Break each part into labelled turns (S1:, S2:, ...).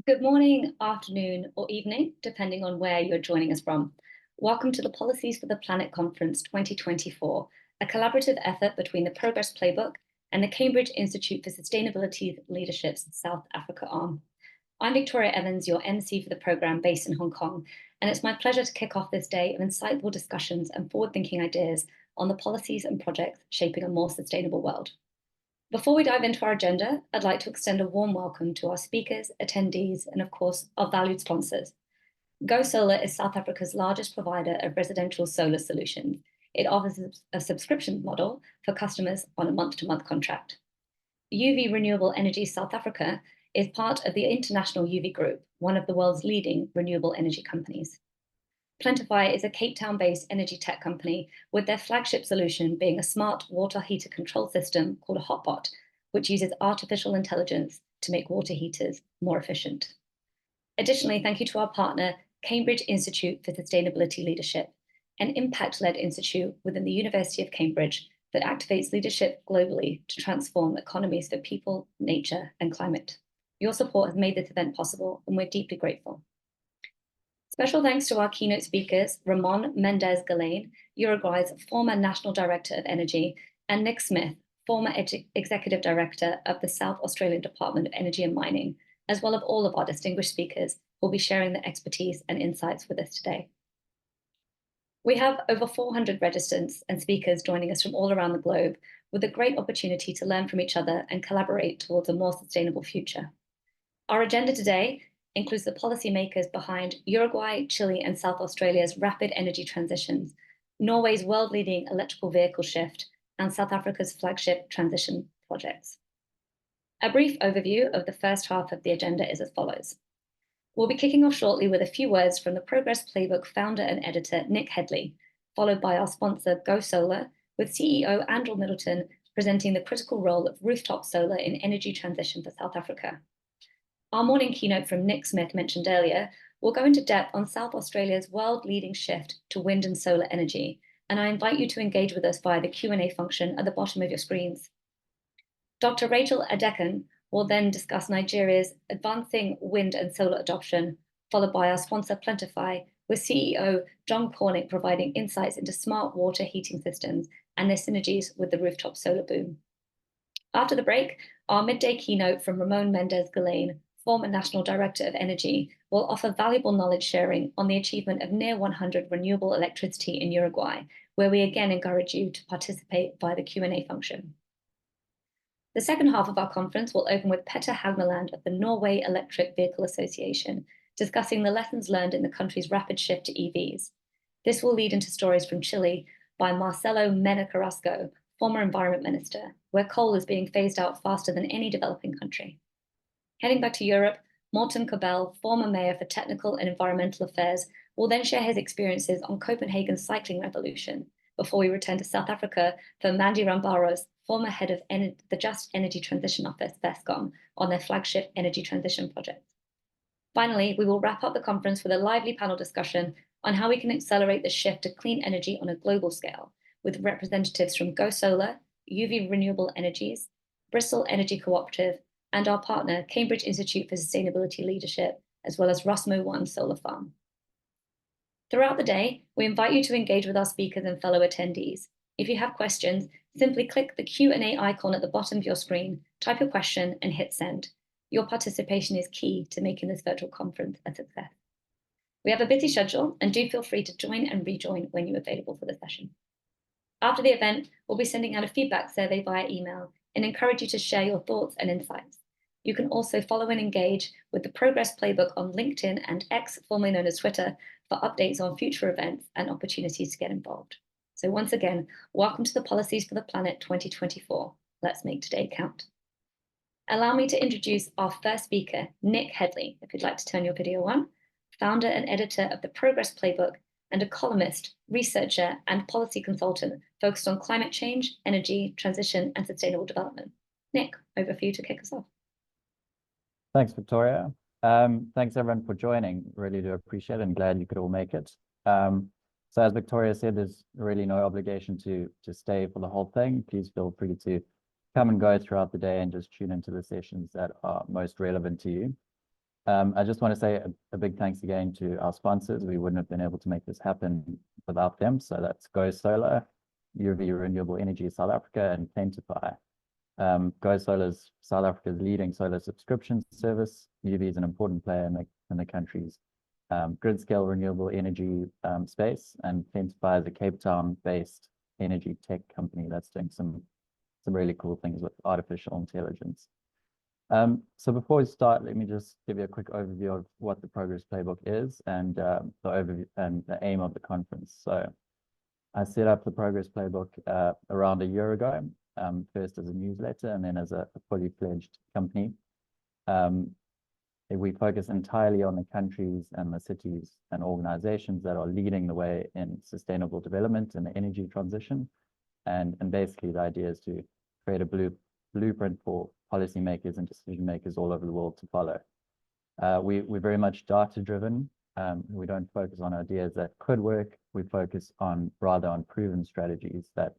S1: Good morning, afternoon, or evening, depending on where you're joining us from. Welcome to the Policies for the Planet Conference 2024, a collaborative effort between the Progress Playbook and the Cambridge Institute for Sustainability Leadership's South Africa arm. I'm Victoria Evans, your MC for the program based in Hong Kong, and it's my pleasure to kick off this day of insightful discussions and forward-thinking ideas on the policies and projects shaping a more sustainable world. Before we dive into our agenda, I'd like to extend a warm welcome to our speakers, attendees, and of course, our valued sponsors. GoSolr is South Africa's largest provider of residential solar solutions. It offers a subscription model for customers on a month-to-month contract. UV Renewable Energy South Africa is part of the International UV Group, one of the world's leading renewable energy companies. Plentify is a Cape Town-based energy tech company, with their flagship solution being a smart water heater control system called a Hotbot, which uses artificial intelligence to make water heaters more efficient. Additionally, thank you to our partner, Cambridge Institute for Sustainability Leadership, an impact-led institute within the University of Cambridge that activates leadership globally to transform economies for people, nature, and climate. Your support has made this event possible, and we're deeply grateful. Special thanks to our keynote speakers, Ramón Méndez Galain, Uruguay's former National Director of Energy, and Nick Smith, former Executive Director of the South Australian Department of Energy and Mining, as well as all of our distinguished speakers who will be sharing their expertise and insights with us today. We have over 400 registrants and speakers joining us from all around the globe, with a great opportunity to learn from each other and collaborate towards a more sustainable future. Our agenda today includes the policymakers behind Uruguay, Chile, and South Australia's rapid energy transitions, Norway's world-leading electrical vehicle shift, and South Africa's flagship transition projects. A brief overview of the first half of the agenda is as follows. We'll be kicking off shortly with a few words from the Progress Playbook founder and editor, Nick Hedley, followed by our sponsor, GoSolr, with CEO Andrew Middleton presenting the critical role of rooftop solar in energy transition for South Africa. Our morning keynote from Nick Smith mentioned earlier will go into depth on South Australia's world-leading shift to wind and solar energy, and I invite you to engage with us via the Q&A function at the bottom of your screens. Dr. Racheal Adedokun will then discuss Nigeria's advancing wind and solar adoption, followed by our sponsor Plentify, with CEO Jon Kornik providing insights into smart water heating systems and their synergies with the rooftop solar boom. After the break, our midday keynote from Ramón Méndez Galain, former National Director of Energy, will offer valuable knowledge sharing on the achievement of near 100 renewable electricity in Uruguay, where we again encourage you to participate via the Q&A function. The second half of our conference will open with Petter Haugneland of the Norwegian Electric Vehicle Association, discussing the lessons learned in the country's rapid shift to EVs. This will lead into stories from Chile by Marcelo Mena-Carrasco, former Environment Minister, where coal is being phased out faster than any developing country. Heading back to Europe, Morten Kabell, former Mayor for Technical and Environmental Affairs, will then share his experiences on Copenhagen's cycling revolution, before we return to South Africa for Mandy Rambharos, former head of the Just Energy Transition Office, Eskom, on their flagship energy transition project. Finally, we will wrap up the conference with a lively panel discussion on how we can accelerate the shift to clean energy on a global scale, with representatives from GoSolr, UV Renewable Energies, Bristol Energy Cooperative, and our partner, Cambridge Institute for Sustainability Leadership, as well as Rosmo One Solar Farm. Throughout the day, we invite you to engage with our speakers and fellow attendees. If you have questions, simply click the Q&A icon at the bottom of your screen, type your question, and hit send. Your participation is key to making this virtual conference a success. We have a busy schedule, and do feel free to join and rejoin when you're available for the session. After the event, we'll be sending out a feedback survey via email and encourage you to share your thoughts and insights. You can also follow and engage with the Progress Playbook on LinkedIn and X, formerly known as Twitter, for updates on future events and opportunities to get involved. So once again, welcome to the Policies for the Planet 2024. Let's make today count. Allow me to introduce our first speaker, Nick Hedley, if you'd like to turn your video on, founder and editor of the Progress Playbook and a columnist, researcher, and policy consultant focused on climate change, energy, transition, and sustainable development. Nick, over for you to kick us off.
S2: Thanks, Victoria. Thanks, everyone, for joining. Really do appreciate it and glad you could all make it. So as Victoria said, there's really no obligation to stay for the whole thing. Please feel free to come and go throughout the day and just tune into the sessions that are most relevant to you. I just want to say a big thanks again to our sponsors. We wouldn't have been able to make this happen without them. So that's GoSolr, UV Renewable Energy South Africa, and Plentify. GoSolr is South Africa's leading solar subscription service. UV is an important player in the country's grid scale renewable energy space, and Plentify is a Cape Town-based energy tech company that's doing some really cool things with artificial intelligence. So before we start, let me just give you a quick overview of what the Progress Playbook is and the overview and the aim of the conference. So I set up the Progress Playbook around a year ago, first as a newsletter and then as a fully fledged company. We focus entirely on the countries and the cities and organizations that are leading the way in sustainable development and the energy transition. And basically the idea is to create a blueprint for policymakers and decision makers all over the world to follow. We're very much data driven. We don't focus on ideas that could work. We focus rather on proven strategies that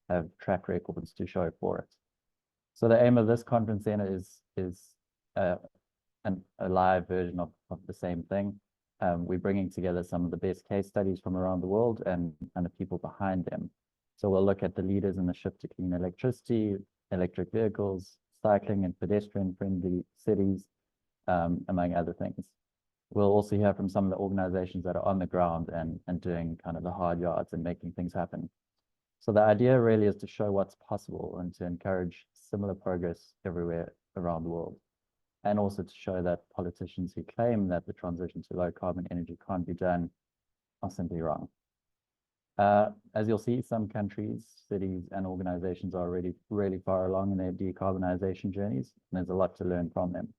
S2: have track records to show for it. So the aim of this conference then is a live version of the same thing. We're bringing together some of the best case studies from around the world and the people behind them. So we'll look at the leaders in the shift to clean electricity, electric vehicles, cycling and pedestrian-friendly cities, among other things. We'll also hear from some of the organizations that are on the ground and doing kind of the hard yards and making things happen. So the idea really is to show what's possible and to encourage similar progress everywhere around the world. And also to show that politicians who claim that the transition to low carbon energy can't be done are simply wrong. As you'll see, some countries, cities, and organizations are already really far along in their decarbonization journeys, and there's a lot to learn from them.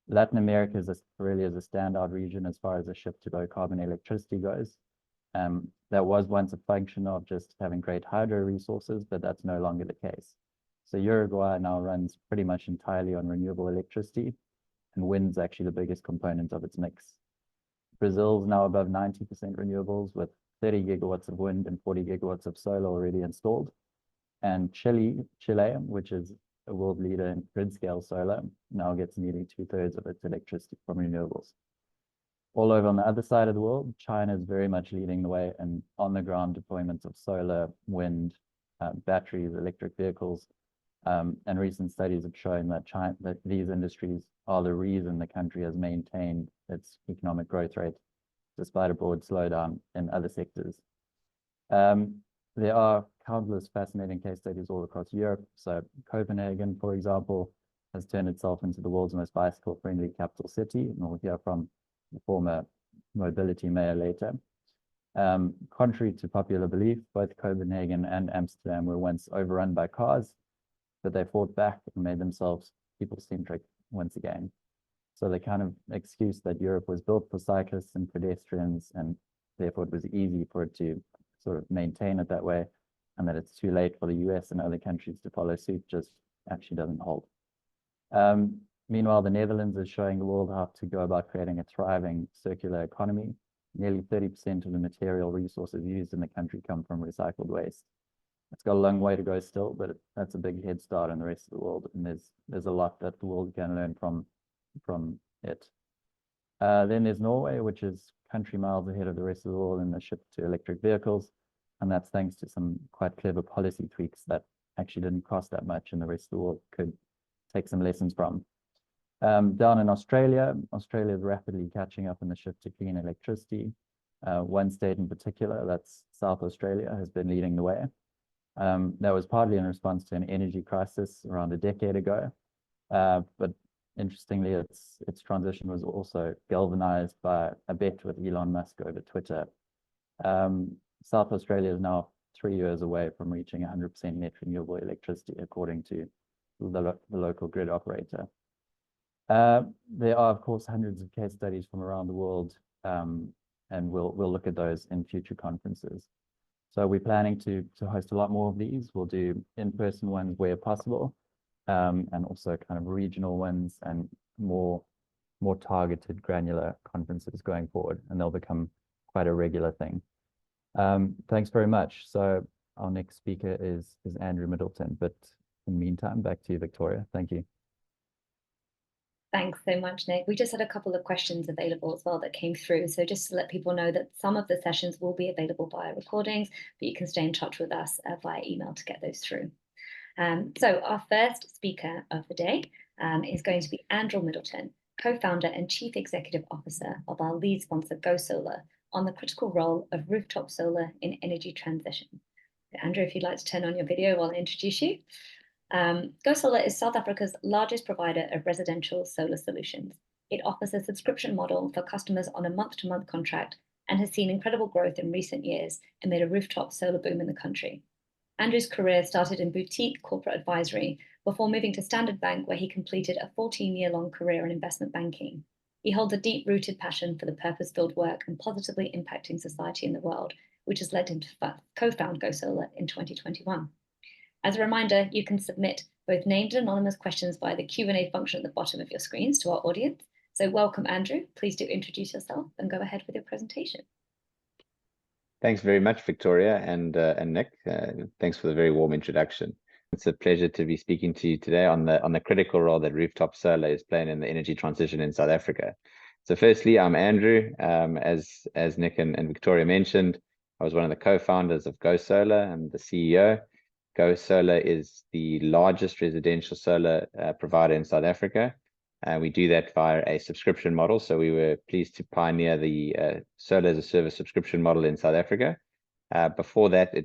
S2: Latin America really is a standout region as far as the shift to low carbon electricity goes. That was once a function of just having great hydro resources, but that's no longer the case. So Uruguay now runs pretty much entirely on renewable electricity, and wind's actually the biggest component of its mix. Brazil's now above 90% renewables with 30 gigawatts of wind and 40 gigawatts of solar already installed. And Chile, which is a world leader in grid scale solar, now gets nearly 2/3 of its electricity from renewables. All over on the other side of the world, China is very much leading the way in on-the-ground deployments of solar, wind, batteries, electric vehicles, and recent studies have shown that these industries are the reason the country has maintained its economic growth rate despite a broad slowdown in other sectors. There are countless fascinating case studies all across Europe. So Copenhagen, for example, has turned itself into the world's most bicycle-friendly capital city, and we'll hear from the former mobility mayor later. Contrary to popular belief, both Copenhagen and Amsterdam were once overrun by cars, but they fought back and made themselves people-centric once again. So the kind of excuse that Europe was built for cyclists and pedestrians, and therefore it was easy for it to sort of maintain it that way, and that it's too late for the US and other countries to follow suit, just actually doesn't hold. Meanwhile, the Netherlands is showing the world how to go about creating a thriving circular economy. Nearly 30% of the material resources used in the country come from recycled waste. It's got a long way to go still, but that's a big head start in the rest of the world, and there's a lot that the world can learn from it. Then there's Norway, which is country miles ahead of the rest of the world in the shift to electric vehicles, and that's thanks to some quite clever policy tweaks that actually didn't cost that much, and the rest of the world could take some lessons from. Down in Australia is rapidly catching up in the shift to clean electricity. One state in particular, that's South Australia, has been leading the way. That was partly in response to an energy crisis around a decade ago. But interestingly, its transition was also galvanized by a bet with Elon Musk over Twitter. South Australia is now 3 years away from reaching 100% net renewable electricity, according to the local grid operator. There are, of course, hundreds of case studies from around the world, and we'll look at those in future conferences. So we're planning to host a lot more of these. We'll do in-person ones where possible, and also kind of regional ones and more targeted granular conferences going forward, and they'll become quite a regular thing. Thanks very much. So our next speaker is Andrew Middleton, but in the meantime, back to you, Victoria. Thank you.
S1: Thanks so much, Nick. We just had a couple of questions available as well that came through. So just to let people know that some of the sessions will be available via recordings, but you can stay in touch with us via email to get those through. So our first speaker of the day is going to be Andrew Middleton, co-founder and chief executive officer of our lead sponsor, GoSolr, on the critical role of rooftop solar in energy transition. Andrew, if you'd like to turn on your video while I introduce you. GoSolr is South Africa's largest provider of residential solar solutions. It offers a subscription model for customers on a month-to-month contract and has seen incredible growth in recent years amid a rooftop solar boom in the country. Andrew's career started in boutique corporate advisory before moving to Standard Bank, where he completed a 14-year-long career in investment banking. He holds a deep-rooted passion for the purpose-filled work and positively impacting society and the world, which has led him to co-found GoSolr in 2021. As a reminder, you can submit both named and anonymous questions via the Q&A function at the bottom of your screens to our audience. So welcome, Andrew. Please do introduce yourself and go ahead with your presentation.
S3: Thanks very much, Victoria and Nick. Thanks for the very warm introduction. It's a pleasure to be speaking to you today on the critical role that rooftop solar is playing in the energy transition in South Africa. So firstly, I'm Andrew. As Nick and Victoria mentioned, I was one of the co-founders of GoSolr. I'm the CEO. GoSolr is the largest residential solar provider in South Africa. We do that via a subscription model. So we were pleased to pioneer the solar as a service subscription model in South Africa. Before that,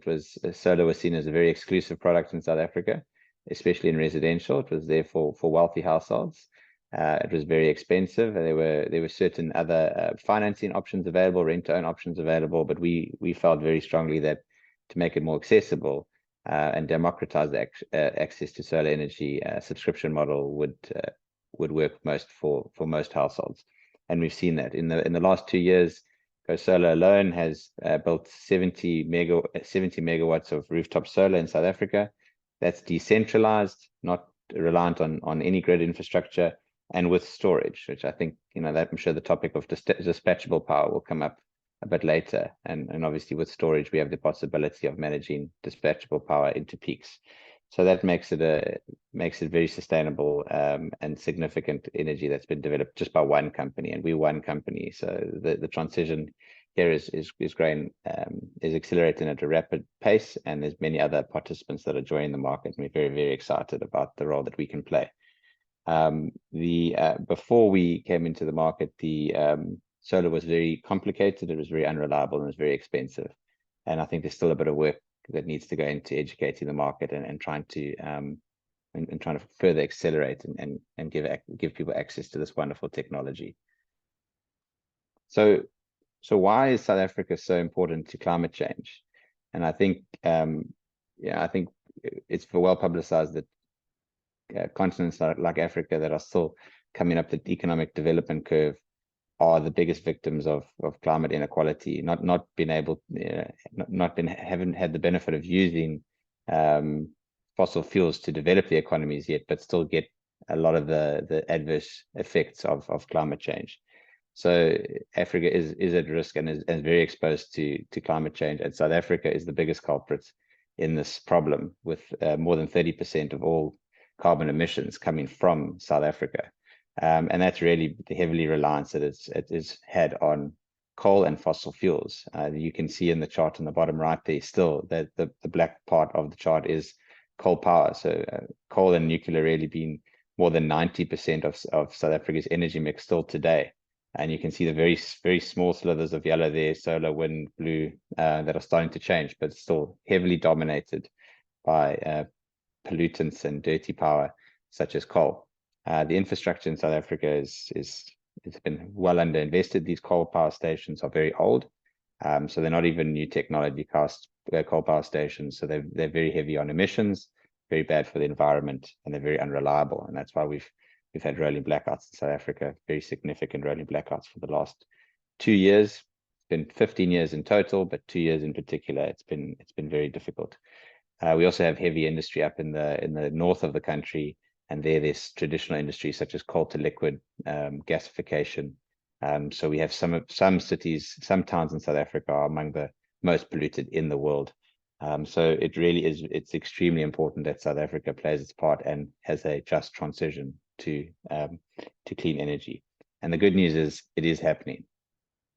S3: solar was seen as a very exclusive product in South Africa, especially in residential. It was there for wealthy households. It was very expensive. There were certain other financing options available, rent-to-own options available, but we felt very strongly that to make it more accessible and democratize the access to solar energy, subscription model would work most for most households. And we've seen that in the last 2 years. GoSolr alone has built 70 megawatts of rooftop solar in South Africa. That's decentralized, not reliant on any grid infrastructure, and with storage, which I think, that I'm sure the topic of dispatchable power will come up a bit later. And obviously with storage, we have the possibility of managing dispatchable power into peaks. So that makes it very sustainable and significant energy that's been developed just by one company, and we're one company. So the transition here is growing, is accelerating at a rapid pace, and there's many other participants that are joining the market, and we're very, very excited about the role that we can play. Before we came into the market, the solar was very complicated, it was very unreliable, and it was very expensive. And I think there's still a bit of work that needs to go into educating the market and trying to further accelerate and give people access to this wonderful technology. So why is South Africa so important to climate change? And I think it's well publicized that continents like Africa that are still coming up the economic development curve are the biggest victims of climate inequality, haven't had the benefit of using fossil fuels to develop the economies yet, but still get a lot of the adverse effects of climate change. So Africa is at risk and is very exposed to climate change, and South Africa is the biggest culprit in this problem, with more than 30% of all carbon emissions coming from South Africa. And that's really the heavily reliance that it is had on coal and fossil fuels. You can see in the chart on the bottom right there still that the black part of the chart is coal power. So coal and nuclear really being more than 90% of South Africa's energy mix still today. And you can see the very, very small slithers of yellow there, solar, wind, blue, that are starting to change, but still heavily dominated by pollutants and dirty power such as coal. The infrastructure in South Africa it's been well underinvested. These coal power stations are very old, so they're not even new technology coal power stations. So they're very heavy on emissions, very bad for the environment, and they're very unreliable. And that's why we've had rolling blackouts in South Africa, very significant rolling blackouts for the last 2 years. It's been 15 years in total, but 2 years in particular, it's been very difficult. We also have heavy industry up in the north of the country. And there's traditional industries such as coal to liquid, gasification. So we have some cities, some towns in South Africa are among the most polluted in the world. So it's extremely important that South Africa plays its part and has a just transition to clean energy. And the good news is it is happening,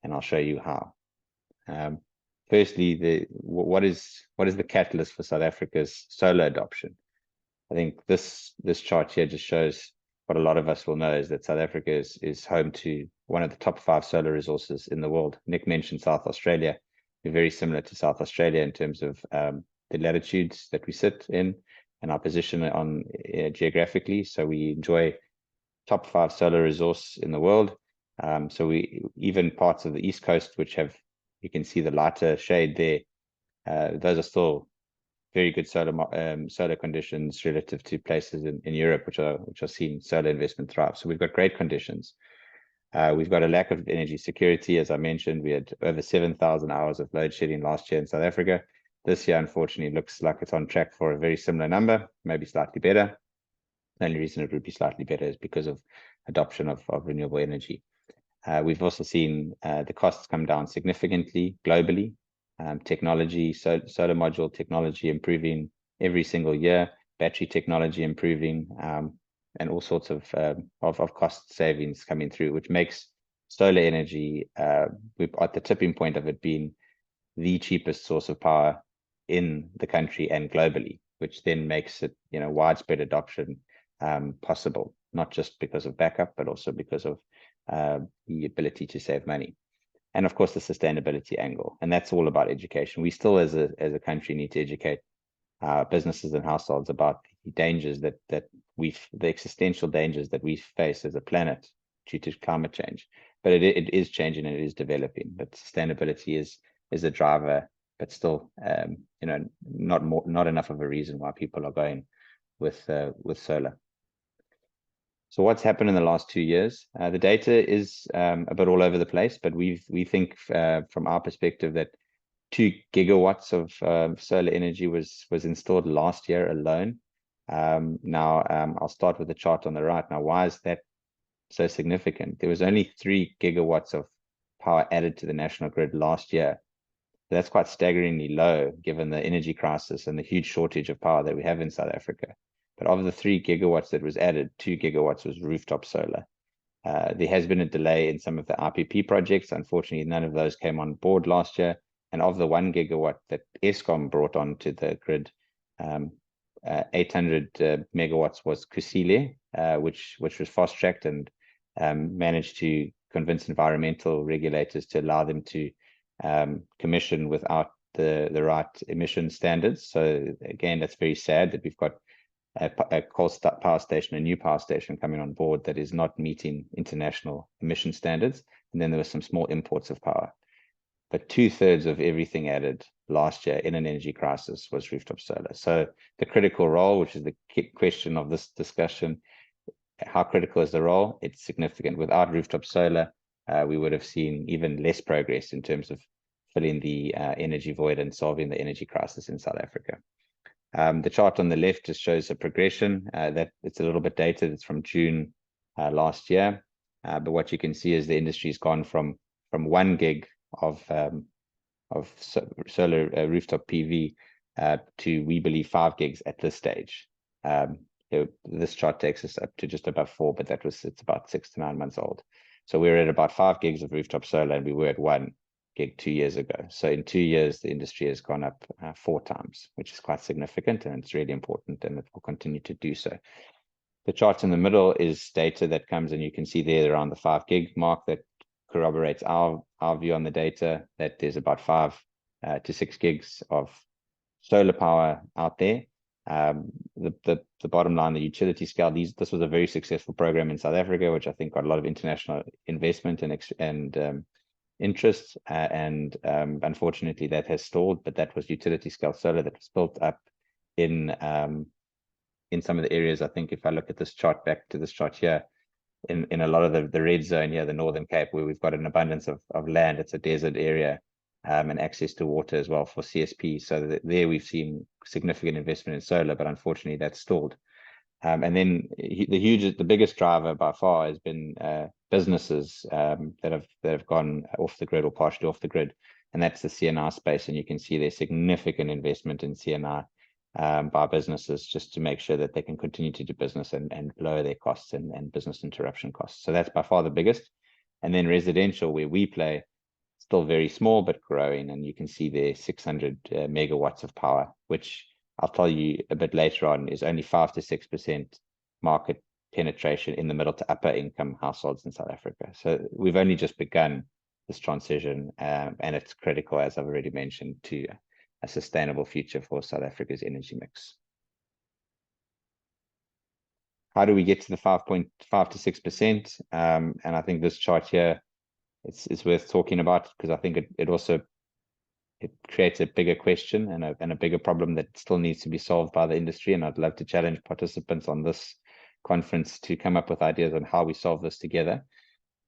S3: and I'll show you how. Firstly, what is the catalyst for South Africa's solar adoption? I think this chart here just shows what a lot of us will know, is that South Africa is home to one of the top 5 solar resources in the world. Nick mentioned South Australia. We're very similar to South Australia in terms of the latitudes that we sit in and our position on geographically. So we enjoy top 5 solar resource in the world. So we even parts of the East Coast, which have, you can see the lighter shade there, those are still very good solar conditions relative to places in Europe, which are seeing solar investment thrive. So we've got great conditions. We've got a lack of energy security. As I mentioned, we had over 7,000 hours of load shedding last year in South Africa. This year, unfortunately, looks like it's on track for a very similar number, maybe slightly better. The only reason it would be slightly better is because of adoption of renewable energy. We've also seen the costs come down significantly globally. Technology, solar module technology improving every single year, battery technology improving, and all sorts of cost savings coming through, which makes solar energy we're at the tipping point of it being the cheapest source of power in the country and globally, which then makes it, widespread adoption possible, not just because of backup, but also because of the ability to save money. And of course, the sustainability angle, and that's all about education. We still, as a country, need to educate businesses and households about the dangers the existential dangers that we face as a planet due to climate change. But it is changing and it is developing. But sustainability is a driver, but still, not enough of a reason why people are going with solar. So what's happened in the last 2 years? The data is a bit all over the place, but we think from our perspective that 2 gigawatts of solar energy was installed last year alone. Now, I'll start with the chart on the right. Now, why is that so significant? There was only 3 gigawatts of power added to the national grid last year. That's quite staggeringly low, given the energy crisis and the huge shortage of power that we have in South Africa. But of the 3 gigawatts that was added, 2 gigawatts was rooftop solar. There has been a delay in some of the IPP projects. Unfortunately, none of those came on board last year. And of the 1 gigawatt that Eskom brought onto the grid, 800 megawatts was Kusile, which was fast-tracked and managed to convince environmental regulators to allow them to commission without the right emission standards. So again, that's very sad that we've got a coal power station, a new power station coming on board that is not meeting international emission standards. And then there were some small imports of power. But 2/3 of everything added last year in an energy crisis was rooftop solar. So the critical role, which is the key question of this discussion, how critical is the role? It's significant. Without rooftop solar, we would have seen even less progress in terms of filling the energy void and solving the energy crisis in South Africa. The chart on the left just shows a progression that it's a little bit dated. It's from June last year. But what you can see is the industry's gone from 1 gig of solar rooftop PV to, we believe, 5 gigs at this stage. This chart takes us up to just above 4, but it's about 6 to 9 months old. So we're at about 5 gigs of rooftop solar, and we were at 1 gig 2 years ago. So in 2 years, the industry has gone up 4 times, which is quite significant, and it's really important, and it will continue to do so. The chart in the middle is data that comes, and you can see there around the 5 gig mark that corroborates our view on the data, that there's about 5 to 6 gigs of solar power out there. The bottom line, the utility scale, this was a very successful program in South Africa, which I think got a lot of international investment and interest, and unfortunately that has stalled. But that was utility scale solar that was built up in some of the areas. I think if I look at this chart, back to this chart here, in a lot of the red zone here, the Northern Cape, where we've got an abundance of land, it's a desert area, and access to water as well for CSP. So there we've seen significant investment in solar, but unfortunately that's stalled. And then the biggest driver by far has been businesses that have gone off the grid or partially off the grid, and that's the CNI space. And you can see there's significant investment in CNI by businesses just to make sure that they can continue to do business and lower their costs and business interruption costs. So that's by far the biggest. And then residential, where we play, still very small but growing, and you can see there 600 megawatts of power, which I'll tell you a bit later on is only 5 to 6% market penetration in the middle to upper income households in South Africa. So we've only just begun this transition, and it's critical, as I've already mentioned, to a sustainable future for South Africa's energy mix. How do we get to the 5.5 to 6%? And I think this chart here, it's worth talking about, because I think it creates a bigger question and a bigger problem that still needs to be solved by the industry. And I'd love to challenge participants on this conference to come up with ideas on how we solve this together.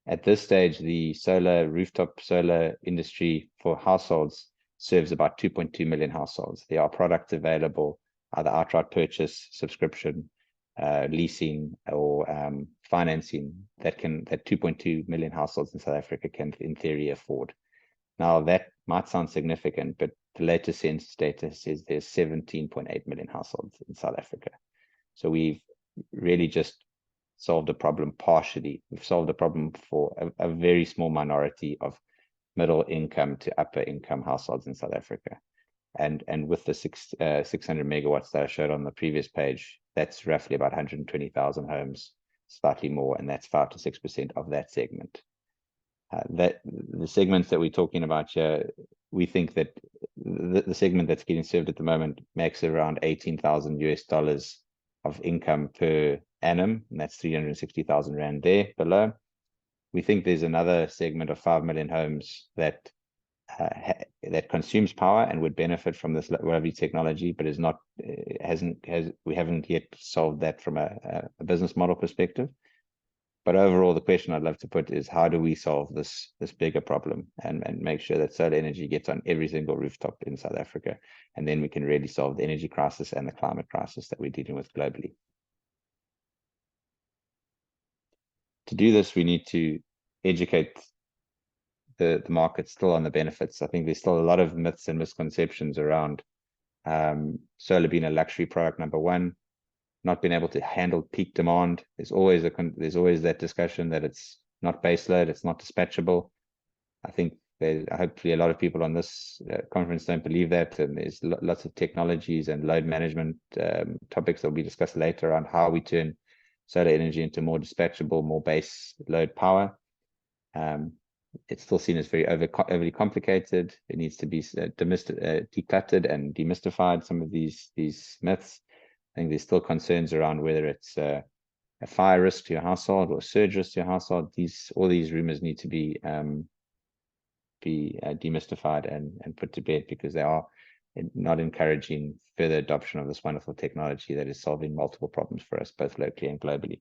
S3: At this stage, the rooftop solar industry for households serves about 2.2 million households. There are products available, either outright purchase, subscription, leasing, or financing that 2.2 million households in South Africa can, in theory, afford. Now, that might sound significant, but the latest census data says there's 17.8 million households in South Africa. So we've really just solved a problem partially. We've solved a problem for a very small minority of middle income to upper income households in South Africa. And with the 600 megawatts that I showed on the previous page, that's roughly about 120,000 homes, slightly more, and that's 5 to 6% of that segment. That the segments that we're talking about here, we think that the segment that's getting served at the moment makes around $18,000 of income per annum, and that's 360,000 rand there below. We think there's another segment of 5 million homes that consumes power and would benefit from this lovely technology, but we haven't yet solved that from a business model perspective. But overall, the question I'd love to put is, how do we solve this bigger problem and make sure that solar energy gets on every single rooftop in South Africa? And then we can really solve the energy crisis and the climate crisis that we're dealing with globally. To do this, we need to educate the market still on the benefits. I think there's still a lot of myths and misconceptions around solar being a luxury product, number one, not being able to handle peak demand. There's always that discussion that it's not baseload, it's not dispatchable. I think hopefully a lot of people on this conference don't believe that, and there's lots of technologies and load management topics that will be discussed later on how we turn solar energy into more dispatchable, more base load power. It's still seen as very overly complicated. It needs to be decluttered and demystified, some of these myths. I think there's still concerns around whether it's a fire risk to your household or a surge risk to your household. All these rumors need to be demystified and put to bed, because they are not encouraging further adoption of this wonderful technology that is solving multiple problems for us, both locally and globally.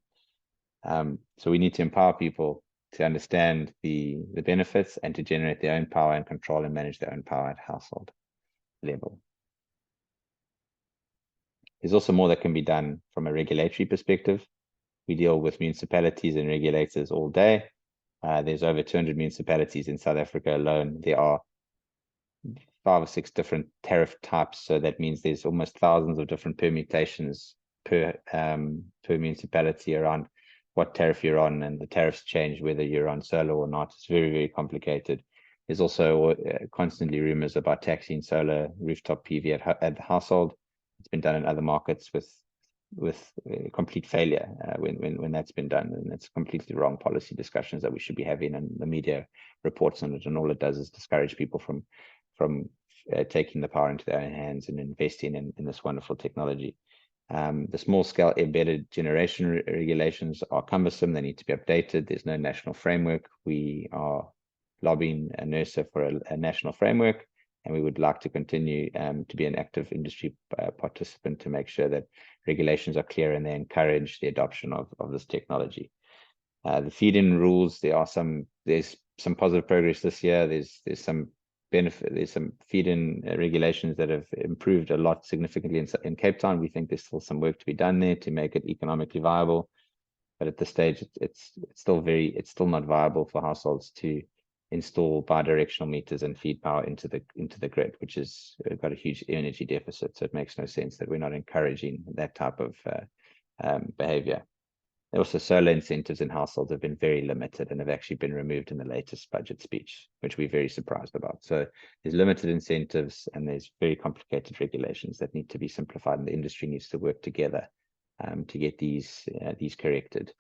S3: So we need to empower people to understand the benefits and to generate their own power and control and manage their own power at household level. There's also more that can be done from a regulatory perspective. We deal with municipalities and regulators all day. There's over 200 municipalities in South Africa alone. There are 5 or 6 different tariff types, so that means there's almost thousands of different permutations per municipality around what tariff you're on, and the tariffs change whether you're on solar or not. It's very, very complicated. There's also constantly rumors about taxing solar rooftop PV at the household. It's been done in other markets with complete failure when that's been done, and it's completely wrong policy discussions that we should be having, and the media reports on it, and all it does is discourage people from taking the power into their own hands and investing in this wonderful technology. The small-scale embedded generation regulations are cumbersome. They need to be updated. There's no national framework. We are lobbying NERSA for a national framework, and we would like to continue to be an active industry participant to make sure that regulations are clear and they encourage the adoption of this technology. The feed-in rules, there's some positive progress this year. There's some benefit. There's some feed-in regulations that have improved a lot significantly in Cape Town. We think there's still some work to be done there to make it economically viable, but at this stage, it's still not viable for households to install bidirectional meters and feed power into the grid, which has got a huge energy deficit. So it makes no sense that we're not encouraging that type of behavior. Also, solar incentives in households have been very limited and have actually been removed in the latest budget speech, which we're very surprised about. So there's limited incentives and there's very complicated regulations that need to be simplified, and the industry needs to work together to get these corrected.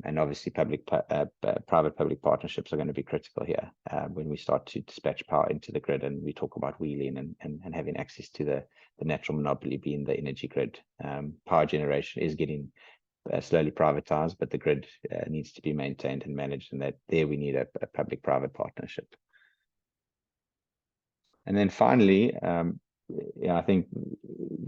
S3: And obviously, private-public partnerships are going to be critical here when we start to dispatch power into the grid, and we talk about wheeling and having access to the natural monopoly being the energy grid. Power generation is getting slowly privatized, but the grid needs to be maintained and managed, and that there we need a public-private partnership. And then finally, I think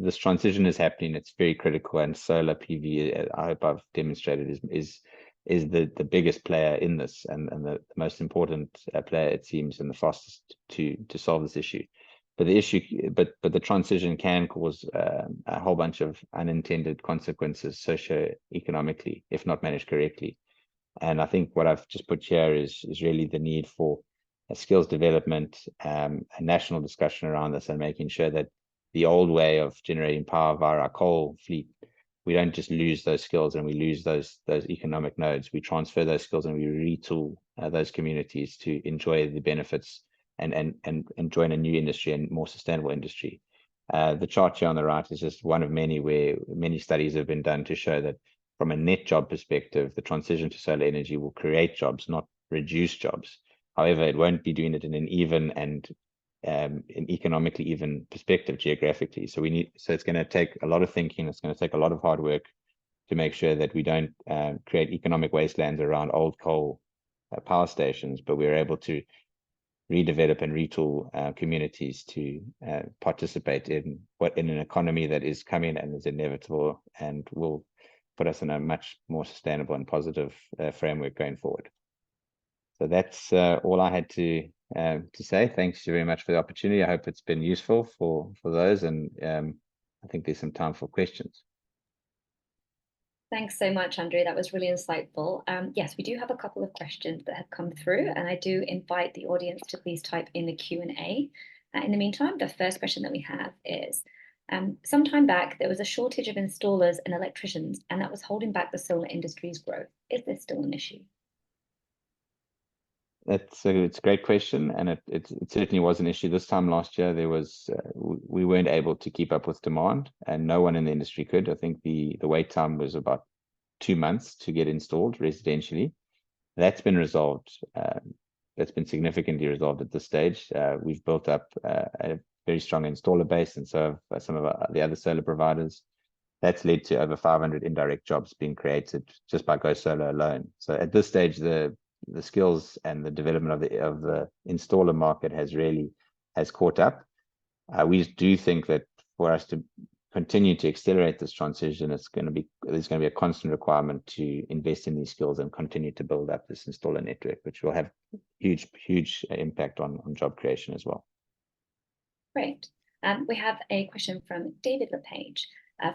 S3: this transition is happening. It's very critical, and solar PV, I hope I've demonstrated, is the biggest player in this, and the most important player, it seems, and the fastest to solve this issue. But the transition can cause a whole bunch of unintended consequences socio-economically if not managed correctly. And I think what I've just put here is really the need for skills development, a national discussion around this, and making sure that the old way of generating power via our coal fleet, we don't just lose those skills and we lose those economic nodes. We transfer those skills and we retool those communities to enjoy the benefits and join a new industry and more sustainable industry. The chart here on the right is just one of many where many studies have been done to show that from a net job perspective, the transition to solar energy will create jobs, not reduce jobs. However, it won't be doing it in an even and an economically even perspective geographically. So it's going to take a lot of thinking. It's going to take a lot of hard work to make sure that we don't create economic wastelands around old coal power stations, but we're able to redevelop and retool communities to participate in an economy that is coming and is inevitable and will put us in a much more sustainable and positive framework going forward. So that's all I had to say. Thanks very much for the opportunity. I hope it's been useful for those, and I think there's some time for questions.
S1: Thanks so much, Andrew. That was really insightful. Yes, we do have a couple of questions that have come through, and I do invite the audience to please type in the Q&A. In the meantime, the first question that we have is, some time back, there was a shortage of installers and electricians, and that was holding back the solar industry's growth. Is this still an issue?
S3: It's a great question, and it certainly was an issue. This time last year, we weren't able to keep up with demand, and no one in the industry could. I think the wait time was about 2 months to get installed residentially. That's been resolved. That's been significantly resolved at this stage. We've built up a very strong installer base, and so have some of the other solar providers. That's led to over 500 indirect jobs being created just by GoSolr alone. So at this stage, the skills and the development of the installer market has caught up. We do think that for us to continue to accelerate this transition, there's going to be a constant requirement to invest in these skills and continue to build up this installer network, which will have huge impact on job creation as well.
S1: Great. We have a question from David LePage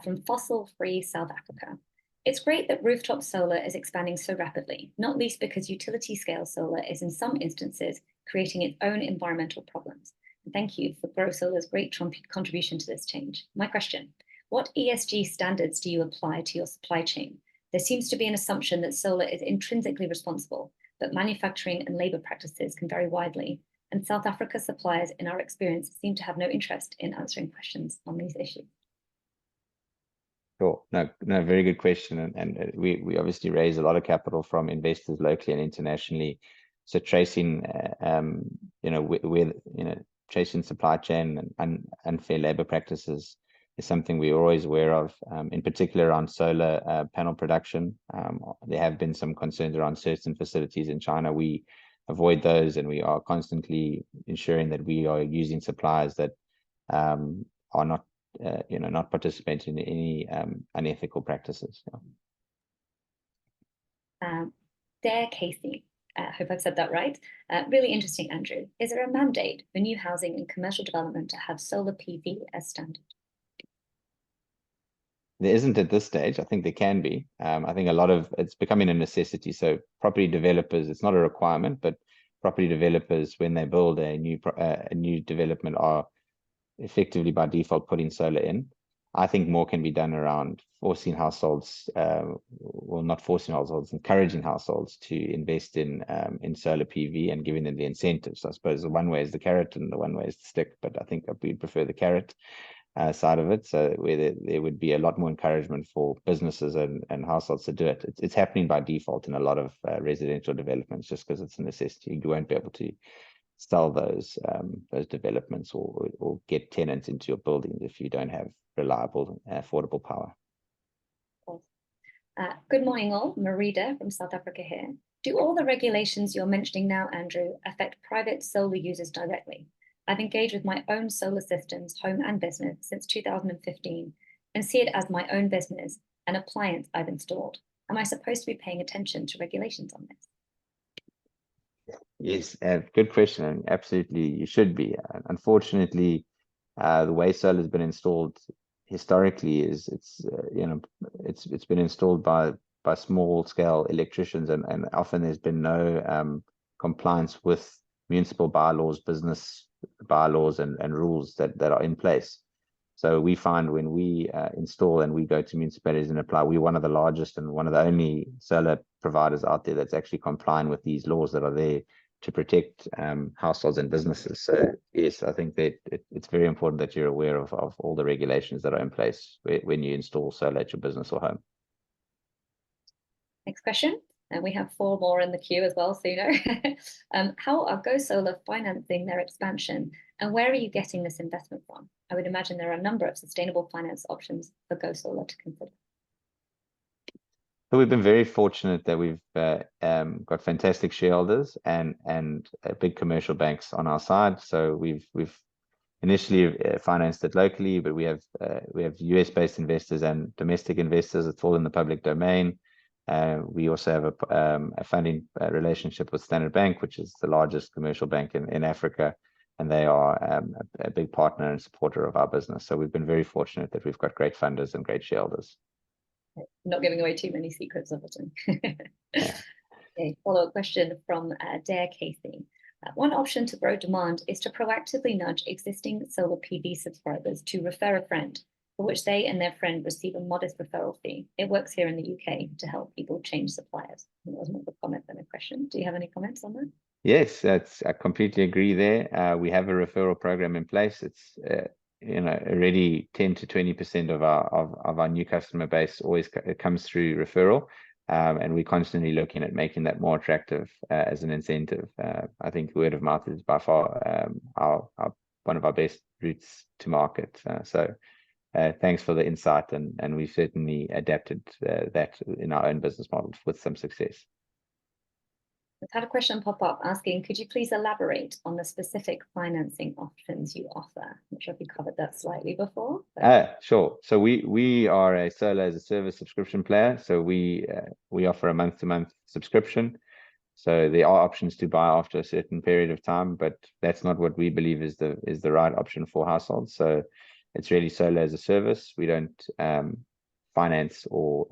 S1: from Fossil-Free South Africa. It's great that rooftop solar is expanding so rapidly, not least because utility-scale solar is in some instances creating its own environmental problems. And thank you for GoSolr's great contribution to this change. My question, what ESG standards do you apply to your supply chain? There seems to be an assumption that solar is intrinsically responsible, but manufacturing and labor practices can vary widely, and South Africa suppliers, in our experience, seem to have no interest in answering questions on these issues.
S3: Sure. No, very good question. And we obviously raise a lot of capital from investors locally and internationally. So tracing, tracing supply chain and unfair labor practices is something we're always aware of, in particular around solar panel production. There have been some concerns around certain facilities in China. We avoid those, and we are constantly ensuring that we are using suppliers that are not not participating in any unethical practices.
S1: Dare Casey, I hope I've said that right. Really interesting, Andrew. Is there a mandate for new housing and commercial development to have solar PV as standard?
S3: There isn't at this stage. I think there can be. I think it's becoming a necessity. So property developers, it's not a requirement, but property developers, when they build a new development, are effectively by default putting solar in. I think more can be done around forcing households, well, not forcing households, encouraging households to invest in solar PV and giving them the incentives. I suppose the one way is the carrot and the one way is the stick, but I think we prefer the carrot side of it. So where there would be a lot more encouragement for businesses and households to do it. It's happening by default in a lot of residential developments just because it's a necessity. You won't be able to sell those developments or get tenants into your buildings if you don't have reliable, affordable power.
S1: Good morning all, Marida from South Africa here. Do all the regulations you're mentioning now, Andrew, affect private solar users directly? I've engaged with my own solar systems, home and business, since 2015 and see it as my own business, an appliance I've installed. Am I supposed to be paying attention to regulations on this?
S3: Yes, good question, and absolutely you should be. Unfortunately, the way solar has been installed historically is it's been installed by small scale electricians, and often there's been no compliance with municipal bylaws, business bylaws, and rules that are in place. So we find when we install and we go to municipalities and apply, we're one of the largest and one of the only solar providers out there that's actually complying with these laws that are there to protect households and businesses. So yes, I think that it's very important that you're aware of all the regulations that are in place when you install solar at your business or home.
S1: Next question, and we have 4 more in the queue as well, so you know. How are GoSolr financing their expansion, and where are you getting this investment from? I would imagine there are a number of sustainable finance options for GoSolr to consider.
S3: So we've been very fortunate that we've got fantastic shareholders and big commercial banks on our side. So we've initially financed it locally, but we have US-based investors and domestic investors. It's all in the public domain. We also have a funding relationship with Standard Bank, which is the largest commercial bank in Africa, and they are a big partner and supporter of our business. So we've been very fortunate that we've got great funders and great shareholders.
S1: Not giving away too many secrets, obviously.
S3: Yeah.
S1: Okay, follow-up question from Dare Casey. One option to grow demand is to proactively nudge existing solar PV subscribers to refer a friend, for which they and their friend receive a modest referral fee. It works here in the UK to help people change suppliers. That was more of a comment than a question. Do you have any comments on that?
S3: Yes, I completely agree there. We have a referral program in place. It's already 10 to 20% of our new customer base always comes through referral, and we're constantly looking at making that more attractive as an incentive. I think word of mouth is by far one of our best routes to market. So thanks for the insight, and we've certainly adapted that in our own business model with some success.
S1: We've had a question pop up asking, could you please elaborate on the specific financing options you offer? I'm not sure if you covered that slightly before.
S3: Sure. So we are a solar as a service subscription player. So we offer a month-to-month subscription. So there are options to buy after a certain period of time, but that's not what we believe is the right option for households. So it's really solar as a service. We don't finance or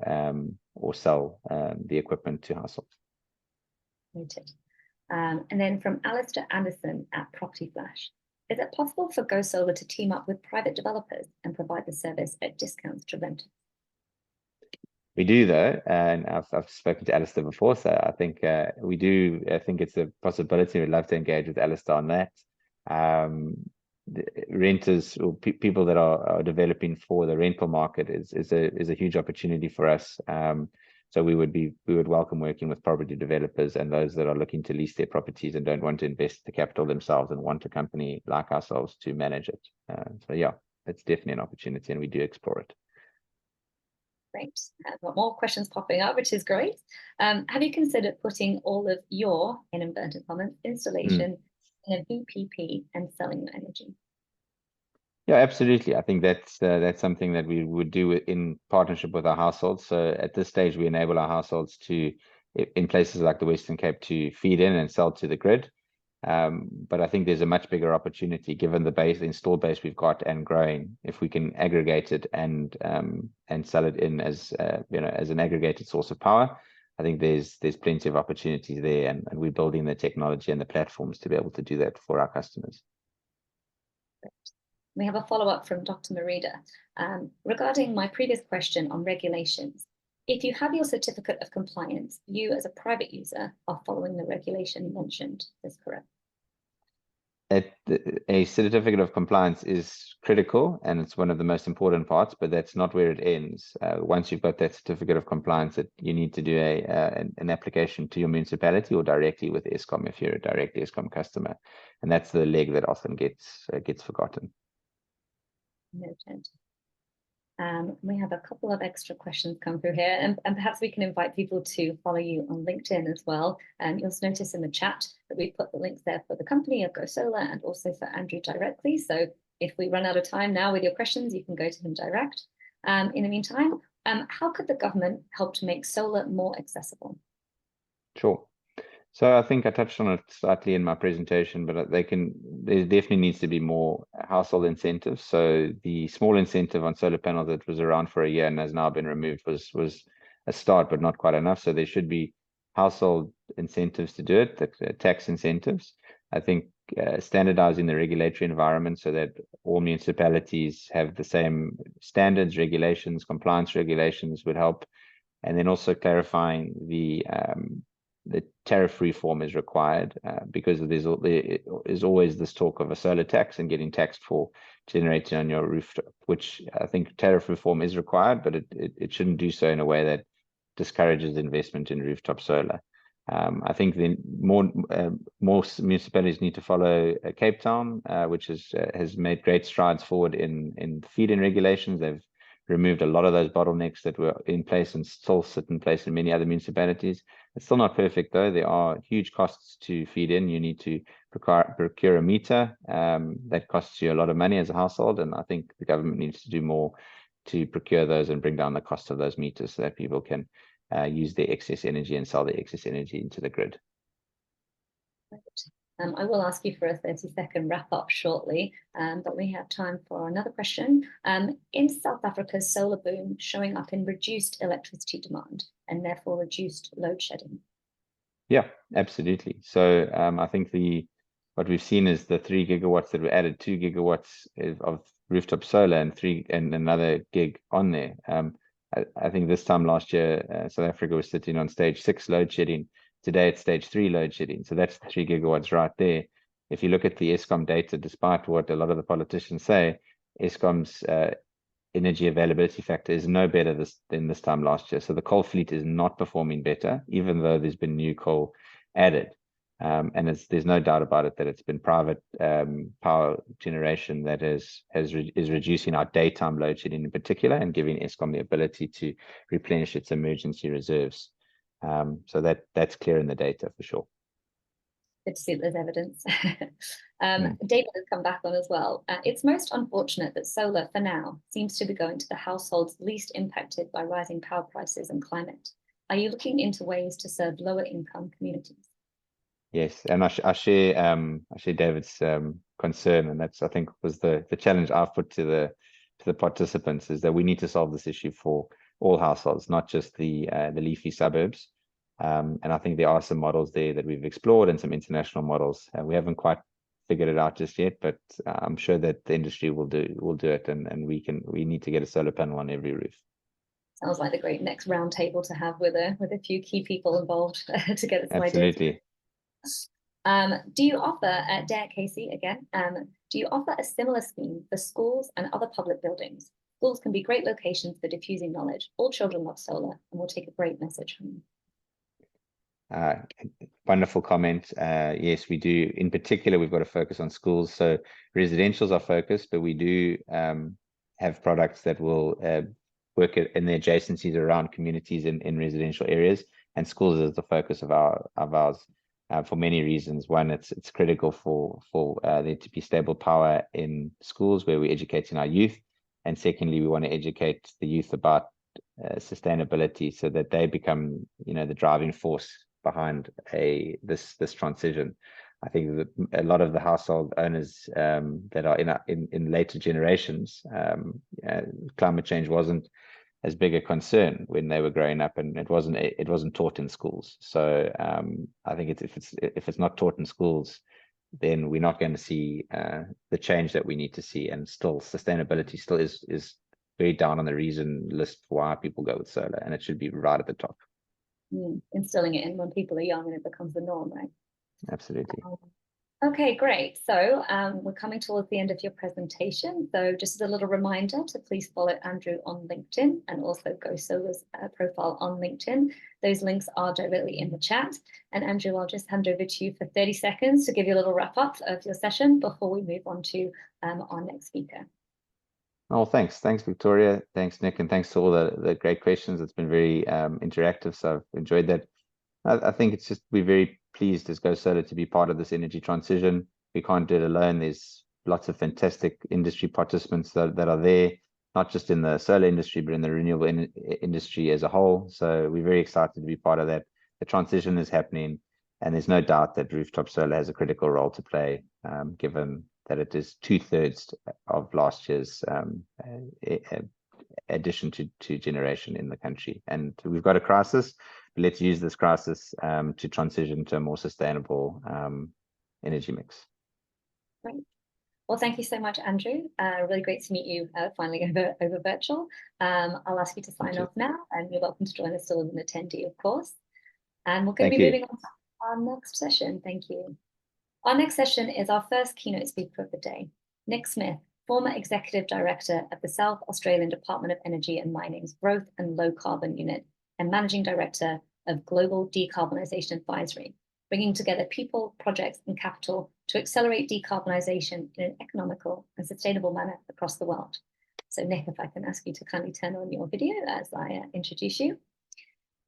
S3: sell the equipment to households.
S1: Noted. And then from Alistair Anderson at Property Flash, is it possible for GoSolr to team up with private developers and provide the service at discounts to renters?
S3: We do, though, and I've spoken to Alistair before, so I think we do. I think it's a possibility. We'd love to engage with Alistair on that. Renters or people that are developing for the rental market is a huge opportunity for us. So we would welcome working with property developers and those that are looking to lease their properties and don't want to invest the capital themselves and want a company like ourselves to manage it. So yeah, it's definitely an opportunity, and we do explore it.
S1: Great. I've got more questions popping up, which is great. Have you considered putting all of your, in inverted commas, installation in a VPP and selling your energy?
S3: Yeah, absolutely. I think that's something that we would do in partnership with our households. So at this stage, we enable our households to, in places like the Western Cape, to feed in and sell to the grid. But I think there's a much bigger opportunity given the installed base we've got and growing. If we can aggregate it and sell it in as as an aggregated source of power, I think there's plenty of opportunities there, and we're building the technology and the platforms to be able to do that for our customers.
S1: We have a follow-up from Dr. Merida regarding my previous question on regulations. If you have your certificate of compliance, you as a private user are following the regulation mentioned. Is correct?
S3: A certificate of compliance is critical, and it's one of the most important parts, but that's not where it ends. Once you've got that certificate of compliance, you need to do an application to your municipality or directly with Eskom if you're a direct Eskom customer, and that's the leg that often gets forgotten.
S1: Noted. We have a couple of extra questions come through here, and perhaps we can invite people to follow you on LinkedIn as well. You'll notice in the chat that we put the links there for the company of GoSolr and also for Andrew directly. So if we run out of time now with your questions, you can go to him direct. In the meantime, how could the government help to make solar more accessible?
S3: Sure. So I think I touched on it slightly in my presentation, but there definitely needs to be more household incentives. So the small incentive on solar panels that was around for a year and has now been removed was a start, but not quite enough. So there should be household incentives to do it, tax incentives. I think standardizing the regulatory environment so that all municipalities have the same standards, regulations, compliance regulations would help. And then also clarifying the tariff reform is required because there is always this talk of a solar tax and getting taxed for generating on your rooftop, which I think tariff reform is required, but it shouldn't do so in a way that discourages investment in rooftop solar. I think then more municipalities need to follow Cape Town, which has made great strides forward in feed-in regulations. They've removed a lot of those bottlenecks that were in place and still sit in place in many other municipalities. It's still not perfect though. There are huge costs to feed in. You need to procure a meter. That costs you a lot of money as a household, and I think the government needs to do more to procure those and bring down the cost of those meters so that people can use their excess energy and sell their excess energy into the grid.
S1: I will ask you for a 30-second wrap-up shortly, but we have time for another question. In South Africa's solar boom showing up in reduced electricity demand and therefore reduced load shedding?
S3: Yeah, absolutely. So I think what we've seen is the 3 gigawatts that were added, 2 gigawatts of rooftop solar and another gig on there. I think this time last year, South Africa was sitting on stage 6 load shedding. Today it's stage 3 load shedding. So that's 3 gigawatts right there. If you look at the Eskom data, despite what a lot of the politicians say, Eskom's energy availability factor is no better than this time last year. So the coal fleet is not performing better, even though there's been new coal added. And there's no doubt about it that it's been private power generation that is reducing our daytime load shedding in particular and giving Eskom the ability to replenish its emergency reserves. So that's clear in the data for sure.
S1: Good to see that there's evidence. David has come back on as well. It's most unfortunate that solar, for now, seems to be going to the households least impacted by rising power prices and climate. Are you looking into ways to serve lower income communities?
S3: Yes, and I share David's concern, and that's I think was the challenge I've put to the participants is that we need to solve this issue for all households, not just the leafy suburbs. And I think there are some models there that we've explored and some international models. We haven't quite figured it out just yet, but I'm sure that the industry will do it, and we need to get a solar panel on every roof.
S1: Sounds like the great next round table to have with a few key people involved to get some
S3: Absolutely.
S1: ideas. Do you offer, Dare Casey again, do you offer a similar scheme for schools and other public buildings? Schools can be great locations for diffusing knowledge. All children love solar and will take a great message home.
S3: Wonderful comment. Yes, we do. In particular, we've got to focus on schools. So residentials are focused, but we do have products that will work in the adjacencies around communities in residential areas, and schools is the focus of ours for many reasons. One, it's critical for there to be stable power in schools where we're educating our youth, and secondly, we want to educate the youth about sustainability so that they become, the driving force behind this transition. I think that a lot of the household owners that are in later generations, climate change wasn't as big a concern when they were growing up, and it wasn't taught in schools. So I think if it's not taught in schools, then we're not going to see the change that we need to see. And still, sustainability still is very down on the reason list for why people go with solar, and it should be right at the top.
S1: Instilling it in when people are young and it becomes the norm, right?
S3: Absolutely.
S1: Okay, great. So we're coming towards the end of your presentation. So just as a little reminder to please follow Andrew on LinkedIn, and also GoSolr's profile on LinkedIn. Those links are directly in the chat. And Andrew, I'll just hand over to you for 30 seconds to give you a little wrap up of your session before we move on to our next speaker.
S3: Oh, thanks. Thanks, Victoria. Thanks, Nick. And thanks to all the great questions. It's been very interactive. So I've enjoyed that. I think we're very pleased as GoSolr to be part of this energy transition. We can't do it alone. There's lots of fantastic industry participants that are there, not just in the solar industry, but in the renewable industry as a whole. So we're very excited to be part of that. The transition is happening, and there's no doubt that rooftop solar has a critical role to play, given that it is 2/3 of last year's addition to generation in the country. And we've got a crisis. Let's use this crisis to transition to a more sustainable energy mix.
S1: Great. Well, thank you so much, Andrew. Really great to meet you finally over virtual. I'll ask you to sign off now, and you're welcome to join us still as an attendee, of course. And we're going to be moving on to our next session. Thank you. Our next session is our first keynote speaker of the day, Nick Smith, former Executive Director of the South Australian Department of Energy and Mining's Growth and Low Carbon Unit, and Managing Director of Global Decarbonisation Advisory, bringing together people, projects, and capital to accelerate decarbonisation in an economical and sustainable manner across the world. So Nick, if I can ask you to kindly turn on your video as I introduce you.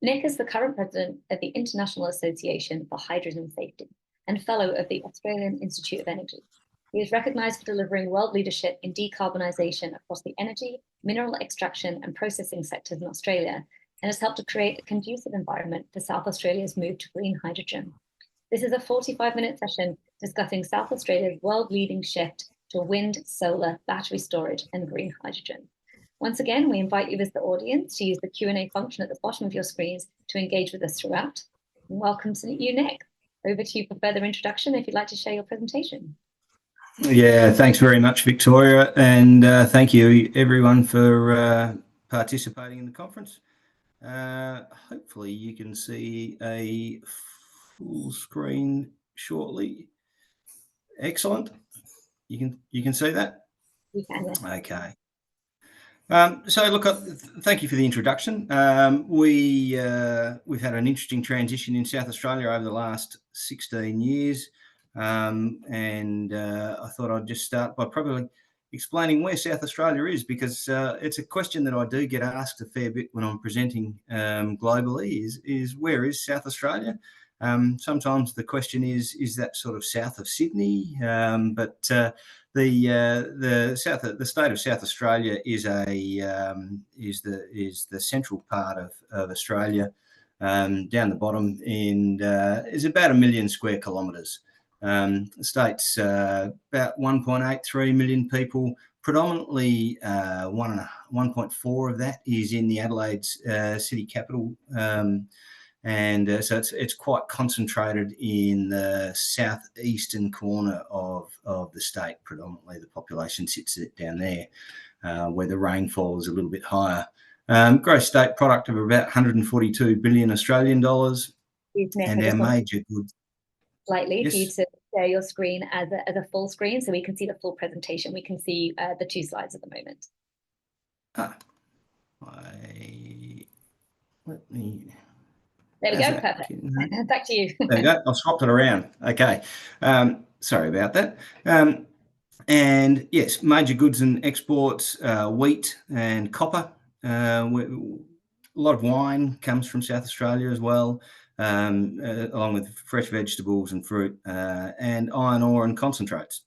S1: Nick is the current president of the International Association for Hydrogen Safety and fellow of the Australian Institute of Energy. He is recognised for delivering world leadership in decarbonisation across the energy, mineral extraction and processing sectors in Australia, and has helped to create a conducive environment for South Australia's move to green hydrogen. This is a 45-minute session discussing South Australia's world-leading shift to wind, solar, battery storage, and green hydrogen. Once again, we invite you as the audience to use the Q&A function at the bottom of your screens to engage with us throughout. And welcome to you, Nick. Over to you for further introduction if you'd like to share your presentation.
S4: Yeah, thanks very much, Victoria, and thank you everyone for participating in the conference. Hopefully you can see a full screen shortly. Excellent. You can see that?
S1: We can, yes.
S4: Okay. So look, thank you for the introduction. We've had an interesting transition in South Australia over the last 16 years. And I thought I'd just start by probably explaining where South Australia is, because it's a question that I do get asked a fair bit when I'm presenting globally is where is South Australia? Sometimes the question is that sort of south of Sydney, but the state of South Australia is the central part of Australia, down the bottom, and is about 1 million square kilometres. The state's about 1.83 million people. Predominantly 1.4 of that is in the Adelaide city capital, and so it's quite concentrated in the southeastern corner of the state. Predominantly the population sits down there, where the rainfall is a little bit higher. Gross state product of about 142 billion Australian dollars, and our major goods.
S1: Slightly,
S4: yes.
S1: For you to share your screen as a full screen so we can see the full presentation. We can see the 2 slides at the moment. There we go, perfect. Back to you.
S4: There we go, I've swapped it around. Okay, sorry about that. And yes, major goods and exports, wheat and copper. A lot of wine comes from South Australia as well. Along with fresh vegetables and fruit, and iron ore and concentrates.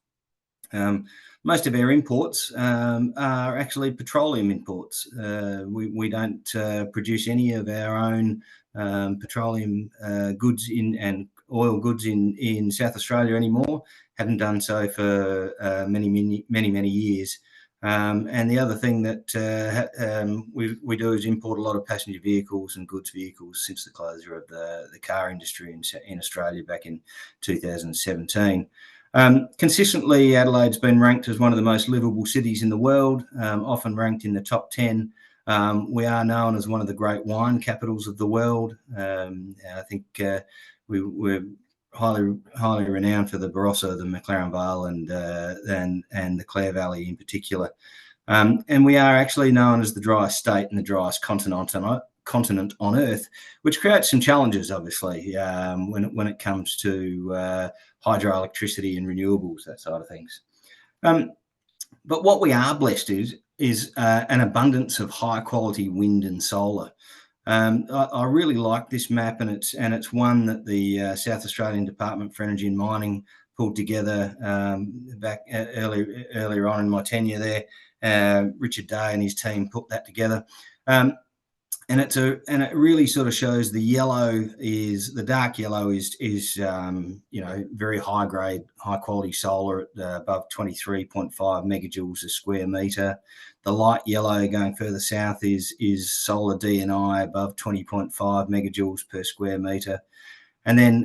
S4: Most of our imports are actually petroleum imports. We don't produce any of our own petroleum goods and oil goods in South Australia anymore. Haven't done so for many years. And the other thing that we do is import a lot of passenger vehicles and goods vehicles since the closure of the car industry in Australia back in 2017. Consistently, Adelaide's been ranked as one of the most livable cities in the world, often ranked in the top 10. We are known as one of the great wine capitals of the world. I think we're highly renowned for the Barossa, the McLaren Vale, and the Clare Valley in particular. And we are actually known as the driest state and the driest continent on Earth, which creates some challenges, obviously, when it comes to hydroelectricity and renewables, that side of things. But what we are blessed is an abundance of high quality wind and solar. I really like this map, and it's one that the South Australian Department for Energy and Mining pulled together back earlier on in my tenure there. Richard Day and his team put that together, and it really sort of shows the dark yellow is very high grade, high quality solar at above 23.5 megajoules a square metre. The light yellow going further south is solar D&I above 20.5 megajoules per square metre. And then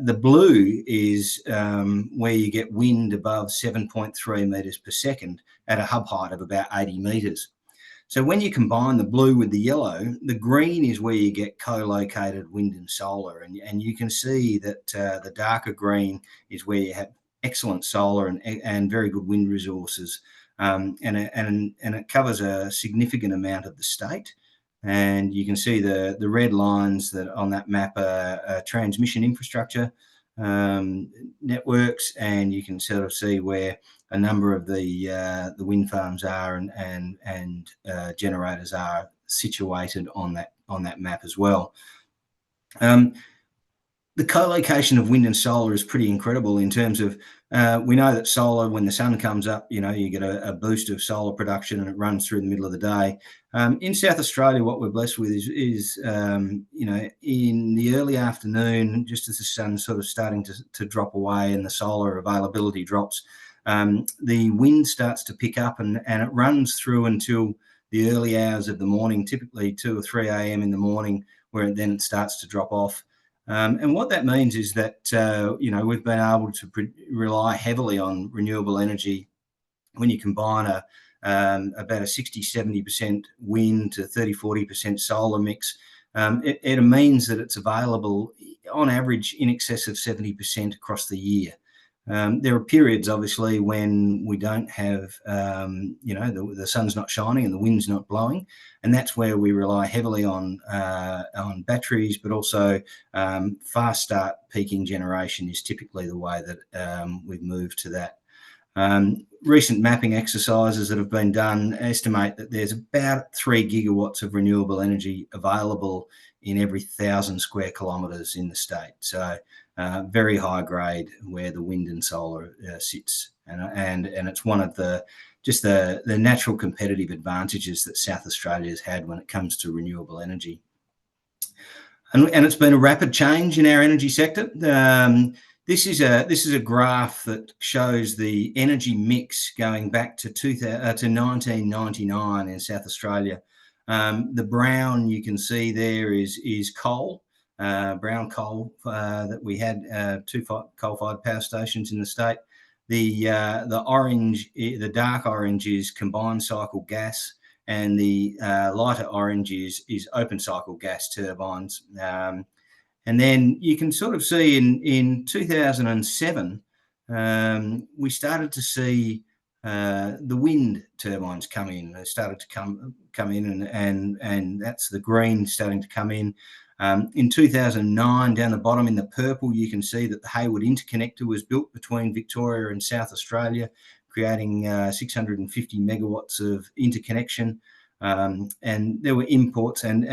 S4: the blue is where you get wind above 7.3 metres per second at a hub height of about 80 metres. So when you combine the blue with the yellow, the green is where you get co-located wind and solar. And you can see that the darker green is where you have excellent solar and very good wind resources. And it covers a significant amount of the state. And you can see the red lines that on that map are transmission infrastructure networks, and you can sort of see where a number of the wind farms are and generators are situated on that map as well. The co-location of wind and solar is pretty incredible in terms of we know that solar, when the sun comes up, you get a boost of solar production and it runs through the middle of the day. In South Australia, what we're blessed with is in the early afternoon, just as the sun's sort of starting to drop away and the solar availability drops, the wind starts to pick up and it runs through until the early hours of the morning, typically 2 or 3 a.m. in the morning, where then it starts to drop off. And what that means is that, we've been able to rely heavily on renewable energy. When you combine about a 60-70% wind to 30-40% solar mix, it means that it's available on average in excess of 70% across the year. There are periods, obviously, when we don't have, the sun's not shining and the wind's not blowing, and that's where we rely heavily on batteries, but also fast start peaking generation is typically the way that we've moved to that. Recent mapping exercises that have been done estimate that there's about 3 gigawatts of renewable energy available in every 1,000 square kilometres in the state. So very high grade where the wind and solar sits, and it's one of the natural competitive advantages that South Australia has had when it comes to renewable energy. And it's been a rapid change in our energy sector. This is a graph that shows the energy mix going back to 1999 in South Australia. The brown you can see there is coal. Brown coal that we had 2 coal-fired power stations in the state. The orange, the dark orange is combined cycle gas, and the lighter orange is open cycle gas turbines. And then you can sort of see in 2007 we started to see the wind turbines come in. They started to come in, and that's the green starting to come in. In 2009, down the bottom in the purple, you can see that the Hayward Interconnector was built between Victoria and South Australia, creating 650 megawatts of interconnection. And there were imports and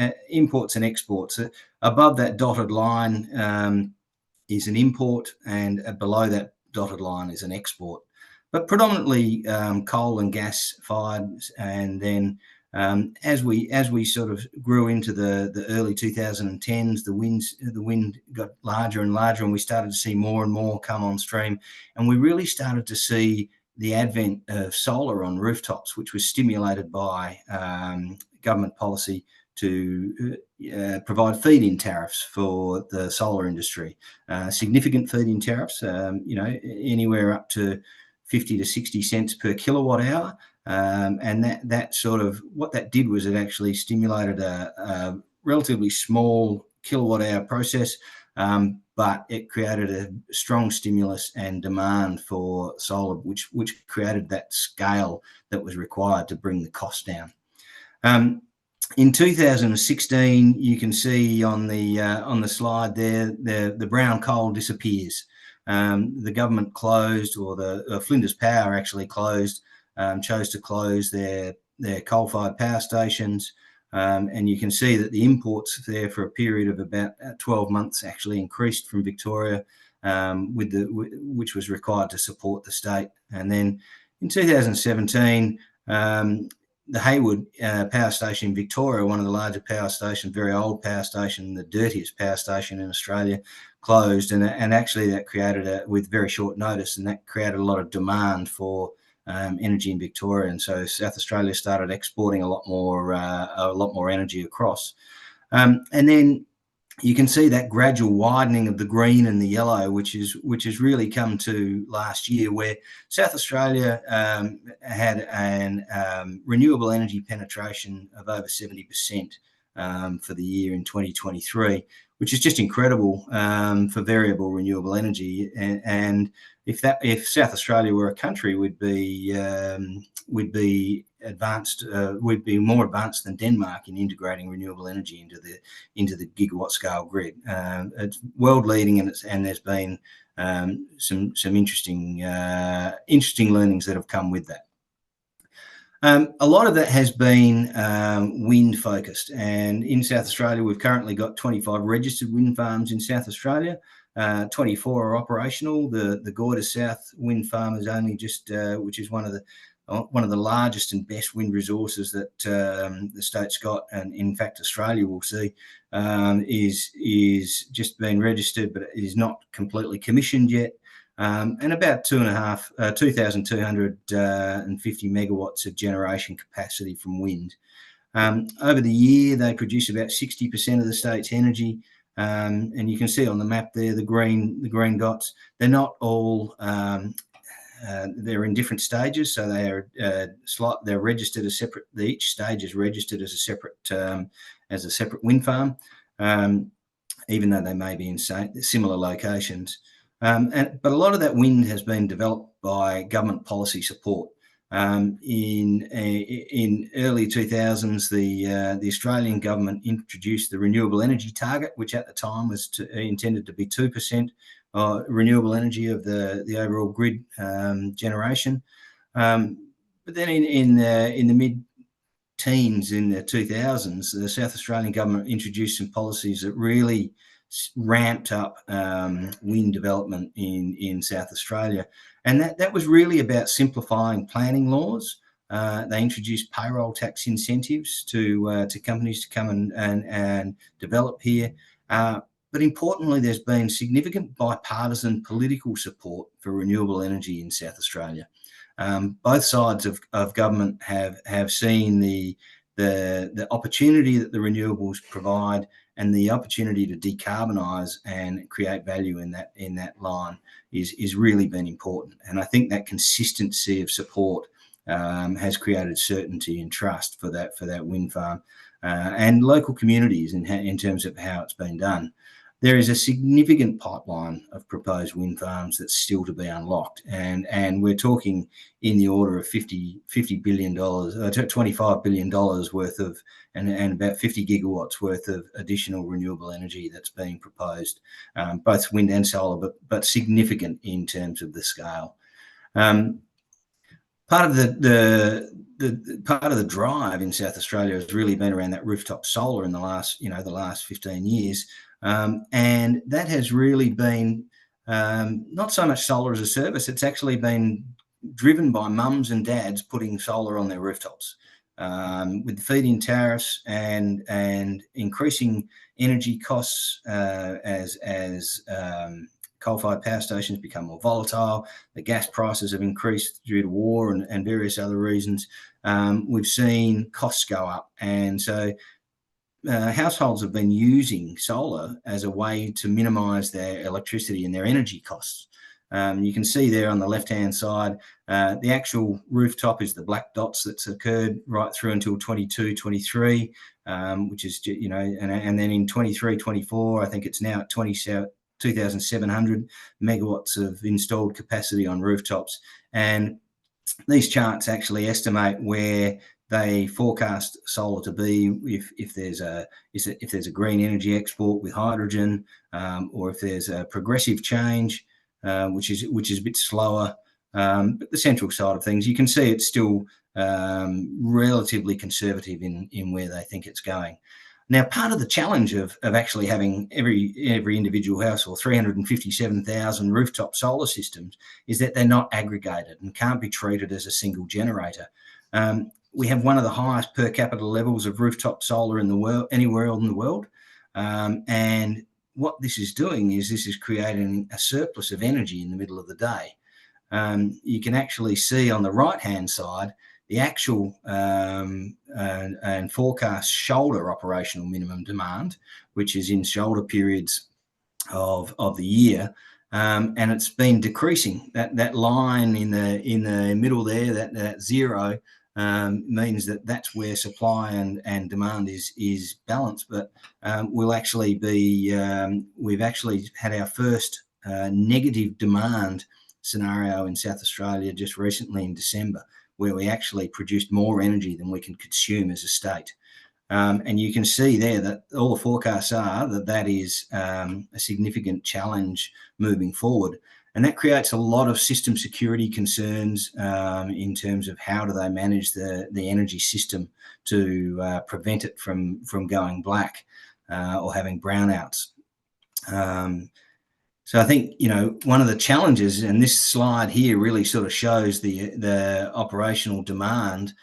S4: exports. Above that dotted line is an import, and below that dotted line is an export. But predominantly coal and gas fired, and then as we sort of grew into the early 2010s, the wind got larger and larger, and we started to see more and more come on stream, and we really started to see the advent of solar on rooftops, which was stimulated by government policy to provide feed-in tariffs for the solar industry. Significant feed-in tariffs, anywhere up to 50 to 60 cents per kilowatt hour. And that sort of, what that did was it actually stimulated a relatively small kilowatt hour process, but it created a strong stimulus and demand for solar, which created that scale that was required to bring the cost down. In 2016, you can see on the slide there, the brown coal disappears. The government closed, or the Flinders Power actually closed, chose to close their coal-fired power stations. And you can see that the imports there for a period of about 12 months actually increased from Victoria, which was required to support the state. And then in 2017, the Haywood power station in Victoria, one of the larger power stations, very old power station, the dirtiest power station in Australia, closed. And actually that created, with very short notice, and that created a lot of demand for energy in Victoria. And so South Australia started exporting a lot more energy across. And then you can see that gradual widening of the green and the yellow, which has really come to last year, where South Australia had an renewable energy penetration of over 70% for the year in 2023, which is just incredible for variable renewable energy. And if South Australia were a country, we'd be advanced. We'd be more advanced than Denmark in integrating renewable energy into the gigawatt scale grid. It's world leading, and there's been some interesting learnings that have come with that. A lot of that has been wind focused, and in South Australia we've currently got 25 registered wind farms in South Australia. 24 are operational. The Gordon South wind farm is only just, which is one of the largest and best wind resources that the state's got, and in fact Australia will see, is just been registered, but it is not completely commissioned yet. And about 2,250 megawatts of generation capacity from wind. Over the year, they produce about 60% of the state's energy. And you can see on the map there, the green dots. They're not all. They're in different stages, so they are they're registered as separate. Each stage is registered as a separate wind farm, even though they may be in similar locations. But a lot of that wind has been developed by government policy support. In early 2000s, the Australian government introduced the renewable energy target, which at the time was intended to be 2% renewable energy of the overall grid generation. But then in the mid-teens, in the 2000s, the South Australian government introduced some policies that really ramped up wind development in South Australia. And that was really about simplifying planning laws. They introduced payroll tax incentives to companies to come and develop here. But importantly, there's been significant bipartisan political support for renewable energy in South Australia. Both sides of government have seen the opportunity that the renewables provide, and the opportunity to decarbonise and create value in that line is really been important. And I think that consistency of support has created certainty and trust for that wind farm and local communities in terms of how it's been done. There is a significant pipeline of proposed wind farms that's still to be unlocked, and we're talking in the order of $50 billion, $25 billion worth of, and about 50 gigawatts worth of additional renewable energy that's being proposed, both wind and solar, but significant in terms of the scale. Part of the drive in South Australia has really been around that rooftop solar in the last 15 years. And that has really been not so much solar as a service. It's actually been driven by mums and dads putting solar on their rooftops. With the feed-in tariffs and increasing energy costs as coal-fired power stations become more volatile. The gas prices have increased due to war and various other reasons. We've seen costs go up, and so households have been using solar as a way to minimise their electricity and their energy costs. You can see there on the left-hand side, the actual rooftop is the black dots that's occurred right through until 22, 23, which is, you know, and then in 23, 24, I think it's now at 2,700 megawatts of installed capacity on rooftops. And these charts actually estimate where they forecast solar to be if there's a green energy export with hydrogen, or if there's a progressive change, which is a bit slower. But the central side of things, you can see it's still relatively conservative in where they think it's going. Now, part of the challenge of actually having every individual house, or 357,000 rooftop solar systems, is that they're not aggregated and can't be treated as a single generator. We have one of the highest per capita levels of rooftop solar in the world, anywhere else in the world. And what this is doing is this is creating a surplus of energy in the middle of the day. You can actually see on the right-hand side the actual and forecast shoulder operational minimum demand, which is in shoulder periods of the year, and it's been decreasing. That line in the middle there, that zero, means that's where supply and demand is balanced. But we'll actually be we've actually had our first negative demand scenario in South Australia just recently in December, where we actually produced more energy than we can consume as a state. And you can see there that all the forecasts are that is a significant challenge moving forward. And that creates a lot of system security concerns in terms of how do they manage the energy system to prevent it from going black or having brownouts. So I think, you know, one of the challenges, and this slide here really sort of shows the operational demand,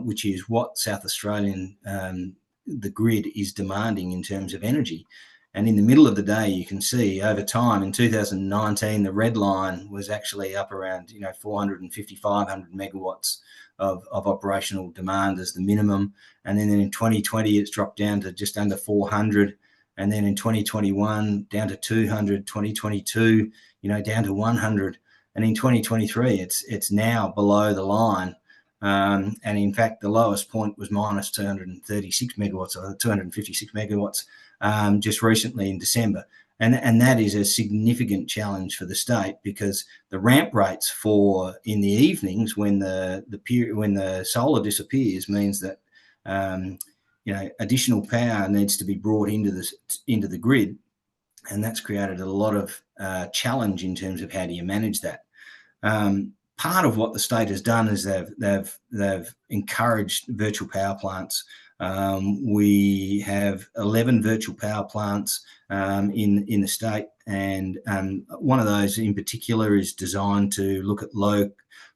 S4: which is what South Australian, the grid is demanding in terms of energy. And in the middle of the day, you can see over time in 2019, the red line was actually up around, 450, 500 megawatts of operational demand as the minimum. And then in 2020, it's dropped down to just under 400. And then in 2021, down to 200, 2022, down to 100. And in 2023, it's now below the line. And in fact, the lowest point was minus 236 megawatts or 256 megawatts just recently in December. And that is a significant challenge for the state, because the ramp rates in the evenings when the solar disappears means that additional power needs to be brought into the grid, and that's created a lot of challenge in terms of how do you manage that. Part of what the state has done is they've encouraged virtual power plants. We have 11 virtual power plants in the state, and one of those in particular is designed to look at lower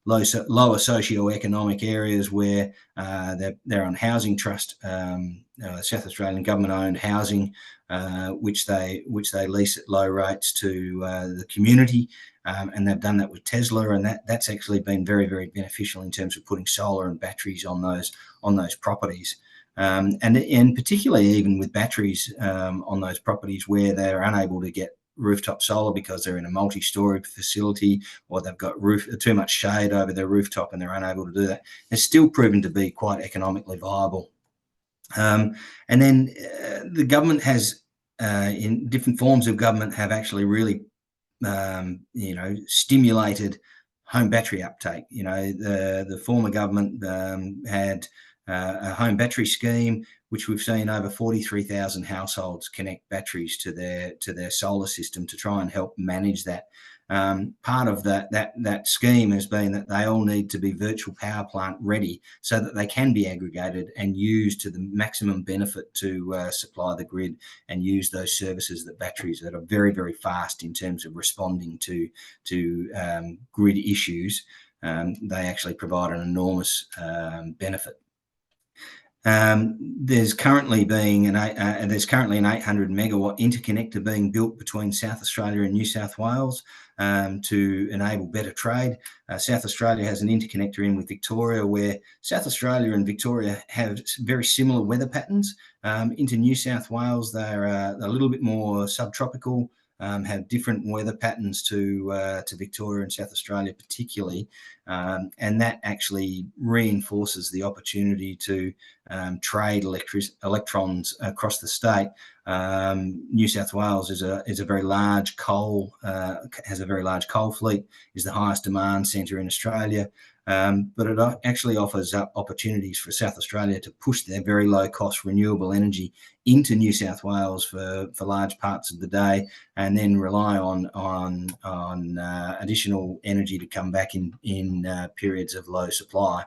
S4: socioeconomic areas where they're on housing trust, South Australian government-owned housing, which they lease at low rates to the community, and they've done that with Tesla, and that's actually been very, very beneficial in terms of putting solar and batteries on those properties. And particularly even with batteries on those properties where they're unable to get rooftop solar because they're in a multi-story facility, or they've got too much shade over their rooftop and they're unable to do that, it's still proven to be quite economically viable. And then the government has, in different forms of government, have actually really, stimulated home battery uptake. The former government had a home battery scheme, which we've seen over 43,000 households connect batteries to their solar system to try and help manage that. Part of that scheme has been that they all need to be virtual power plant ready so that they can be aggregated and used to the maximum benefit to supply the grid and use those services that batteries that are very, very fast in terms of responding to grid issues. They actually provide an enormous benefit. There's currently an 800 megawatt interconnector being built between South Australia and New South Wales to enable better trade. South Australia has an interconnector in with Victoria, where South Australia and Victoria have very similar weather patterns. Into New South Wales, they're a little bit more subtropical, have different weather patterns to Victoria and South Australia particularly, and that actually reinforces the opportunity to trade electrons across the state. New South Wales is a very large coal has a very large coal fleet, is the highest demand centre in Australia. But it actually offers up opportunities for South Australia to push their very low cost renewable energy into New South Wales for large parts of the day, and then rely on additional energy to come back in periods of low supply.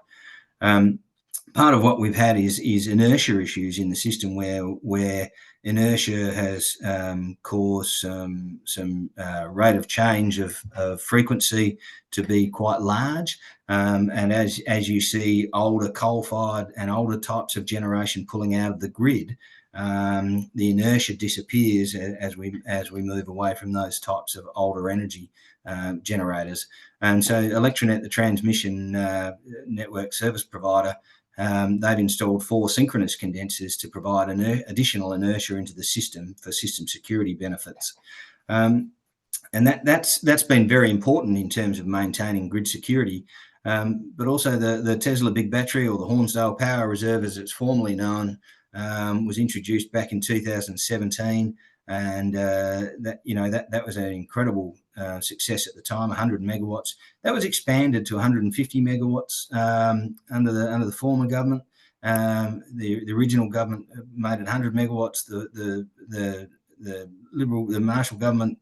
S4: Part of what we've had is inertia issues in the system, where inertia has caused some rate of change of frequency to be quite large, and as you see older coal-fired and older types of generation pulling out of the grid, the inertia disappears as we move away from those types of older energy generators. And so Electranet, the transmission network service provider, they've installed 4 synchronous condensers to provide additional inertia into the system for system security benefits. And that's been very important in terms of maintaining grid security. But also the Tesla Big Battery, or the Hornsdale Power Reserve as it's formerly known, was introduced back in 2017, and that was an incredible success at the time. 100 megawatts. That was expanded to 150 megawatts under the former government. The original government made it 100 megawatts. The Marshall government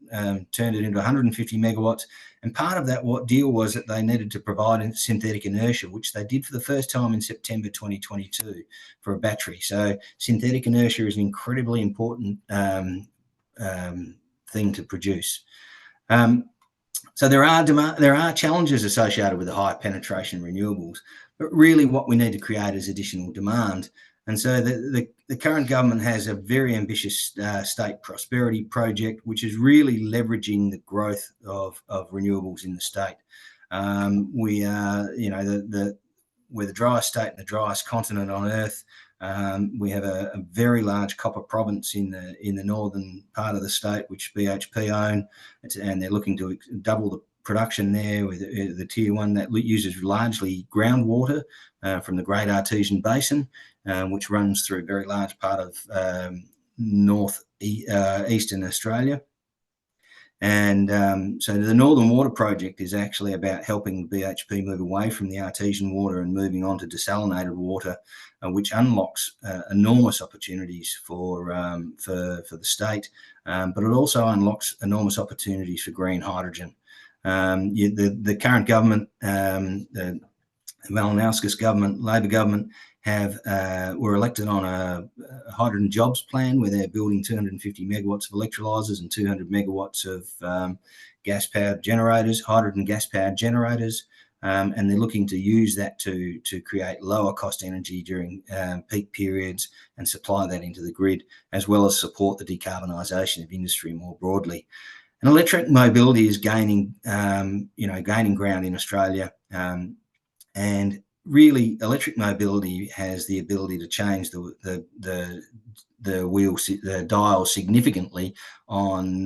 S4: turned it into 150 megawatts, and part of that deal was that they needed to provide synthetic inertia, which they did for the first time in September 2022 for a battery. So synthetic inertia is an incredibly important thing to produce. So there are challenges associated with the high penetration renewables, but really what we need to create is additional demand. And so the current government has a very ambitious state prosperity project, which is really leveraging the growth of renewables in the state. We are, we're the driest state and the driest continent on Earth. We have a very large copper province in the northern part of the state, which BHP own, and they're looking to double the production there with the tier 1 that uses largely groundwater from the Great Artesian Basin, which runs through a very large part of eastern Australia. And so the Northern Water Project is actually about helping BHP move away from the artesian water and moving on to desalinated water, which unlocks enormous opportunities for the state, but it also unlocks enormous opportunities for green hydrogen. The current government, the Malinowskis government, Labor government, were elected on a hydrogen jobs plan where they're building 250 megawatts of electrolyzers and 200 megawatts of gas-powered generators, hydrogen gas-powered generators, and they're looking to use that to create lower cost energy during peak periods and supply that into the grid, as well as support the decarbonisation of industry more broadly. And electric mobility is gaining ground in Australia, and really, electric mobility has the ability to change the dial significantly on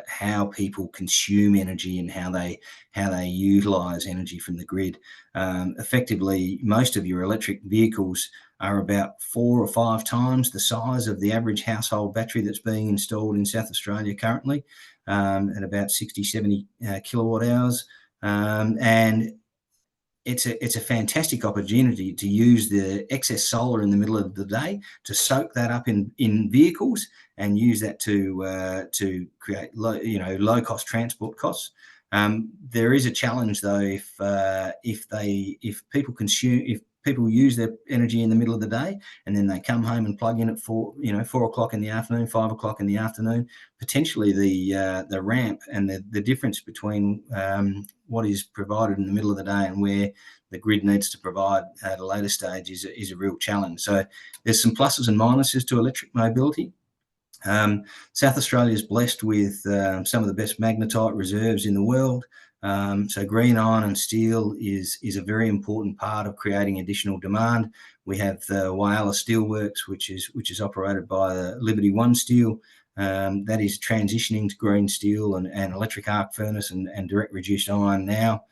S4: how people consume energy and how they utilise energy from the grid. Effectively, most of your electric vehicles are about 4 or 5 times the size of the average household battery that's being installed in South Australia currently, at about 60-70 kilowatt hours. And it's a fantastic opportunity to use the excess solar in the middle of the day to soak that up in vehicles and use that to create low cost transport costs. There is a challenge though if people people use their energy in the middle of the day, and then they come home and plug in at 4 o'clock in the afternoon, 5 o'clock in the afternoon. Potentially the ramp and the difference between what is provided in the middle of the day and where the grid needs to provide at a later stage is a real challenge. So there's some pluses and minuses to electric mobility. South Australia is blessed with some of the best magnetite reserves in the world. So green iron and steel is a very important part of creating additional demand. We have the Whyalla Steelworks, which is operated by the Liberty One Steel. That is transitioning to green steel and electric arc furnace and direct reduced iron now.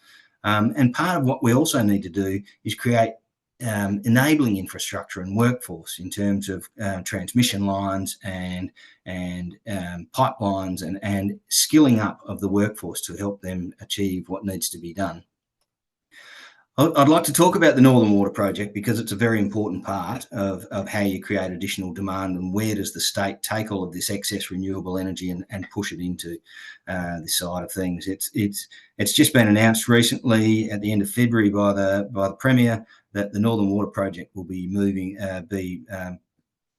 S4: And part of what we also need to do is create enabling infrastructure and workforce in terms of transmission lines and pipelines and skilling up of the workforce to help them achieve what needs to be done. I'd like to talk about the Northern Water Project because it's a very important part of how you create additional demand and where does the state take all of this excess renewable energy and push it into this side of things. It's just been announced recently at the end of February by the Premier that the Northern Water Project will be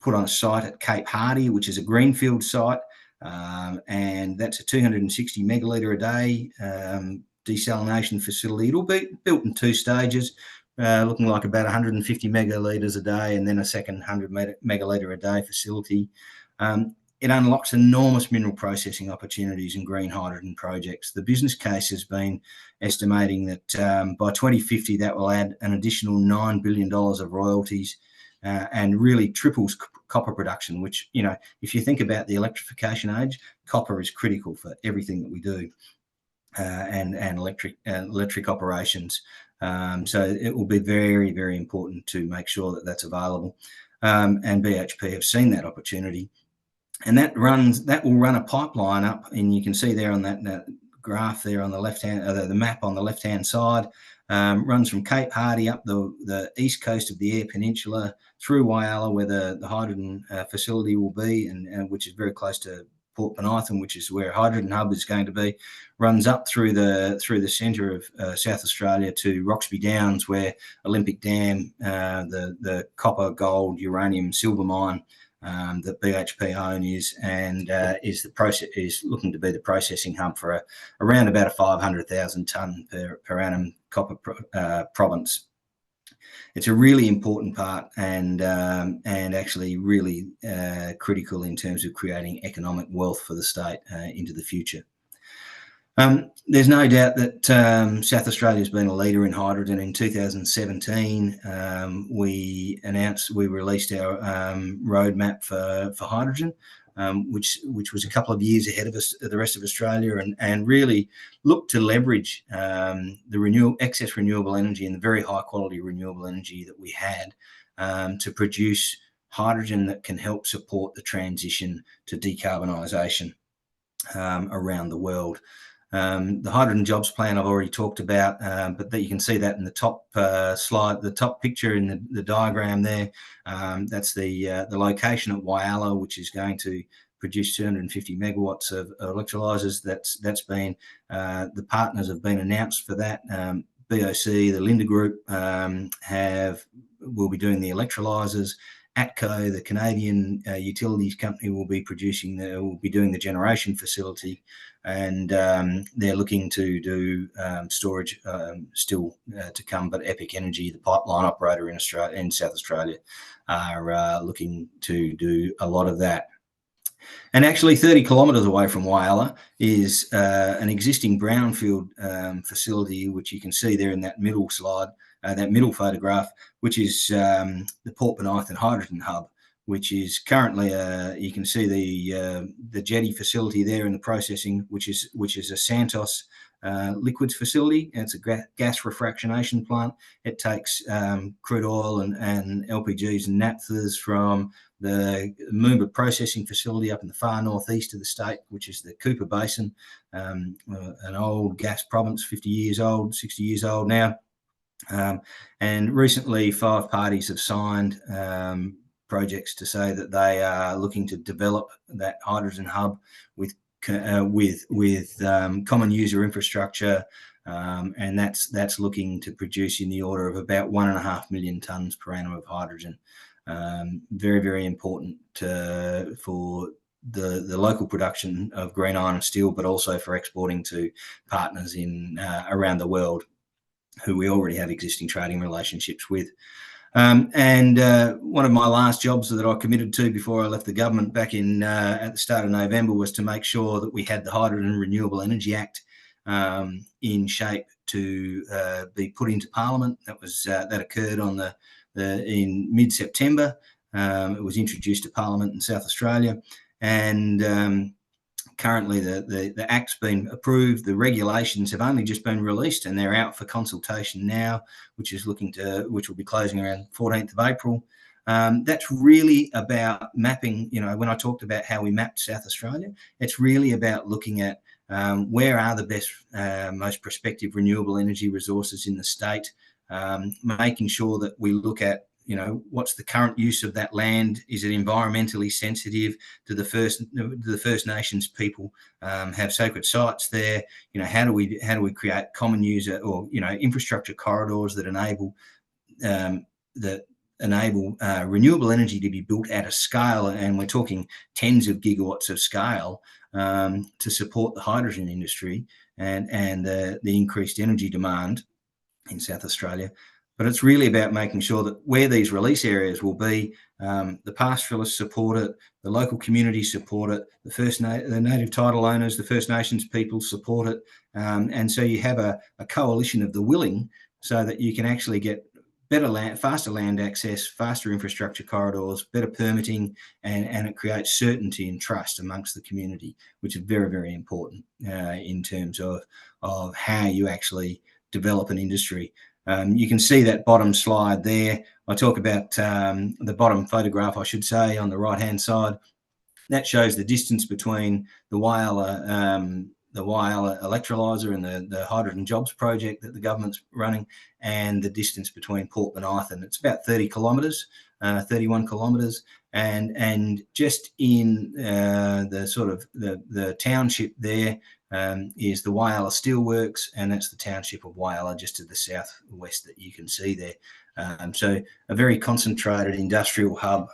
S4: put on a site at Cape Hardy, which is a greenfield site, and that's a 260 megalitre a day desalination facility. It'll be built in 2 stages, looking like about 150 megalitres a day and then a second 100 megalitre a day facility. It unlocks enormous mineral processing opportunities in green hydrogen projects. The business case has been estimating that by 2050 that will add an additional $9 billion of royalties and really triples copper production, which, if you think about the electrification age, copper is critical for everything that we do. And electric operations. So it will be very, very important to make sure that that's available. And BHP have seen that opportunity. And that will run a pipeline up, and you can see there on that graph there on the left-hand, the map on the left-hand side, runs from Cape Hardy up the east coast of the Eyre Peninsula through Whyalla, where the hydrogen facility will be, and which is very close to Port Peniton, which is where a hydrogen hub is going to be, runs up through the centre of South Australia to Roxby Downs, where Olympic Dam, the copper, gold, uranium, silver mine that BHP own is looking to be the processing hub for around about a 500,000 tonne per annum copper province. It's a really important part and actually really critical in terms of creating economic wealth for the state into the future. There's no doubt that South Australia has been a leader in hydrogen. In 2017, we released our roadmap for hydrogen, which was a couple of years ahead of us, the rest of Australia, and really looked to leverage the excess renewable energy and the very high quality renewable energy that we had to produce hydrogen that can help support the transition to decarbonisation around the world. The hydrogen jobs plan I've already talked about, but that you can see that in the top slide, the top picture in the diagram there. That's the location at Whyalla, which is going to produce 250 megawatts of electrolyzers. That's been the partners have been announced for that. BOC, the Linde Group, will be doing the electrolyzers. ATCO, the Canadian utilities company, will be doing the generation facility, and they're looking to do storage still to come. But Epic Energy, the pipeline operator in South Australia, are looking to do a lot of that. And actually 30 kilometres away from Whyalla is an existing brownfield facility, which you can see there in that middle slide, that middle photograph, which is the Port Peniton Hydrogen Hub, which is currently you can see the jetty facility there in the processing, which is a Santos liquids facility. And it's a gas refractionation plant. It takes crude oil and LPGs and naphthas from the Moomba processing facility up in the far northeast of the state, which is the Cooper Basin, an old gas province, 50 years old, 60 years old now. And recently 5 parties have signed projects to say that they are looking to develop that hydrogen hub with common user infrastructure, and that's looking to produce in the order of about 1.5 million tonnes per annum of hydrogen. Very, very important for the local production of green iron and steel, but also for exporting to partners in around the world who we already have existing trading relationships with. And one of my last jobs that I committed to before I left the government back in at the start of November was to make sure that we had the Hydrogen Renewable Energy Act in shape to be put into Parliament. That occurred on in mid-September. It was introduced to Parliament in South Australia, and currently the Act's been approved. The regulations have only just been released, and they're out for consultation now, which will be closing around 14th of April. That's really about mapping. When I talked about how we mapped South Australia, it's really about looking at where are the best, most prospective renewable energy resources in the state, making sure that we look at what's the current use of that land? Is it environmentally sensitive? Do the First Nations people have sacred sites there? How do we create common user or infrastructure corridors that enable renewable energy to be built at a scale, and we're talking tens of gigawatts of scale, to support the hydrogen industry and the increased energy demand in South Australia. But it's really about making sure that where these release areas will be, the pastoralists support it, the local community support it, the native title owners, the First Nations people support it, and so you have a coalition of the willing, so that you can actually get better land, faster land access, faster infrastructure corridors, better permitting, and it creates certainty and trust amongst the community, which is very, very important in terms of how you actually develop an industry. You can see that bottom slide there. I talk about the bottom photograph, I should say, on the right-hand side. That shows the distance between the Whyalla electrolyser and the hydrogen jobs project that the government's running, and the distance between Port Menithan. It's about 30 kilometres, 31 kilometres, and just in the township there is the Whyalla Steelworks, and that's the township of Whyalla just to the southwest that you can see there. So a very concentrated industrial hub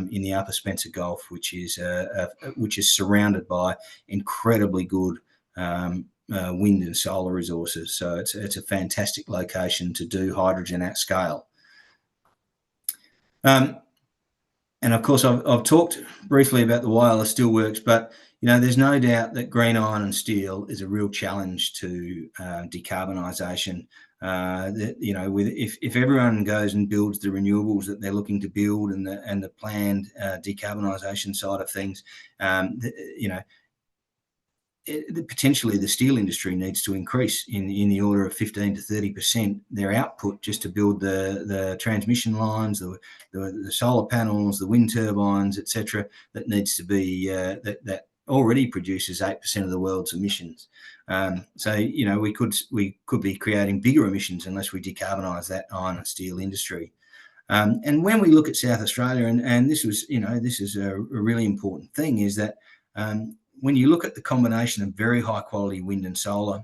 S4: in the Upper Spencer Gulf, which is surrounded by incredibly good wind and solar resources. So it's a fantastic location to do hydrogen at scale. And of course, I've talked briefly about the Whyalla Steelworks, but there's no doubt that green iron and steel is a real challenge to decarbonisation. If everyone goes and builds the renewables that they're looking to build and the planned decarbonisation side of things, potentially the steel industry needs to increase in the order of 15 to 30% their output just to build the transmission lines, the solar panels, the wind turbines, etc. That needs to be that already produces 8% of the world's emissions. So we could be creating bigger emissions unless we decarbonise that iron and steel industry. And when we look at South Australia, and this is a really important thing, is that when you look at the combination of very high quality wind and solar,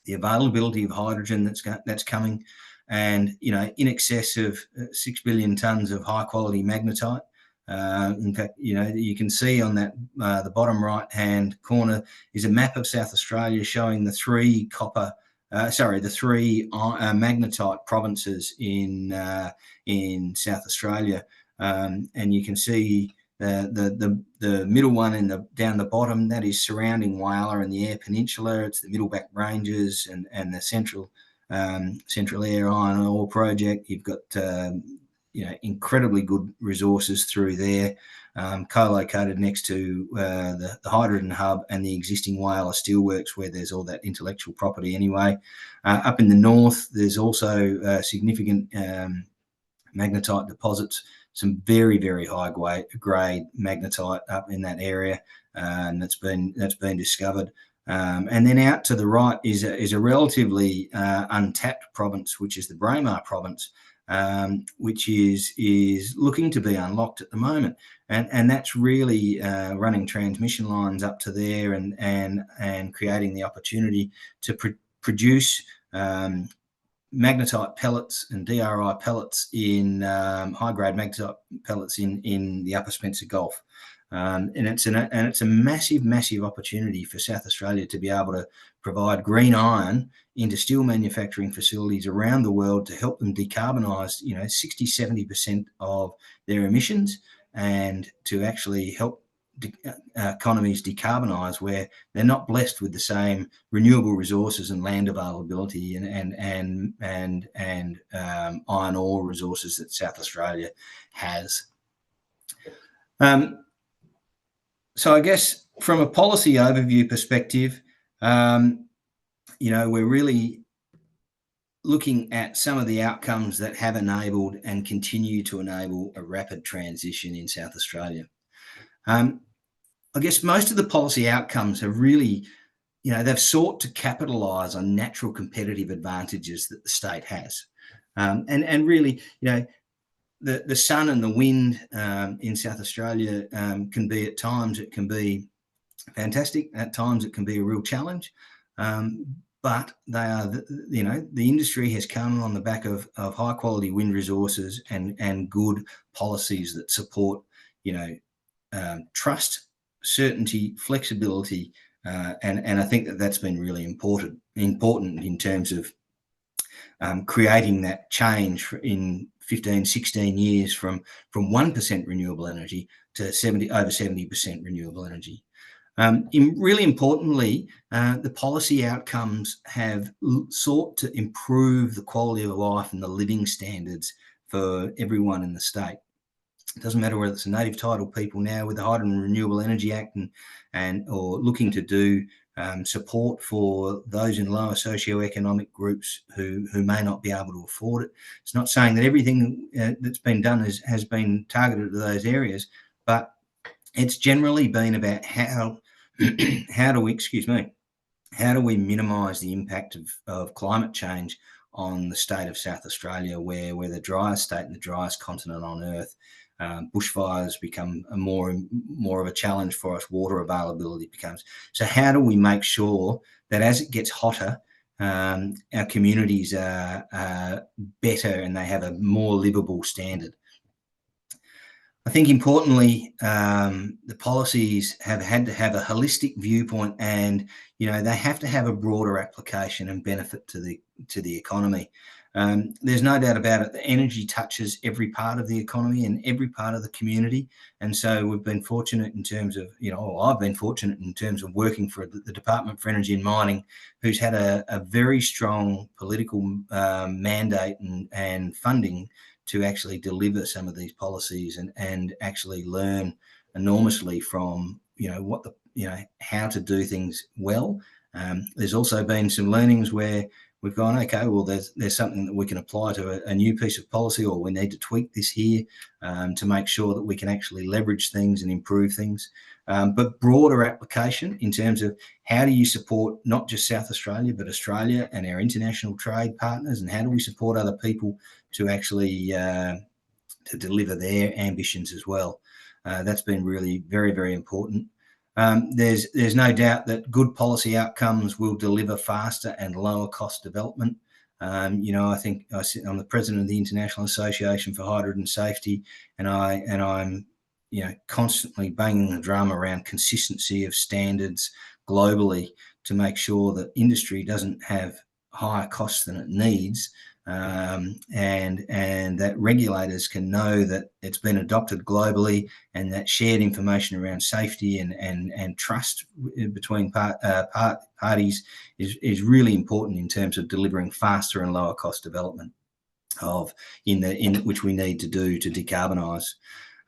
S4: the availability of hydrogen that's coming, and in excess of 6 billion tonnes of high quality magnetite. In fact, you can see on that the bottom right hand corner is a map of South Australia showing the three magnetite provinces in South Australia, and you can see the middle one down the bottom, that is surrounding Whyalla and the Eyre Peninsula. It's the Middleback Ranges and the Central Eyre Iron Ore Project. You've got incredibly good resources through there, co-located next to the hydrogen hub and the existing Whyalla Steelworks, where there's all that intellectual property anyway. Up in the north, there's also significant magnetite deposits, some very, very high grade magnetite up in that area, and that's been discovered. And then out to the right is a relatively untapped province, which is the Braemar province, which is looking to be unlocked at the moment, and that's really running transmission lines up to there and creating the opportunity to produce magnetite pellets and DRI pellets in high-grade magnetite pellets in the Upper Spencer Gulf. And it's a massive opportunity for South Australia to be able to provide green iron into steel manufacturing facilities around the world to help them decarbonise, 60-70% of their emissions, and to actually help economies decarbonise where they're not blessed with the same renewable resources and land availability and iron ore resources that South Australia has. So I guess from a policy overview perspective, we're really looking at some of the outcomes that have enabled and continue to enable a rapid transition in South Australia. I guess most of the policy outcomes have really, they've sought to capitalise on natural competitive advantages that the state has. And really, the sun and the wind in South Australia can be, at times, it can be fantastic. At times, it can be a real challenge. But they are, the industry has come on the back of high quality wind resources and good policies that support, trust, certainty, flexibility, and I think that's been really important in terms of creating that change in 15, 16 years from 1% renewable energy to over 70% renewable energy. Really importantly, the policy outcomes have sought to improve the quality of life and the living standards for everyone in the state. It doesn't matter whether it's a native title people now with the Hydrogen and Renewable Energy Act or looking to do support for those in lower socioeconomic groups who may not be able to afford it. It's not saying that everything that's been done has been targeted to those areas, but it's generally been about how do we minimise the impact of climate change on the state of South Australia, where we're the driest state and the driest continent on Earth. Bushfires become more of a challenge for us. Water availability becomes. So how do we make sure that as it gets hotter, our communities are better and they have a more livable standard? I think importantly, the policies have had to have a holistic viewpoint, and they have to have a broader application and benefit to the economy. There's no doubt about it. The energy touches every part of the economy and every part of the community, and so we've been fortunate in terms of, I've been fortunate in terms of working for the Department for Energy and Mining, who's had a very strong political mandate and funding to actually deliver some of these policies and actually learn enormously from how to do things well. There's also been some learnings where we've gone, okay, well, there's something that we can apply to a new piece of policy, or we need to tweak this here to make sure that we can actually leverage things and improve things. But broader application in terms of how do you support not just South Australia, but Australia and our international trade partners, and how do we support other people to actually to deliver their ambitions as well. That's been really very, very important. There's no doubt that good policy outcomes will deliver faster and lower cost development. I think I'm the president of the International Association for Hydrogen Safety, and I'm constantly banging the drum around consistency of standards globally to make sure that industry doesn't have higher costs than it needs, and that regulators can know that it's been adopted globally, and that shared information around safety and trust between parties is really important in terms of delivering faster and lower cost development in which we need to do to decarbonise.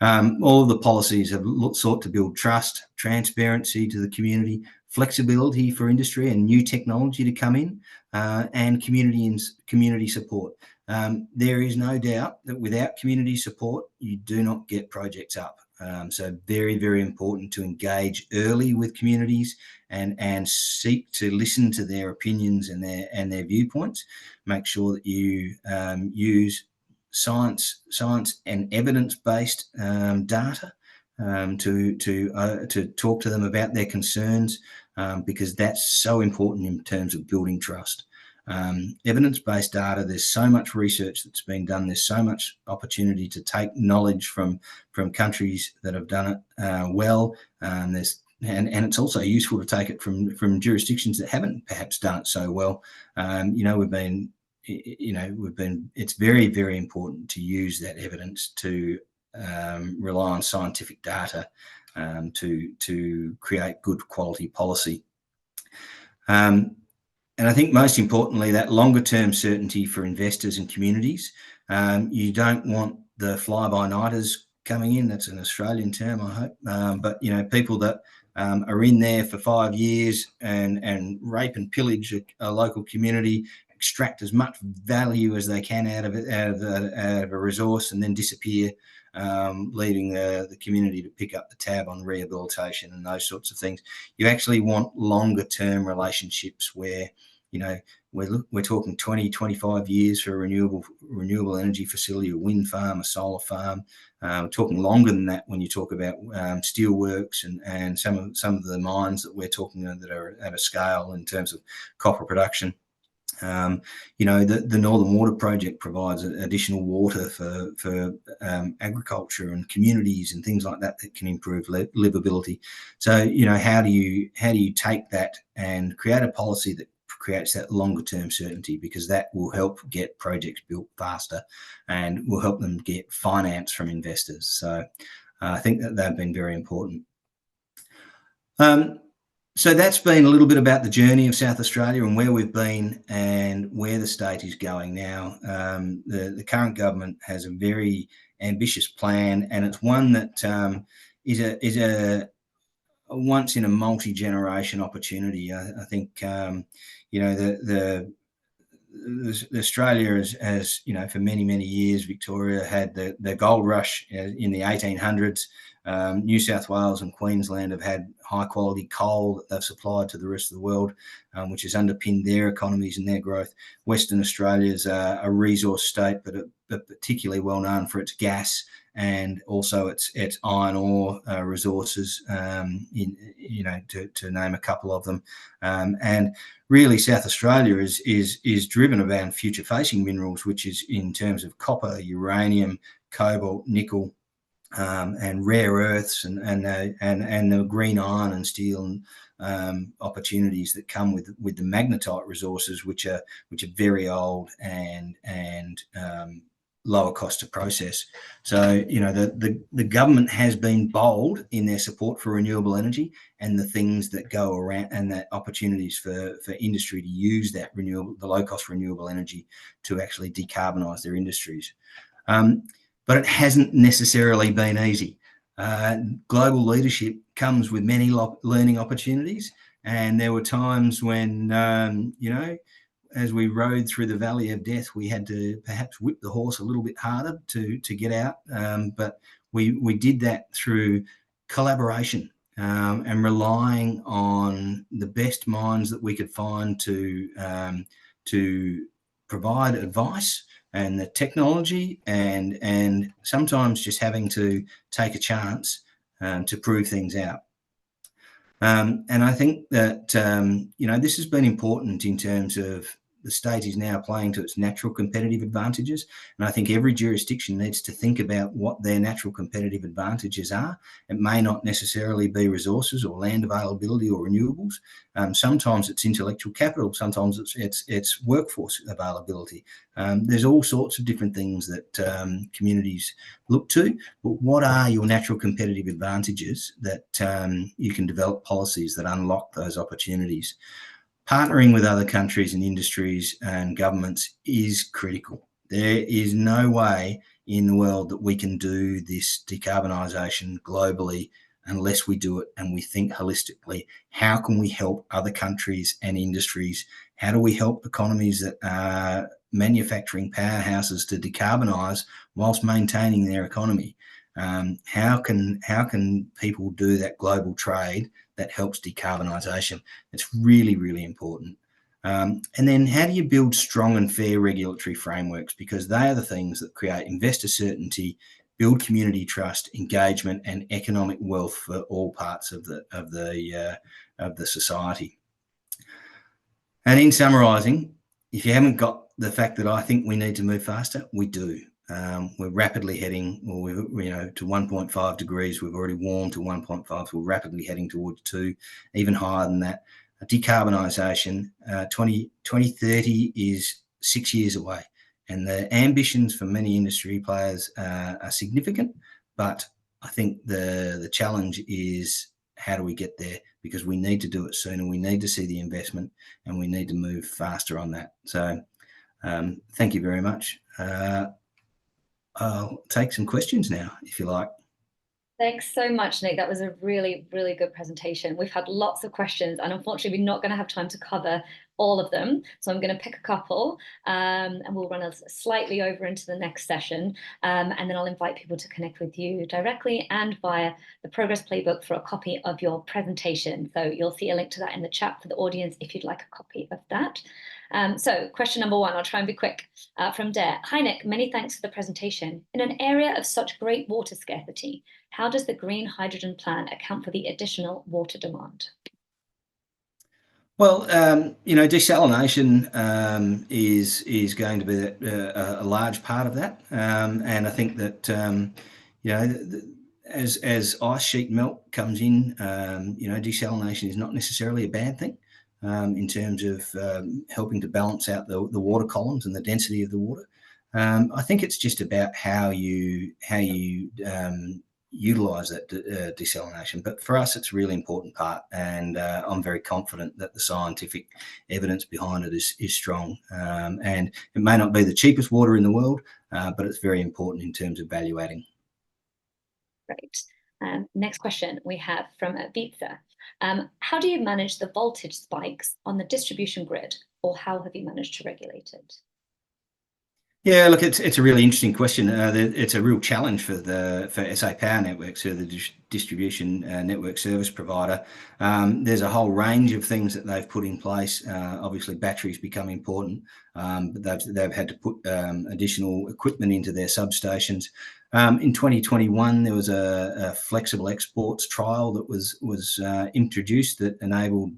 S4: All of the policies have sought to build trust, transparency to the community, flexibility for industry and new technology to come in, and community support. There is no doubt that without community support, you do not get projects up. So very, very important to engage early with communities and seek to listen to their opinions and their viewpoints. Make sure that you use science and evidence-based data to talk to them about their concerns, because that's so important in terms of building trust. Evidence-based data, there's so much research that's been done, there's so much opportunity to take knowledge from countries that have done it well. And it's also useful to take it from jurisdictions that haven't perhaps done it so well. It's very, very important to use that evidence to rely on scientific data to create good quality policy. And I think most importantly, that longer term certainty for investors and communities. You don't want the fly-by-nighters coming in. That's an Australian term, I hope. But people that are in there for 5 years and rape and pillage a local community, extract as much value as they can out of a resource, and then disappear, leaving the community to pick up the tab on rehabilitation and those sorts of things. You actually want longer term relationships where we're talking 20, 25 years for a renewable energy facility, a wind farm, a solar farm. We're talking longer than that when you talk about steelworks and some of the mines that we're talking that are at a scale in terms of copper production. The Northern Water Project provides additional water for agriculture and communities and things like that can improve livability. So how do you take that and create a policy that creates that longer term certainty, because that will help get projects built faster and will help them get finance from investors. So I think that they've been very important. So that's been a little bit about the journey of South Australia and where we've been and where the state is going now. The current government has a very ambitious plan, and it's one that is a once in a multi-generation opportunity. I think Australia has for many years, Victoria had the gold rush in the 1800s. New South Wales and Queensland have had high quality coal that they've supplied to the rest of the world, which has underpinned their economies and their growth. Western Australia is a resource state, but particularly well known for its gas and also its iron ore resources, to name a couple of them. And really, South Australia is driven around future-facing minerals, which is in terms of copper, uranium, cobalt, nickel, and rare earths, and the green iron and steel opportunities that come with the magnetite resources, which are very old and lower cost to process. So the government has been bold in their support for renewable energy and the things that go around, and that opportunities for industry to use the low cost renewable energy to actually decarbonise their industries. But it hasn't necessarily been easy. Global leadership comes with many learning opportunities, and there were times when as we rode through the valley of death, we had to perhaps whip the horse a little bit harder to get out. But we did that through collaboration and relying on the best minds that we could find to provide advice and the technology, and sometimes just having to take a chance to prove things out. And I think that this has been important in terms of the state is now playing to its natural competitive advantages. And I think every jurisdiction needs to think about what their natural competitive advantages are. It may not necessarily be resources or land availability or renewables. Sometimes it's intellectual capital. Sometimes it's workforce availability. There's all sorts of different things that communities look to. But what are your natural competitive advantages that you can develop policies that unlock those opportunities? Partnering with other countries and industries and governments is critical. There is no way in the world that we can do this decarbonisation globally unless we do it and we think holistically. How can we help other countries and industries? How do we help economies that are manufacturing powerhouses to decarbonise whilst maintaining their economy? How can people do that global trade that helps decarbonisation? It's really, really important. And then how do you build strong and fair regulatory frameworks? Because they are the things that create investor certainty, build community trust, engagement, and economic wealth for all parts of the the society. And in summarising, if you haven't got the fact that I think we need to move faster, we do. We're rapidly heading, to 1.5 degrees. We've already warmed to 1.5. So we're rapidly heading towards 2, even higher than that. Decarbonisation, 2030 is 6 years away, and the ambitions for many industry players are significant. But I think the challenge is, how do we get there? Because we need to do it sooner. We need to see the investment, and we need to move faster on that. So thank you very much. I'll take some questions now, if you like.
S1: Thanks so much, Nick. That was a really, really good presentation. We've had lots of questions, and unfortunately, we're not going to have time to cover all of them. So I'm going to pick a couple, and we'll run us slightly over into the next session. And then I'll invite people to connect with you directly and via the Progress Playbook for a copy of your presentation. So you'll see a link to that in the chat for the audience if you'd like a copy of that. So question number 1, I'll try and be quick, from Dare. Hi, Nick, many thanks for the presentation. In an area of such great water scarcity, how does the green hydrogen plan account for the additional water demand?
S4: Well, desalination is going to be a large part of that. And I think that, as ice sheet melt comes in, desalination is not necessarily a bad thing. In terms of helping to balance out the water columns and the density of the water. I think it's just about how you utilise that desalination. But for us, it's a really important part, and I'm very confident that the scientific evidence behind it is strong. And it may not be the cheapest water in the world, but it's very important in terms of value adding.
S1: Great. Next question we have from Vitsa. How do you manage the voltage spikes on the distribution grid, or how have you managed to regulate it?
S4: Yeah, look, it's a really interesting question. It's a real challenge for SA Power Networks, so the distribution network service provider. There's a whole range of things that they've put in place. Obviously, batteries become important, but they've had to put additional equipment into their substations. In 2021, there was a flexible exports trial that was introduced that enabled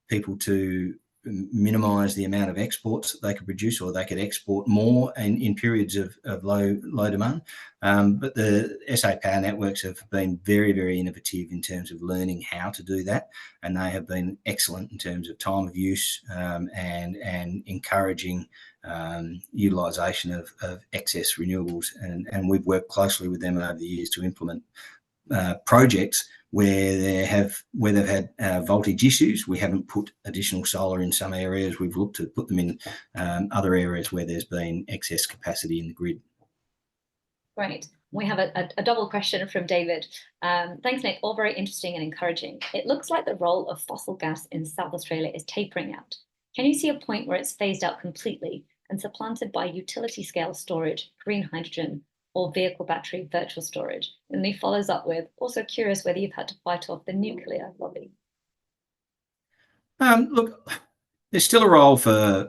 S4: people to minimise the amount of exports that they could produce, or they could export more in periods of low demand. But the SA Power Networks have been very, very innovative in terms of learning how to do that, and they have been excellent in terms of time of use and encouraging utilisation of excess renewables. And we've worked closely with them over the years to implement projects where they've had voltage issues. We haven't put additional solar in some areas. We've looked to put them in other areas where there's been excess capacity in the grid.
S1: Great. We have a double question from David. Thanks, Nick. All very interesting and encouraging. It looks like the role of fossil gas in South Australia is tapering out. Can you see a point where it's phased out completely and supplanted by utility scale storage, green hydrogen, or vehicle battery virtual storage? And he follows up with, also curious whether you've had to fight off the nuclear lobby.
S4: Look, there's still a role for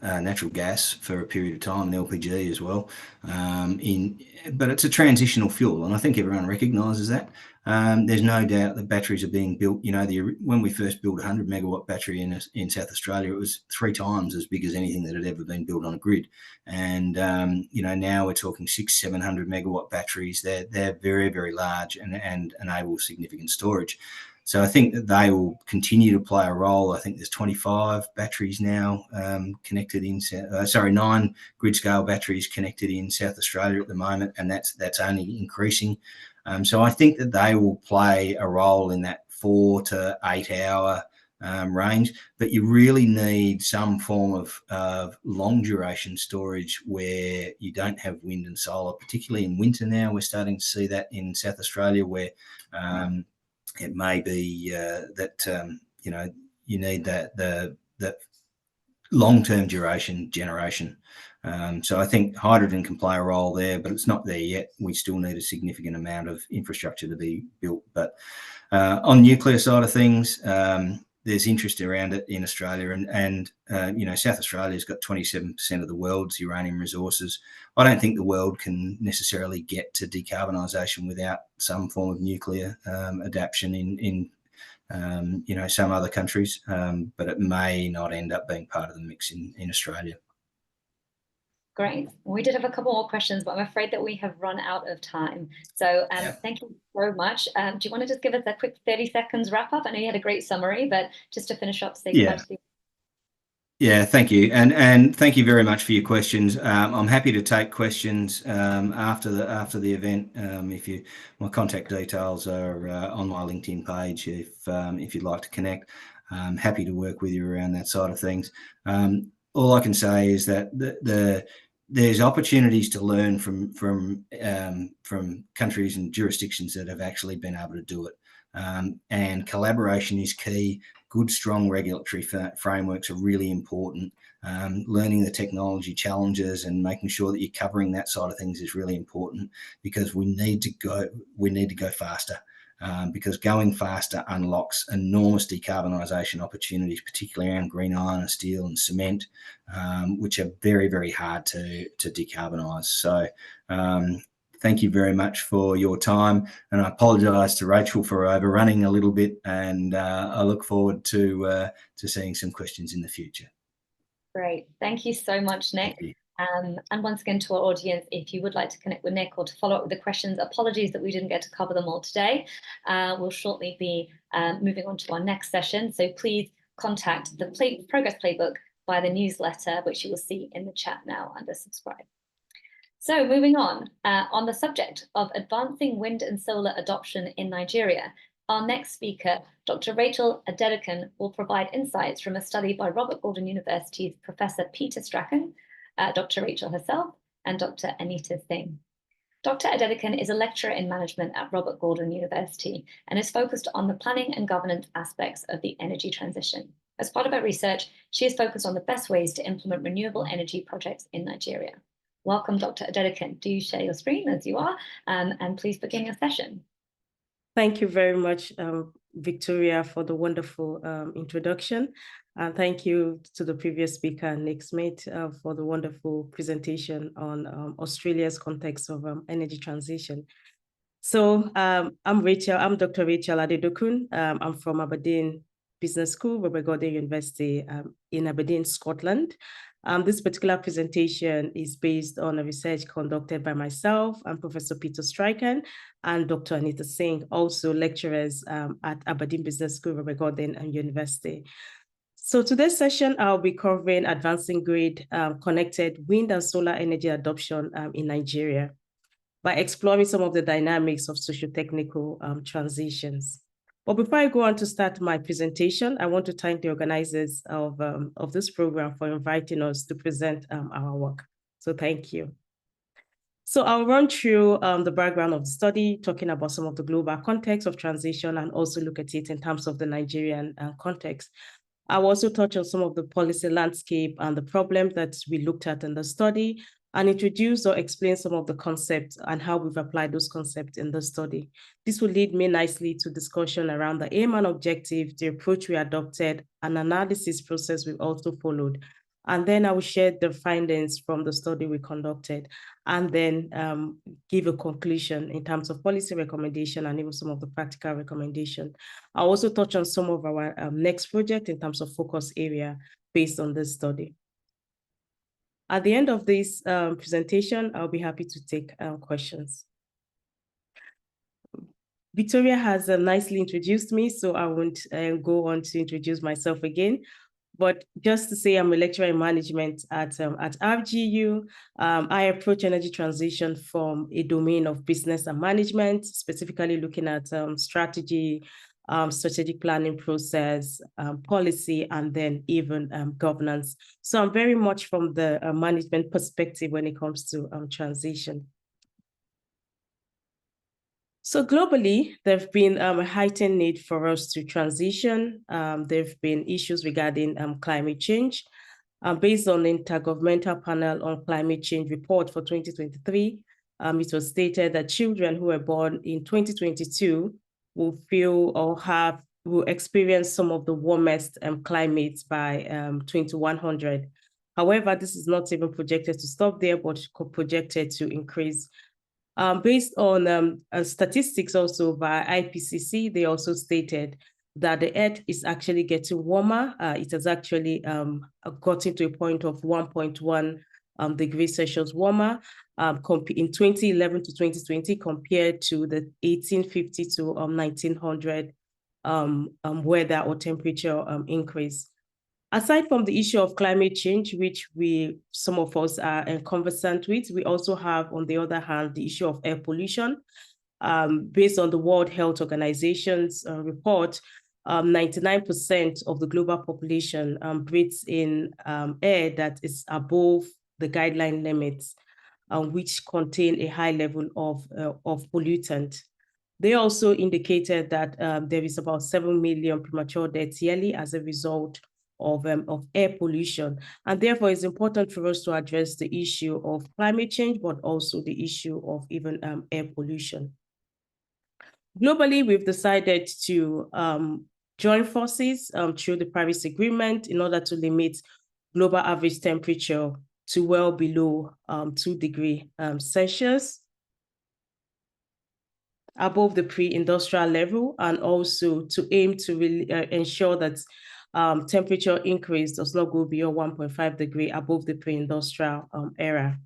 S4: natural gas for a period of time, and LPG as well. But it's a transitional fuel, and I think everyone recognises that. There's no doubt that batteries are being built. When we first built a 100 megawatt battery in South Australia, it was 3 times as big as anything that had ever been built on a grid. And now we're talking 600-700 megawatt batteries. They're very, very large and enable significant storage. So I think that they will continue to play a role. I think there's 25 batteries now connected in, 9 grid scale batteries connected in South Australia at the moment, and that's only increasing. So I think that they will play a role in that 4 to 8 hour range, but you really need some form of long duration storage where you don't have wind and solar, particularly in winter. Now we're starting to see that in South Australia, where it may be that you need that long-term generation. So I think hydrogen can play a role there, but it's not there yet. We still need a significant amount of infrastructure to be built. But on nuclear side of things, there's interest around it in Australia, and South Australia's got 27% of the world's uranium resources. I don't think the world can necessarily get to decarbonisation without some form of nuclear adaptation in some other countries, but it may not end up being part of the mix in Australia.
S1: Great. We did have a couple more questions, but I'm afraid that we have run out of time. So thank you so much. Do you want to just give us a quick 30 seconds wrap up? I know you had a great summary, but just to finish up, say goodbye to the...
S4: Yeah, thank you. And thank you very much for your questions. I'm happy to take questions after the event. My contact details are on my LinkedIn page if you'd like to connect. I'm happy to work with you around that side of things. All I can say is that there's opportunities to learn from countries and jurisdictions that have actually been able to do it. And collaboration is key. Good, strong regulatory frameworks are really important. Learning the technology challenges and making sure that you're covering that side of things is really important, because we need to go faster. Because going faster unlocks enormous decarbonisation opportunities, particularly around green iron and steel and cement, which are very, very hard to decarbonise. So thank you very much for your time, and I apologise to Racheal for overrunning a little bit, and I look forward to seeing some questions in the future.
S1: Great. Thank you so much, Nick. And once again, to our audience, if you would like to connect with Nick or to follow up with the questions, apologies that we didn't get to cover them all today. We'll shortly be moving on to our next session. So please contact the Progress Playbook via the newsletter, which you will see in the chat now under subscribe. So moving on the subject of advancing wind and solar adoption in Nigeria, our next speaker, Dr. Racheal Adedokun, will provide insights from a study by Robert Gordon University's Professor Peter Strachan, Dr. Racheal herself, and Dr. Anita Singh. Dr. Adedokun is a lecturer in management at Robert Gordon University and is focused on the planning and governance aspects of the energy transition. As part of her research, she is focused on the best ways to implement renewable energy projects in Nigeria. Welcome, Dr. Adedokun. Do share your screen as you are, and please begin your session.
S5: Thank you very much, Victoria, for the wonderful introduction. And thank you to the previous speaker, Nick Smith, for the wonderful presentation on Australia's context of energy transition. So I'm Racheal. I'm Dr. Racheal Adedokun. I'm from Aberdeen Business School, Robert Gordon University in Aberdeen, Scotland. This particular presentation is based on a research conducted by myself and Professor Peter Strachan and Dr. Anita Singh, also lecturers at Aberdeen Business School, Robert Gordon University. So today's session, I'll be covering advancing grid connected wind and solar energy adoption in Nigeria by exploring some of the dynamics of socio-technical transitions. But before I go on to start my presentation, I want to thank the organizers of this program for inviting us to present our work. So thank you. So I'll run through the background of the study, talking about some of the global context of transition and also look at it in terms of the Nigerian context. I'll also touch on some of the policy landscape and the problems that we looked at in the study, and introduce or explain some of the concepts and how we've applied those concepts in the study. This will lead me nicely to discussion around the aim and objective, the approach we adopted, an analysis process we also followed. And then I will share the findings from the study we conducted, and then give a conclusion in terms of policy recommendation and even some of the practical recommendation. I'll also touch on some of our next project in terms of focus area based on this study. At the end of this presentation, I'll be happy to take questions. Victoria has nicely introduced me, so I won't go on to introduce myself again. But just to say, I'm a lecturer in management at RGU. I approach energy transition from a domain of business and management, specifically looking at strategy, strategic planning process, policy, and then even governance. So I'm very much from the management perspective when it comes to transition. So globally, there have been a heightened need for us to transition. There have been issues regarding climate change. Based on the Intergovernmental Panel on Climate Change report for 2023, it was stated that children who were born in 2022 will feel or will experience some of the warmest climates by 2100. However, this is not even projected to stop there, but projected to increase. Based on statistics also by IPCC, they also stated that the Earth is actually getting warmer. It has actually gotten to a point of 1.1 degrees Celsius warmer in 2011 to 2020 compared to the 1850 to 1900 weather or temperature increase. Aside from the issue of climate change, which some of us are conversant with, we also have, on the other hand, the issue of air pollution. Based on the World Health Organization's report, 99% of the global population breathes in air that is above the guideline limits, which contain a high level of pollutant. They also indicated that there is about 7 million premature deaths yearly as a result of air pollution. And therefore, it's important for us to address the issue of climate change, but also the issue of even air pollution. Globally, we've decided to join forces through the Paris Agreement in order to limit global average temperature to well below 2 degrees Celsius above the pre-industrial level, and also to aim to ensure that temperature increase does not go beyond 1.5 degrees above the pre-industrial era.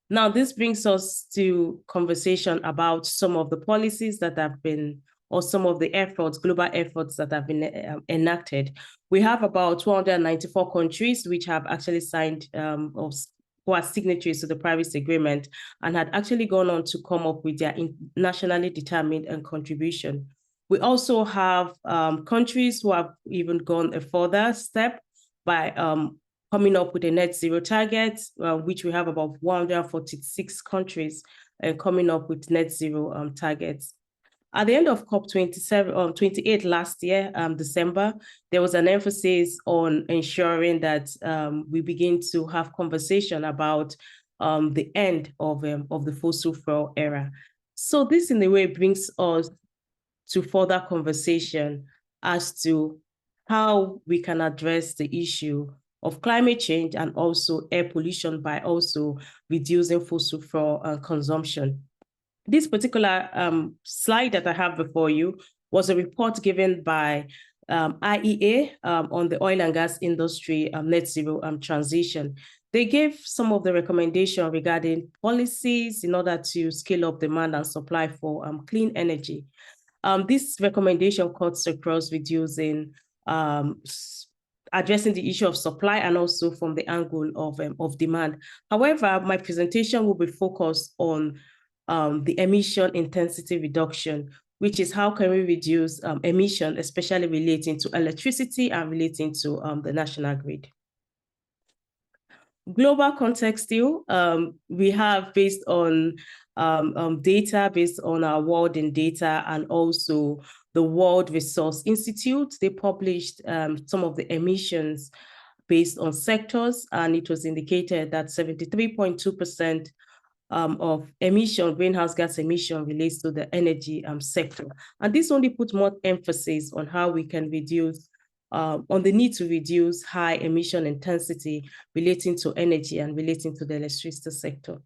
S5: Now, this brings us to conversation about some of the policies that have been, or some of the efforts, global efforts that have been enacted. We have about 294 countries which have actually signed who are signatories to the Paris Agreement and had actually gone on to come up with their nationally determined contribution. We also have countries who have even gone a further step by coming up with a net zero target, which we have about 146 countries coming up with net zero targets. At the end of COP28 last year, December, there was an emphasis on ensuring that we begin to have conversation about the end of the fossil fuel era. So this, in a way, brings us to further conversation as to how we can address the issue of climate change and also air pollution by also reducing fossil fuel consumption. This particular slide that I have before you was a report given by IEA on the oil and gas industry net zero transition. They gave some of the recommendations regarding policies in order to scale up demand and supply for clean energy. This recommendation cuts across reducing, addressing the issue of supply and also from the angle of demand. However, my presentation will be focused on the emission intensity reduction, which is how can we reduce emission, especially relating to electricity and relating to the national grid. Global context still, we have based on data, based on our World in Data and also the World Resource Institute. They published some of the emissions based on sectors, and it was indicated that 73.2% of greenhouse gas emission relates to the energy sector. And this only puts more emphasis on how we can reduce, on the need to reduce high emission intensity relating to energy and relating to the electricity sector.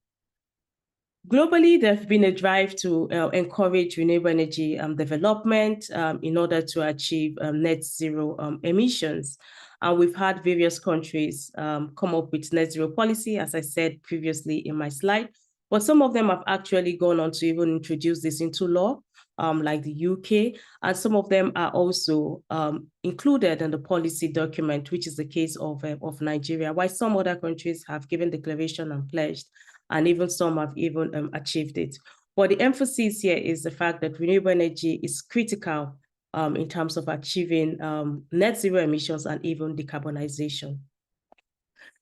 S5: Globally, there's been a drive to encourage renewable energy development in order to achieve net zero emissions. And we've had various countries come up with net zero policy, as I said previously in my slide. But some of them have actually gone on to even introduce this into law, like the UK, and some of them are also included in the policy document, which is the case of Nigeria, while some other countries have given declaration and pledged, and even some have even achieved it. But the emphasis here is the fact that renewable energy is critical in terms of achieving net zero emissions and even decarbonization.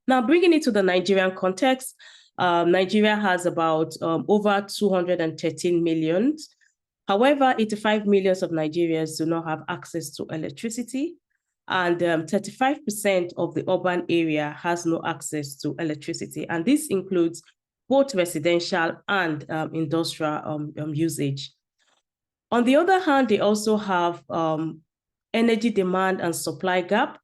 S5: Now, bringing it to the Nigerian context, Nigeria has about over 213 million. However, 85 million of Nigerians do not have access to electricity, and 35% of the urban area has no access to electricity. And this includes both residential and industrial usage. On the other hand, they also have energy demand and supply gap.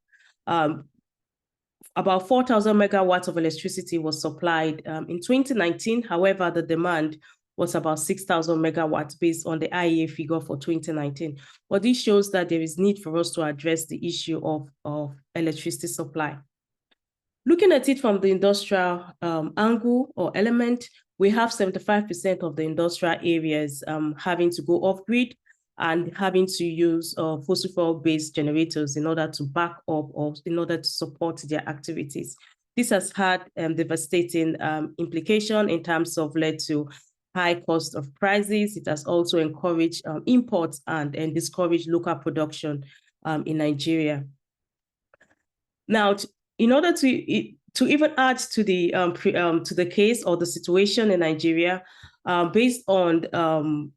S5: About 4,000 megawatts of electricity was supplied in 2019. However, the demand was about 6,000 megawatts based on the IEA figure for 2019. But this shows that there is need for us to address the issue of electricity supply. Looking at it from the industrial angle or element, we have 75% of the industrial areas having to go off-grid and having to use fossil fuel-based generators in order to back up or in order to support their activities. This has had devastating implication in terms of led to high cost of prices. It has also encouraged imports and discouraged local production in Nigeria. Now, in order to even add to the case or the situation in Nigeria, based on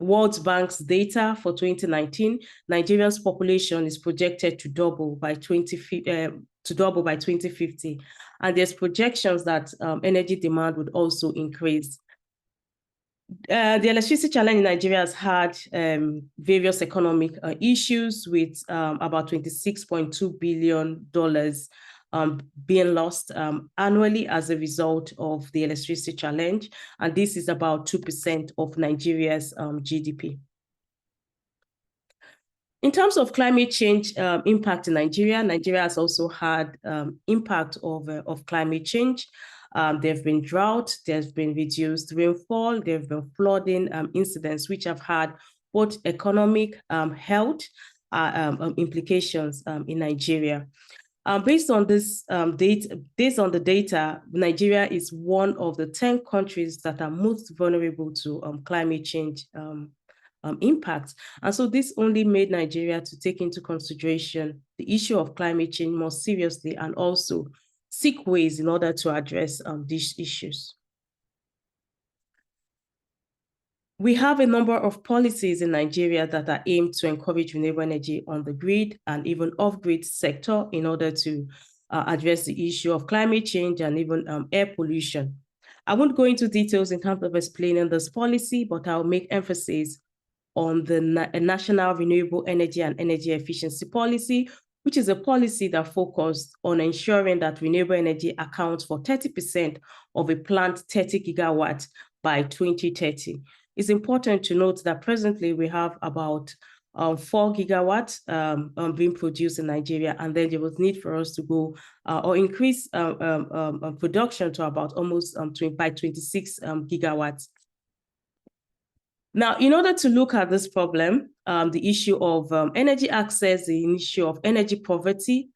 S5: World Bank's data for 2019, Nigeria's population is projected to double by 2050, and there's projections that energy demand would also increase. The electricity challenge in Nigeria has had various economic issues with about $26.2 billion being lost annually as a result of the electricity challenge. And this is about 2% of Nigeria's GDP. In terms of climate change impact in Nigeria, Nigeria has also had impact of climate change. There have been drought, there's been reduced rainfall, there have been flooding incidents, which have had both economic health implications in Nigeria. Based on this data, Nigeria is one of the 10 countries that are most vulnerable to climate change impact. And so this only made Nigeria to take into consideration the issue of climate change more seriously and also seek ways in order to address these issues. We have a number of policies in Nigeria that are aimed to encourage renewable energy on the grid and even off-grid sector in order to address the issue of climate change and even air pollution. I won't go into details in terms of explaining this policy, but I'll make emphasis on the National Renewable Energy and Energy Efficiency Policy, which is a policy that focused on ensuring that renewable energy accounts for 30% of a planned 30 gigawatts by 2030. It's important to note that presently we have about 4 gigawatts being produced in Nigeria, and then there was need for us to go or increase production to about almost by 26 gigawatts. Now, in order to look at this problem, the issue of energy access, the issue of energy poverty,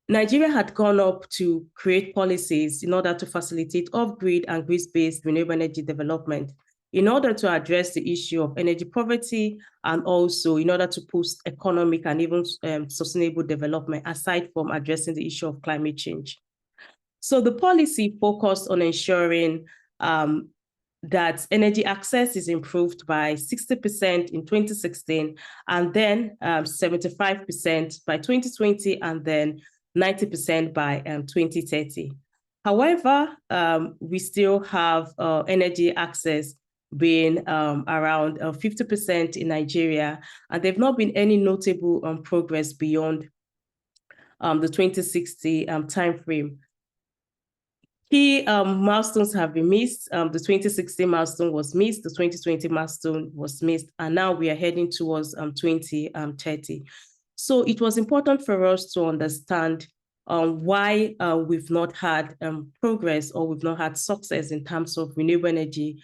S5: Nigeria had gone up to create policies in order to facilitate off-grid and grid-based renewable energy development in order to address the issue of energy poverty and also in order to boost economic and even sustainable development aside from addressing the issue of climate change. So the policy focused on ensuring that energy access is improved by 60% in 2016, and then 75% by 2020, and then 90% by 2030. However, we still have energy access being around 50% in Nigeria, and there have not been any notable progress beyond the 2060 timeframe. Key milestones have been missed. The 2016 milestone was missed, the 2020 milestone was missed, and now we are heading towards 2030. So it was important for us to understand why we've not had progress or we've not had success in terms of renewable energy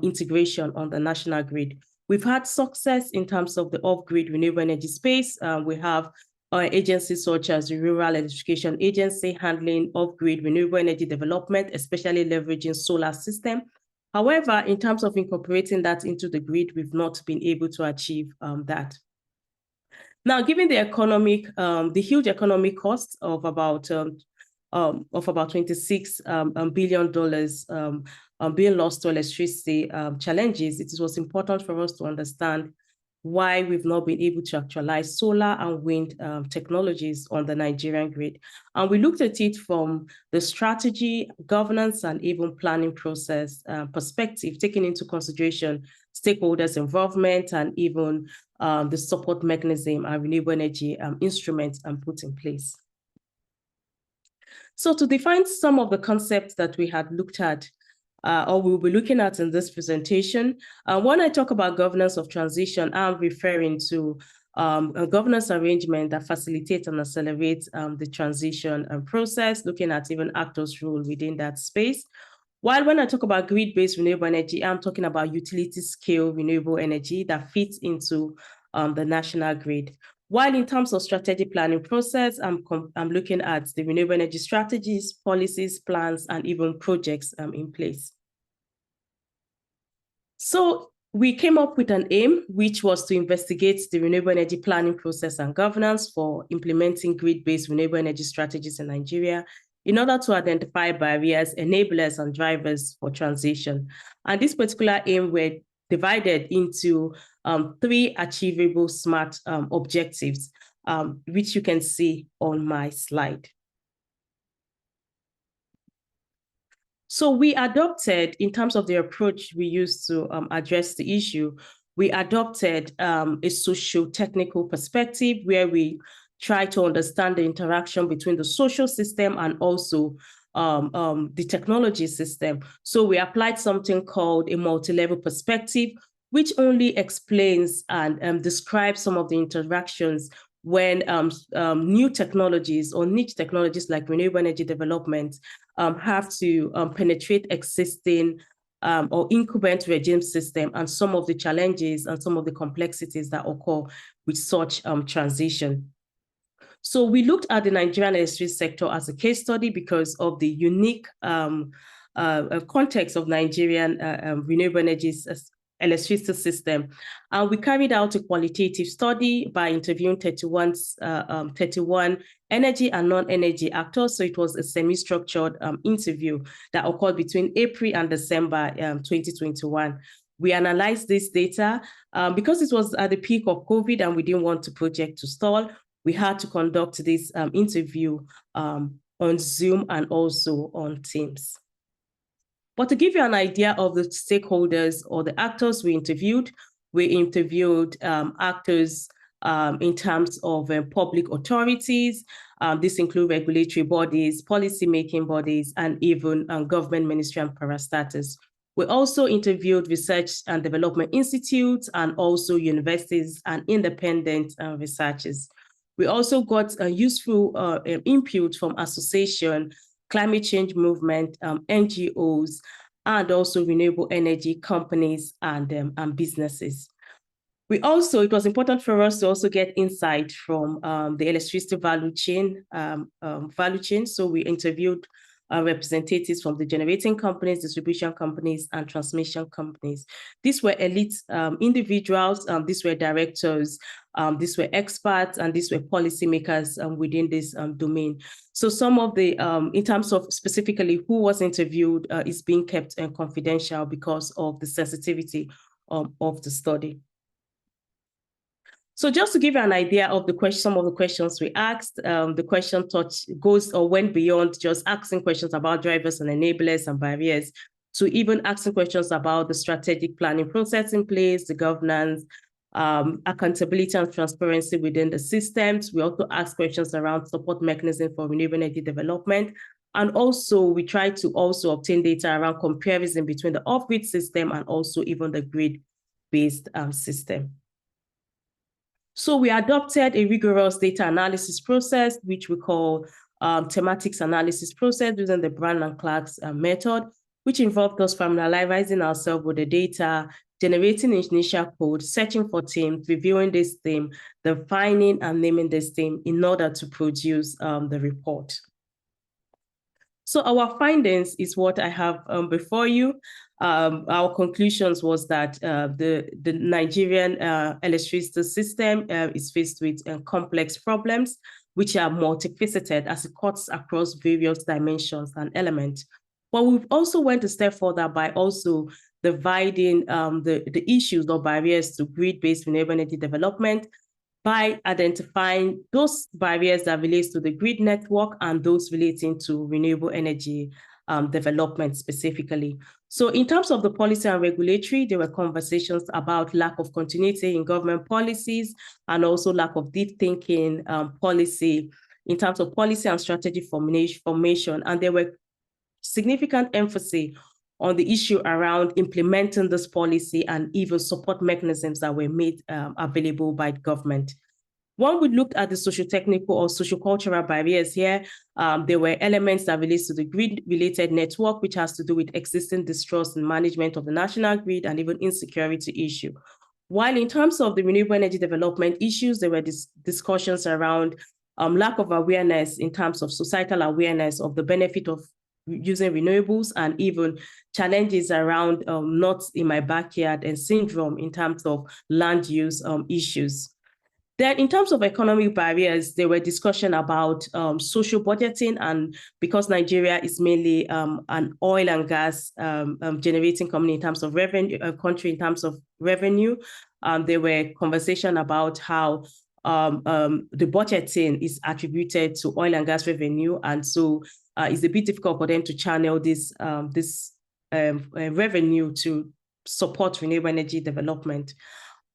S5: integration on the national grid. We've had success in terms of the off-grid renewable energy space. We have agencies such as the Rural Electrification Agency handling off-grid renewable energy development, especially leveraging solar system. However, in terms of incorporating that into the grid, we've not been able to achieve that. Now, given the huge economic costs of about $26 billion being lost to electricity challenges, it was important for us to understand why we've not been able to actualize solar and wind technologies on the Nigerian grid. And we looked at it from the strategy, governance, and even planning process perspective, taking into consideration stakeholders' involvement and even the support mechanism and renewable energy instruments put in place. So to define some of the concepts that we had looked at or we'll be looking at in this presentation. When I talk about governance of transition, I'm referring to a governance arrangement that facilitates and accelerates the transition process, looking at even actors' role within that space. While when I talk about grid-based renewable energy, I'm talking about utility-scale renewable energy that fits into the national grid. While in terms of strategic planning process, I'm looking at the renewable energy strategies, policies, plans, and even projects in place. So we came up with an aim, which was to investigate the renewable energy planning process and governance for implementing grid-based renewable energy strategies in Nigeria, in order to identify barriers, enablers, and drivers for transition. And this particular aim were divided into 3 achievable SMART objectives, which you can see on my slide. So we adopted, in terms of the approach we used to address the issue, we adopted a socio-technical perspective where we try to understand the interaction between the social system and also the technology system. So we applied something called a multi-level perspective, which only explains and describes some of the interactions when new technologies or niche technologies like renewable energy development have to penetrate existing or incumbent regime system, and some of the challenges and some of the complexities that occur with such transition. So we looked at the Nigerian electricity sector as a case study because of the unique context of Nigerian renewable energy electricity system. And we carried out a qualitative study by interviewing 31 energy and non-energy actors. So it was a semi-structured interview that occurred between April and December 2021. We analyzed this data because it was at the peak of COVID and we didn't want the project to stall. We had to conduct this interview on Zoom and also on Teams. But to give you an idea of the stakeholders or the actors we interviewed actors in terms of public authorities. This includes regulatory bodies, policy-making bodies, and even government ministry and parastatals. We also interviewed research and development institutes and also universities and independent researchers. We also got useful input from association, climate change movement, NGOs, and also renewable energy companies and businesses. It was important for us to also get insight from the electricity value chain. So we interviewed representatives from the generating companies, distribution companies, and transmission companies. These were elite individuals, these were directors, these were experts, and these were policymakers within this domain. So some of the, in terms of specifically who was interviewed, is being kept confidential because of the sensitivity of the study. So just to give you an idea of the question, some of the questions we asked, the question went beyond just asking questions about drivers and enablers and barriers to even asking questions about the strategic planning process in place, the governance, accountability and transparency within the systems. We also asked questions around support mechanism for renewable energy development. And also we tried to also obtain data around comparison between the off-grid system and also even the grid-based system. So we adopted a rigorous data analysis process, which we call thematics analysis process using the Brand and Clark's method, which involved us familiarizing ourselves with the data, generating initial code, searching for themes, reviewing this theme, defining and naming this theme in order to produce the report. So our findings is what I have before you. Our conclusions was that the Nigerian electricity system is faced with complex problems, which are multifaceted as it cuts across various dimensions and elements. But we've also went a step further by also dividing the issues or barriers to grid-based renewable energy development by identifying those barriers that relates to the grid network and those relating to renewable energy development specifically. So in terms of the policy and regulatory, there were conversations about lack of continuity in government policies and also lack of deep thinking policy in terms of policy and strategy formation. And there were significant emphasis on the issue around implementing this policy and even support mechanisms that were made available by the government. When we looked at the socio-technical or socio-cultural barriers here, there were elements that relate to the grid-related network, which has to do with existing distrust in management of the national grid and even insecurity issue. While in terms of the renewable energy development issues, there were discussions around lack of awareness in terms of societal awareness of the benefit of using renewables, and even challenges around not in my backyard and syndrome in terms of land use issues. Then in terms of economic barriers, there were discussion about social budgeting, and because Nigeria is mainly an oil and gas generating company in terms of revenue, country in terms of revenue, there were conversation about how the budgeting is attributed to oil and gas revenue, and so it's a bit difficult for them to channel this revenue to support renewable energy development.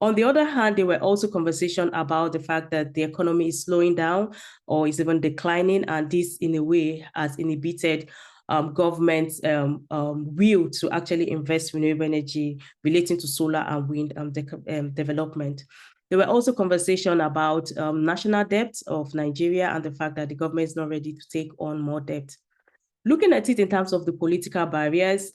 S5: On the other hand, there were also conversations about the fact that the economy is slowing down or is even declining, and this in a way has inhibited government's will to actually invest in renewable energy relating to solar and wind development. There were also conversations about national debt of Nigeria and the fact that the government is not ready to take on more debt. Looking at it in terms of the political barriers,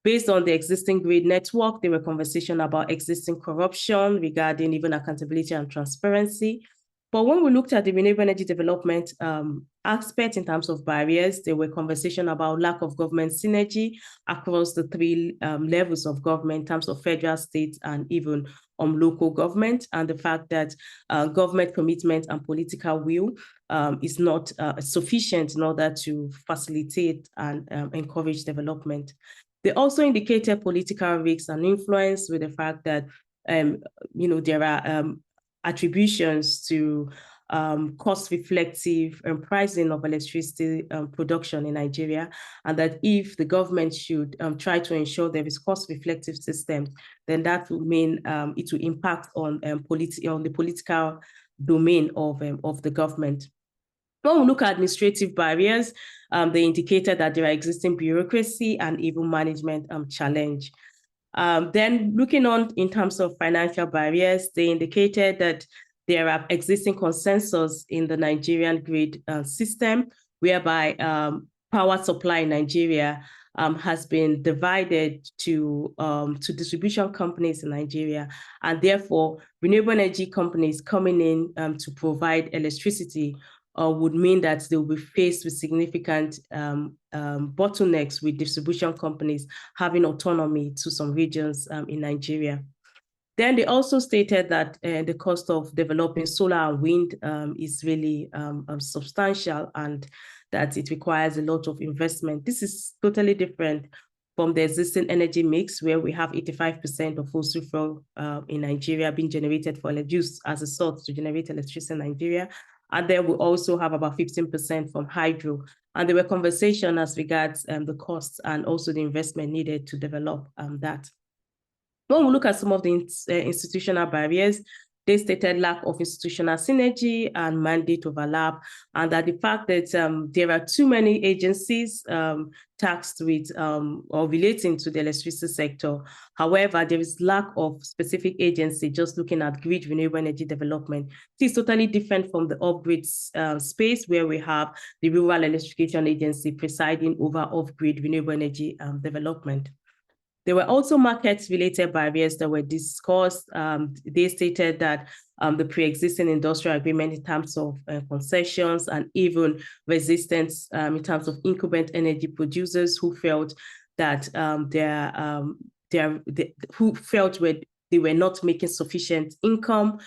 S5: based on the existing grid network, there were conversations about existing corruption regarding even accountability and transparency. But when we looked at the renewable energy development aspect in terms of barriers, there were conversations about lack of government synergy across the three levels of government in terms of federal, state, and even local government, and the fact that government commitment and political will is not sufficient in order to facilitate and encourage development. They also indicated political risks and influence with the fact that there are attributions to cost-reflective pricing of electricity production in Nigeria, and that if the government should try to ensure there is cost-reflective systems, then that will mean it will impact on the political domain of the government. When we look at administrative barriers, they indicated that there are existing bureaucracy and even management challenge. Then looking on in terms of financial barriers, they indicated that there are existing consensus in the Nigerian grid system, whereby power supply in Nigeria has been divided to distribution companies in Nigeria, and therefore renewable energy companies coming in to provide electricity would mean that they will be faced with significant bottlenecks with distribution companies having autonomy to some regions in Nigeria. Then they also stated that the cost of developing solar and wind is really substantial, and that it requires a lot of investment. This is totally different from the existing energy mix, where we have 85% of fossil fuel in Nigeria being generated for use as a source to generate electricity in Nigeria. And then we also have about 15% from hydro. And there were conversations as regards the costs and also the investment needed to develop that. When we look at some of the institutional barriers, they stated lack of institutional synergy and mandate overlap, and that the fact that there are too many agencies tasked with or relating to the electricity sector. However, there is lack of specific agency just looking at grid renewable energy development. This is totally different from the off-grid space, where we have the Rural Electrification Agency presiding over off-grid renewable energy development. There were also market-related barriers that were discussed. They stated that the pre-existing industrial agreement in terms of concessions and even resistance in terms of incumbent energy producers who felt that they were not making sufficient income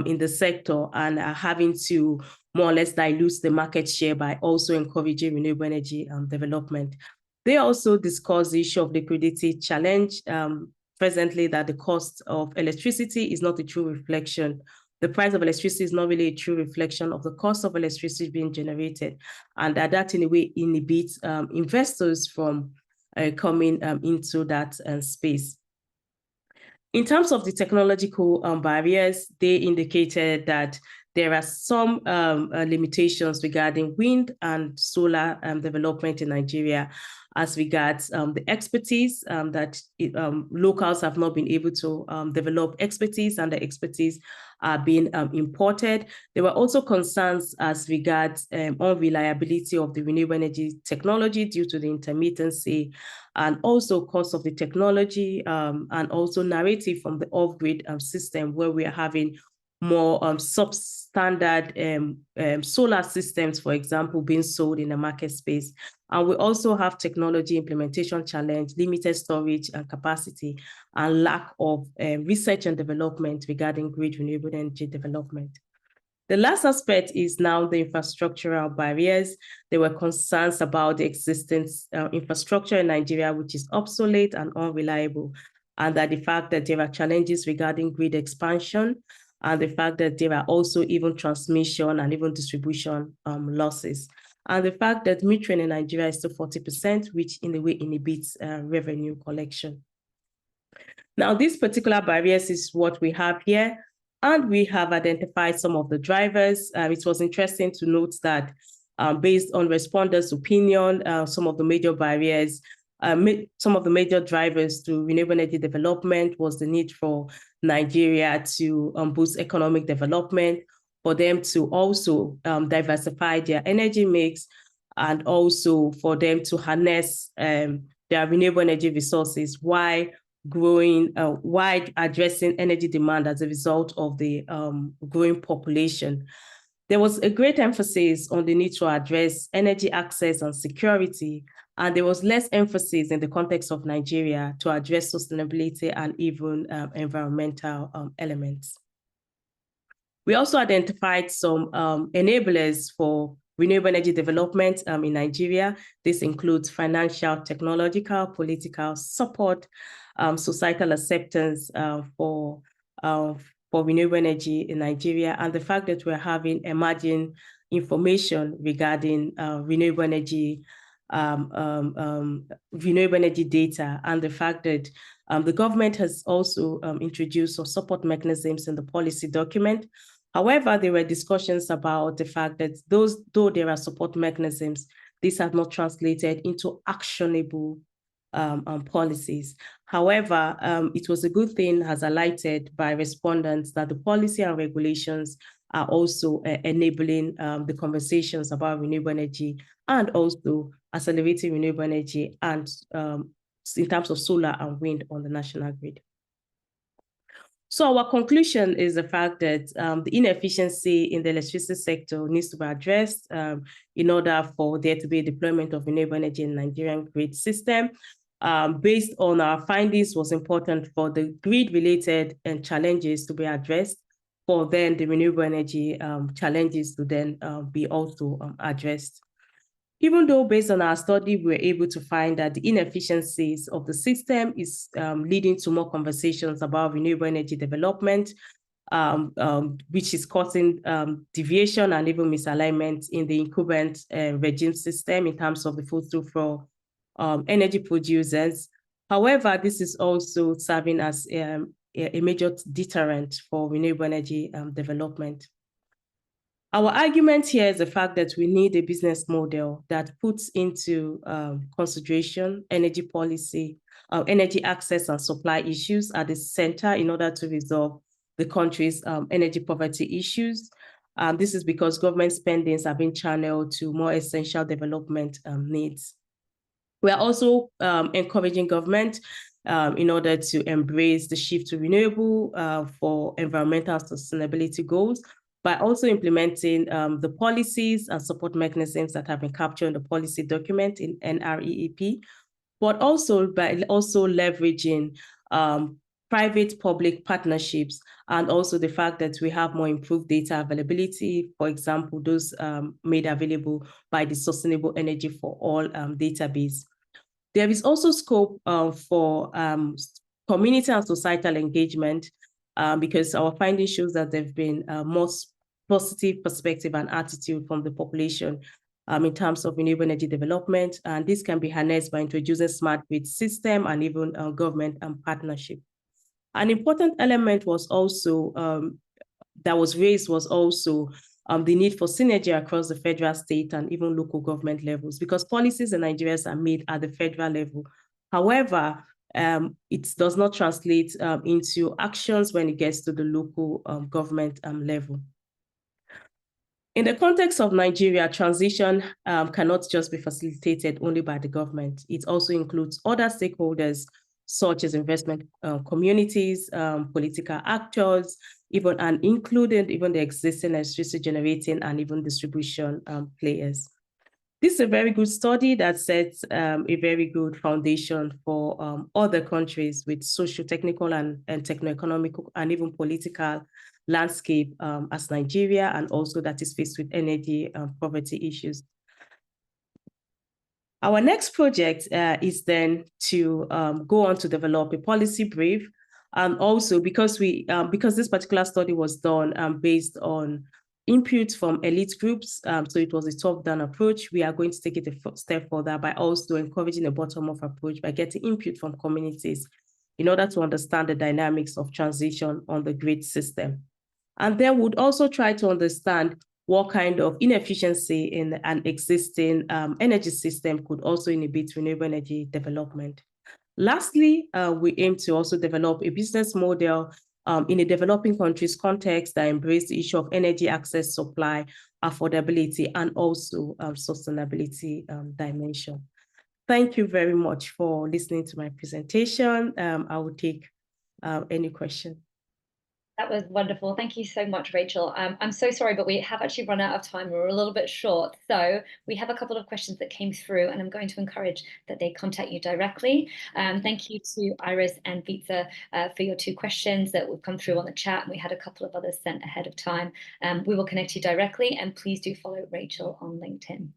S5: in the sector, and are having to more or less dilute the market share by also encouraging renewable energy development. They also discussed the issue of liquidity challenge. Presently, that the cost of electricity is not a true reflection. The price of electricity is not really a true reflection of the cost of electricity being generated, and that in a way inhibits investors from coming into that space. In terms of the technological barriers, they indicated that there are some limitations regarding wind and solar development in Nigeria as regards the expertise that locals have not been able to develop expertise, and the expertise are being imported. There were also concerns as regards unreliability of the renewable energy technology due to the intermittency, and also cost of the technology, and also narrative from the off-grid system, where we are having more substandard solar systems, for example, being sold in the market space. And we also have technology implementation challenge, limited storage and capacity, and lack of research and development regarding grid renewable energy development. The last aspect is now the infrastructural barriers. There were concerns about the existing infrastructure in Nigeria, which is obsolete and unreliable, and that the fact that there are challenges regarding grid expansion, and the fact that there are also even transmission and even distribution losses. And the fact that metering in Nigeria is to 40%, which in a way inhibits revenue collection. Now, these particular barriers is what we have here, and we have identified some of the drivers. It was interesting to note that based on respondents' opinion, some of the major barriers, some of the major drivers to renewable energy development was the need for Nigeria to boost economic development, for them to also diversify their energy mix, and also for them to harness their renewable energy resources while growing, while addressing energy demand as a result of the growing population. There was a great emphasis on the need to address energy access and security, and there was less emphasis in the context of Nigeria to address sustainability and even environmental elements. We also identified some enablers for renewable energy development in Nigeria. This includes financial, technological, political support, societal acceptance for renewable energy in Nigeria, and the fact that we're having emerging information regarding renewable energy data, and the fact that the government has also introduced some support mechanisms in the policy document. However, there were discussions about the fact that though there are support mechanisms, these have not translated into actionable policies. However, it was a good thing, as highlighted by respondents, that the policy and regulations are also enabling the conversations about renewable energy, and also accelerating renewable energy, and in terms of solar and wind on the national grid. So our conclusion is the fact that the inefficiency in the electricity sector needs to be addressed in order for there to be a deployment of renewable energy in the Nigerian grid system. Based on our findings, was important for the grid-related challenges to be addressed, for then the renewable energy challenges to then be also addressed. Even though based on our study, we were able to find that the inefficiencies of the system is leading to more conversations about renewable energy development, which is causing deviation and even misalignment in the incumbent regime system in terms of the flow-through for energy producers. However, this is also serving as a major deterrent for renewable energy development. Our argument here is the fact that we need a business model that puts into consideration energy policy, energy access and supply issues at the center in order to resolve the country's energy poverty issues. This is because government spendings have been channeled to more essential development needs. We are also encouraging government in order to embrace the shift to renewable for environmental sustainability goals, by also implementing the policies and support mechanisms that have been captured in the policy document in NREEP, but also by leveraging private-public partnerships, and also the fact that we have more improved data availability, for example, those made available by the Sustainable Energy for All database. There is also scope for community and societal engagement, because our finding shows that there have been more positive perspective and attitude from the population in terms of renewable energy development, and this can be harnessed by introducing smart grid system and even government and partnership. An important element was also that was raised was also the need for synergy across the federal, state, and even local government levels, because policies in Nigeria are made at the federal level. However, it does not translate into actions when it gets to the local government level. In the context of Nigeria, transition cannot just be facilitated only by the government. It also includes other stakeholders, such as investment communities, political actors, including even the existing electricity generating and even distribution players. This is a very good study that sets a very good foundation for other countries with socio-technical and techno-economic and even political landscape as Nigeria, and also that is faced with energy poverty issues. Our next project is then to go on to develop a policy brief, and also because this particular study was done based on input from elite groups, so it was a top-down approach. We are going to take it a step further by also encouraging a bottom-up approach by getting input from communities in order to understand the dynamics of transition on the grid system. And then we'd also try to understand what kind of inefficiency in an existing energy system could also inhibit renewable energy development. Lastly, we aim to also develop a business model in a developing countries context that embrace the issue of energy access, supply, affordability, and also sustainability dimension. Thank you very much for listening to my presentation. I will take any question.
S1: That was wonderful. Thank you so much, Racheal. I'm so sorry, but we have actually run out of time. We're a little bit short. So we have a couple of questions that came through, and I'm going to encourage that they contact you directly. Thank you to Iris and Vitsa for your 2 questions that will come through on the chat. And we had a couple of others sent ahead of time. We will connect you directly, and please do follow Racheal on LinkedIn.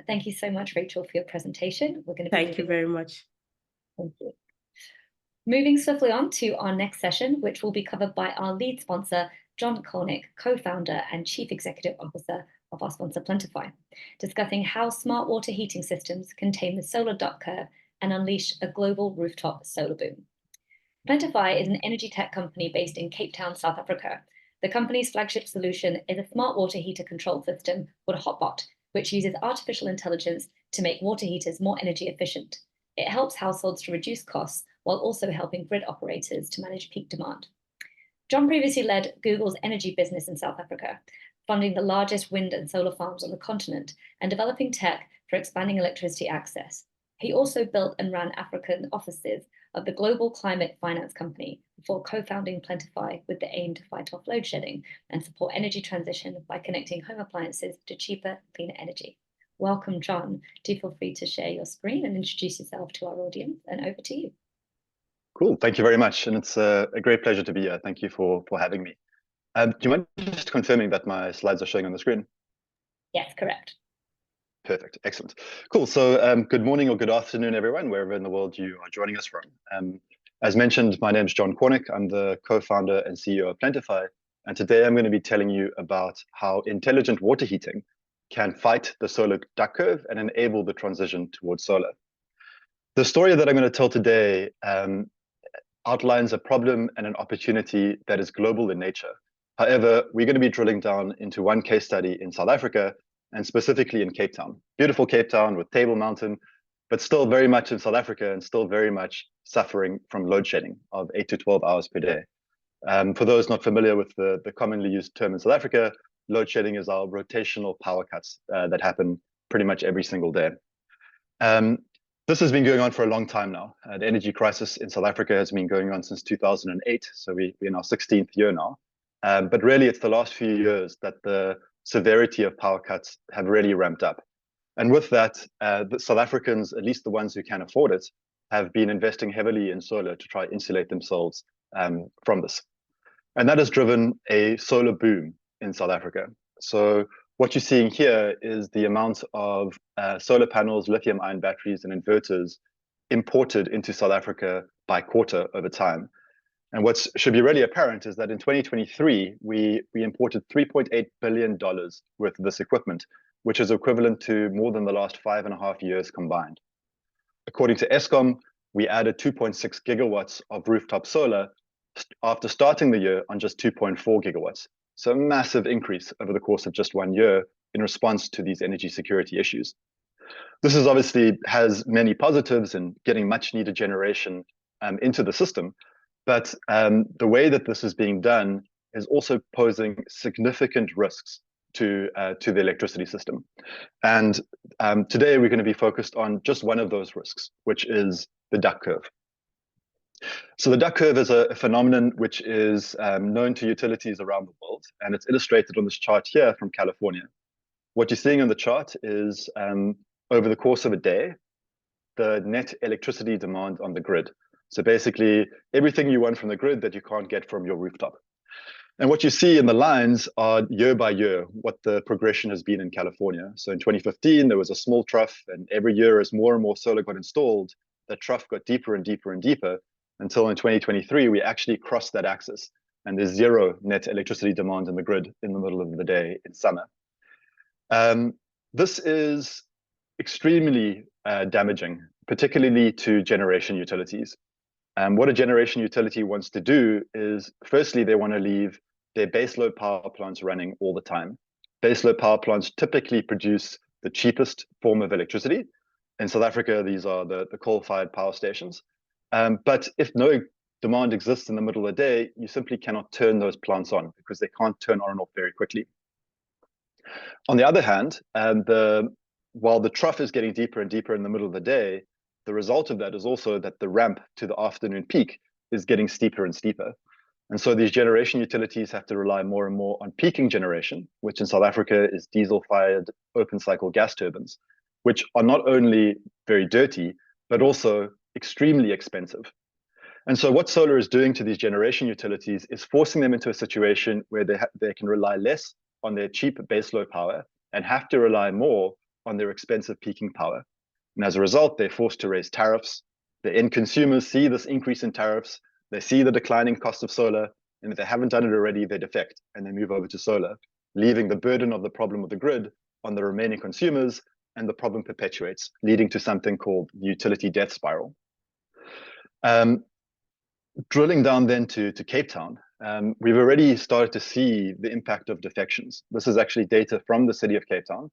S1: Thank you so much, Racheal, for your presentation. We're going to
S5: Thank you very much.
S1: Thank you. Moving swiftly on to our next session, which will be covered by our lead sponsor, Jon Kornik, co-founder and chief executive officer of our sponsor Plentify, discussing how smart water heating systems can tame the solar duck curve and unleash a global rooftop solar boom. Plentify is an energy tech company based in Cape Town, South Africa. The company's flagship solution is a smart water heater control system called Hotbot, which uses artificial intelligence to make water heaters more energy efficient. It helps households to reduce costs while also helping grid operators to manage peak demand. Jon previously led Google's energy business in South Africa, funding the largest wind and solar farms on the continent and developing tech for expanding electricity access. He also built and ran African offices of the Global Climate Finance Company before co-founding Plentify with the aim to fight off load shedding and support energy transition by connecting home appliances to cheaper, cleaner energy. Welcome, Jon. Do feel free to share your screen and introduce yourself to our audience, and over to you.
S6: Cool, thank you very much. And it's a great pleasure to be here. Thank you for having me. Do you mind just confirming that my slides are showing on the screen?
S1: Yes, correct.
S6: Perfect, excellent. Cool, so good morning or good afternoon, everyone, wherever in the world you are joining us from. As mentioned, my name is Jon Kornik. I'm the co-founder and CEO of Plentify. And today I'm going to be telling you about how intelligent water heating can fight the solar duck curve and enable the transition towards solar. The story that I'm going to tell today outlines a problem and an opportunity that is global in nature. However, we're going to be drilling down into one case study in South Africa, and specifically in Cape Town. Beautiful Cape Town with Table Mountain, but still very much in South Africa and still very much suffering from load shedding of 8 to 12 hours per day. For those not familiar with the commonly used term in South Africa, load shedding is our rotational power cuts that happen pretty much every single day. This has been going on for a long time now. The energy crisis in South Africa has been going on since 2008, so we're in our 16th year now. But really, it's the last few years that the severity of power cuts have really ramped up. And with that, the South Africans, at least the ones who can afford it, have been investing heavily in solar to try to insulate themselves from this. And that has driven a solar boom in South Africa. So what you're seeing here is the amount of solar panels, lithium-ion batteries, and inverters imported into South Africa by quarter over time. And what should be really apparent is that in 2023, we imported $3.8 billion worth of this equipment, which is equivalent to more than the last 5.5 years combined. According to Eskom, we added 2.6 gigawatts of rooftop solar after starting the year on just 2.4 gigawatts. So a massive increase over the course of just 1 year in response to these energy security issues. This is obviously has many positives in getting much needed generation into the system, but the way that this is being done is also posing significant risks to the electricity system. And today we're going to be focused on just one of those risks, which is the duck curve. So the duck curve is a phenomenon which is known to utilities around the world, and it's illustrated on this chart here from California. What you're seeing on the chart is over the course of a day, the net electricity demand on the grid. So basically everything you want from the grid that you can't get from your rooftop. And what you see in the lines are year by year, what the progression has been in California. So in 2015, there was a small trough, and every year as more and more solar got installed, that trough got deeper and deeper and deeper, until in 2023, we actually crossed that axis. And there's zero net electricity demand in the grid in the middle of the day in summer. This is extremely damaging, particularly to generation utilities. What a generation utility wants to do is, firstly, they want to leave their baseload power plants running all the time. Baseload power plants typically produce the cheapest form of electricity. In South Africa, these are the coal-fired power stations. But if no demand exists in the middle of the day, you simply cannot turn those plants on because they can't turn on and off very quickly. On the other hand, while the trough is getting deeper and deeper in the middle of the day, the result of that is also that the ramp to the afternoon peak is getting steeper and steeper. And so these generation utilities have to rely more and more on peaking generation, which in South Africa is diesel-fired open cycle gas turbines, which are not only very dirty, but also extremely expensive. And so what solar is doing to these generation utilities is forcing them into a situation where they can rely less on their cheap baseload power and have to rely more on their expensive peaking power. And as a result, they're forced to raise tariffs. The end consumers see this increase in tariffs. They see the declining cost of solar. And if they haven't done it already, they defect and they move over to solar, leaving the burden of the problem of the grid on the remaining consumers, and the problem perpetuates, leading to something called the utility death spiral. Drilling down then to Cape Town, we've already started to see the impact of defections. This is actually data from the city of Cape Town.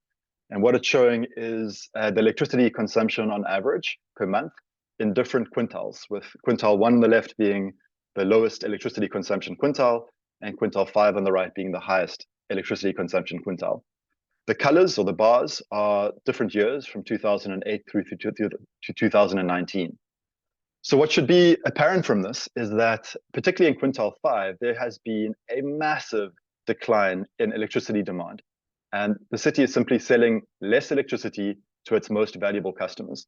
S6: And what it's showing is the electricity consumption on average per month in different quintiles, with quintile 1 on the left being the lowest electricity consumption quintile, and quintile 5 on the right being the highest electricity consumption quintile. The colors or the bars are different years from 2008 through to 2019. So what should be apparent from this is that, particularly in quintile 5, there has been a massive decline in electricity demand. And the city is simply selling less electricity to its most valuable customers.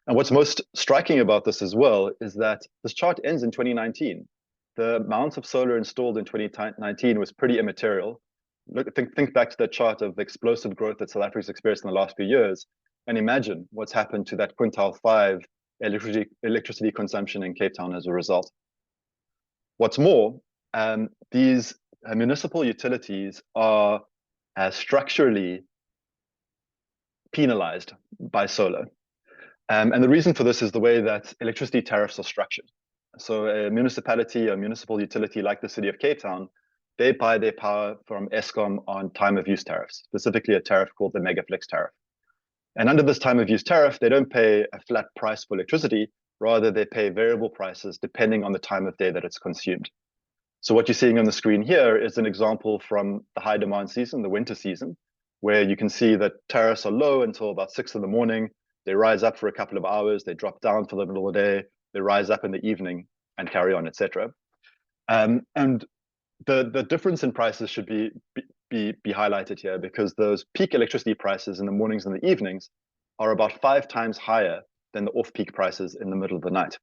S6: And what's most striking about this as well is that this chart ends in 2019. The amount of solar installed in 2019 was pretty immaterial. Think back to the chart of the explosive growth that South Africa's experienced in the last few years, and imagine what's happened to that quintile 5 electricity consumption in Cape Town as a result. What's more, these municipal utilities are structurally penalized by solar. And the reason for this is the way that electricity tariffs are structured. So a municipality, a municipal utility like the city of Cape Town, they buy their power from Eskom on time of use tariffs, specifically a tariff called the Megaflex tariff. And under this time of use tariff, they don't pay a flat price for electricity, rather they pay variable prices depending on the time of day that it's consumed. So what you're seeing on the screen here is an example from the high demand season, the winter season, where you can see that tariffs are low until about 6 in the morning. They rise up for a couple of hours, they drop down for the middle of the day, they rise up in the evening and carry on, etc. And the difference in prices should be highlighted here, because those peak electricity prices in the mornings and the evenings are about 5 times higher than the off-peak prices in the middle of the night.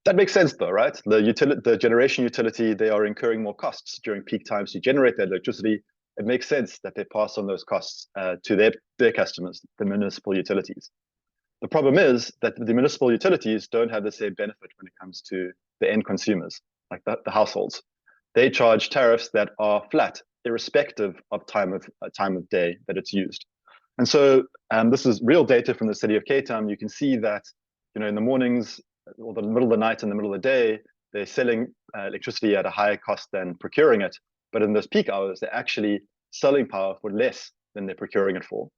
S6: That makes sense though, right? The generation utility, they are incurring more costs during peak times to generate their electricity. It makes sense that they pass on those costs to their customers, the municipal utilities. The problem is that the municipal utilities don't have the same benefit when it comes to the end consumers, like the households. They charge tariffs that are flat, irrespective of time of day that it's used. And so this is real data from the city of Cape Town. You can see that, in the mornings or the middle of the night and the middle of the day, they're selling electricity at a higher cost than procuring it. but in those peak hours, they're actually selling power for less than they're procuring it for.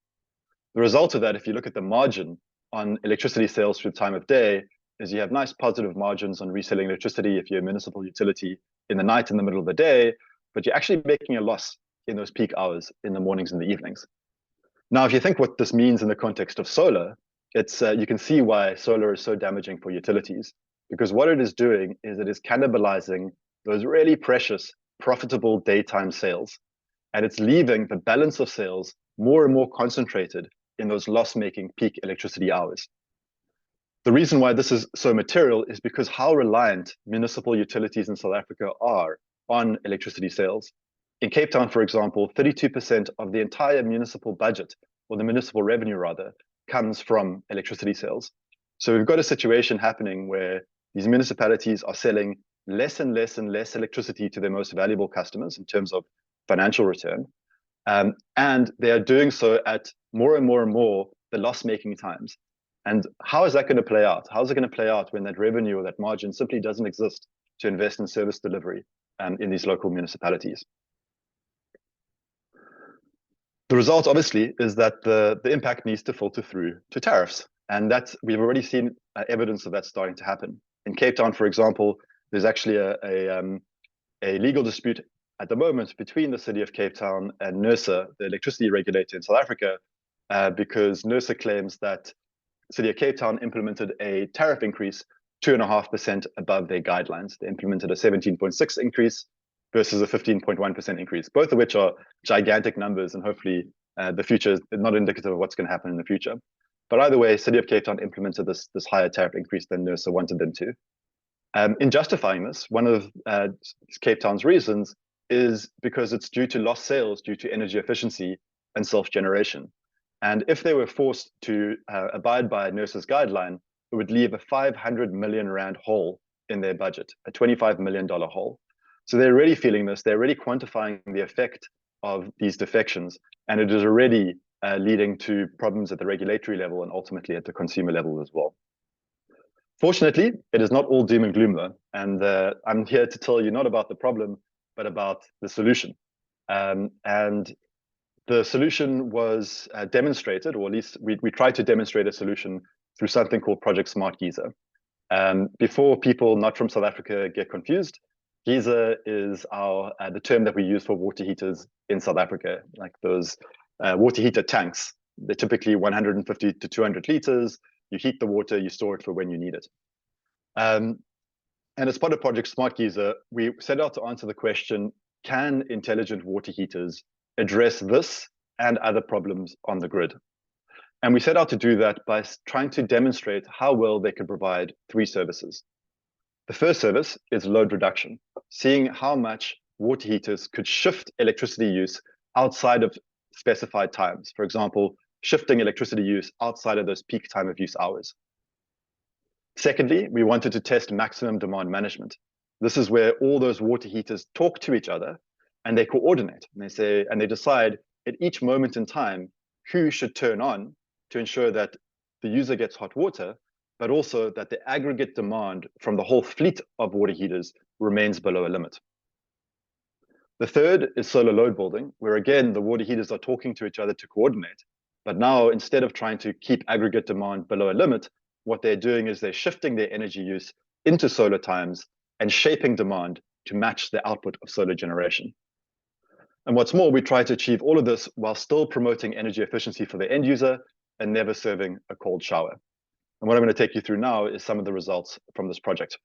S6: The result of that, if you look at the margin on electricity sales through the time of day, is you have nice positive margins on reselling electricity if you're a municipal utility in the night, in the middle of the day, but you're actually making a loss in those peak hours in the mornings and the evenings. Now, if you think what this means in the context of solar, it's you can see why solar is so damaging for utilities, because what it is doing is it is cannibalizing those really precious, profitable daytime sales, and it's leaving the balance of sales more and more concentrated in those loss-making peak electricity hours. The reason why this is so material is because how reliant municipal utilities in South Africa are on electricity sales. In Cape Town, for example, 32% of the entire municipal budget, or the municipal revenue rather, comes from electricity sales. So we've got a situation happening where these municipalities are selling less and less and less electricity to their most valuable customers in terms of financial return. And they are doing so at more and more the loss-making times. And how is that going to play out? How is it going to play out when that revenue or that margin simply doesn't exist to invest in service delivery in these local municipalities? The result, obviously, is that the impact needs to filter through to tariffs. And we've already seen evidence of that starting to happen. In Cape Town, for example, there's actually a legal dispute at the moment between the city of Cape Town and NERSA, the electricity regulator in South Africa, because NERSA claims that the city of Cape Town implemented a tariff increase 2.5% above their guidelines. They implemented a 17.6 increase versus a 15.1% increase, both of which are gigantic numbers, and hopefully the future is not indicative of what's going to happen in the future. But either way, City of Cape Town implemented this higher tariff increase than NERSA wanted them to. In justifying this, one of Cape Town's reasons is because it's due to lost sales due to energy efficiency and self-generation. And if they were forced to abide by NERSA's guideline, it would leave a 500 million rand hole in their budget, a $25 million hole. So they're already feeling this. They're already quantifying the effect of these defections, and it is already leading to problems at the regulatory level and ultimately at the consumer level as well. Fortunately, it is not all doom and gloom though, and I'm here to tell you not about the problem, but about the solution. And the solution was demonstrated, or at least we tried to demonstrate a solution through something called Project Smart Geyser. Before people not from South Africa get confused, geyser is the term that we use for water heaters in South Africa, like those water heater tanks. They're typically 150 to 200 liters. You heat the water, you store it for when you need it. And as part of Project Smart Geyser, we set out to answer the question, can intelligent water heaters address this and other problems on the grid? And we set out to do that by trying to demonstrate how well they could provide three services. The first service is load reduction, seeing how much water heaters could shift electricity use outside of specified times. For example, shifting electricity use outside of those peak time of use hours. Secondly, we wanted to test maximum demand management. This is where all those water heaters talk to each other and they coordinate, and they decide at each moment in time who should turn on to ensure that the user gets hot water, but also that the aggregate demand from the whole fleet of water heaters remains below a limit. The third is solar load building, where again, the water heaters are talking to each other to coordinate. But now, instead of trying to keep aggregate demand below a limit, what they're doing is they're shifting their energy use into solar times and shaping demand to match the output of solar generation. And what's more, we try to achieve all of this while still promoting energy efficiency for the end user and never serving a cold shower. And what I'm going to take you through now is some of the results from this project.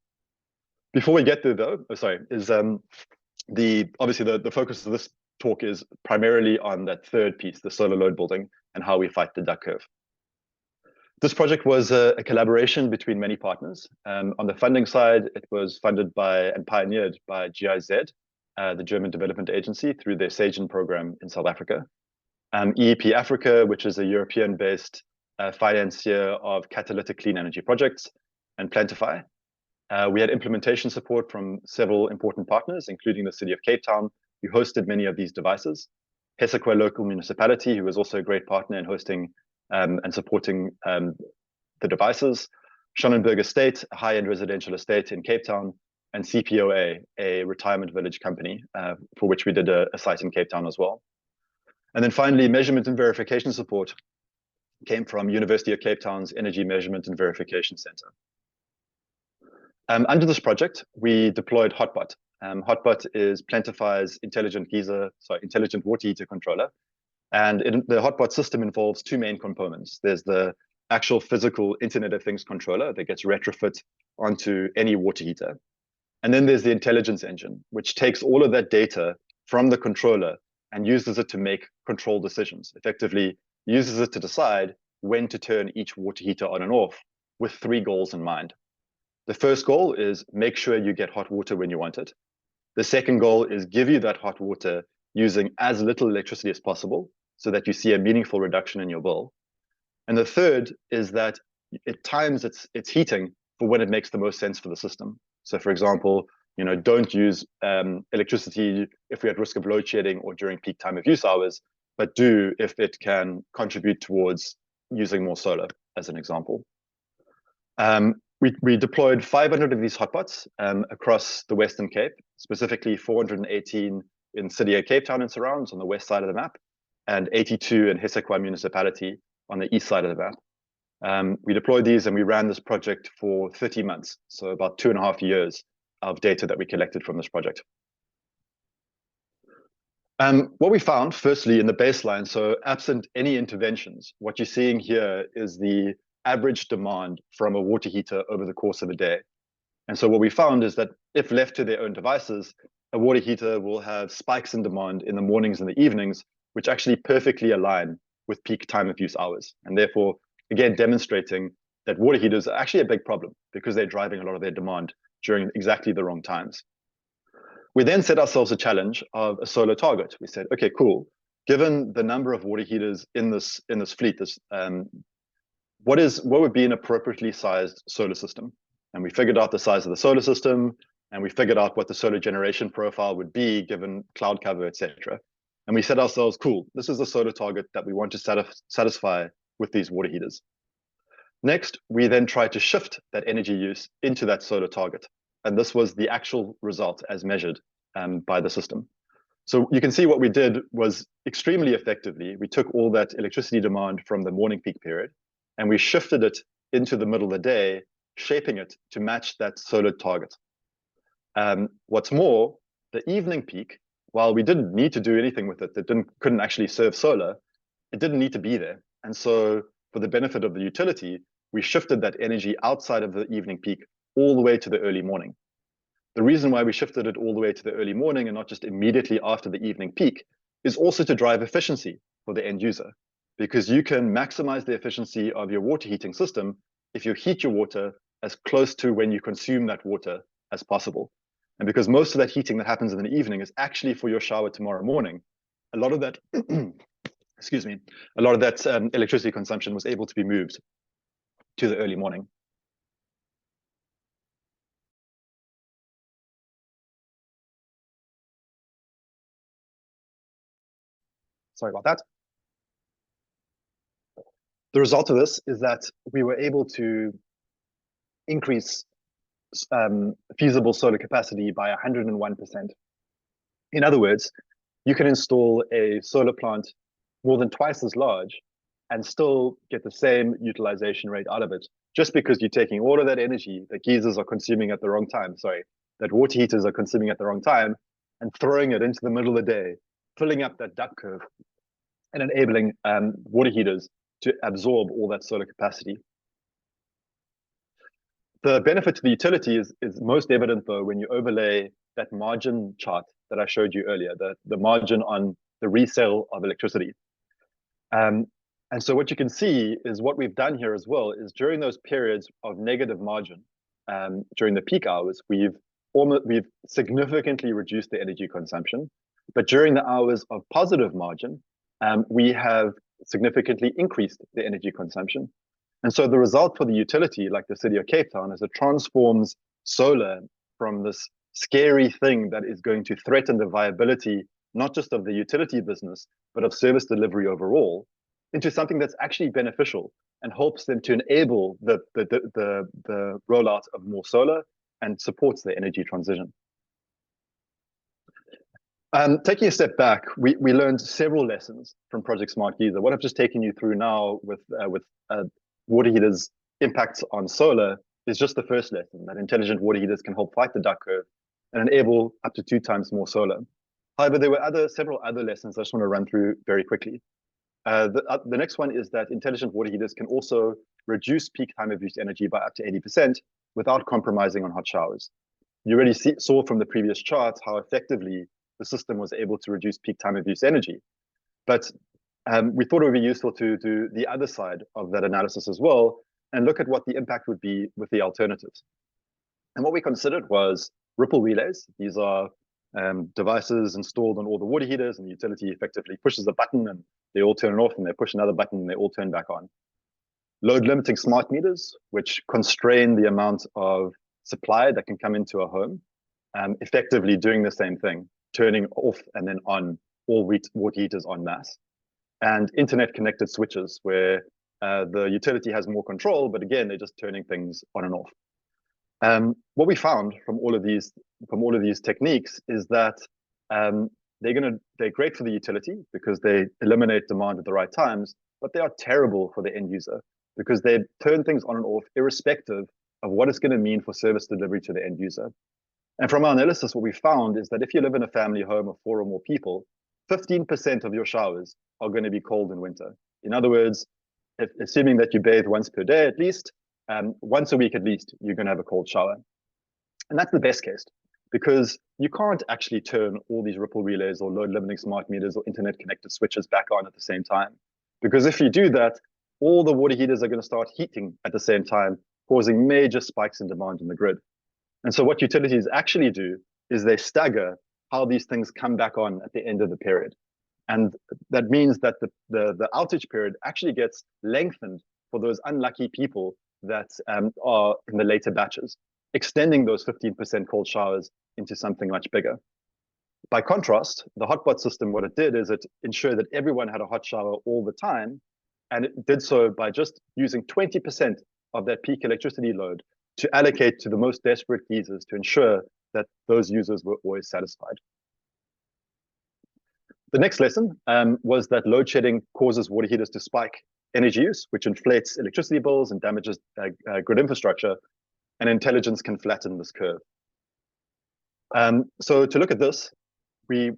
S6: Before we get there though, obviously the focus of this talk is primarily on that third piece, the solar load building and how we fight the duck curve. This project was a collaboration between many partners. On the funding side, it was funded by and pioneered by GIZ, the German Development Agency, through their SAGEN program in South Africa. EEP Africa, which is a European-based financier of catalytic clean energy projects, and Plentify. We had implementation support from several important partners, including the City of Cape Town, who hosted many of these devices. Hesekwe Local Municipality, who was also a great partner in hosting and supporting the devices. Schonenberg Estate, a high-end residential estate in Cape Town, and CPOA, a retirement village company, for which we did a site in Cape Town as well. And then finally, measurement and verification support came from University of Cape Town's Energy Measurement and Verification Center. Under this project, we deployed Hotbot. Hotbot is Plentify's intelligent water heater controller. And the Hotbot system involves two main components. There's the actual physical Internet of Things controller that gets retrofit onto any water heater. And then there's the intelligence engine, which takes all of that data from the controller and uses it to make control decisions, effectively uses it to decide when to turn each water heater on and off with 3 goals in mind. The first goal is make sure you get hot water when you want it. The second goal is give you that hot water using as little electricity as possible so that you see a meaningful reduction in your bill. And the third is that it times its heating for when it makes the most sense for the system. So for example, don't use electricity if we're at risk of load shedding or during peak time of use hours, but do if it can contribute towards using more solar, as an example. We deployed 500 of these hotbots across the Western Cape, specifically 418 in City of Cape Town and surrounds on the west side of the map, and 82 in Hesekwa municipality on the east side of the map. We deployed these and we ran this project for 30 months, so about 2.5 years of data that we collected from this project. What we found, firstly, in the baseline, so absent any interventions, what you're seeing here is the average demand from a water heater over the course of a day. And so what we found is that if left to their own devices, a water heater will have spikes in demand in the mornings and the evenings, which actually perfectly align with peak time of use hours. And therefore, again, demonstrating that water heaters are actually a big problem because they're driving a lot of their demand during exactly the wrong times. We then set ourselves a challenge of a solar target. We said, okay, cool. Given the number of water heaters in this fleet, what would be an appropriately sized solar system? And we figured out the size of the solar system, and we figured out what the solar generation profile would be given cloud cover, etc. And we said ourselves, cool, this is the solar target that we want to satisfy with these water heaters. Next, we then tried to shift that energy use into that solar target. And this was the actual result as measured by the system. So you can see what we did was extremely effectively. We took all that electricity demand from the morning peak period, and we shifted it into the middle of the day, shaping it to match that solar target. What's more, the evening peak, while we didn't need to do anything with it, couldn't actually serve solar, it didn't need to be there. And so for the benefit of the utility, we shifted that energy outside of the evening peak all the way to the early morning. The reason why we shifted it all the way to the early morning and not just immediately after the evening peak is also to drive efficiency for the end user, because you can maximize the efficiency of your water heating system if you heat your water as close to when you consume that water as possible. And because most of that heating that happens in the evening is actually for your shower tomorrow morning, a lot of that, excuse me, a lot of that electricity consumption was able to be moved to the early morning. Sorry about that. The result of this is that we were able to increase feasible solar capacity by 101%. In other words, you can install a solar plant more than twice as large and still get the same utilization rate out of it, just because you're taking all of that energy that geysers are consuming at the wrong time, that water heaters are consuming at the wrong time, and throwing it into the middle of the day, filling up that duct curve and enabling water heaters to absorb all that solar capacity. The benefit to the utility is most evident, though, when you overlay that margin chart that I showed you earlier, the margin on the resale of electricity. And so what you can see is what we've done here as well is during those periods of negative margin, during the peak hours, we've significantly reduced the energy consumption. But during the hours of positive margin, we have significantly increased the energy consumption. And so the result for the utility, like the City of Cape Town, is it transforms solar from this scary thing that is going to threaten the viability, not just of the utility business, but of service delivery overall, into something that's actually beneficial and helps them to enable the rollout of more solar and supports the energy transition. Taking a step back, we learned several lessons from Project Smart Geyser. What I've just taken you through now with water heaters' impacts on solar is just the first lesson, that intelligent water heaters can help fight the duck curve and enable up to 2 times more solar. However, there were several other lessons I just want to run through very quickly. The next one is that intelligent water heaters can also reduce peak time of use energy by up to 80% without compromising on hot showers. You already saw from the previous charts how effectively the system was able to reduce peak time of use energy. But we thought it would be useful to do the other side of that analysis as well and look at what the impact would be with the alternatives. And what we considered was ripple relays. These are devices installed on all the water heaters, and the utility effectively pushes a button and they all turn off, and they push another button and they all turn back on. Load limiting smart meters, which constrain the amount of supply that can come into a home, effectively doing the same thing, turning off and then on all water heaters en masse. And internet connected switches where the utility has more control, but again, they're just turning things on and off. What we found from all of these techniques is that they're great for the utility because they eliminate demand at the right times, but they are terrible for the end user because they turn things on and off irrespective of what it's going to mean for service delivery to the end user. And from our analysis, what we found is that if you live in a family home of 4 or more people, 15% of your showers are going to be cold in winter. In other words, assuming that you bathe once per day at least, once a week at least, you're going to have a cold shower. And that's the best case, because you can't actually turn all these ripple relays or load limiting smart meters or internet connected switches back on at the same time. Because if you do that, all the water heaters are going to start heating at the same time, causing major spikes in demand in the grid. And so what utilities actually do is they stagger how these things come back on at the end of the period. And that means that the outage period actually gets lengthened for those unlucky people that are in the later batches, extending those 15% cold showers into something much bigger. By contrast, the hotbot system, what it did is it ensured that everyone had a hot shower all the time. And it did so by just using 20% of that peak electricity load to allocate to the most desperate users to ensure that those users were always satisfied. The next lesson was that load shedding causes water heaters to spike energy use, which inflates electricity bills and damages grid infrastructure, and intelligence can flatten this curve. So to look at this, we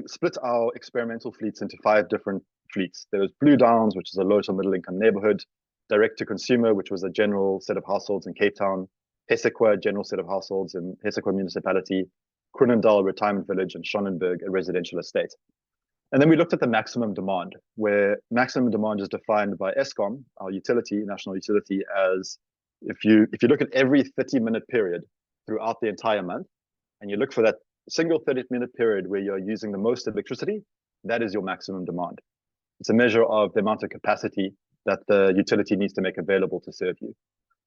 S6: split our experimental fleets into 5 different fleets. There was Blue Downs, which is a low to middle income neighborhood, Direct to Consumer, which was a general set of households in Cape Town, Hessequa, general set of households in Hessequa municipality, Crunendal Retirement Village, and Schonenberg, a residential estate. And then we looked at the maximum demand, where maximum demand is defined by Eskom, our utility, national utility, as if you look at every 30-minute period throughout the entire month, and you look for that single 30-minute period where you're using the most electricity, that is your maximum demand. It's a measure of the amount of capacity that the utility needs to make available to serve you.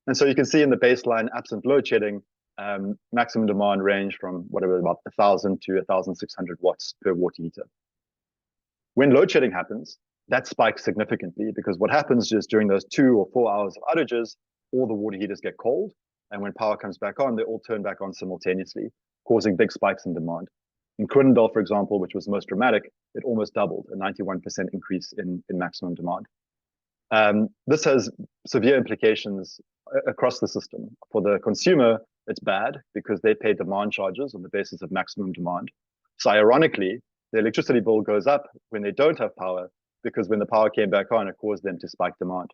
S6: And so you can see in the baseline, absent load shedding, maximum demand range from whatever, about 1,000 to 1,600 watts per water heater. When load shedding happens, that spikes significantly because what happens is during those 2 or 4 hours of outages, all the water heaters get cold. And when power comes back on, they all turn back on simultaneously, causing big spikes in demand. In Crunendal, for example, which was the most dramatic, it almost doubled, a 91% increase in maximum demand. This has severe implications across the system. For the consumer, it's bad because they pay demand charges on the basis of maximum demand. So ironically, the electricity bill goes up when they don't have power because when the power came back on, it caused them to spike demand.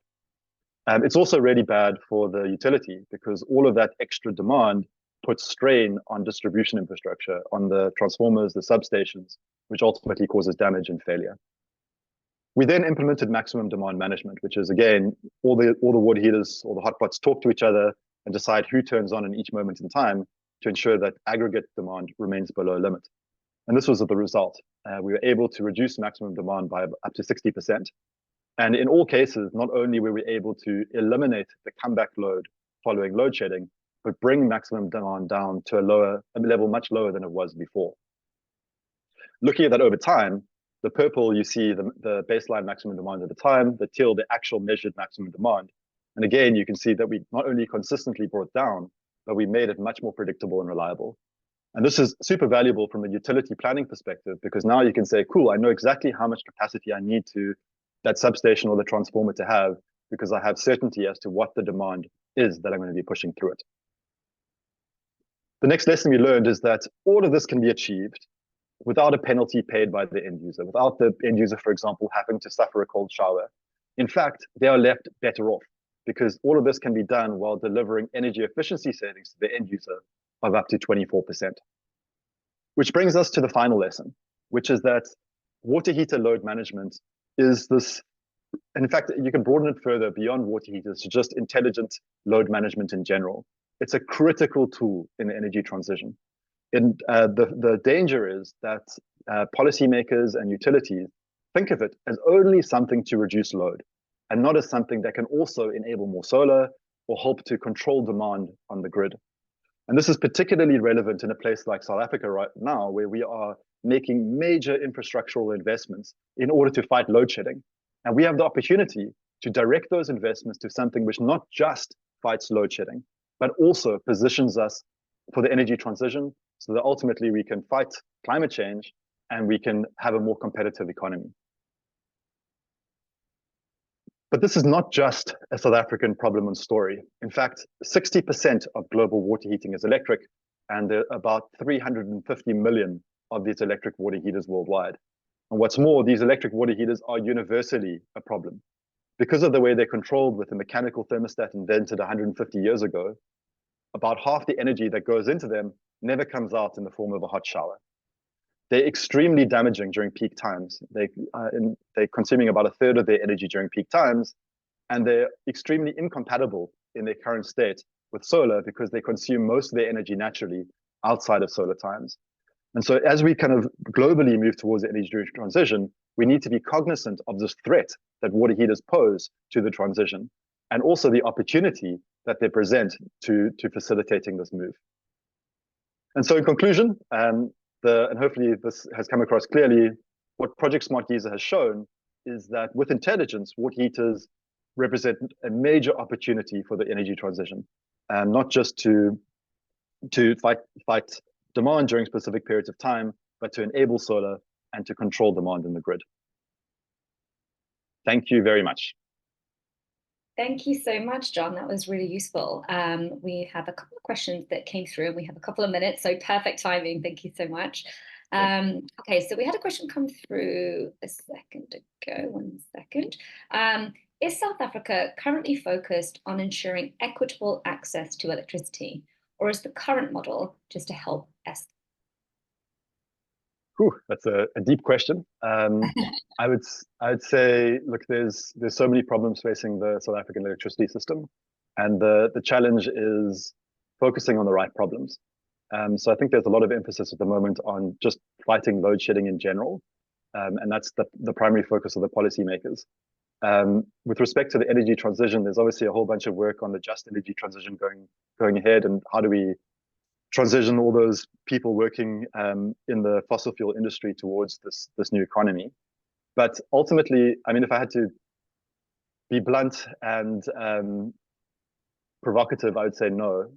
S6: It's also really bad for the utility because all of that extra demand puts strain on distribution infrastructure, on the transformers, the substations, which ultimately causes damage and failure. We then implemented maximum demand management, which is, again, all the water heaters, all the hotpots talk to each other and decide who turns on in each moment in time to ensure that aggregate demand remains below limit. And this was the result. We were able to reduce maximum demand by up to 60%. And in all cases, not only were we able to eliminate the comeback load following load shedding, but bring maximum demand down to a level much lower than it was before. Looking at that over time, the purple, you see the baseline maximum demand at the time, the teal, the actual measured maximum demand. And again, you can see that we not only consistently brought down but we made it much more predictable and reliable. And this is super valuable from a utility planning perspective, because now you can say, cool, I know exactly how much capacity I need to that substation or the transformer to have, because I have certainty as to what the demand is that I'm going to be pushing through it. The next lesson we learned is that all of this can be achieved without a penalty paid by the end user, without the end user, for example, having to suffer a cold shower. In fact, they are left better off, because all of this can be done while delivering energy efficiency savings to the end user of up to 24%. Which brings us to the final lesson, which is that water heater load management is this, and in fact, you can broaden it further beyond water heaters to just intelligent load management in general. It's a critical tool in the energy transition. And the danger is that policymakers and utilities think of it as only something to reduce load, and not as something that can also enable more solar or help to control demand on the grid. And this is particularly relevant in a place like South Africa right now, where we are making major infrastructural investments in order to fight load shedding. And we have the opportunity to direct those investments to something which not just fights load shedding, but also positions us for the energy transition, so that ultimately we can fight climate change and we can have a more competitive economy. But this is not just a South African problem and story. In fact, 60% of global water heating is electric, and there are about 350 million of these electric water heaters worldwide. And what's more, these electric water heaters are universally a problem. Because of the way they're controlled with a mechanical thermostat invented 150 years ago, about half the energy that goes into them never comes out in the form of a hot shower. They're extremely damaging during peak times. They're consuming about a third of their energy during peak times, and they're extremely incompatible in their current state with solar, because they consume most of their energy naturally outside of solar times. And so as we kind of globally move towards the energy transition, we need to be cognizant of this threat that water heaters pose to the transition, and also the opportunity that they present to facilitating this move. And so in conclusion, and hopefully this has come across clearly, what Project Smart Geyser has shown is that with intelligence, water heaters represent a major opportunity for the energy transition, and not just to fight demand during specific periods of time, but to enable solar and to control demand in the grid. Thank you very much.
S1: Thank you so much, Jon. That was really useful. We have a couple of questions that came through, and we have a couple of minutes, so perfect timing. Thank you so much. Okay, so we had a question come through a second ago. 1 second. Is South Africa currently focused on ensuring equitable access to electricity, or is the current model just to help Eskom?
S6: That's a deep question. I would say, look, there's so many problems facing the South African electricity system, and the challenge is focusing on the right problems. So I think there's a lot of emphasis at the moment on just fighting load shedding in general, and that's the primary focus of the policymakers. With respect to the energy transition, there's obviously a whole bunch of work on the just energy transition going ahead, and how do we transition all those people working in the fossil fuel industry towards this new economy. But ultimately, I mean, if I had to be blunt and provocative, I would say no.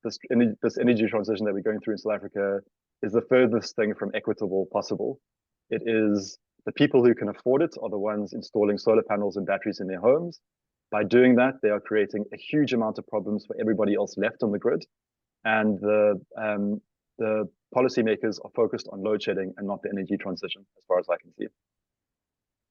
S6: This energy transition that we're going through in South Africa is the furthest thing from equitable possible. It is the people who can afford it are the ones installing solar panels and batteries in their homes. By doing that, they are creating a huge amount of problems for everybody else left on the grid. And the policymakers are focused on load shedding and not the energy transition, as far as I can see.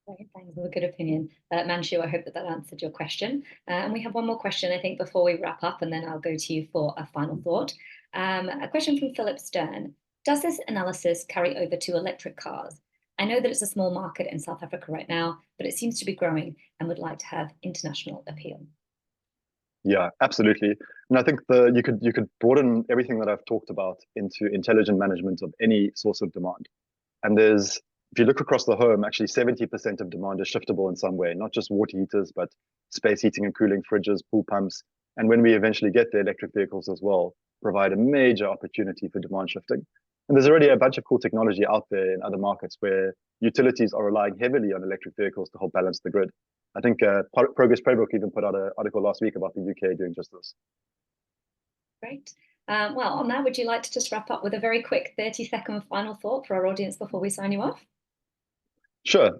S1: Great, thanks. That's a good opinion. Manshu, I hope that answered your question. And we have one more question, I think, before we wrap up, and then I'll go to you for a final thought. A question from Philip Stern. Does this analysis carry over to electric cars? I know that it's a small market in South Africa right now, but it seems to be growing and would like to have international appeal.
S6: Yeah, absolutely. And I think you could broaden everything that I've talked about into intelligent management of any source of demand. And if you look across the home, actually 70% of demand is shiftable in some way, not just water heaters, but space heating and cooling, fridges, pool pumps. And when we eventually get the electric vehicles as well, provide a major opportunity for demand shifting. And there's already a bunch of cool technology out there in other markets where utilities are relying heavily on electric vehicles to help balance the grid. I think Progress Playbook even put out an article last week about the UK doing just this.
S1: Great. Well, on that, would you like to just wrap up with a very quick 30-second final thought for our audience before we sign you off?
S6: Sure.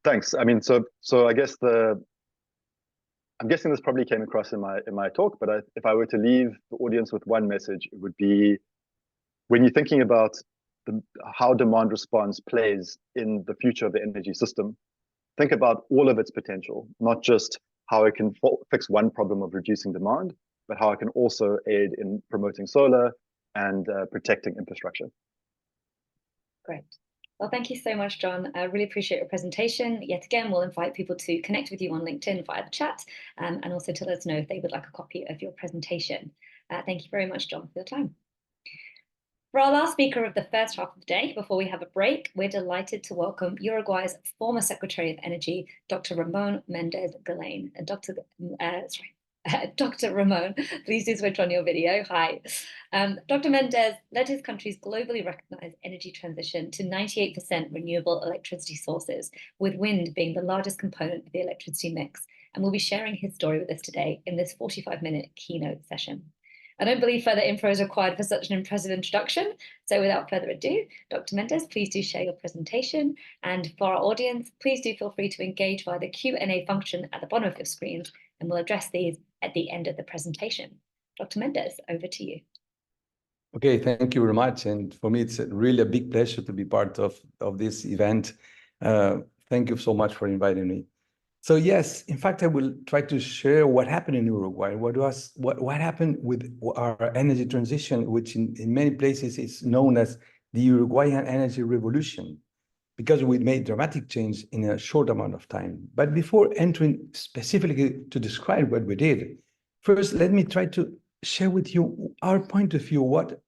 S6: Thanks. I mean, so I guess I'm guessing this probably came across in my talk, but if I were to leave the audience with one message, it would be, when you're thinking about how demand response plays in the future of the energy system, think about all of its potential, not just how it can fix one problem of reducing demand, but how it can also aid in promoting solar and protecting infrastructure.
S1: Great. Well, thank you so much, Jon. I really appreciate your presentation. Yet again, we'll invite people to connect with you on LinkedIn via the chat, and also to let us know if they would like a copy of your presentation. Thank you very much, Jon, for your time. For our last speaker of the first half of the day, before we have a break, we're delighted to welcome Uruguay's former Secretary of Energy, Dr. Ramón Méndez Galain. Dr. Ramón, please do switch on your video. Hi. Dr. Méndez led his country's globally recognized energy transition to 98% renewable electricity sources, with wind being the largest component of the electricity mix, and will be sharing his story with us today in this 45-minute keynote session. I don't believe further info is required for such an impressive introduction. So without further ado, Dr. Méndez, please do share your presentation. And for our audience, please do feel free to engage via the Q&A function at the bottom of your screens, and we'll address these at the end of the presentation. Dr. Méndez, over to you.
S7: Okay, thank you very much. And for me, it's really a big pleasure to be part of this event. Thank you so much for inviting me. So yes, in fact, I will try to share what happened in Uruguay, what happened with our energy transition, which in many places is known as the Uruguayan energy revolution, because we made dramatic change in a short amount of time. But before entering specifically to describe what we did, first, let me try to share with you our point of view. What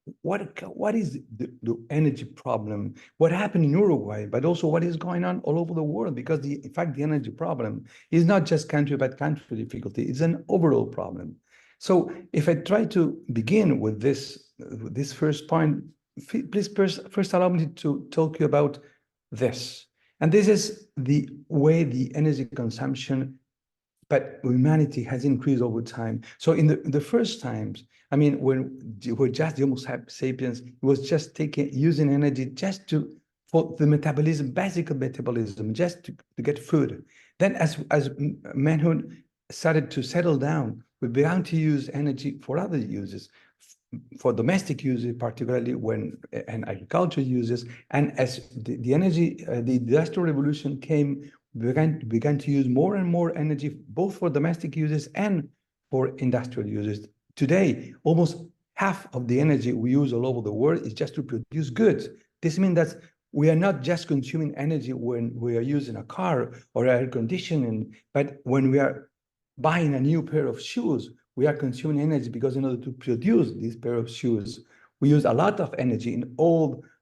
S7: is the energy problem? What happened in Uruguay, but also what is going on all over the world? Because in fact, the energy problem is not just country by country difficulty; it's an overall problem. So, if I try to begin with this first point, please first allow me to talk you about this. And this is the way the energy consumption but humanity has increased over time. So in the first times, I mean, when we're just the Homo sapiens, it was just using energy just for the metabolism, basic metabolism, just to get food. Then as manhood started to settle down, we began to use energy for other uses, for domestic uses, particularly and agriculture uses. And as the industrial revolution came, we began to use more and more energy, both for domestic uses and for industrial uses. Today, almost half of the energy we use all over the world is just to produce goods. This means that we are not just consuming energy when we are using a car or air conditioning, but when we are buying a new pair of shoes, we are consuming energy, because in order to produce this pair of shoes, we use a lot of energy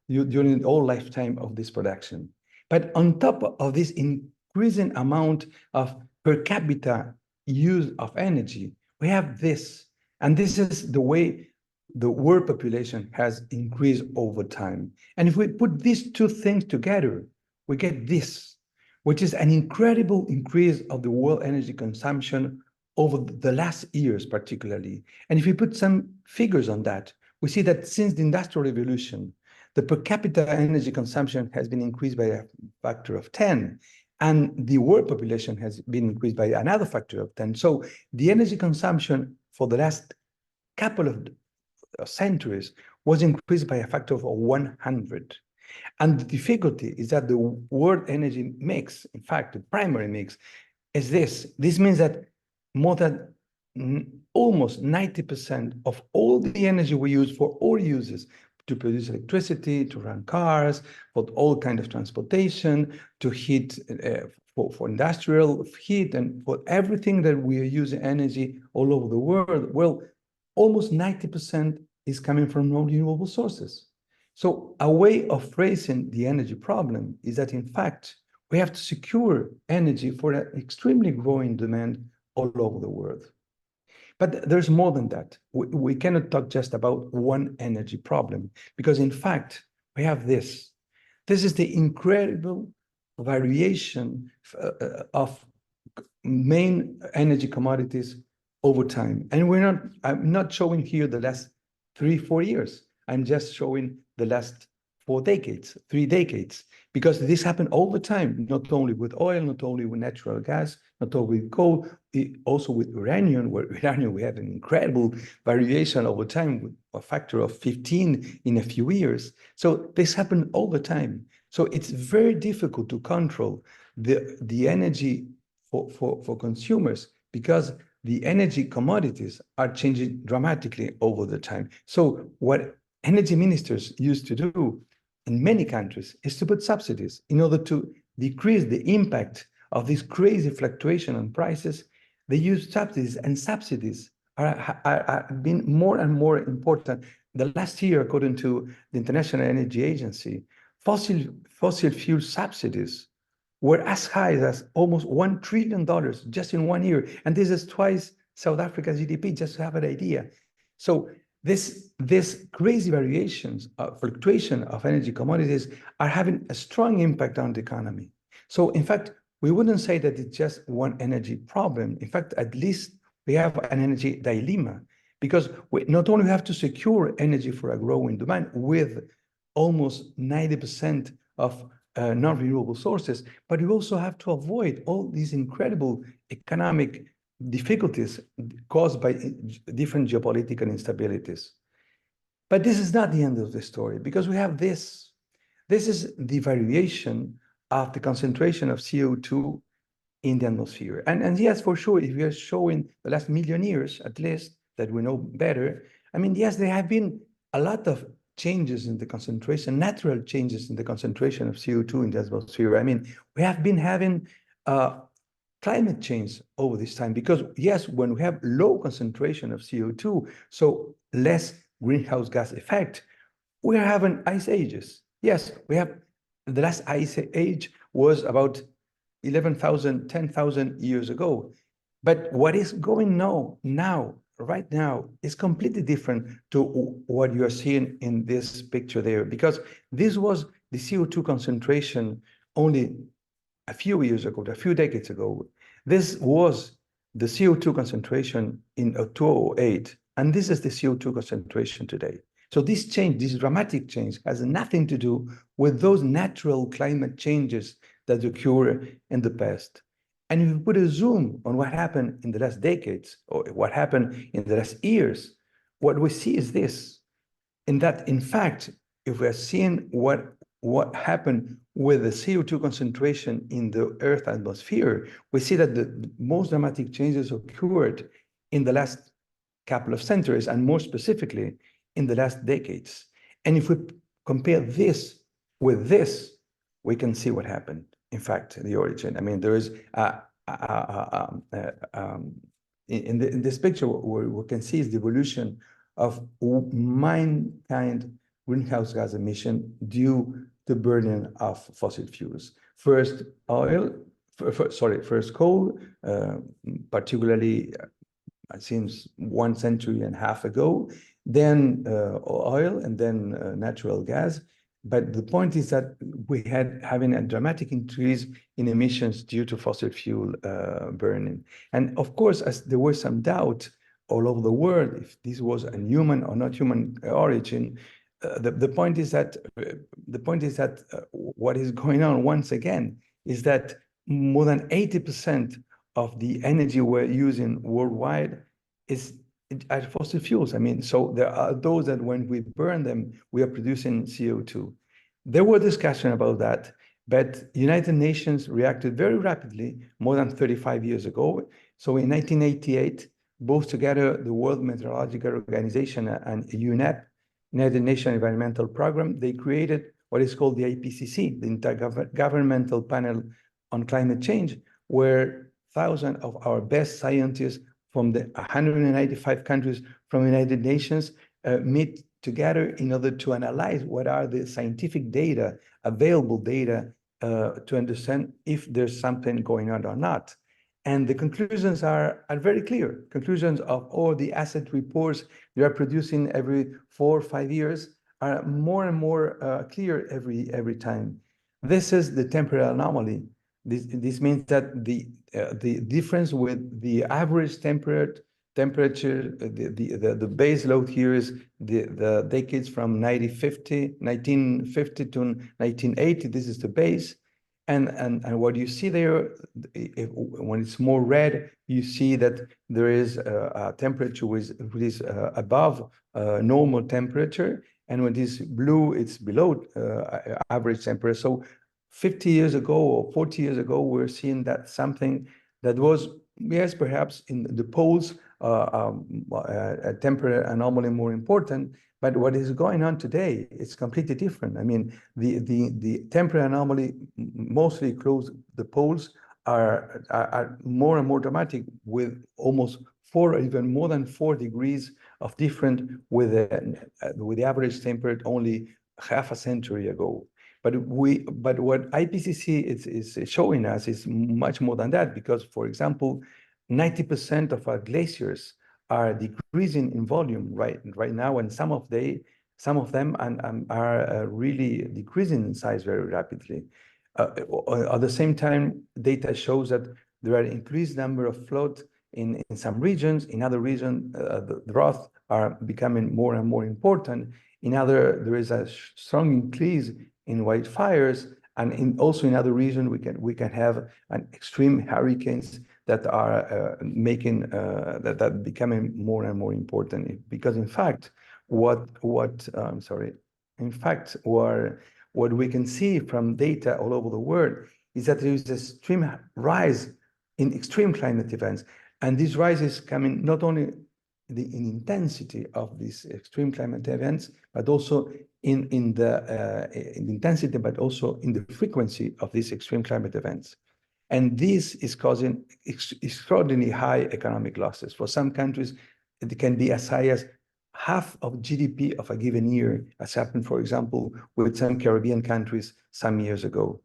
S7: during the whole lifetime of this production. But on top of this increasing amount of per capita use of energy, we have this. And this is the way the world population has increased over time. And if we put these two things together, we get this, which is an incredible increase of the world energy consumption over the last years, particularly. And if we put some figures on that, we see that since the Industrial Revolution, the per capita energy consumption has been increased by a factor of 10, and the world population has been increased by another factor of 10. So the energy consumption for the last couple of centuries was increased by a factor of 100. And the difficulty is that the world energy mix, in fact, the primary mix, is this. This means that more than almost 90% of all the energy we use for all uses, to produce electricity, to run cars, for all kinds of transportation, to heat, for industrial heat, and for everything that we are using energy all over the world, well, almost 90% is coming from non-renewable sources. So a way of phrasing the energy problem is that, in fact, we have to secure energy for an extremely growing demand all over the world. But there's more than that. We cannot talk just about one energy problem, because in fact, we have this. This is the incredible variation of main energy commodities over time. And I'm not showing here the last 3-4 years. I'm just showing the last 4 decades, 3 decades, because this happened all the time, not only with oil, not only with natural gas, not only with coal, also with uranium, where uranium we have an incredible variation over time with a factor of 15 in a few years. So this happened all the time. So it's very difficult to control the energy for consumers, because the energy commodities are changing dramatically over the time. So what energy ministers used to do in many countries is to put subsidies in order to decrease the impact of this crazy fluctuation on prices. They use subsidies, and subsidies are being more and more important. The last year, according to the International Energy Agency, fossil fuel subsidies were as high as almost $1 trillion just in 1 year. And this is twice South Africa's GDP, just to have an idea. So this crazy variations, fluctuation of energy commodities are having a strong impact on the economy. So in fact, we wouldn't say that it's just one energy problem. In fact, at least we have an energy dilemma, because we not only have to secure energy for a growing demand with almost 90% of non-renewable sources, but we also have to avoid all these incredible economic difficulties caused by different geopolitical instabilities. But this is not the end of the story, because we have this. This is the variation of the concentration of CO2 in the atmosphere. And yes, for sure, if we are showing the last million years, at least, that we know better, I mean, yes, there have been a lot of changes in the concentration, natural changes in the concentration of CO2 in the atmosphere. I mean, we have been having climate change over this time, because yes, when we have low concentration of CO2, so less greenhouse gas effect, we are having ice ages. Yes, we have, the last ice age was about 11,000, 10,000 years ago. But what is going now, right now, is completely different to what you are seeing in this picture there, because this was the CO2 concentration only a few years ago, a few decades ago. This was the CO2 concentration in 2008, and this is the CO2 concentration today. So this change, this dramatic change, has nothing to do with those natural climate changes that occur in the past. And if we put a zoom on what happened in the last decades, or what happened in the last years, what we see is this, in that, in fact, if we're seeing what happened with the CO2 concentration in the Earth atmosphere, we see that the most dramatic changes occurred in the last couple of centuries, and more specifically, in the last decades. And if we compare this with this, we can see what happened. In fact, the origin. I mean, there is in this picture, what we can see is the evolution of mankind greenhouse gas emission due to burning of fossil fuels. First oil, first coal, particularly since 1.5 centuries ago, then oil, and then natural gas. But the point is that we having a dramatic increase in emissions due to fossil fuel burning. And of course, as there was some doubt all over the world if this was a human or not human origin, the point is that what is going on once again is that more than 80% of the energy we're using worldwide is fossil fuels. I mean, so there are those that when we burn them, we are producing CO2. There were discussions about that, but United Nations reacted very rapidly more than 35 years ago. So in 1988, both together, the World Meteorological Organization and UNEP, United Nations Environmental Program, they created what is called the IPCC, the Intergovernmental Panel on Climate Change, where thousands of our best scientists from the 195 countries from the United Nations meet together in order to analyze what are the scientific data, available data, to understand if there's something going on or not. And the conclusions are very clear. Conclusions of all the asset reports we are producing every 4 or 5 years are more and more clear every time. This is the temporal anomaly. This means that the difference with the average temperature, the base load here is the decades from 1950 to 1980. This is the base. And what you see there, when it's more red, you see that there is a temperature which is above normal temperature. And when it is blue, it's below average temperature. So 50 years ago or 40 years ago, we're seeing that something that was, yes, perhaps in the poles, a temperature anomaly more important. But what is going on today, it's completely different. I mean, the temperature anomaly mostly close the poles are more and more dramatic, with almost 4 or even more than 4 degrees of different with the average temperature only half a century ago. But what IPCC is showing us is much more than that, because, for example, 90% of our glaciers are decreasing in volume right now, and some of them are really decreasing in size very rapidly. At the same time, data shows that there are increased number of floods in some regions. In other regions, the droughts are becoming more and more important. In other, there is a strong increase in wildfires, and also in other regions we can have an extreme hurricanes that are making that becoming more and more important. Because in fact, what we can see from data all over the world is that there is a extreme rise in extreme climate events, and this rise is coming not only in intensity of these extreme climate events, but also in intensity, but also in the frequency of these extreme climate events. And this is causing extraordinarily high economic losses. For some countries, it can be as high as half of GDP of a given year, as happened, for example, with some Caribbean countries some years ago.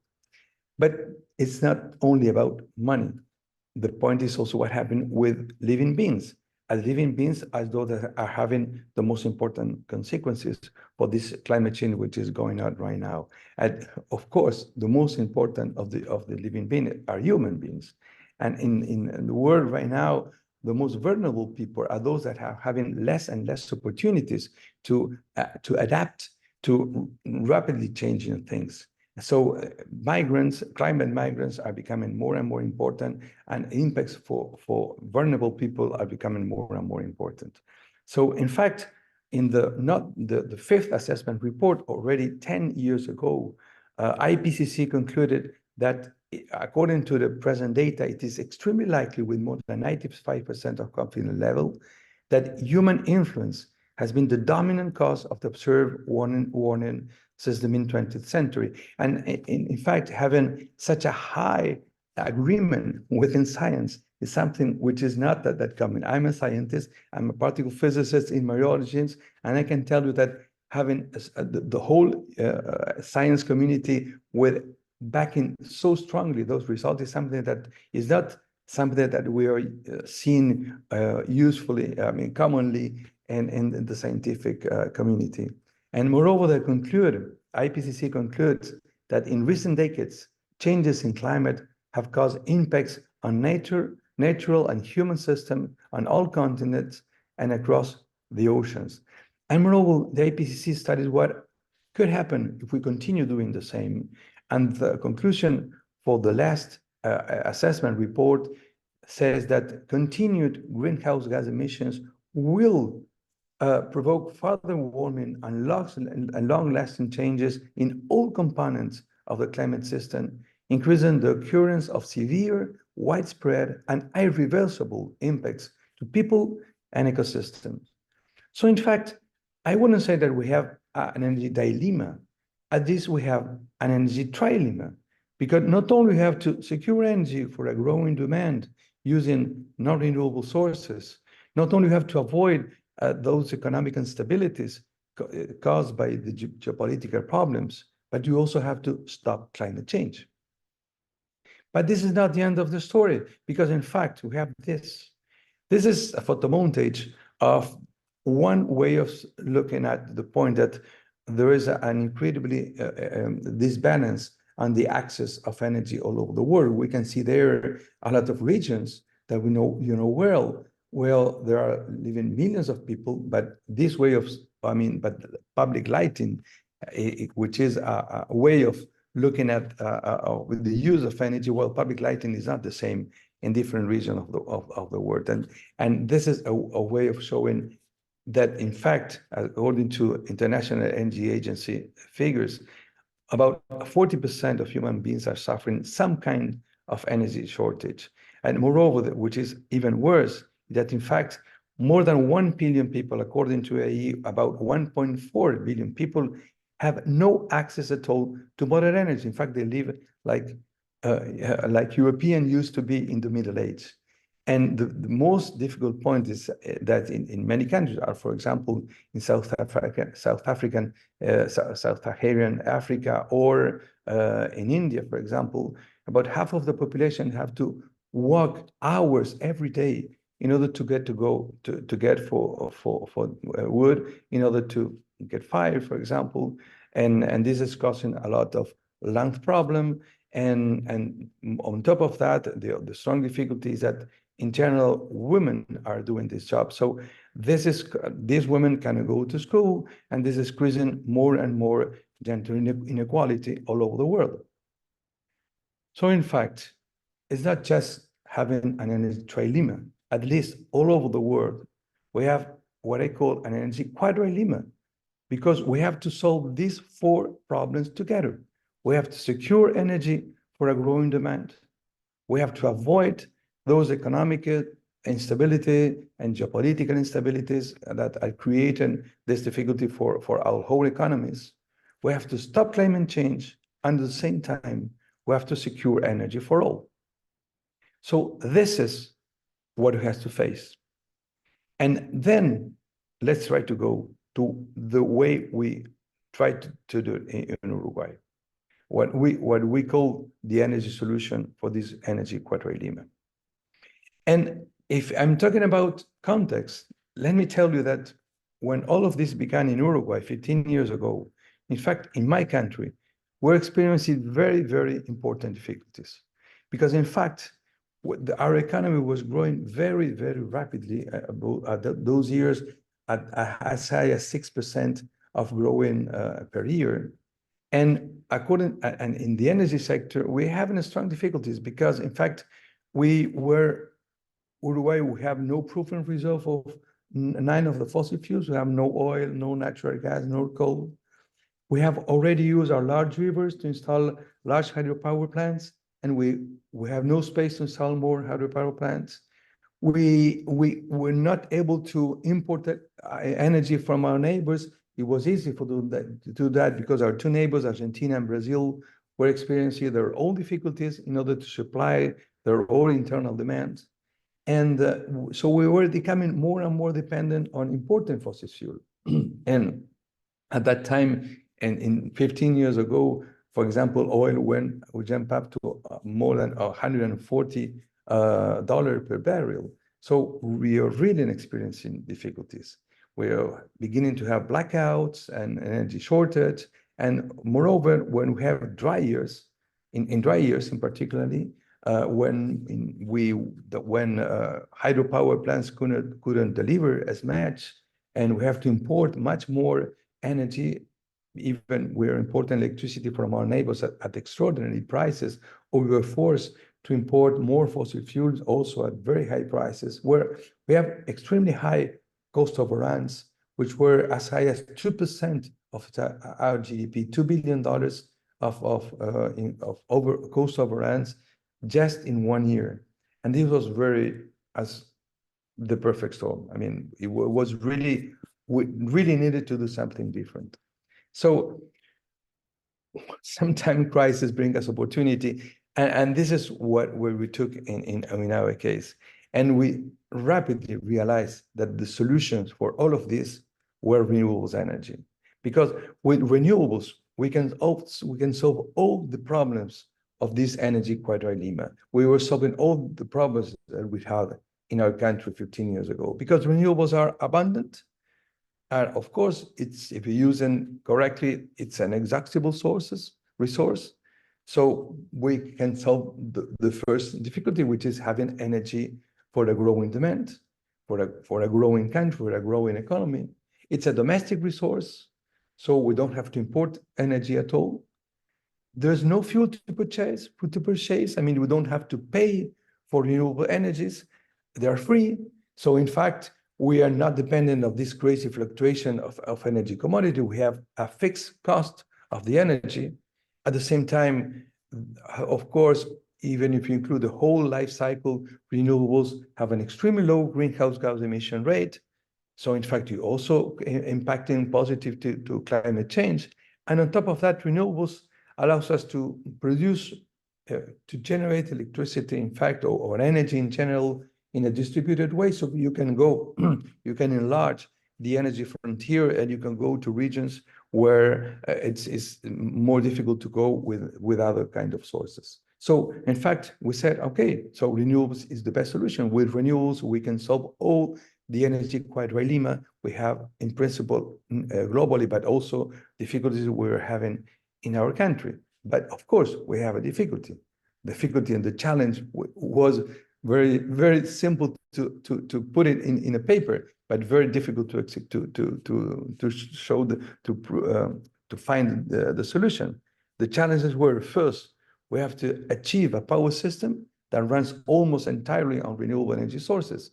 S7: But it's not only about money. The point is also what happened with living beings. As living beings, as though they are having the most important consequences for this climate change which is going on right now. And of course, the most important of the living beings are human beings. And in the world right now, the most vulnerable people are those that are having less and less opportunities to adapt to rapidly changing things. So climate migrants are becoming more and more important, and impacts for vulnerable people are becoming more and more important. So in fact, in the fifth assessment report already 10 years ago, IPCC concluded that according to the present data, it is extremely likely, with more than 95% of confidence level, that human influence has been the dominant cause of the observed warning since the mid-20th century. And in fact, having such a high agreement within science is something which is not that common. I'm a scientist, I'm a particle physicist in my origins, and I can tell you that having the whole science community with backing so strongly those results is something that is not something that we are seeing usefully, commonly in the scientific community. And moreover, IPCC concludes that in recent decades, changes in climate have caused impacts on natural and human systems on all continents and across the oceans. And moreover, the IPCC studies what could happen if we continue doing the same. And the conclusion for the last assessment report says that continued greenhouse gas emissions will provoke further warming and long-lasting changes in all components of the climate system, increasing the occurrence of severe, widespread, and irreversible impacts to people and ecosystems. So in fact, I wouldn't say that we have an energy dilemma. At least we have an energy trilemma, because not only we have to secure energy for a growing demand using non-renewable sources, not only we have to avoid those economic instabilities caused by the geopolitical problems, but you also have to stop climate change. But this is not the end of the story, because in fact, we have this. This is a photomontage of one way of looking at the point that there is an incredibly disbalance on the access of energy all over the world. We can see there a lot of regions that we know, well, well, there are living millions of people, but this way of, but public lighting, which is a way of looking at with the use of energy, well, public lighting is not the same in different regions of the world. And this is a way of showing that, in fact, according to International Energy Agency figures, about 40% of human beings are suffering some kind of energy shortage. And moreover, which is even worse, that in fact, more than 1 billion people, according to AE, about 1.4 billion people have no access at all to modern energy. In fact, they live like European used to be in the Middle Age. And the most difficult point is that in many countries are, for example, in South Saharan Africa, or in India, for example, about half of the population have to walk hours every day in order to get wood, in order to get fire, for example, and this is causing a lot of lung problem. And on top of that, the strong difficulty is that in general, women are doing this job. So these women can go to school, and this is increasing more and more gender inequality all over the world. So in fact, it's not just having an energy trilemma. At least all over the world, we have what I call an energy quadrilemma, because we have to solve these 4 problems together. We have to secure energy for a growing demand. We have to avoid those economic instability and geopolitical instabilities that are creating this difficulty for our whole economies. We have to stop climate change, and at the same time, we have to secure energy for all. So this is what we have to face. And then let's try to go to the way we try to do it in Uruguay, what we call the energy solution for this energy quadrilemma. And if I'm talking about context, let me tell you that when all of this began in Uruguay 15 years ago, in fact, in my country, we're experiencing very, very important difficulties. Because in fact, our economy was growing very, very rapidly those years at as high as 6% of growing per year. And in the energy sector, we're having strong difficulties because, in fact, Uruguay, we have no proven reserve of 9 of the fossil fuels. We have no oil, no natural gas, no coal. We have already used our large rivers to install large hydropower plants, and we have no space to install more hydropower plants. We were not able to import energy from our neighbors. It was easy to do that because our 2 neighbors, Argentina and Brazil, were experiencing their own difficulties in order to supply their own internal demands. And so we were becoming more and more dependent on importing fossil fuel. And at that time, and in 15 years ago, for example, oil we jumped up to more than $140 per barrel. So we are really experiencing difficulties. We are beginning to have blackouts and energy shortage. And moreover, when we have dry years, in dry years in particularly, when hydropower plants couldn't deliver as much, and we have to import much more energy, even we're importing electricity from our neighbors at extraordinary prices, or we were forced to import more fossil fuels also at very high prices, where we have extremely high cost overruns, which were as high as 2% of our GDP, $2 billion of cost overruns just in 1 year. And this was as the perfect storm. I mean, it was we really needed to do something different. So sometimes crisis bring us opportunity. And this is where we took in our case. And we rapidly realized that the solutions for all of this were renewables energy. Because with renewables, we can solve all the problems of this energy quadrilemma. We were solving all the problems that we had in our country 15 years ago, because renewables are abundant. And of course, if you use them correctly, it's an inexhaustible resource. So we can solve the first difficulty, which is having energy for the growing demand. for a growing country, for a growing economy. It's a domestic resource, so we don't have to import energy at all. There's no fuel to purchase. I mean, we don't have to pay for renewable energies. They're free. So in fact, we are not dependent on this crazy fluctuation of energy commodity. We have a fixed cost of the energy. At the same time, of course, even if you include the whole life cycle, renewables have an extremely low greenhouse gas emission rate. So in fact, you also impacting positive to climate change. And on top of that, renewables allows us to produce, to generate electricity, in fact, or energy in general, in a distributed way. So you can go, you can enlarge the energy frontier, and you can go to regions where it's more difficult to go with other kind of sources. So in fact, we said, okay, so renewables is the best solution. With renewables, we can solve all the energy trilemma we have in principle globally, but also difficulties we're having in our country. But of course, we have a difficulty. Difficulty and the challenge was very, very simple to put it in a paper, but very difficult to show to find the solution. The challenges were, first, we have to achieve a power system that runs almost entirely on renewable energy sources.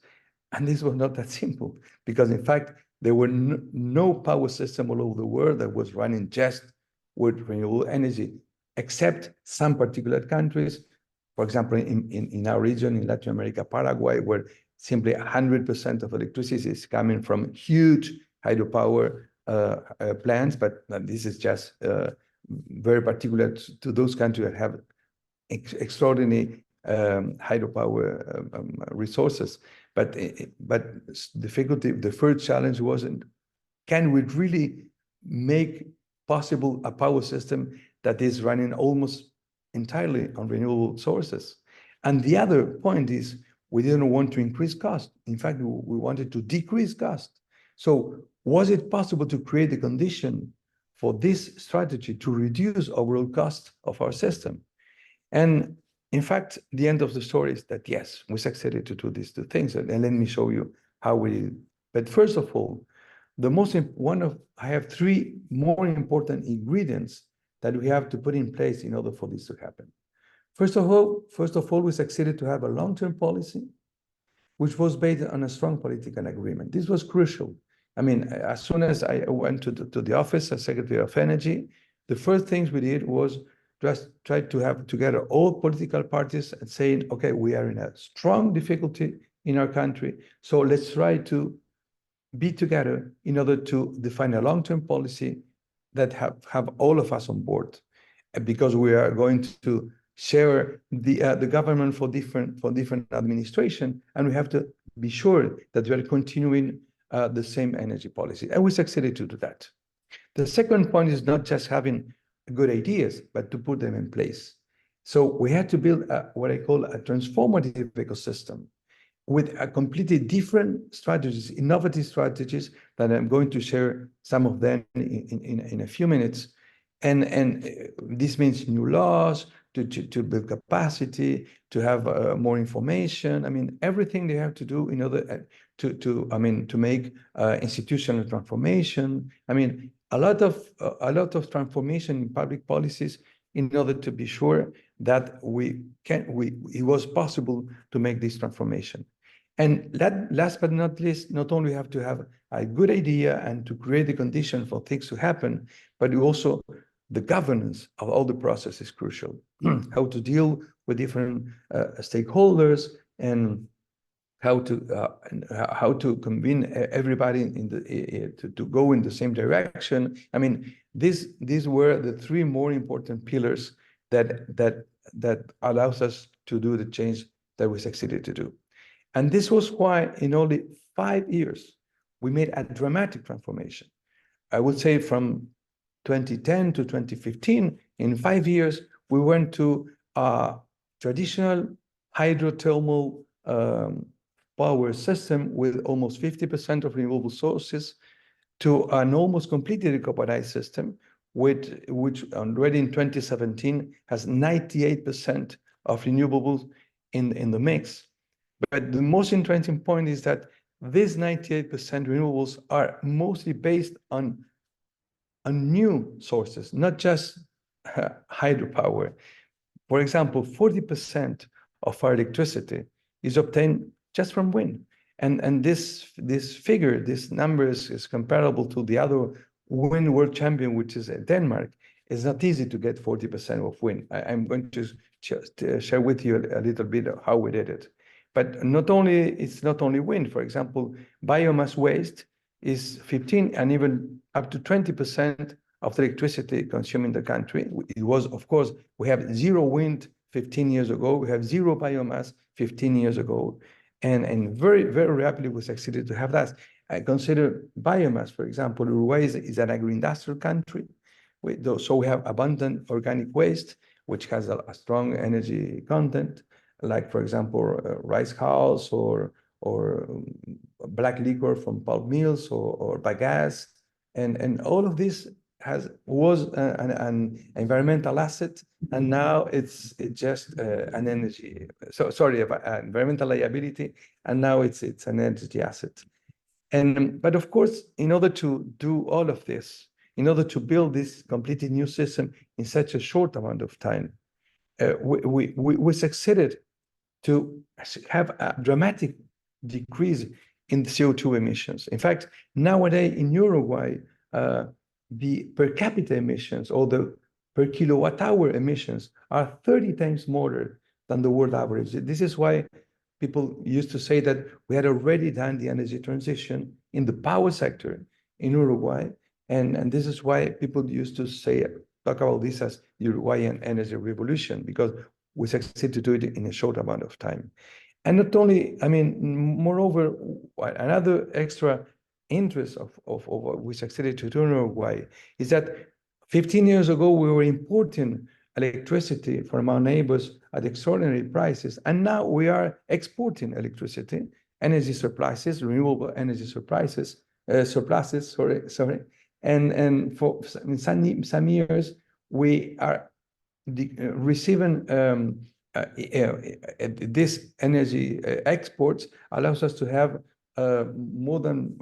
S7: And this was not that simple, because in fact, there were no power system all over the world that was running just with renewable energy, except some particular countries. For example, in our region, in Latin America, Paraguay, where simply 100% of electricity is coming from huge hydropower plants, but this is just very particular to those countries that have extraordinary hydropower resources. But difficulty, the first challenge wasn't, can we really make possible a power system that is running almost entirely on renewable sources? And the other point is, we didn't want to increase cost. In fact, we wanted to decrease cost. So was it possible to create a condition for this strategy to reduce overall cost of our system? And in fact, the end of the story is that, yes, we succeeded to do these two things. And let me show you how we did. But first of all, I have three more important ingredients that we have to put in place in order for this to happen. First of all, we succeeded to have a long-term policy, which was based on a strong political agreement. This was crucial. I mean, as soon as I went to the office as Secretary of Energy, the first things we did was just try to have together all political parties and saying, okay, we are in a strong difficulty in our country, so let's try to be together in order to define a long-term policy that have all of us on board, because we are going to share the government for different administration, and we have to be sure that we are continuing the same energy policy, and we succeeded to do that. The second point is not just having good ideas, but to put them in place. So we had to build what I call a transformative ecosystem with a completely different strategies, innovative strategies that I'm going to share some of them in a few minutes. And this means new laws, to build capacity, to have more information. I mean, everything they have to do in order to make institutional transformation. I mean, a lot of transformation in public policies in order to be sure that it was possible to make this transformation. And last but not least, not only have to have a good idea and to create the condition for things to happen, but also the governance of all the process is crucial. How to deal with different stakeholders and how to convene everybody to go in the same direction. I mean, these were the three more important pillars that allows us to do the change that we succeeded to do. And this was why in only 5 years, we made a dramatic transformation. I would say from 2010 to 2015, in 5 years, we went to a traditional hydrothermal power system with almost 50% of renewable sources to an almost completely decarbonized system, which already in 2017 has 98% of renewables in the mix. But the most interesting point is that these 98% renewables are mostly based on new sources, not just hydropower. For example, 40% of our electricity is obtained just from wind. And this figure, this number is comparable to the other wind world champion, which is Denmark. It's not easy to get 40% of wind. I'm going to share with you a little bit of how we did it. But it's not only wind. For example, biomass waste is 15 and even up to 20% of the electricity consumed in the country. It was, of course, we have zero wind 15 years ago. We have zero biomass 15 years ago. And very, very rapidly we succeeded to have that. I consider biomass, for example, Uruguay is an agro-industrial country. So we have abundant organic waste, which has a strong energy content, like, for example, rice hulls or black liquor from pulp mills or bagasse. And all of this was an environmental asset, and now it's just an energy. So sorry, environmental liability, and now it's an energy asset. But of course, in order to do all of this, in order to build this completely new system in such a short amount of time, we succeeded to have a dramatic decrease in the CO2 emissions. In fact, nowadays in Uruguay, the per capita emissions or the per kilowatt hour emissions are 30 times more than the world average. This is why people used to say that we had already done the energy transition in the power sector in Uruguay. And this is why people used to talk about this as the Uruguayan energy revolution, because we succeeded to do it in a short amount of time. And not only, moreover, another extra interest of what we succeeded to do in Uruguay is that 15 years ago, we were importing electricity from our neighbors at extraordinary prices. And now we are exporting electricity, energy surpluses, renewable energy surpluses. And for some years, we are receiving this energy exports allows us to have more than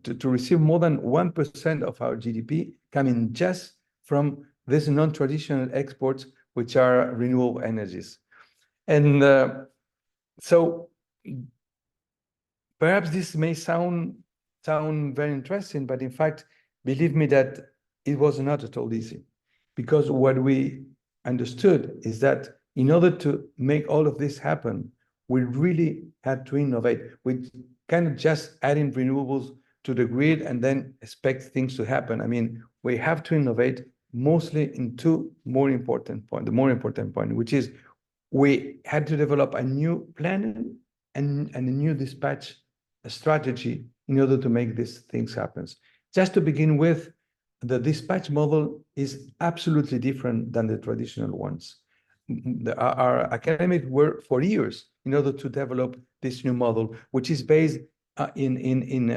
S7: to receive more than 1% of our GDP coming just from these non-traditional exports, which are renewable energies. And so perhaps this may sound very interesting, but in fact, believe me that it was not at all easy, because what we understood is that in order to make all of this happen, we really had to innovate. We cannot just add in renewables to the grid and then expect things to happen. We have to innovate mostly in two more important points. The more important point, which is we had to develop a new planning and a new dispatch strategy in order to make these things happen. Just to begin with, the dispatch model is absolutely different than the traditional ones. Our academics worked for years in order to develop this new model, which is based in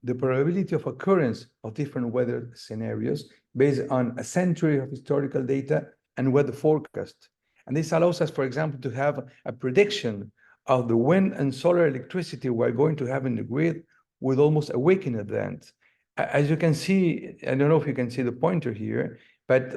S7: the probability of occurrence of different weather scenarios based on a century of historical data and weather forecast. And this allows us, for example, to have a prediction of the wind and solar electricity we're going to have in the grid with almost a week in advance. As you can see, I don't know if you can see the pointer here, but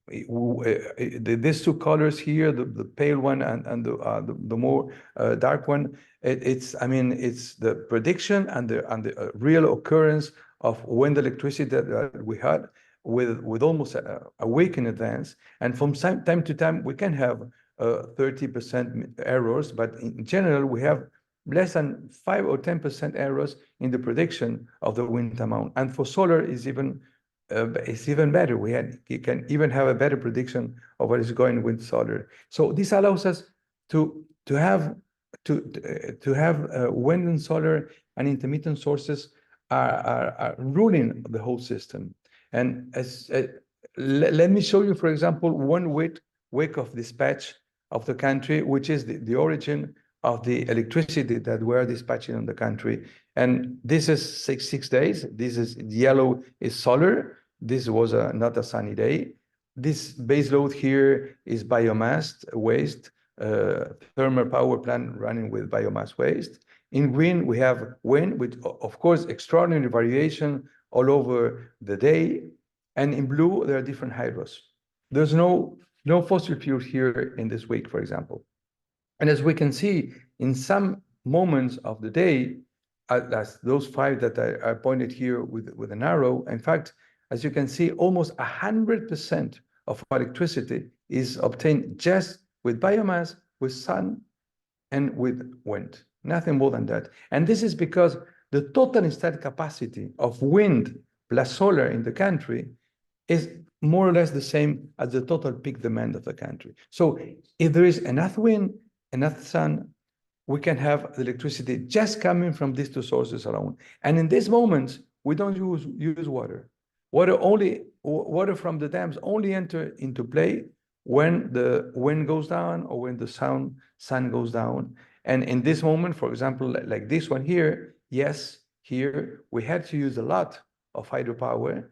S7: these two colors here, the pale one and the more dark one, it's the prediction and the real occurrence of wind electricity that we had with almost a week in advance. And from time to time, we can have 30% errors, but in general, we have less than 5 or 10% errors in the prediction of the wind amount. And for solar, it's even better. You can even have a better prediction of what is going with solar. So this allows us to have wind and solar and intermittent sources are ruling the whole system. And let me show you, for example, one week of dispatch of the country, which is the origin of the electricity that we're dispatching in the country. And this is six days. This is yellow is solar. This was not a sunny day. This base load here is biomass waste. thermal power plant running with biomass waste. In wind, we have wind with, of course, extraordinary variation all over the day. And in blue, there are different hydros. There's no fossil fuel here in this week, for example. And as we can see, in some moments of the day, as those 5 that I pointed here with an arrow, in fact, as you can see, almost 100% of electricity is obtained just with biomass, with sun, and with wind. Nothing more than that. And this is because the total installed capacity of wind plus solar in the country is more or less the same as the total peak demand of the country. So if there is enough wind, enough sun, we can have the electricity just coming from these 2 sources alone. And in these moments, we don't use water. Water from the dams only enter into play when the wind goes down or when the sun goes down. And in this moment, for example, like this one here, yes, here we had to use a lot of hydropower,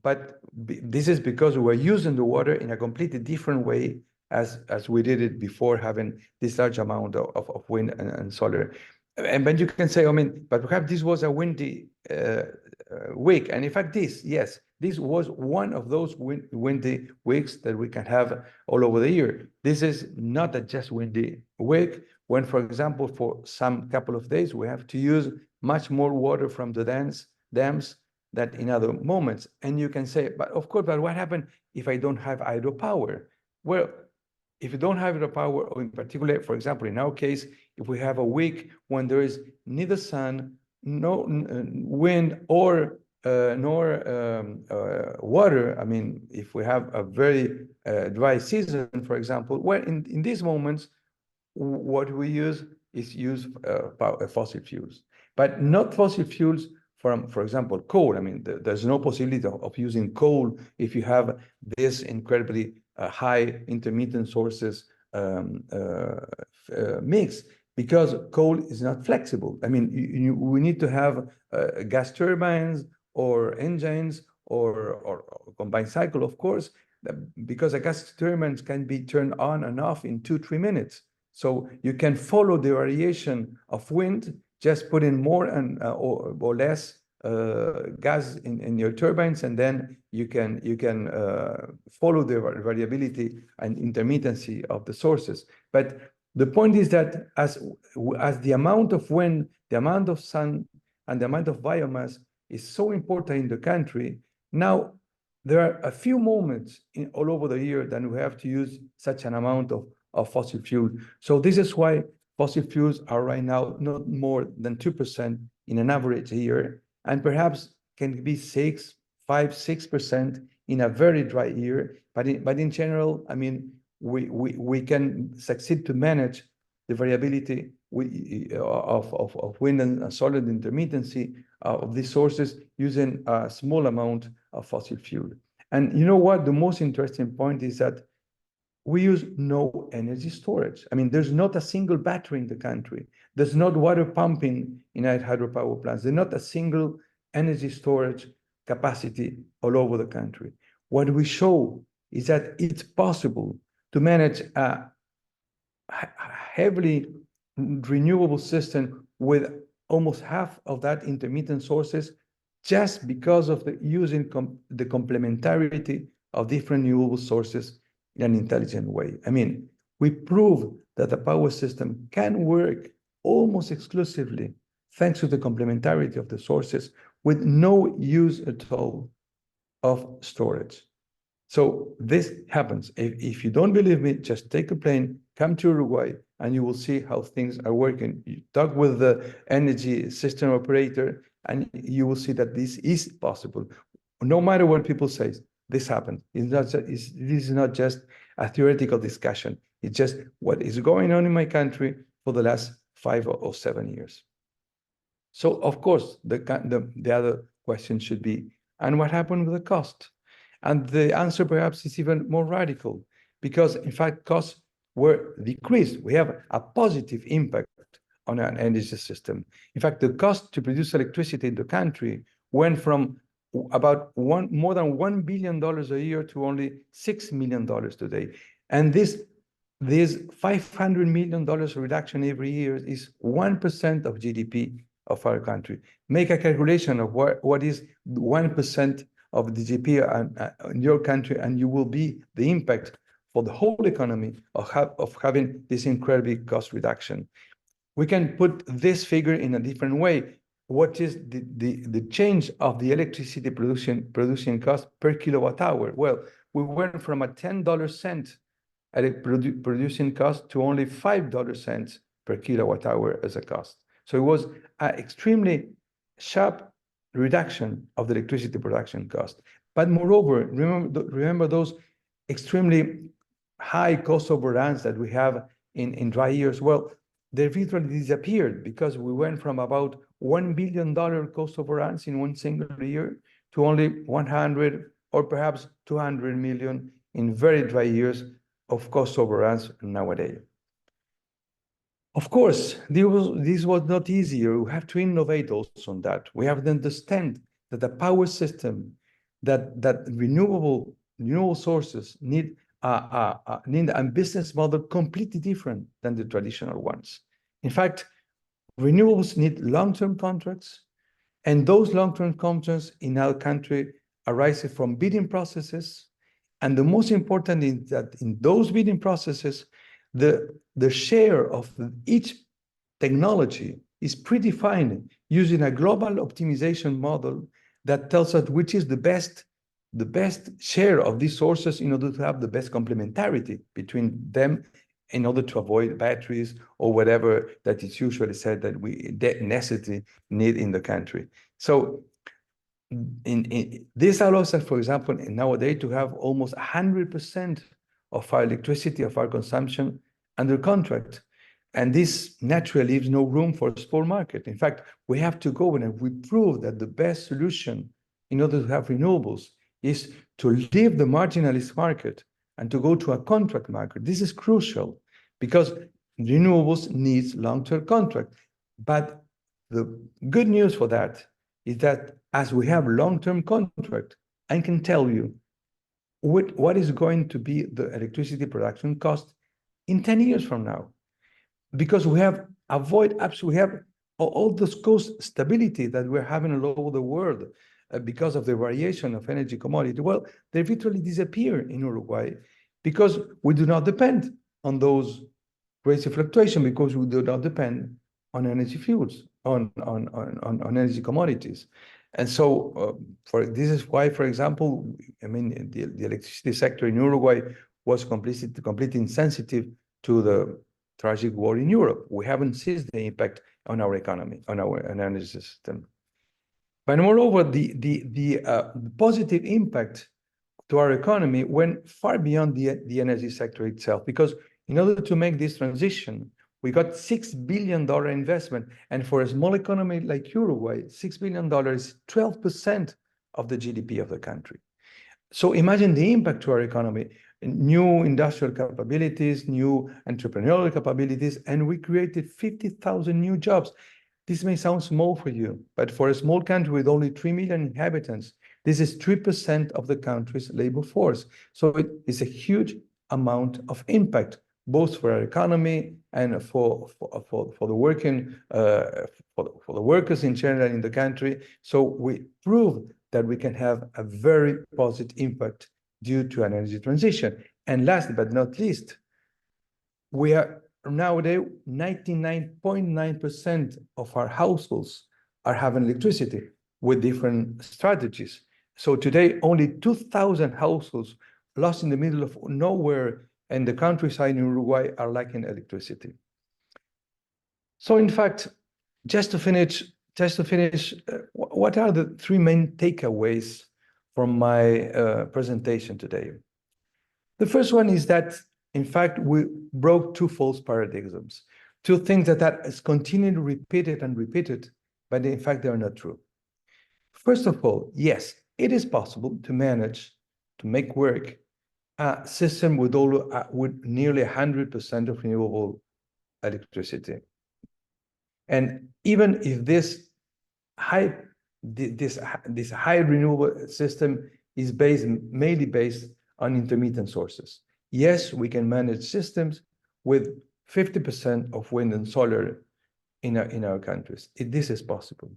S7: but this is because we were using the water in a completely different way as we did it before having this large amount of wind and solar. And then you can say, I mean, but perhaps this was a windy week. And in fact, this was one of those windy weeks that we can have all over the year. This is not a just windy week when, for example, for some couple of days, we have to use much more water from the dams than in other moments. And you can say, but of course, but what happened if I don't have hydropower? Well, if you don't have hydropower, or in particular, for example, in our case, if we have a week when there is neither sun, no wind, or nor water, I mean, if we have a very dry season, for example, well, in these moments, what we use is fossil fuels, but not fossil fuels from, for example, coal. I mean, there's no possibility of using coal if you have this incredibly high intermittent sources mix, because coal is not flexible. I mean, we need to have gas turbines or engines or combined cycle, of course, because a gas turbines can be turned on and off in 2-3 minutes. So you can follow the variation of wind, just put in more and or less gas in your turbines, and then you can follow the variability and intermittency of the sources. But the point is that as the amount of wind, the amount of sun, and the amount of biomass is so important in the country, now there are a few moments all over the year that we have to use such an amount of fossil fuel. So this is why fossil fuels are right now not more than 2% in an average year, and perhaps can be 5-6% in a very dry year. But in general, I mean, we can succeed to manage the variability of wind and solar intermittency of these sources using a small amount of fossil fuel. And you know what? The most interesting point is that we use no energy storage. I mean, there's not a single battery in the country. There's not water pumping in our hydropower plants. There's not a single energy storage capacity all over the country. What we show is that it's possible to manage a heavily renewable system with almost half of that intermittent sources, just because of using the complementarity of different renewable sources in an intelligent way. I mean, we prove that the power system can work almost exclusively thanks to the complementarity of the sources with no use at all of storage. So this happens. If you don't believe me, just take a plane, come to Uruguay, and you will see how things are working. You talk with the energy system operator, and you will see that this is possible. No matter what people say, this happens. This is not just a theoretical discussion. It's just what is going on in my country for the last 5 or 7 years. So, of course, the other question should be, and what happened with the cost? And the answer perhaps is even more radical, because in fact, costs were decreased. We have a positive impact on our energy system. In fact, the cost to produce electricity in the country went from about more than $1 billion a year to only $6 million today. And this this $500 million reduction every year is 1% of GDP of our country. Make a calculation of what is 1% of the GDP in your country, and you will be the impact for the whole economy of having this incredible cost reduction. We can put this figure in a different way. What is the change of the electricity producing cost per kilowatt hour? Well, we went from a $10 producing cost to only $5 per kilowatt hour as a cost. So it was an extremely sharp reduction of the electricity production cost. But moreover, remember those extremely high cost overruns that we have in dry years? Well, they virtually disappeared because we went from about $1 billion cost overruns in one single year to only 100 or perhaps 200 million in very dry years of cost overruns nowadays. Of course, this was not easier. We have to innovate also on that. We have to understand that the power system, that renewable sources need a business model completely different than the traditional ones. In fact, renewables need long-term contracts, and those long-term contracts in our country arise from bidding processes. And the most important is that in those bidding processes, the share of each technology is predefined using a global optimization model that tells us which is the best share of these sources in order to have the best complementarity between them in order to avoid batteries or whatever that is usually said that we necessarily need in the country. So this allows us, for example, nowadays to have almost 100% of our electricity, of our consumption under contract. And this naturally leaves no room for a spot market. In fact, we have to go and we prove that the best solution in order to have renewables is to leave the marginalist market and to go to a contract market. This is crucial because renewables needs long-term contract. But the good news for that is that as we have long-term contract, I can tell you what is going to be the electricity production cost in 10 years from now. Because we have all those cost stability that we're having all over the world because of the variation of energy commodity. Well, they virtually disappear in Uruguay because we do not depend on those crazy fluctuations, because we do not depend on energy fuels, on energy commodities. And so this is why, for example, I mean, the electricity sector in Uruguay was completely insensitive to the tragic war in Europe. We haven't seen the impact on our economy, on our energy system. But moreover, the positive impact to our economy went far beyond the energy sector itself, because in order to make this transition, we got $6 billion investment. And for a small economy like Uruguay, $6 billion is 12% of the GDP of the country. So imagine the impact to our economy, new industrial capabilities, new entrepreneurial capabilities, and we created 50,000 new jobs. This may sound small for you, but for a small country with only 3 million inhabitants, this is 3% of the country's labor force. So it is a huge amount of impact, both for our economy and for the workers in general in the country. So we prove that we can have a very positive impact due to an energy transition. And last but not least, we are nowadays 99.9% of our households are having electricity with different strategies. So today, only 2,000 households lost in the middle of nowhere and the countryside in Uruguay are lacking electricity. So in fact, just to finish, what are the three main takeaways from my presentation today? The first one is that, in fact, we broke two false paradigms, two things that is continually repeated, but in fact, they are not true. First of all, yes, it is possible to manage, to make work a system with nearly 100% of renewable electricity. And even if this high renewable system is mainly based on intermittent sources, yes, we can manage systems with 50% of wind and solar in our countries. This is possible.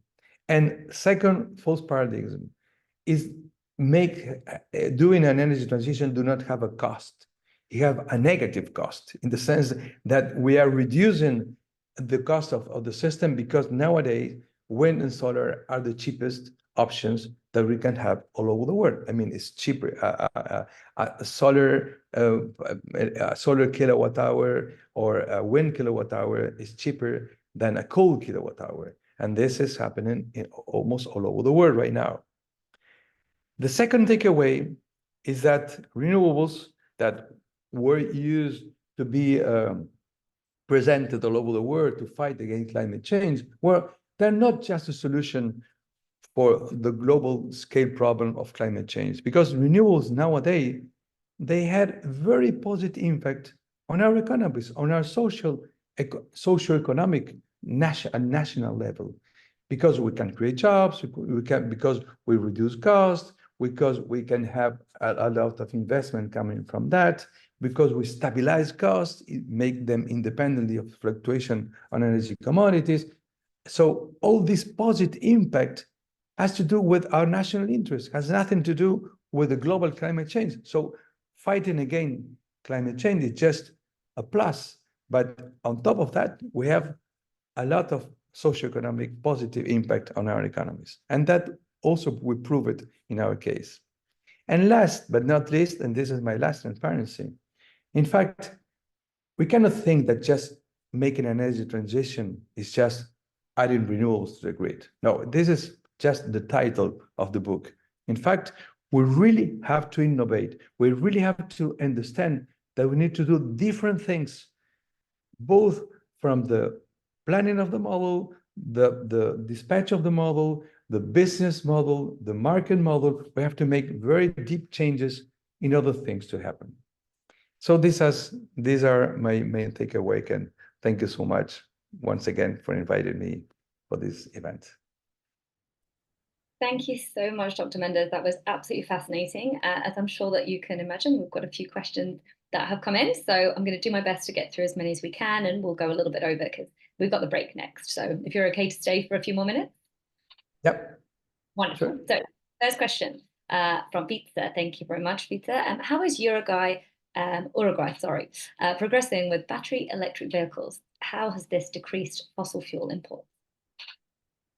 S7: And second false paradigm is doing an energy transition do not have a cost. You have a negative cost in the sense that we are reducing the cost of the system, because nowadays wind and solar are the cheapest options that we can have all over the world. I mean, it's cheaper. A solar kilowatt hour or a wind kilowatt hour is cheaper than a coal kilowatt hour. And this is happening in almost all over the world right now. The second takeaway is that renewables that were used to be presented all over the world to fight against climate change, they're not just a solution for the global scale problem of climate change, because renewables nowadays, they had very positive impact on our economies, on our socio-economic national level, because we can create jobs, because we reduce costs, because we can have a lot of investment coming from that, because we stabilize costs, make them independently of fluctuation on energy commodities. So all this positive impact has to do with our national interest, has nothing to do with the global climate change. So fighting against climate change is just a plus. But on top of that, we have a lot of socioeconomic positive impact on our economies. And that also we prove it in our case. And last but not least, and this is my last transparency, in fact, we cannot think that just making an energy transition is just adding renewables to the grid. No, this is just the title of the book. In fact, we really have to innovate. We really have to understand that we need to do different things, both from the planning of the model, the dispatch of the model, the business model, the market model. We have to make very deep changes in other things to happen. So these are my main takeaway, and thank you so much once again for inviting me for this event.
S1: Thank you so much, Dr. Méndez. That was absolutely fascinating. As I'm sure that you can imagine, we've got a few questions that have come in. So I'm going to do my best to get through as many as we can, and we'll go a little bit over because we've got the break next. So if you're okay to stay for a few more minutes.
S7: Yep.
S1: Wonderful.
S7: Sure.
S1: So first question from Vita. Thank you very much, Vita. How is Uruguay, progressing with battery electric vehicles? How has this decreased fossil fuel imports?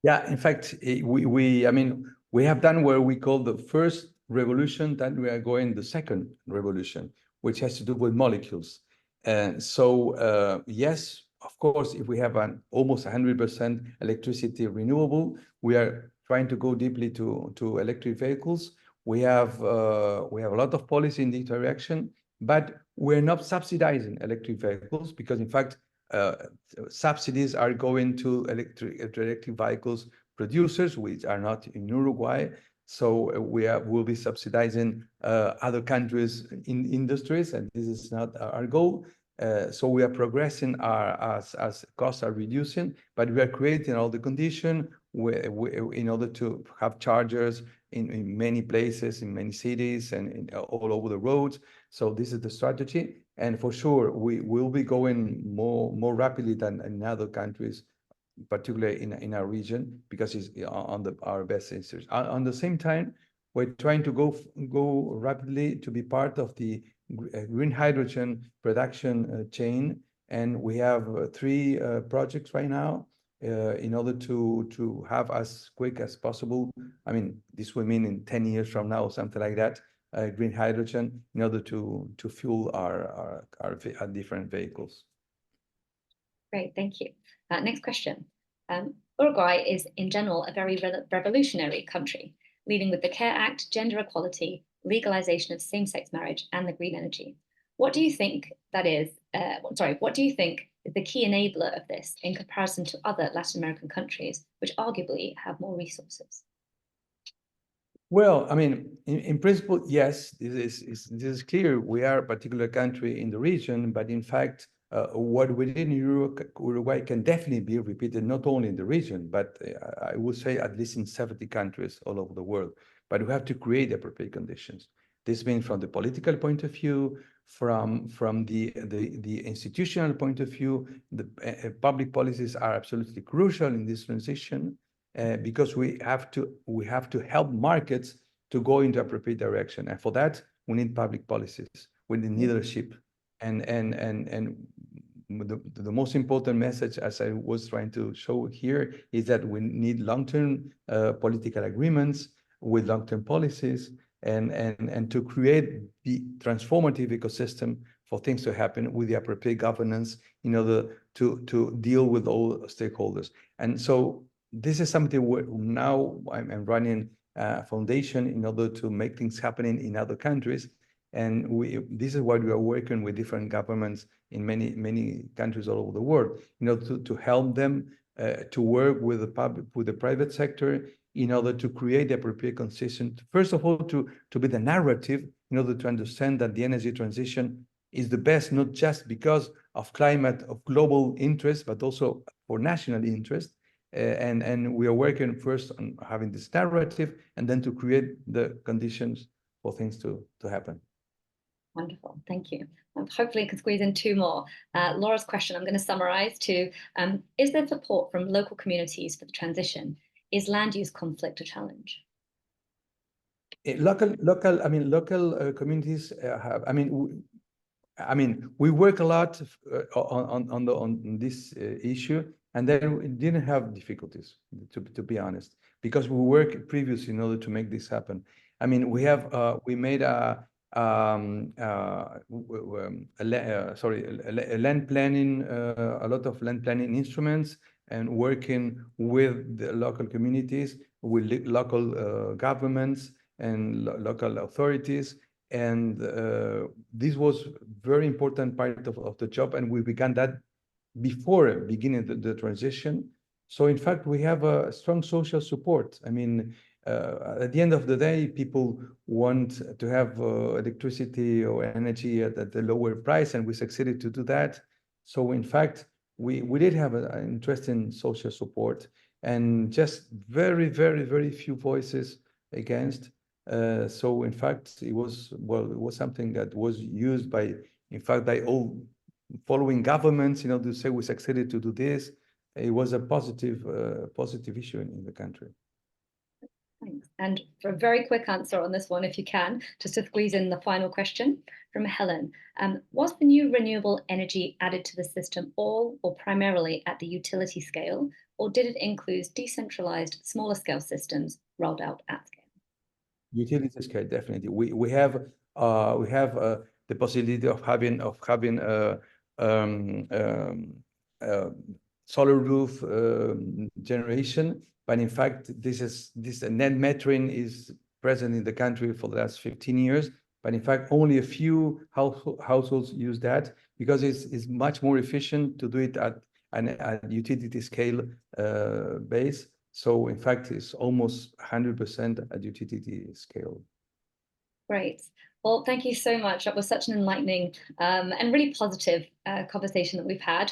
S7: Yeah, in fact, we have done what we call the first revolution, then we are going the second revolution, which has to do with molecules. And so, yes, of course, if we have an almost 100% electricity renewable, we are trying to go deeply to electric vehicles. We have a lot of policy in this direction, but we're not subsidizing electric vehicles because, in fact, subsidies are going to electric vehicles producers, which are not in Uruguay. So we'll be subsidizing other countries' industries, and this is not our goal. So we are progressing as costs are reducing, but we are creating all the condition in order to have chargers in many places, in many cities, and all over the roads. So this is the strategy. And for sure, we will be going more rapidly than in other countries, particularly in our region, because it's on our best interest. On the same time, we're trying to go rapidly to be part of the green hydrogen production chain, and we have 3 projects right now in order to have as quick as possible. I mean, this will mean in 10 years from now, something like that. Green hydrogen in order to fuel our different vehicles.
S1: Great, thank you. Next question. Uruguay is in general a very revolutionary country, leading with the CARE Act, gender equality, legalization of same-sex marriage, and the green energy. What do you think what do you think is the key enabler of this in comparison to other Latin American countries, which arguably have more resources?
S7: Well, I mean, in principle, yes, this is clear. We are a particular country in the region, but in fact, what we did in Uruguay can definitely be repeated not only in the region, but I would say at least in 70 countries all over the world. But we have to create appropriate conditions. This means from the political point of view, from the institutional point of view, the public policies are absolutely crucial in this transition because we have to help markets to go into appropriate direction, and for that we need public policies, we need leadership, and the most important message, as I was trying to show here, is that we need long-term political agreements with long-term policies, and to create the transformative ecosystem for things to happen with the appropriate governance in order to deal with all stakeholders. And so this is something where now I'm running a foundation in order to make things happening in other countries. And this is why we are working with different governments in many countries all over the world, to help them to work with the private sector in order to create the appropriate consistent, first of all, to be the narrative in order to understand that the energy transition is the best, not just because of climate, of global interest, but also for national interest. And we are working first on having this narrative and then to create the conditions for things to happen.
S1: Wonderful, thank you. Hopefully I can squeeze in two more. Laura's question, I'm going to summarize to, is there support from local communities for the transition? Is land use conflict a challenge?
S7: Local communities have, we work a lot on this issue, and then we didn't have difficulties, to be honest, because we worked previously in order to make this happen. We made a land planning, a lot of land planning instruments, and working with the local communities, with local governments and local authorities. And this was very important part of the job, and we began that before beginning the transition. So in fact, we have a strong social support. At the end of the day, people want to have electricity or energy at a lower price, and we succeeded to do that. So in fact, we did have an interesting social support, and just very, very, very few voices against. So in fact, it was something that was used by all following governments, to say we succeeded to do this. It was a positive issue in the country.
S1: Thanks. And for a very quick answer on this one, if you can, just to squeeze in the final question from Helen. Was the new renewable energy added to the system all or primarily at the utility scale, or did it include decentralized, smaller scale systems rolled out at scale?
S7: Utility scale, definitely. We have the possibility of having solar roof generation. But in fact, this net metering is present in the country for the last 15 years. But in fact, only a few households use that because it's much more efficient to do it at a utility scale base. So in fact, it's almost 100% at utility scale.
S1: Great. Well, thank you so much. That was such an enlightening and really positive conversation that we've had.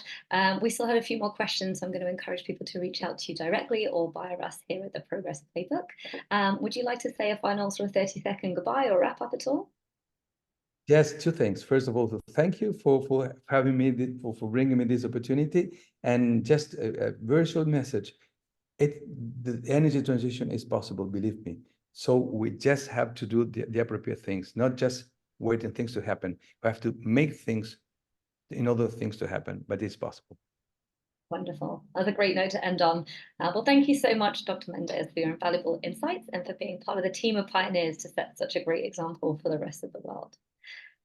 S1: We still have a few more questions, so I'm going to encourage people to reach out to you directly or via us here at the Progress Playbook. Would you like to say a final sort of 30-second goodbye or wrap up at all?
S7: Yes, two things. First of all, thank you for having me, for bringing me this opportunity, and just a very short message. The energy transition is possible, believe me. So we just have to do the appropriate things, not just waiting things to happen. We have to make things in order for things to happen, but it's possible.
S1: Wonderful. That's a great note to end on. Well, thank you so much, Dr. Méndez, for your invaluable insights and for being part of the team of pioneers to set such a great example for the rest of the world.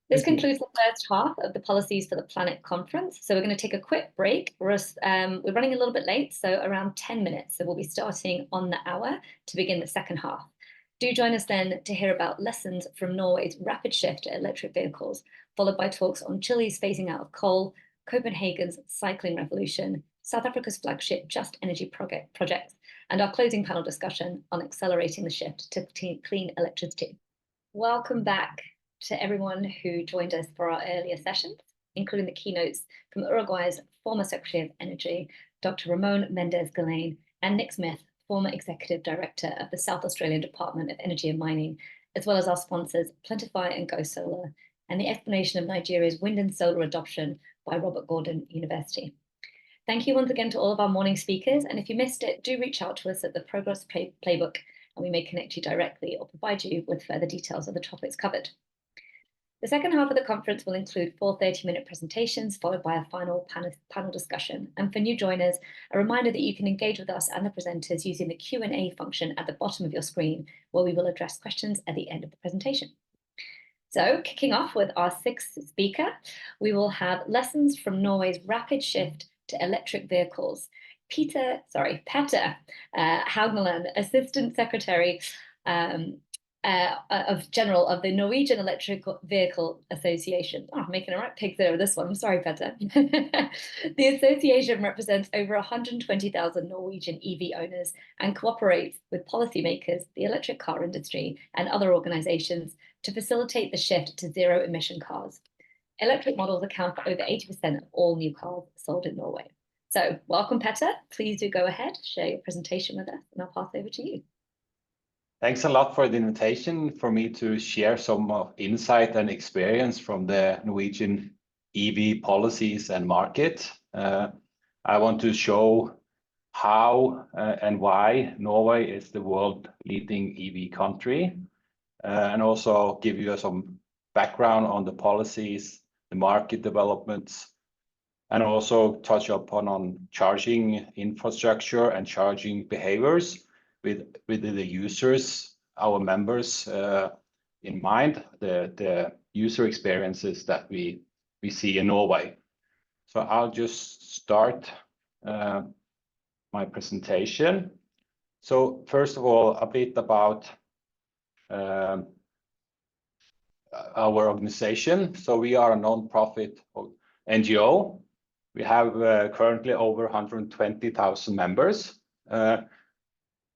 S1: This concludes the first half of the Policies for the Planet conference. So we're going to take a quick break. We're running a little bit late, so around 10 minutes. So we'll be starting on the hour to begin the second half. Do join us then to hear about lessons from Norway's rapid shift to electric vehicles, followed by talks on Chile's phasing out of coal, Copenhagen's cycling revolution, South Africa's flagship Just Energy projects, and our closing panel discussion on accelerating the shift to clean electricity. Welcome back to everyone who joined us for our earlier sessions, including the keynotes from Uruguay's former Secretary of Energy, Dr. Ramón Méndez Galain, and Nick Smith, former Executive Director of the South Australian Department of Energy and Mining, as well as our sponsors, Plentify and GoSolr, and the explanation of Nigeria's wind and solar adoption by Robert Gordon University. Thank you once again to all of our morning speakers, and if you missed it, do reach out to us at the Progress Playbook, and we may connect you directly or provide you with further details of the topics covered. The second half of the conference will include 4 30-minute presentations, followed by a final panel discussion. And for new joiners, a reminder that you can engage with us and the presenters using the Q&A function at the bottom of your screen, where we will address questions at the end of the presentation. So, kicking off with our 6th speaker, we will have lessons from Norway's rapid shift to electric vehicles. Petter Haugneland, Assistant Secretary of the Norwegian Electric Vehicle Association. Oh, I'm making a right pig there with this one. I'm sorry, Petter. The association represents over 120,000 Norwegian EV owners and cooperates with policymakers, the electric car industry, and other organizations to facilitate the shift to zero-emission cars. Electric models account for over 80% of all new cars sold in Norway. So, welcome, Petter. Please do go ahead, share your presentation with us, and I'll pass over to you.
S8: Thanks a lot for the invitation for me to share some insight and experience from the Norwegian EV policies and market. I want to show how and why Norway is the world leading EV country, and also give you some background on the policies, the market developments, and also touch upon on charging infrastructure and charging behaviors with the users, our members in mind, the user experiences that we see in Norway. So I'll just start my presentation. So first of all, a bit about our organization. So we are a non-profit NGO. We have currently over 120,000 members.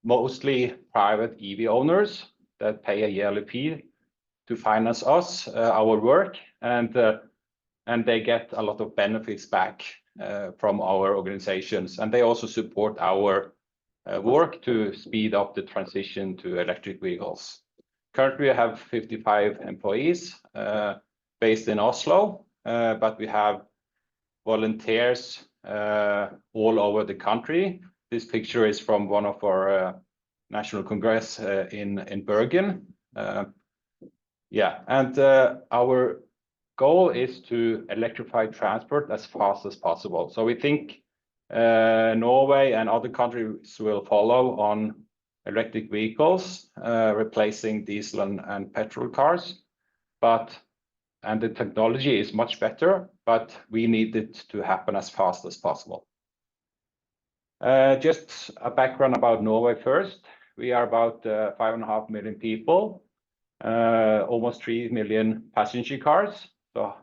S8: Mostly private EV owners that pay a yearly fee to finance us, our work, and they get a lot of benefits back from our organizations, and they also support our work to speed up the transition to electric vehicles. Currently, we have 55 employees based in Oslo, but we have volunteers all over the country. This picture is from one of our national congress in Bergen. And our goal is to electrify transport as fast as possible. So we think Norway and other countries will follow on electric vehicles, replacing diesel and petrol cars. And the technology is much better, but we need it to happen as fast as possible. Just a background about Norway first. We are about 5.5 million people, almost 3 million passenger cars, so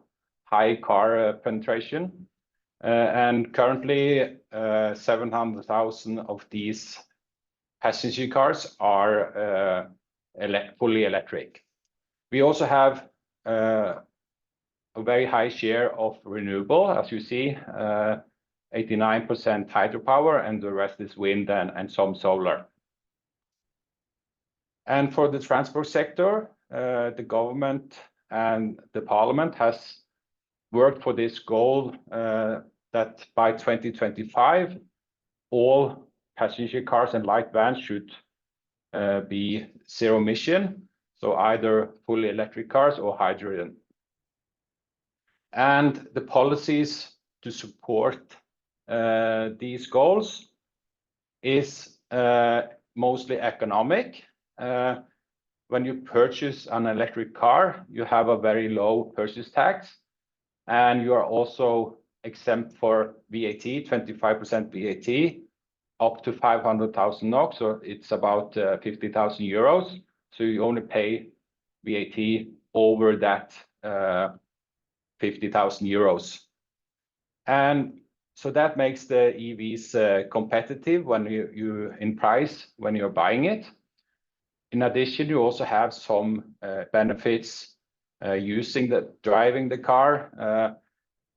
S8: high car penetration. And currently, 700,000 of these passenger cars are fully electric. We also have a very high share of renewable, as you see. 89% hydropower, and the rest is wind and some solar. And for the transport sector, the government and the parliament has worked for this goal that by 2025, all passenger cars and light vans should be zero emission, so either fully electric cars or hydrogen. And the policies to support these goals is mostly economic. When you purchase an electric car, you have a very low purchase tax, and you are also exempt for VAT, 25% VAT, up to 500,000 NOK, so it's about 50,000 euros. So you only pay VAT over that 50,000 euros. And so that makes the EVs competitive when you in price when you're buying it. In addition, you also have some benefits driving the car.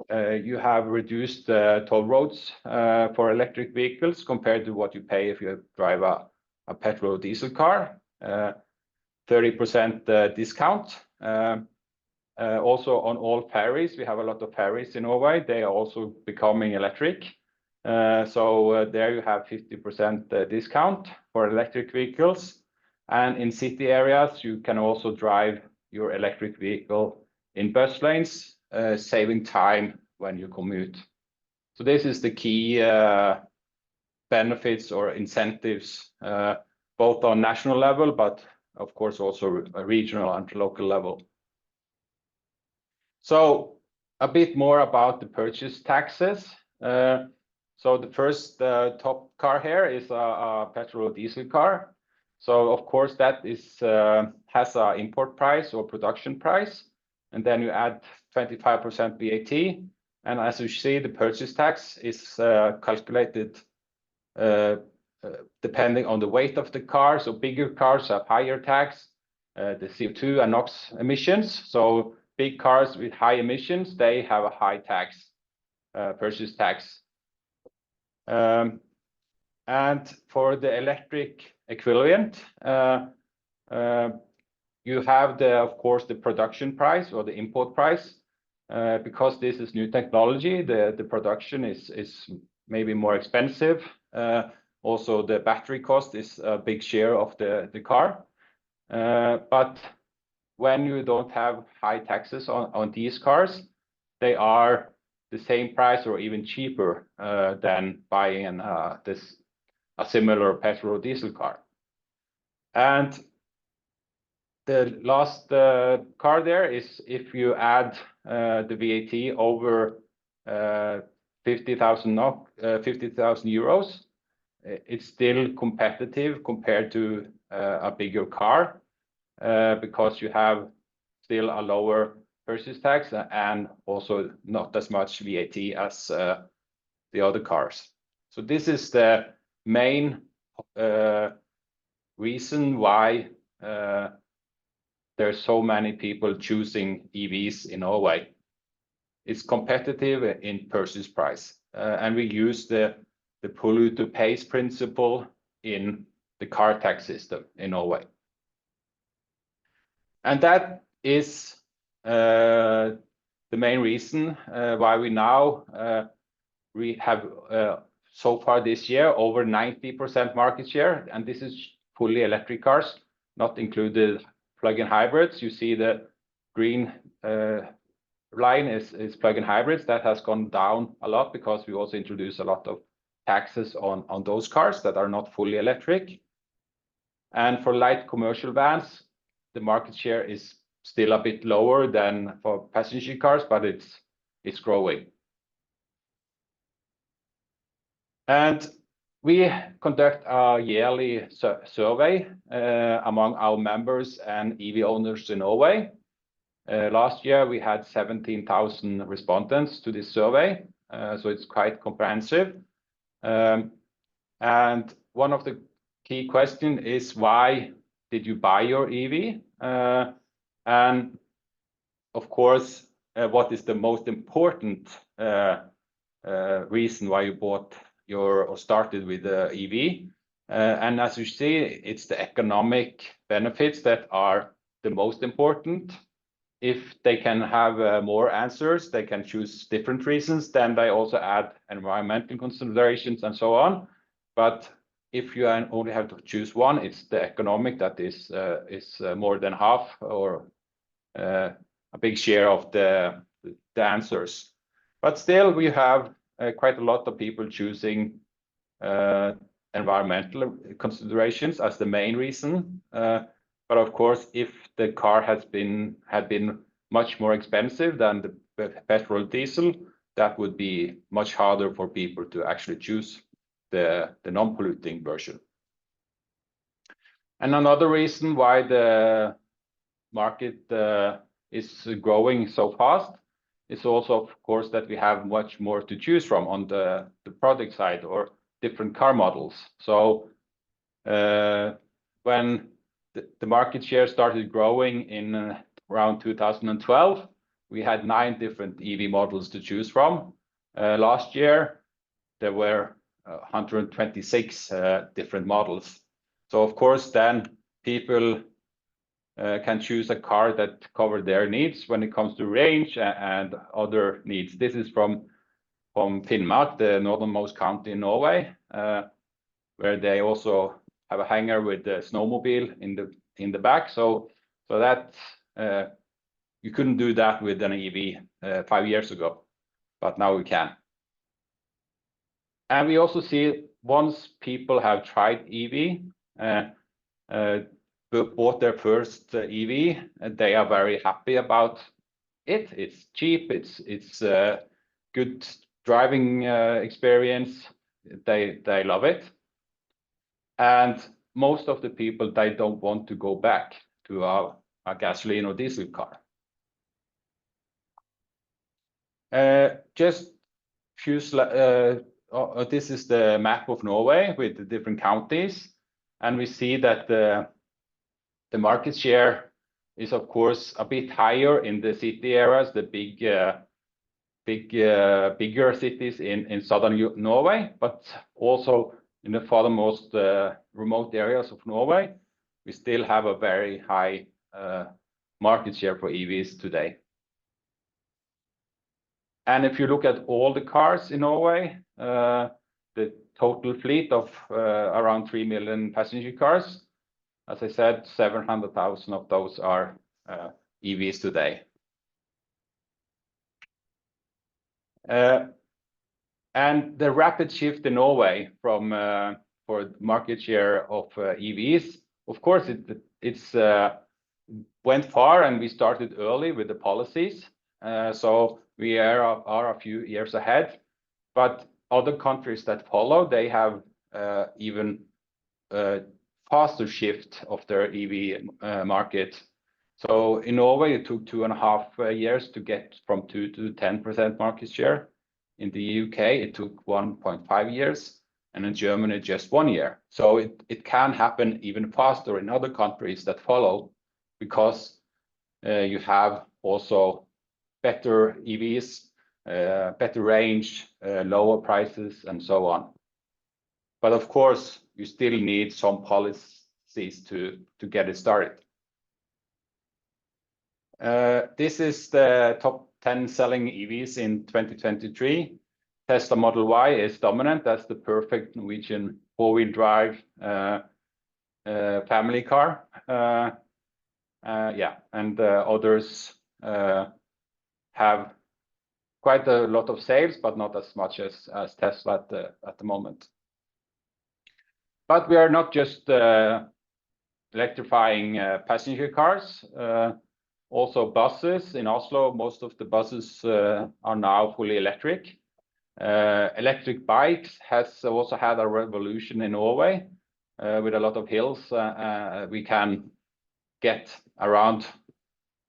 S8: You have reduced toll roads for electric vehicles compared to what you pay if you drive a petrol or diesel car. 30% discount. Also on all ferries, we have a lot of ferries in Norway. They are also becoming electric. So there you have 50% discount for electric vehicles. And in city areas, you can also drive your electric vehicle in bus lanes, saving time when you commute. So this is the key benefits or incentives, both on national level, but of course also a regional and local level. So a bit more about the purchase taxes. So the first top car here is a petrol or diesel car. So of course that is has an import price or production price, and then you add 25% VAT. And as you see, the purchase tax is calculated depending on the weight of the car. So bigger cars have higher tax, the CO2 and NOx emissions. So big cars with high emissions, they have a high tax, purchase tax. And for the electric equivalent, you have of course, the production price or the import price. Because this is new technology, the production is maybe more expensive. Also, the battery cost is a big share of the car. But when you don't have high taxes on these cars, they are the same price or even cheaper than buying a similar petrol or diesel car. And the last car there is if you add the VAT over 50,000 euros, it's still competitive compared to a bigger car because you have still a lower purchase tax and also not as much VAT as the other cars. So this is the main reason why there's so many people choosing EVs in Norway. It's competitive in purchase price, and we use the polluter pays principle in the car tax system in Norway. And that is the main reason why we now we have so far this year over 90% market share, and this is fully electric cars, not included plug-in hybrids. You see the green line is plug-in hybrids. That has gone down a lot because we also introduced a lot of taxes on those cars that are not fully electric. And for light commercial vans, the market share is still a bit lower than for passenger cars, but it's growing. And we conduct a yearly survey among our members and EV owners in Norway. Last year, we had 17,000 respondents to this survey, so it's quite comprehensive. And one of the key questions is, why did you buy your EV? And of course, what is the most important reason why you bought or started with the EV? And as you see, it's the economic benefits that are the most important. If they can have more answers, they can choose different reasons. Then they also add environmental considerations and so on. But if you only have to choose one, it's the economic that is more than half or a big share of the answers. But still, we have quite a lot of people choosing environmental considerations as the main reason. But of course, if the car had been much more expensive than the petrol diesel, that would be much harder for people to actually choose the non-polluting version. And another reason why the market is growing so fast is also, of course, that we have much more to choose from on the product side or different car models. So when the market share started growing in around 2012, we had 9 different EV models to choose from. Last year, there were 126 different models. So of course, then people can choose a car that covers their needs when it comes to range and other needs. This is from Finnmark, the northernmost county in Norway, where they also have a hangar with the snowmobile in the back. So that you couldn't do that with an EV 5 years ago, but now we can. And we also see once people have tried EV, bought their first EV, they are very happy about it. It's cheap, it's good driving experience. They love it. And most of the people, they don't want to go back to a gasoline or diesel car. Just few this is the map of Norway with the different counties, and we see that the market share is of course a bit higher in the city areas, the bigger cities in southern Norway, but also in the farthermost remote areas of Norway, we still have a very high market share for EVs today. And if you look at all the cars in Norway, the total fleet of around 3 million passenger cars, as I said, 700,000 of those are EVs today. And the rapid shift in Norway from for market share of EVs, of course, it's went far, and we started early with the policies. So we are a few years ahead, but other countries that follow, they have even faster shift of their EV market. So in Norway, it took 2.5 years to get from 2 to 10% market share. In the UK, it took 1.5 years, and in Germany, just 1 year. So it can happen even faster in other countries that follow, because you have also better EVs, better range, lower prices, and so on. But of course, you still need some policies to get it started. This is the top 10 selling EVs in 2023. Tesla Model Y is dominant. That's the perfect Norwegian four-wheel drive family car. Yeah, and others have quite a lot of sales, but not as much as Tesla at the moment. But we are not just electrifying passenger cars. Also buses in Oslo, most of the buses are now fully electric. Electric bikes has also had a revolution in Norway. With a lot of hills, we can get around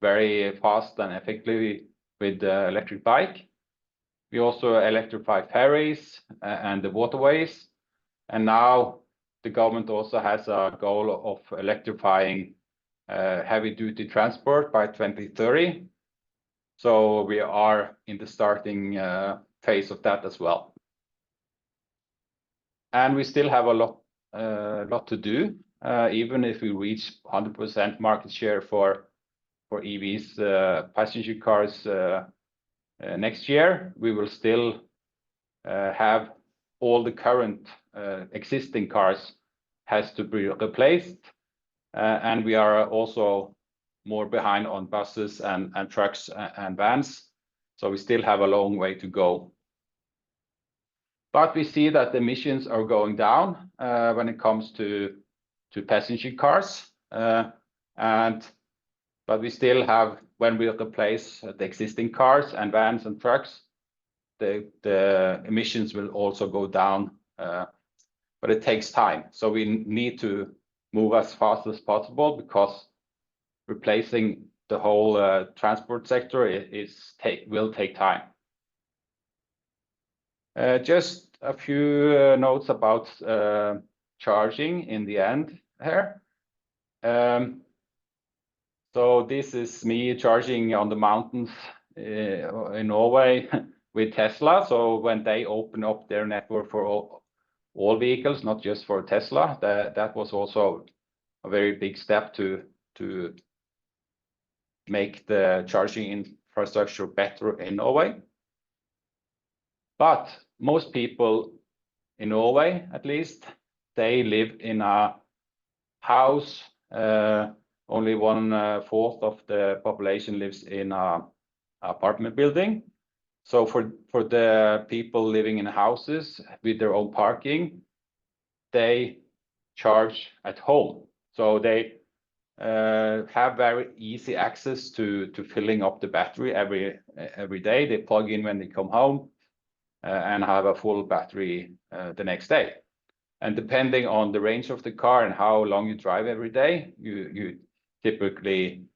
S8: very fast and effectively with the electric bike. We also electrify ferries and the waterways. And now the government also has a goal of electrifying heavy-duty transport by 2030. So we are in the starting phase of that as well. And we still have a lot to do. Even if we reach 100% market share for EVs, passenger cars next year, we will still have all the current existing cars has to be replaced. And we are also more behind on buses and trucks and vans. So we still have a long way to go. But we see that emissions are going down when it comes to passenger cars. But we still have, when we replace the existing cars and vans and trucks, the emissions will also go down. But it takes time. So we need to move as fast as possible, because replacing the whole transport sector will take time. Just a few notes about charging in the end here. So this is me charging on the mountains in Norway with Tesla. So when they open up their network for all vehicles, not just for Tesla, that was also a very big step to make the charging infrastructure better in Norway. But most people in Norway, at least, they live in a house. Only 1/4 of the population lives in a apartment building. So for the people living in houses with their own parking, they charge at home. So they have very easy access to filling up the battery every day. They plug in when they come home and have a full battery the next day. And depending on the range of the car and how long you drive every day, you typically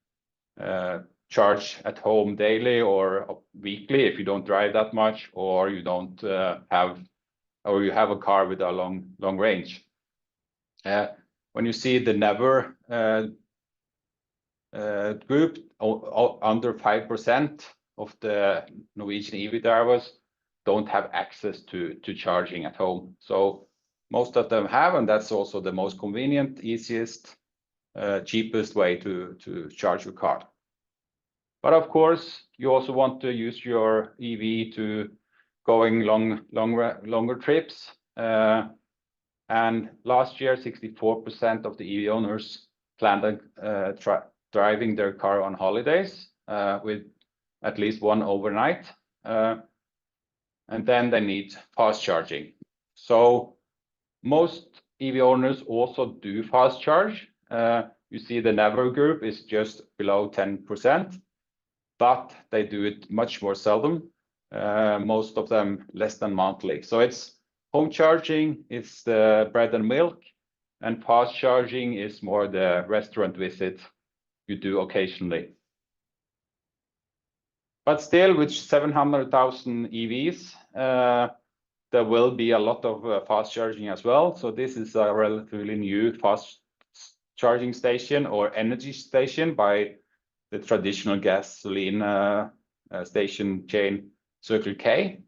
S8: charge at home daily or weekly if you don't drive that much, or you don't or you have a car with a long range. When you see the never group, under 5% of the Norwegian EV drivers don't have access to charging at home. So most of them have, and that's also the most convenient, easiest, cheapest way to charge your car. But of course, you also want to use your EV to going longer trips. And last year, 64% of the EV owners planned on driving their car on holidays with at least one overnight. And then they need fast charging. So most EV owners also do fast charge. You see the never group is just below 10%, but they do it much more seldom. Most of them less than monthly. So it's home charging, it's the bread and milk, and fast charging is more the restaurant visit you do occasionally. But still, with 700,000 EVs, there will be a lot of fast charging as well. So this is a relatively new fast charging station or energy station by the traditional gasoline station chain Circle K.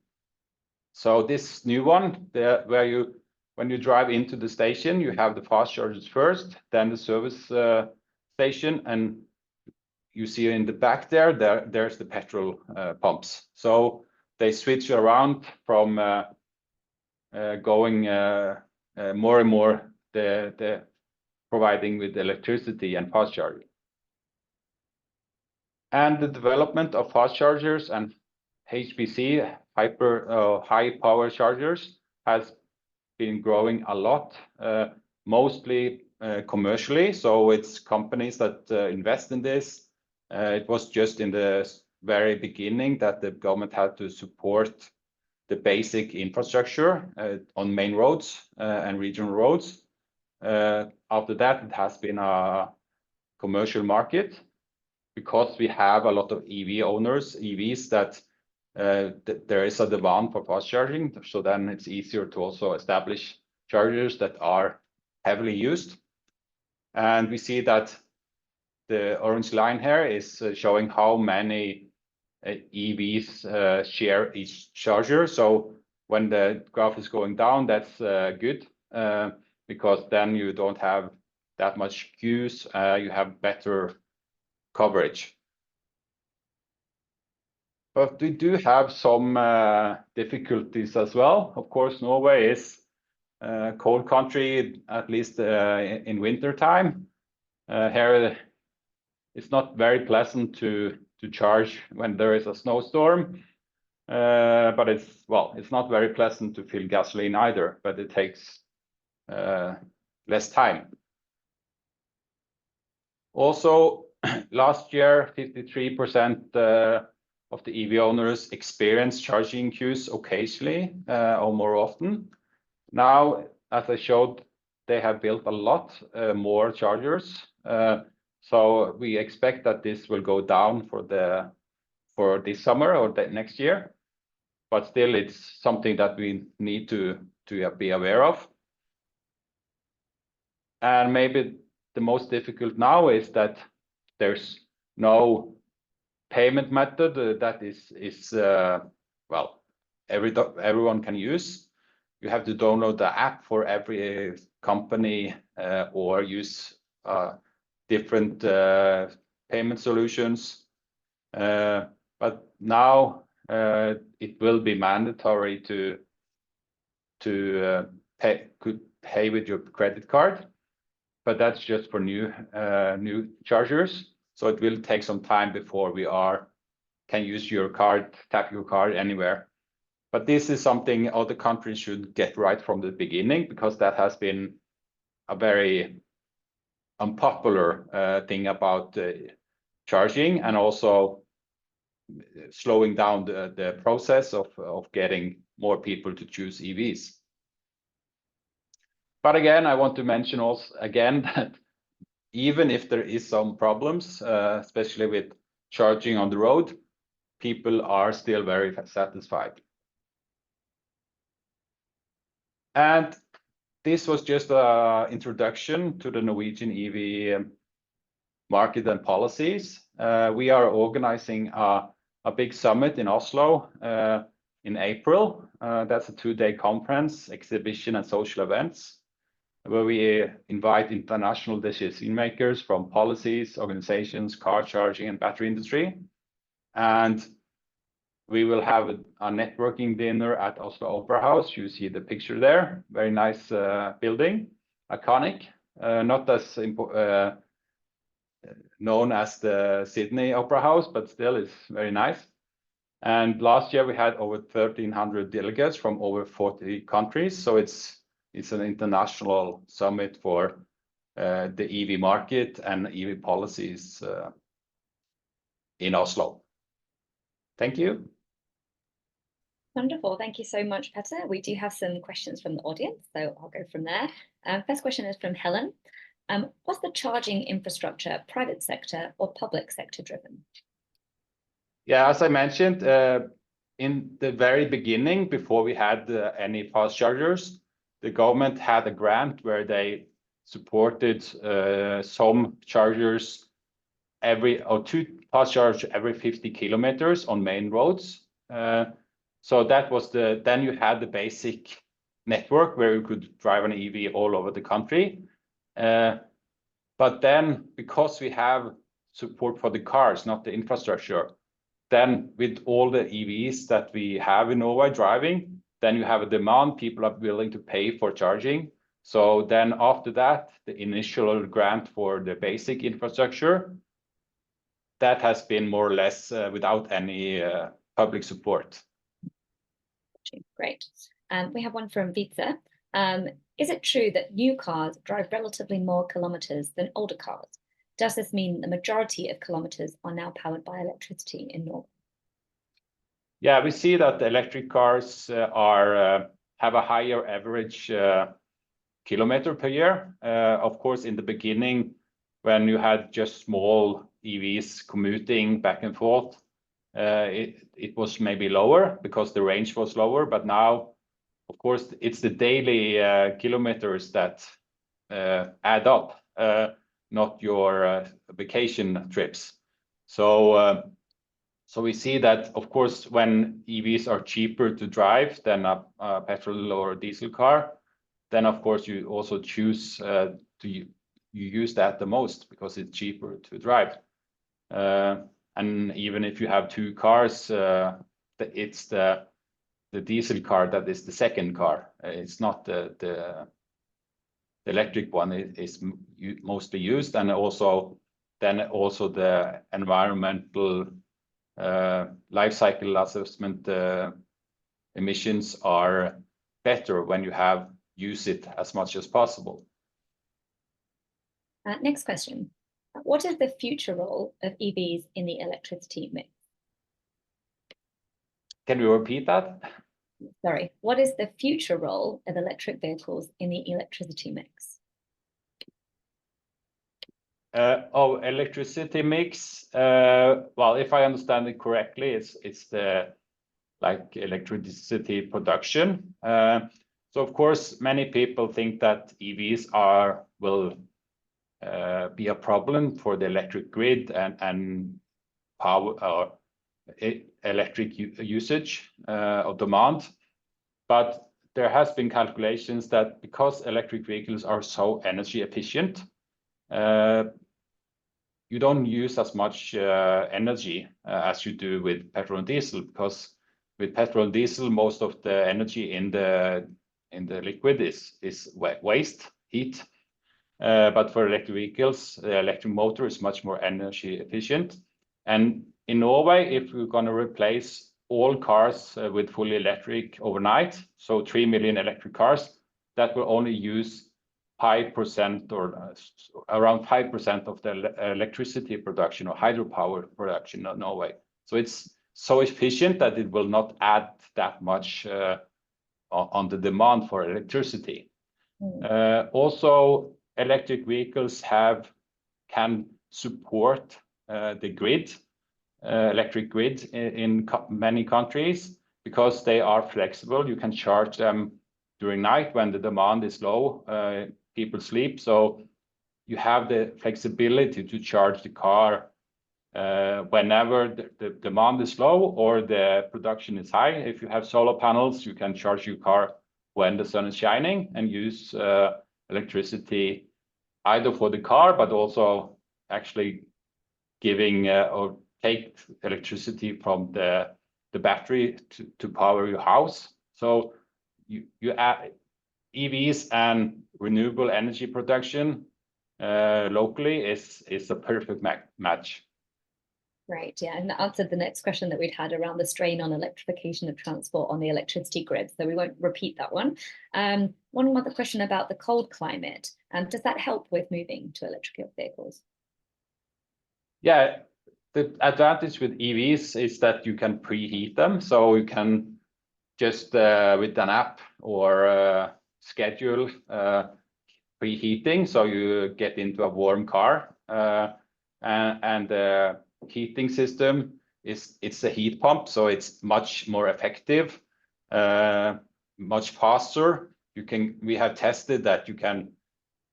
S8: So this new one, when you drive into the station, you have the fast chargers first, then the service station, and you see in the back there's the petrol pumps. So they switch around from going more and more the providing with electricity and fast charging. And the development of fast chargers and HPC, high power chargers, has been growing a lot, mostly commercially. So it's companies that invest in this. It was just in the very beginning that the government had to support the basic infrastructure on main roads and regional roads. After that, it has been a commercial market because we have a lot of EVs that there is a demand for fast charging. So then it's easier to also establish chargers that are heavily used. And we see that the orange line here is showing how many EVs share each charger. So when the graph is going down, that's good because then you don't have that much queues. You have better coverage. But we do have some difficulties as well. Of course, Norway is a cold country, at least in winter time. Here, it's not very pleasant to charge when there is a snowstorm. But it's not very pleasant to fill gasoline either, but it takes less time. Also, last year, 53% of the EV owners experience charging queues occasionally or more often. Now, as I showed, they have built a lot more chargers. So we expect that this will go down for this summer or the next year. But still, it's something that we need to be aware of. And maybe the most difficult now is that there's no payment method that is everyone can use. You have to download the app for every company or use different payment solutions. But now it will be mandatory to pay with your credit card, but that's just for new chargers. So it will take some time before we can use your card, tap your card anywhere. But this is something other countries should get right from the beginning, because that has been a very unpopular thing about charging, and also slowing down the process of getting more people to choose EVs. But again, I want to mention also again that even if there is some problems, especially with charging on the road, people are still very satisfied. And this was just an introduction to the Norwegian EV market and policies. We are organizing a big summit in Oslo in April. That's a 2-day conference, exhibition and social events, where we invite international decision makers from policies, organizations, car charging and battery industry. And we will have a networking dinner at Oslo Opera House. You see the picture there, very nice building, iconic, not as known as the Sydney Opera House, but still it's very nice. And last year we had over 1,300 delegates from over 40 countries. So it's an international summit for the EV market and EV policies in Oslo. Thank you.
S1: Wonderful. Thank you so much, Petter. We do have some questions from the audience, so I'll go from there. First question is from Helen. Was the charging infrastructure private sector or public sector driven?
S8: Yeah, as I mentioned, in the very beginning, before we had any fast chargers, the government had a grant where they supported some chargers two fast chargers every 50 kilometers on main roads. So that was then you had the basic network where you could drive an EV all over the country. But then, because we have support for the cars, not the infrastructure, then with all the EVs that we have in Norway driving, then you have a demand, people are willing to pay for charging. So then after that, the initial grant for the basic infrastructure, that has been more or less without any public support.
S1: Great. We have one from Vitsa. Is it true that new cars drive relatively more kilometers than older cars? Does this mean the majority of kilometers are now powered by electricity in Norway?
S8: Yeah, we see that the electric cars have a higher average kilometer per year. Of course, in the beginning, when you had just small EVs commuting back and forth, it was maybe lower because the range was lower. But now, of course, it's the daily kilometers that add up, not your vacation trips. So we see that, of course, when EVs are cheaper to drive than a petrol or a diesel car, then of course you also choose you use that the most because it's cheaper to drive. And even if you have two cars, it's the diesel car that is the second car. It's not the electric one is mostly used, and also the environmental life cycle assessment emissions are better when you use it as much as possible.
S1: Next question. What is the future role of EVs in the electricity mix?
S8: Can you repeat that?
S1: Sorry. What is the future role of electric vehicles in the electricity mix?
S8: Electricity mix. Well, if I understand it correctly, it's the electricity production. So of course, many people think that EVs will be a problem for the electric grid and power or electric usage or demand. But there has been calculations that because electric vehicles are so energy efficient, you don't use as much energy as you do with petrol and diesel, because with petrol and diesel, most of the energy in the liquid is waste heat. But for electric vehicles, the electric motor is much more energy efficient. And in Norway, if we're going to replace all cars with fully electric overnight, so 3 million electric cars, that will only use 5% or around 5% of the electricity production or hydropower production in Norway. So it's so efficient that it will not add that much on the demand for electricity. Also, electric vehicles can support the grid, electric grid in many countries, because they are flexible. You can charge them during night when the demand is low, people sleep. So you have the flexibility to charge the car whenever the demand is low or the production is high. If you have solar panels, you can charge your car when the sun is shining and use electricity either for the car, but also actually giving or take electricity from the battery to power your house. So you add EVs and renewable energy production locally is a perfect match.
S1: Right, yeah, and that answered the next question that we'd had around the strain on electrification of transport on the electricity grid, so we won't repeat that one. One other question about the cold climate, does that help with moving to electric vehicles?
S8: Yeah, the advantage with EVs is that you can preheat them, so you can just with an app or schedule preheating, so you get into a warm car, and the heating system it's a heat pump, so it's much more effective, much faster. We have tested that you can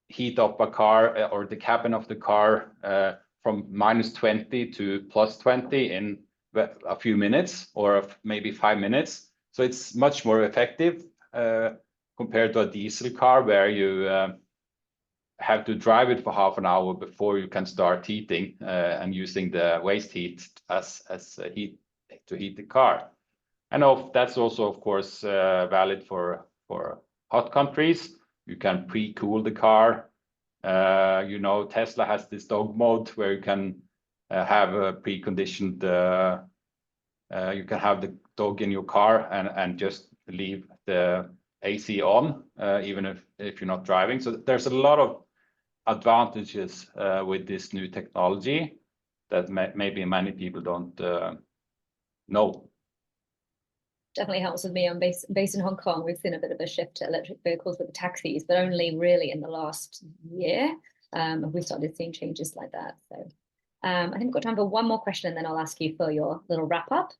S8: heat up a car or the cabin of the car from -20 to +20 in a few minutes or maybe 5 minutes. So it's much more effective compared to a diesel car where you have to drive it for half an hour before you can start heating and using the waste heat as heat to heat the car. And that's also, of course, valid for hot countries. You can pre-cool the car. Tesla has this dog mode where you can have a preconditioned. You can have the dog in your car and just leave the AC on, even if you're not driving. So there's a lot of advantages with this new technology that maybe many people don't know.
S1: Definitely helps with me. I'm based in Hong Kong. We've seen a bit of a shift to electric vehicles with the taxis, but only really in the last year we started seeing changes like that. So I think we've got time for one more question, and then I'll ask you for your little wrap up.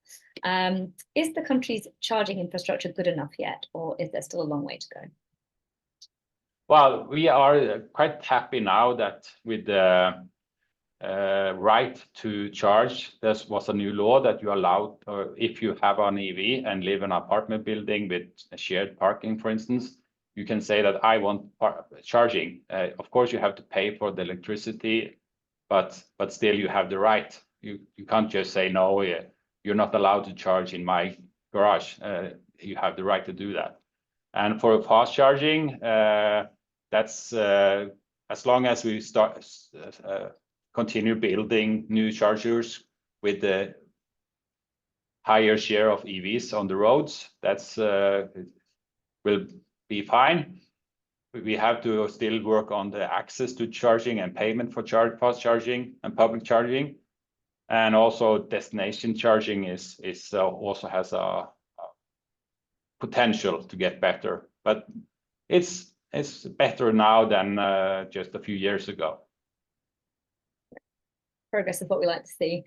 S1: Is the country's charging infrastructure good enough yet, or is there still a long way to go?
S8: Well, we are quite happy now that with the right to charge, there was a new law that you allowed, or if you have an EV and live in an apartment building with shared parking, for instance, you can say that I want charging. Of course, you have to pay for the electricity, but still you have the right. You can't just say, no, you're not allowed to charge in my garage. You have the right to do that. And for fast charging, that's as long as we continue building new chargers with the higher share of EVs on the roads, that's will be fine. We have to still work on the access to charging and payment for fast charging and public charging, and also destination charging is also has a potential to get better, but it's better now than just a few years ago.
S1: Progress is what we like to see.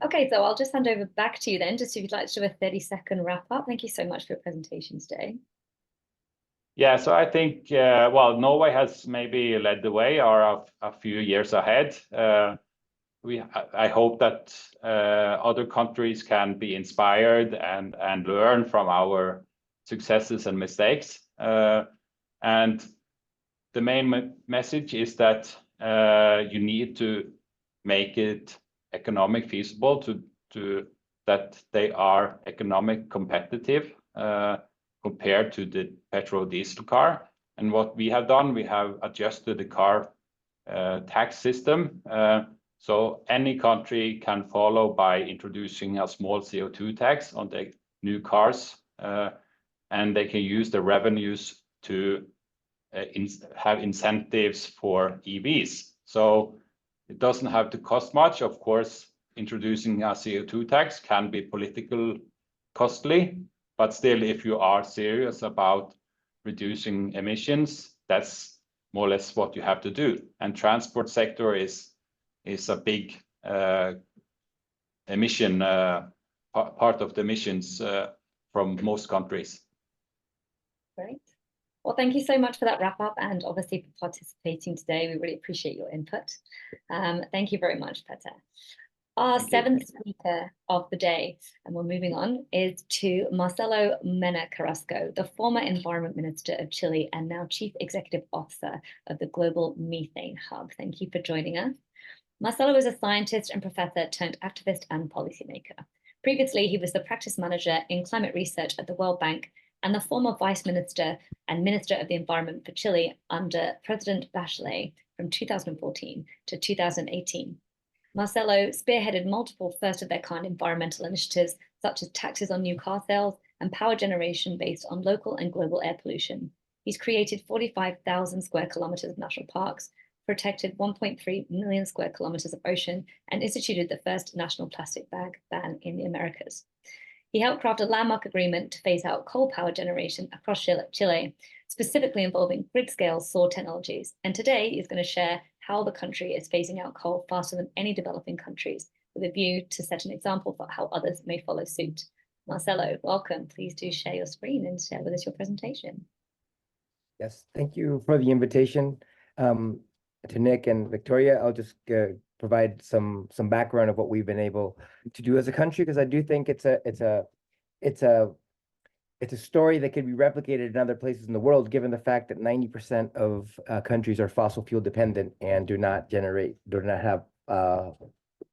S1: Okay, so I'll just hand over back to you then, just if you'd like to do a 30-second wrap up. Thank you so much for your presentation today.
S8: Yeah, so I think, well, Norway has maybe led the way or a few years ahead. I hope that other countries can be inspired and learn from our successes and mistakes. And the main message is that you need to make it economic feasible to that they are economic competitive compared to the petrol diesel car. And what we have done, we have adjusted the car tax system. So any country can follow by introducing a small CO2 tax on the new cars, and they can use the revenues to have incentives for EVs. So it doesn't have to cost much. Of course, introducing a CO2 tax can be politically costly, but still, if you are serious about reducing emissions, that's more or less what you have to do. And transport sector is a big emission part of the emissions from most countries.
S1: Great. Well, thank you so much for that wrap up, and obviously for participating today. We really appreciate your input. Thank you very much, Petter. Our seventh speaker of the day, and we're moving on, is to Marcelo Mena-Carrasco, the former Environment Minister of Chile and now Chief Executive Officer of the Global Methane Hub. Thank you for joining us. Marcelo is a scientist and professor turned activist and policymaker. Previously, he was the practice manager in climate research at the World Bank and the former Vice Minister and Minister of the Environment for Chile under President Bachelet from 2014 to 2018. Marcelo spearheaded multiple first-of-their-kind environmental initiatives, such as taxes on new car sales and power generation based on local and global air pollution. He's created 45,000 square kilometers of national parks, protected 1.3 million square kilometers of ocean, and instituted the first national plastic bag ban in the Americas. He helped craft a landmark agreement to phase out coal power generation across Chile, specifically involving grid-scale SOAR technologies. And today he's going to share how the country is phasing out coal faster than any developing countries, with a view to set an example for how others may follow suit. Marcelo, welcome. Please do share your screen and share with us your presentation.
S9: Yes, thank you for the invitation. To Nick and Victoria, I'll just provide some background of what we've been able to do as a country, because I do think it's a story that could be replicated in other places in the world, given the fact that 90% of countries are fossil fuel dependent and do not have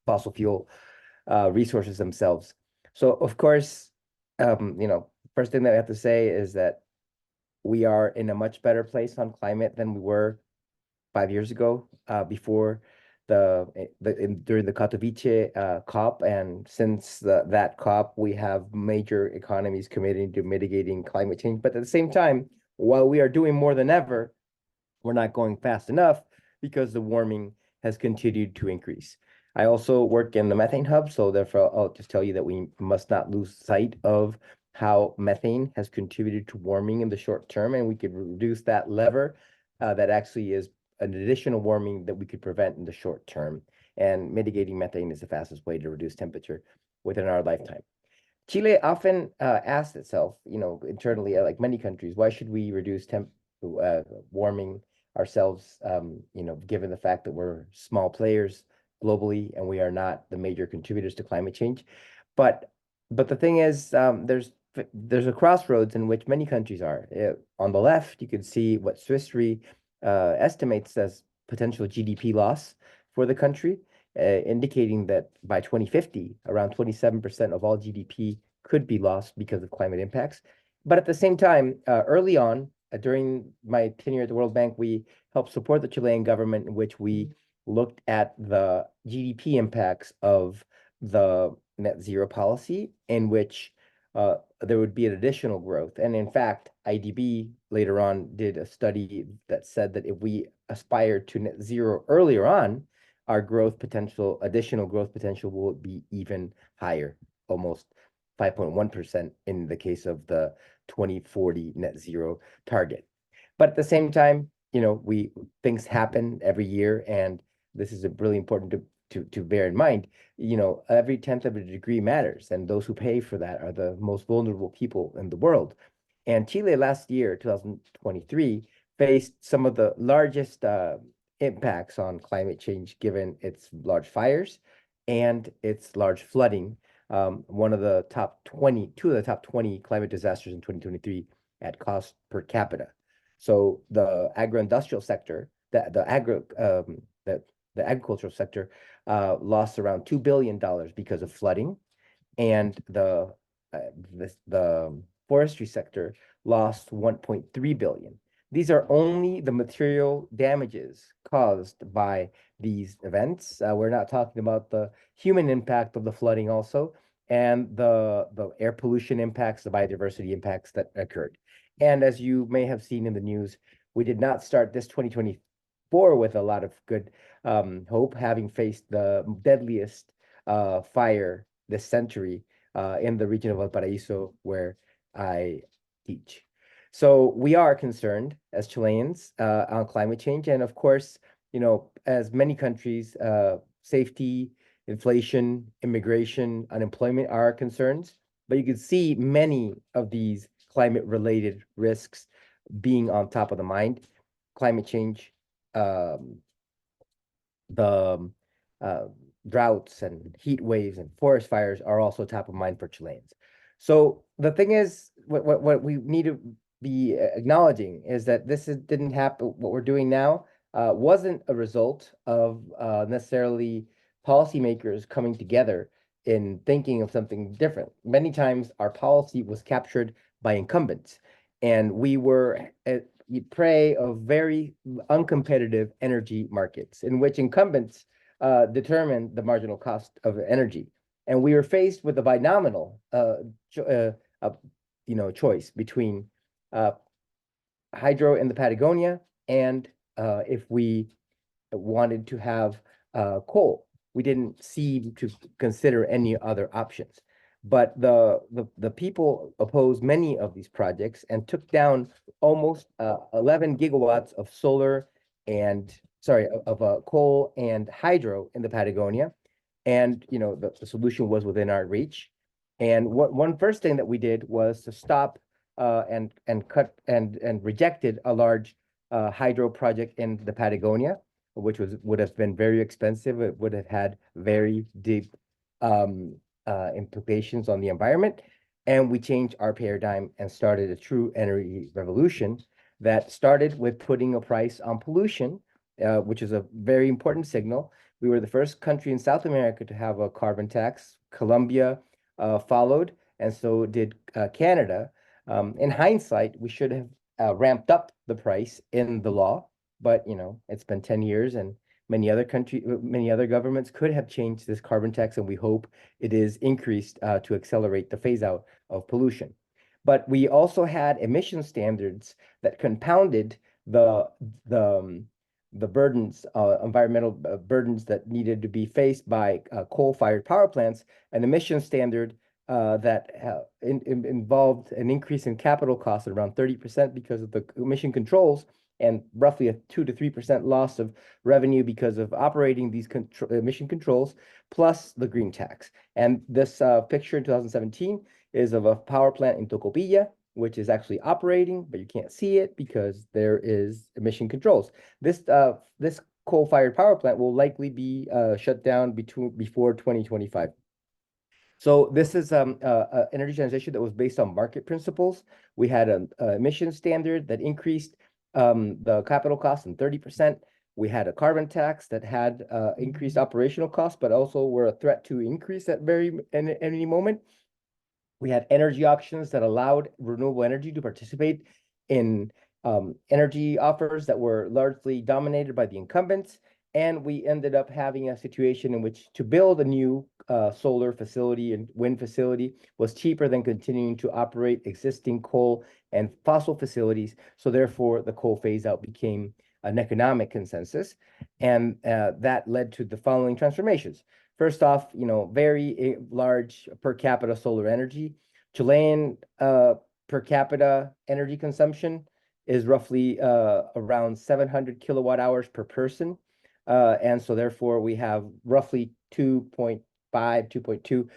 S9: fossil fuel resources themselves. So of course, first thing that I have to say is that we are in a much better place on climate than we were 5 years ago, before during the Katowice COP, and since that COP, we have major economies committing to mitigating climate change. But at the same time, while we are doing more than ever, we're not going fast enough because the warming has continued to increase. I also work in the Methane Hub, so therefore I'll just tell you that we must not lose sight of how methane has contributed to warming in the short term, and we could reduce that lever that actually is an additional warming that we could prevent in the short term. And mitigating methane is the fastest way to reduce temperature within our lifetime. Chile often asks itself, internally, like many countries, why should we reduce warming ourselves, given the fact that we're small players globally and we are not the major contributors to climate change. But the thing is, there's a crossroads in which many countries are. On the left, you can see what Swiss Re estimates as potential GDP loss for the country, indicating that by 2050, around 27% of all GDP could be lost because of climate impacts. But at the same time, early on, during my tenure at the World Bank, we helped support the Chilean government, in which we looked at the GDP impacts of the net zero policy, in which there would be an additional growth. And in fact, IDB later on did a study that said that if we aspire to net zero earlier on, our additional growth potential will be even higher, almost 5.1% in the case of the 2040 net zero target. But at the same time, things happen every year, and this is really important to bear in mind. Every 1/10 of a degree matters, and those who pay for that are the most vulnerable people in the world. And Chile last year, 2023, faced some of the largest impacts on climate change, given its large fires and its large flooding. Two of the top 20 climate disasters in 2023 at cost per capita. So the agro-industrial sector, the the agricultural sector, lost around $2 billion because of flooding, and the forestry sector lost 1.3 billion. These are only the material damages caused by these events. We're not talking about the human impact of the flooding also, and the air pollution impacts, the biodiversity impacts that occurred. And as you may have seen in the news, we did not start this 2024 with a lot of good hope, having faced the deadliest fire this century in the region of Valparaiso, where I teach. So we are concerned as Chileans on climate change. And of course, you know, as many countries, safety, inflation, immigration, unemployment are concerns. But you can see many of these climate-related risks being on top of the mind. Climate change, droughts and heat waves and forest fires are also top of mind for Chileans. So the thing is, what we need to be acknowledging is that didn't happen. What we're doing now wasn't a result of necessarily policymakers coming together in thinking of something different. Many times our policy was captured by incumbents, and we were prey of very uncompetitive energy markets in which incumbents determine the marginal cost of energy. And we were faced with a binominal choice between hydro in the Patagonia and if we wanted to have coal. We didn't seem to consider any other options. But the people opposed many of these projects and took down almost 11 gigawatts of solar and coal and hydro in the Patagonia. And you know, the solution was within our reach. And one first thing that we did was to stop and rejected a large hydro project in the Patagonia, which would have been very expensive. It would have had very deep implications on the environment. And we changed our paradigm and started a true energy revolution that started with putting a price on pollution, which is a very important signal. We were the first country in South America to have a carbon tax. Colombia followed, and so did Canada. In hindsight, we should have ramped up the price in the law, but you know, it's been 10 years, and many other governments could have changed this carbon tax, and we hope it is increased to accelerate the phase out of pollution. But we also had emission standards that compounded the burdens, environmental burdens that needed to be faced by coal-fired power plants. An emission standard that involved an increase in capital costs at around 30% because of the emission controls, and roughly a 2 to 3% loss of revenue because of operating these emission controls, plus the green tax. And this picture in 2017 is of a power plant in Tocopilla, which is actually operating, but you can't see it because there is emission controls. This coal-fired power plant will likely be shut down before 2025. So this is an energy transition that was based on market principles. We had an emission standard that increased the capital cost in 30%. We had a carbon tax that had increased operational costs, but also were a threat to increase at any moment. We had energy auctions that allowed renewable energy to participate in energy offers that were largely dominated by the incumbents. And we ended up having a situation in which to build a new solar facility and wind facility was cheaper than continuing to operate existing coal and fossil facilities. So therefore, the coal phase out became an economic consensus. And that led to the following transformations. First off, you know, very large per capita solar energy. Chilean per capita energy consumption is roughly around 700 kilowatt hours per person. And so therefore we have roughly 2.2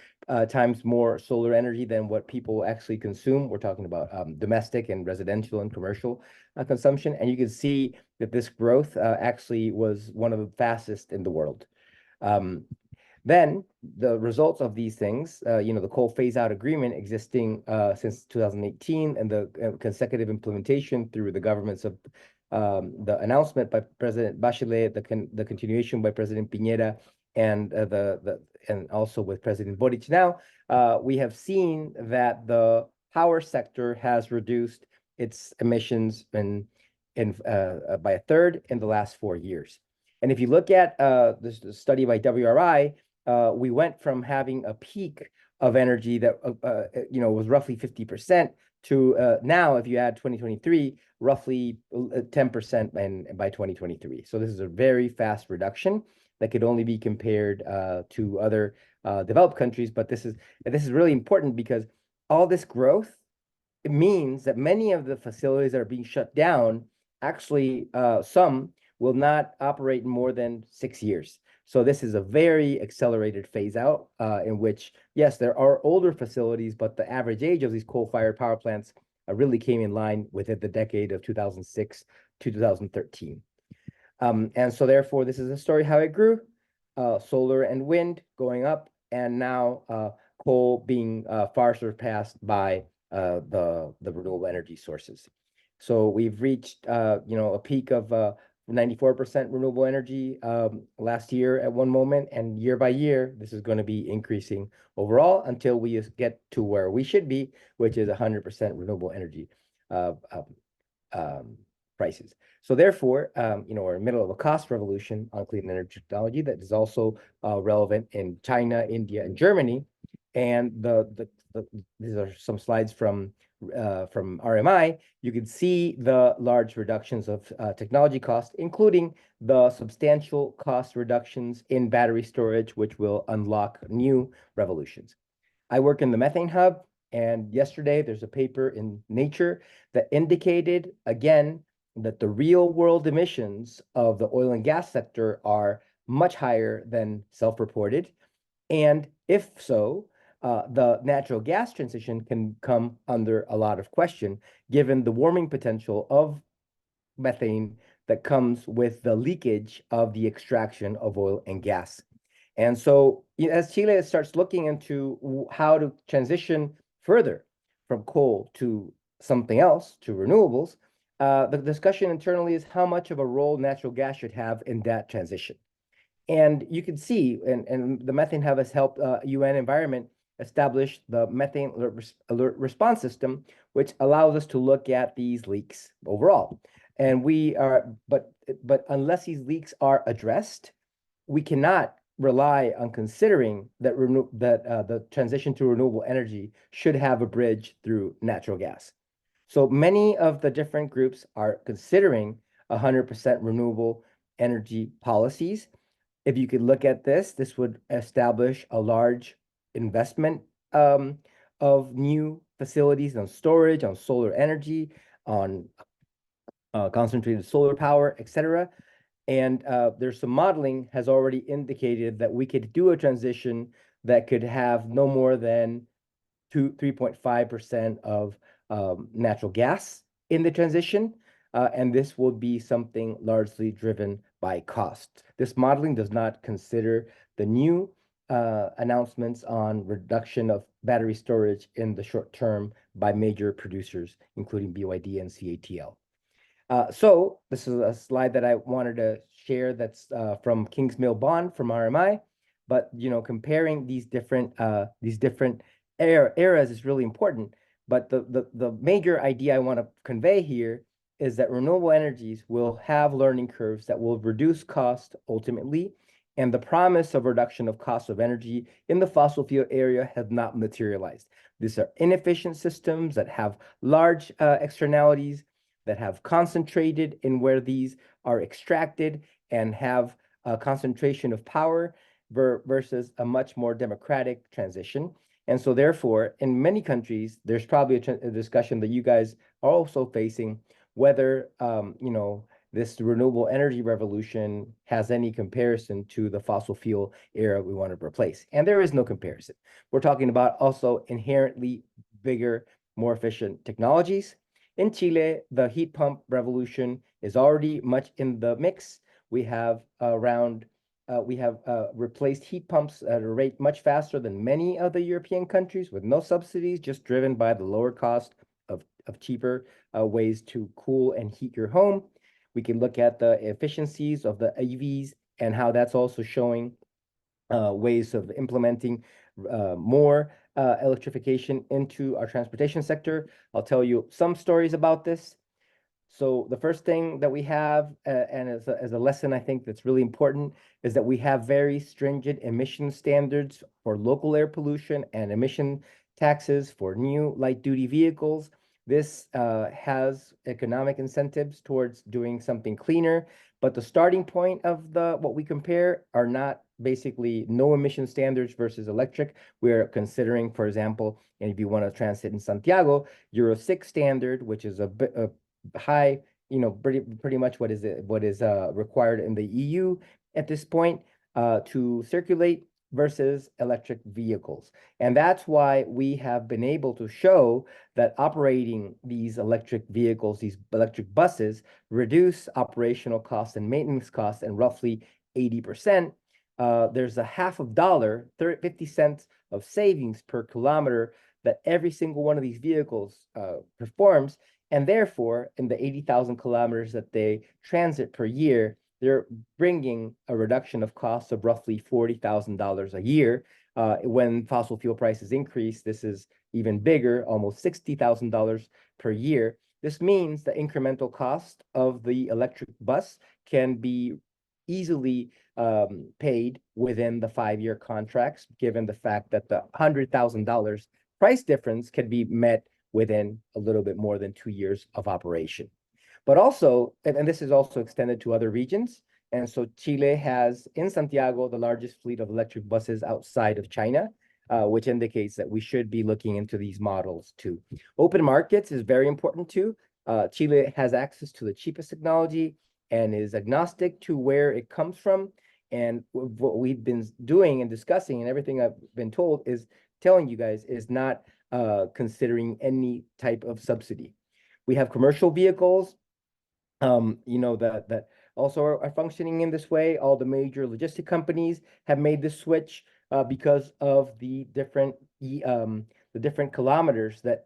S9: times more solar energy than what people actually consume. We're talking about domestic and residential and commercial consumption. And you can see that this growth actually was one of the fastest in the world. Then the results of these things, you know, the coal phase-out agreement existing since 2018 and the consecutive implementation through the governments of the announcement by President Bachelet, the continuation by President Piñera, and and also with President Boric now, we have seen that the power sector has reduced its emissions by a third in the last 4 years. And if you look at this study by WRI, we went from having a peak of energy that was roughly 50% to now, if you add 2023, roughly 10% by 2023. So this is a very fast reduction that could only be compared to other developed countries. But this is really important because all this growth, it means that many of the facilities that are being shut down, actually some will not operate in more than 6 years. So this is a very accelerated phase out in which, yes, there are older facilities, but the average age of these coal-fired power plants really came in line within the decade of 2006 to 2013. And so therefore, this is a story how it grew, solar and wind going up, and now coal being far surpassed by the renewable energy sources. So we've reached a peak of 94% renewable energy last year at one moment, and year by year, this is going to be increasing overall until we get to where we should be, which is 100% renewable energy prices. So therefore, we're in the middle of a cost revolution on clean energy technology that is also relevant in China, India, and Germany. And these are some slides from RMI. You can see the large reductions of technology costs, including the substantial cost reductions in battery storage, which will unlock new revolutions. I work in the Methane Hub, and yesterday there's a paper in Nature that indicated, again, that the real world emissions of the oil and gas sector are much higher than self-reported. And if so, the natural gas transition can come under a lot of question, given the warming potential of methane that comes with the leakage of the extraction of oil and gas. And so as Chile starts looking into how to transition further from coal to something else, to renewables, the discussion internally is how much of a role natural gas should have in that transition. And you can see, and the Methane Hub has helped UN Environment establish the methane alert response system, which allows us to look at these leaks overall. And but unless these leaks are addressed, we cannot rely on considering that the transition to renewable energy should have a bridge through natural gas. So many of the different groups are considering 100% renewable energy policies. If you could look at this would establish a large investment of new facilities on storage, on solar energy, on concentrated solar power, etc. And there's some modeling has already indicated that we could do a transition that could have no more than 3.5% of natural gas in the transition. And this will be something largely driven by cost. This modeling does not consider the new announcements on reduction of battery storage in the short term by major producers, including BYD and CATL. So this is a slide that I wanted to share that's from Kingsmill Bond from RMI. But comparing these different eras is really important. But the major idea I want to convey here is that renewable energies will have learning curves that will reduce cost ultimately, and the promise of reduction of cost of energy in the fossil fuel area has not materialized. These are inefficient systems that have large externalities, that have concentrated in where these are extracted and have a concentration of power versus a much more democratic transition. And so therefore, in many countries, there's probably a discussion that you guys are also facing, whether this renewable energy revolution has any comparison to the fossil fuel era we want to replace. And there is no comparison. We're talking about also inherently bigger, more efficient technologies. In Chile, the heat pump revolution is already much in the mix. We have replaced heat pumps at a rate much faster than many other European countries with no subsidies, just driven by the lower cost of cheaper ways to cool and heat your home. We can look at the efficiencies of the EVs and how that's also showing ways of implementing more electrification into our transportation sector. I'll tell you some stories about this. So the first thing that we have, and as a lesson I think that's really important, is that we have very stringent emission standards for local air pollution and emission taxes for new light-duty vehicles. This has economic incentives towards doing something cleaner, but the starting point of what we compare are not basically no emission standards versus electric. We're considering, for example, and if you want to transit in Santiago, Euro 6 standard, which is a bit high, pretty much what is required in the EU at this point to circulate versus electric vehicles. And that's why we have been able to show that operating these electric vehicles, these electric buses, reduce operational costs and maintenance costs in roughly 80%. There's a $0.50, 50 cents of savings per kilometer that every single one of these vehicles performs. And therefore, in the 80,000 kilometers that they transit per year, they're bringing a reduction of costs of roughly $40,000 a year. When fossil fuel prices increase, this is even bigger, almost $60,000 per year. This means the incremental cost of the electric bus can be easily paid within the 5-year contracts, given the fact that the $100,000 price difference can be met within a little bit more than 2 years of operation. But also, and this is also extended to other regions. And so Chile has in Santiago the largest fleet of electric buses outside of China, which indicates that we should be looking into these models too. Open markets is very important too. Chile has access to the cheapest technology and is agnostic to where it comes from. And what we've been doing and discussing and everything I've been told is telling you guys is not considering any type of subsidy. We have commercial vehicles, that also are functioning in this way. All the major logistic companies have made this switch because of the different kilometers that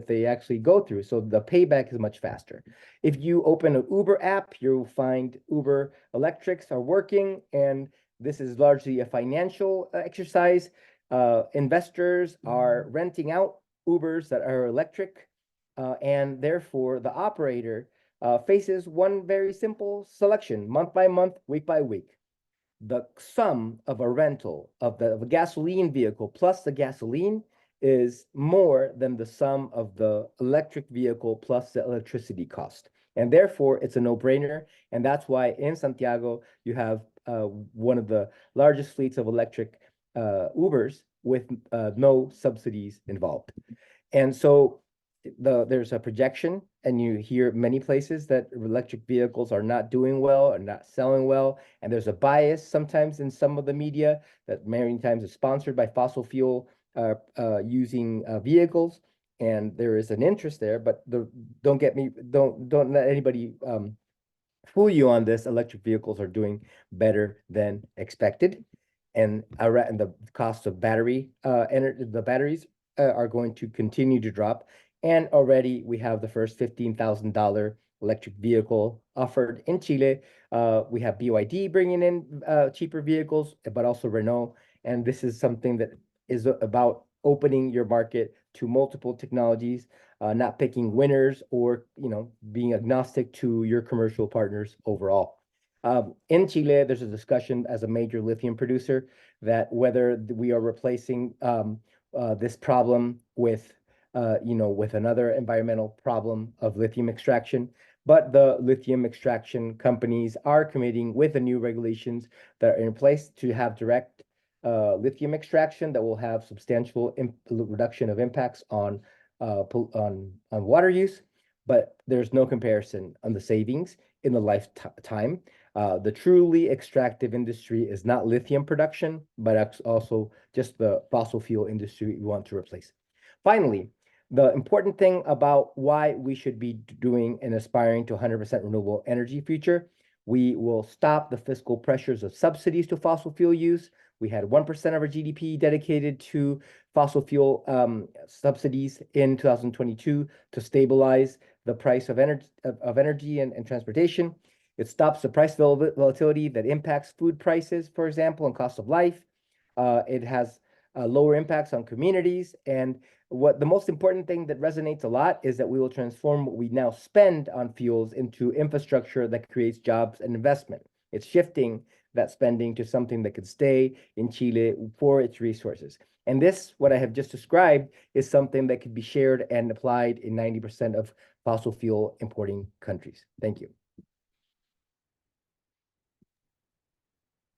S9: they actually go through. So the payback is much faster. If you open an Uber app, you'll find Uber electrics are working, and this is largely a financial exercise. Investors are renting out Ubers that are electric, and therefore the operator faces one very simple selection, month by month, week by week. The sum of a rental of a gasoline vehicle plus the gasoline is more than the sum of the electric vehicle plus the electricity cost. And therefore, it's a no-brainer. And that's why in Santiago, you have one of the largest fleets of electric Ubers with no subsidies involved. And so there's a projection, and you hear many places that electric vehicles are not doing well or not selling well. And there's a bias sometimes in some of the media that many times is sponsored by fossil fuel using vehicles. And there is an interest there, but don't let anybody fool you on this. Electric vehicles are doing better than expected. And the cost of the batteries are going to continue to drop. And already we have the first $15,000 electric vehicle offered in Chile. We have BYD bringing in cheaper vehicles, but also Renault. And this is something that is about opening your market to multiple technologies, not picking winners or being agnostic to your commercial partners overall. In Chile, there's a discussion as a major lithium producer that whether we are replacing this problem with another environmental problem of lithium extraction. But the lithium extraction companies are committing with the new regulations that are in place to have direct lithium extraction that will have substantial reduction of impacts on water use. But there's no comparison on the savings in the lifetime. The truly extractive industry is not lithium production, but also just the fossil fuel industry we want to replace. Finally, the important thing about why we should be doing and aspiring to 100% renewable energy future, we will stop the fiscal pressures of subsidies to fossil fuel use. We had 1% of our GDP dedicated to fossil fuel subsidies in 2022 to stabilize the price of energy and transportation. It stops the price volatility that impacts food prices, for example, and cost of life. It has lower impacts on communities. And what the most important thing that resonates a lot is that we will transform what we now spend on fuels into infrastructure that creates jobs and investment. It's shifting that spending to something that could stay in Chile for its resources. And this, what I have just described, is something that could be shared and applied in 90% of fossil fuel importing countries. Thank you.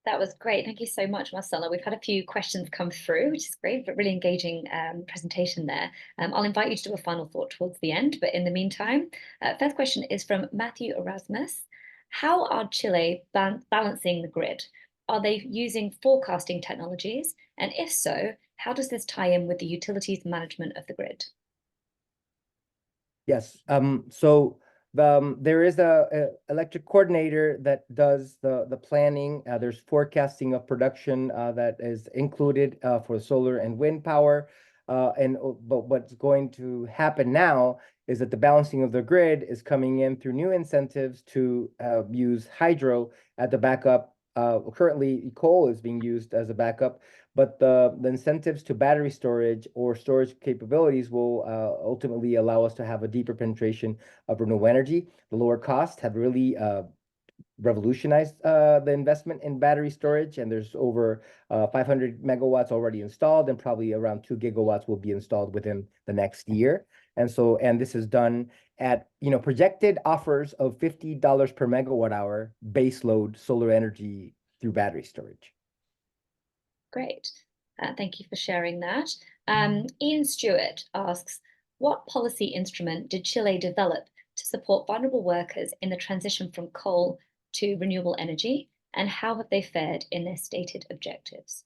S1: That was great. Thank you so much, Marcelo. We've had a few questions come through, which is great, but really engaging presentation there. I'll invite you to do a final thought towards the end, but in the meantime, first question is from Matthew Erasmus. How are Chile balancing the grid? Are they using forecasting technologies? And if so, how does this tie in with the utilities management of the grid?
S9: Yes, so there is a electric coordinator that does the planning. There's forecasting of production that is included for solar and wind power. But what's going to happen now is that the balancing of the grid is coming in through new incentives to use hydro at the backup. Currently, coal is being used as a backup, but the incentives to battery storage or storage capabilities will ultimately allow us to have a deeper penetration of renewable energy. The lower costs have really revolutionized the investment in battery storage, and there's over 500 megawatts already installed, and probably around 2 gigawatts will be installed within the next year. And this is done at projected offers of $50 per megawatt hour baseload solar energy through battery storage.
S1: Great. Thank you for sharing that. Ian Stewart asks, what policy instrument did Chile develop to support vulnerable workers in the transition from coal to renewable energy, and how have they fared in their stated objectives?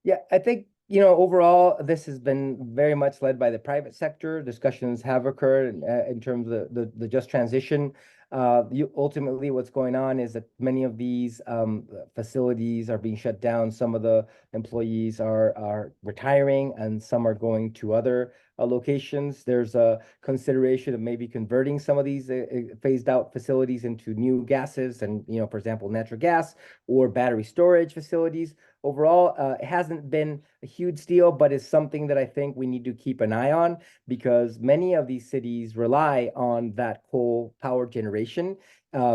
S9: Yeah, I think overall, this has been very much led by the private sector. Discussions have occurred in terms of the just transition. Ultimately, what's going on is that many of these facilities are being shut down. Some of the employees are retiring, and some are going to other locations. There's a consideration of maybe converting some of these phased out facilities into new gases and, for example, natural gas or battery storage facilities. Overall, it hasn't been a huge deal, but it's something that I think we need to keep an eye on, because many of these cities rely on that coal power generation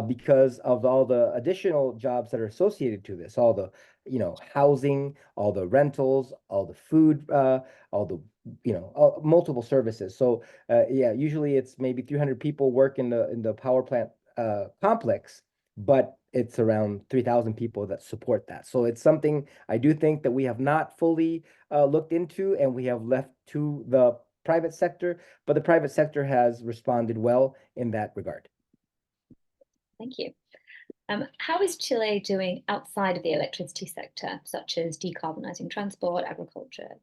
S9: because of all the additional jobs that are associated to this, all the housing, all the rentals, all the food, all the multiple services. So yeah, usually it's maybe 300 people work in the power plant complex, but it's around 3,000 people that support that. So it's something I do think that we have not fully looked into, and we have left to the private sector, but the private sector has responded well in that regard.
S1: Thank you. How is Chile doing outside of the electricity sector, such as decarbonizing transport, agriculture, etc.?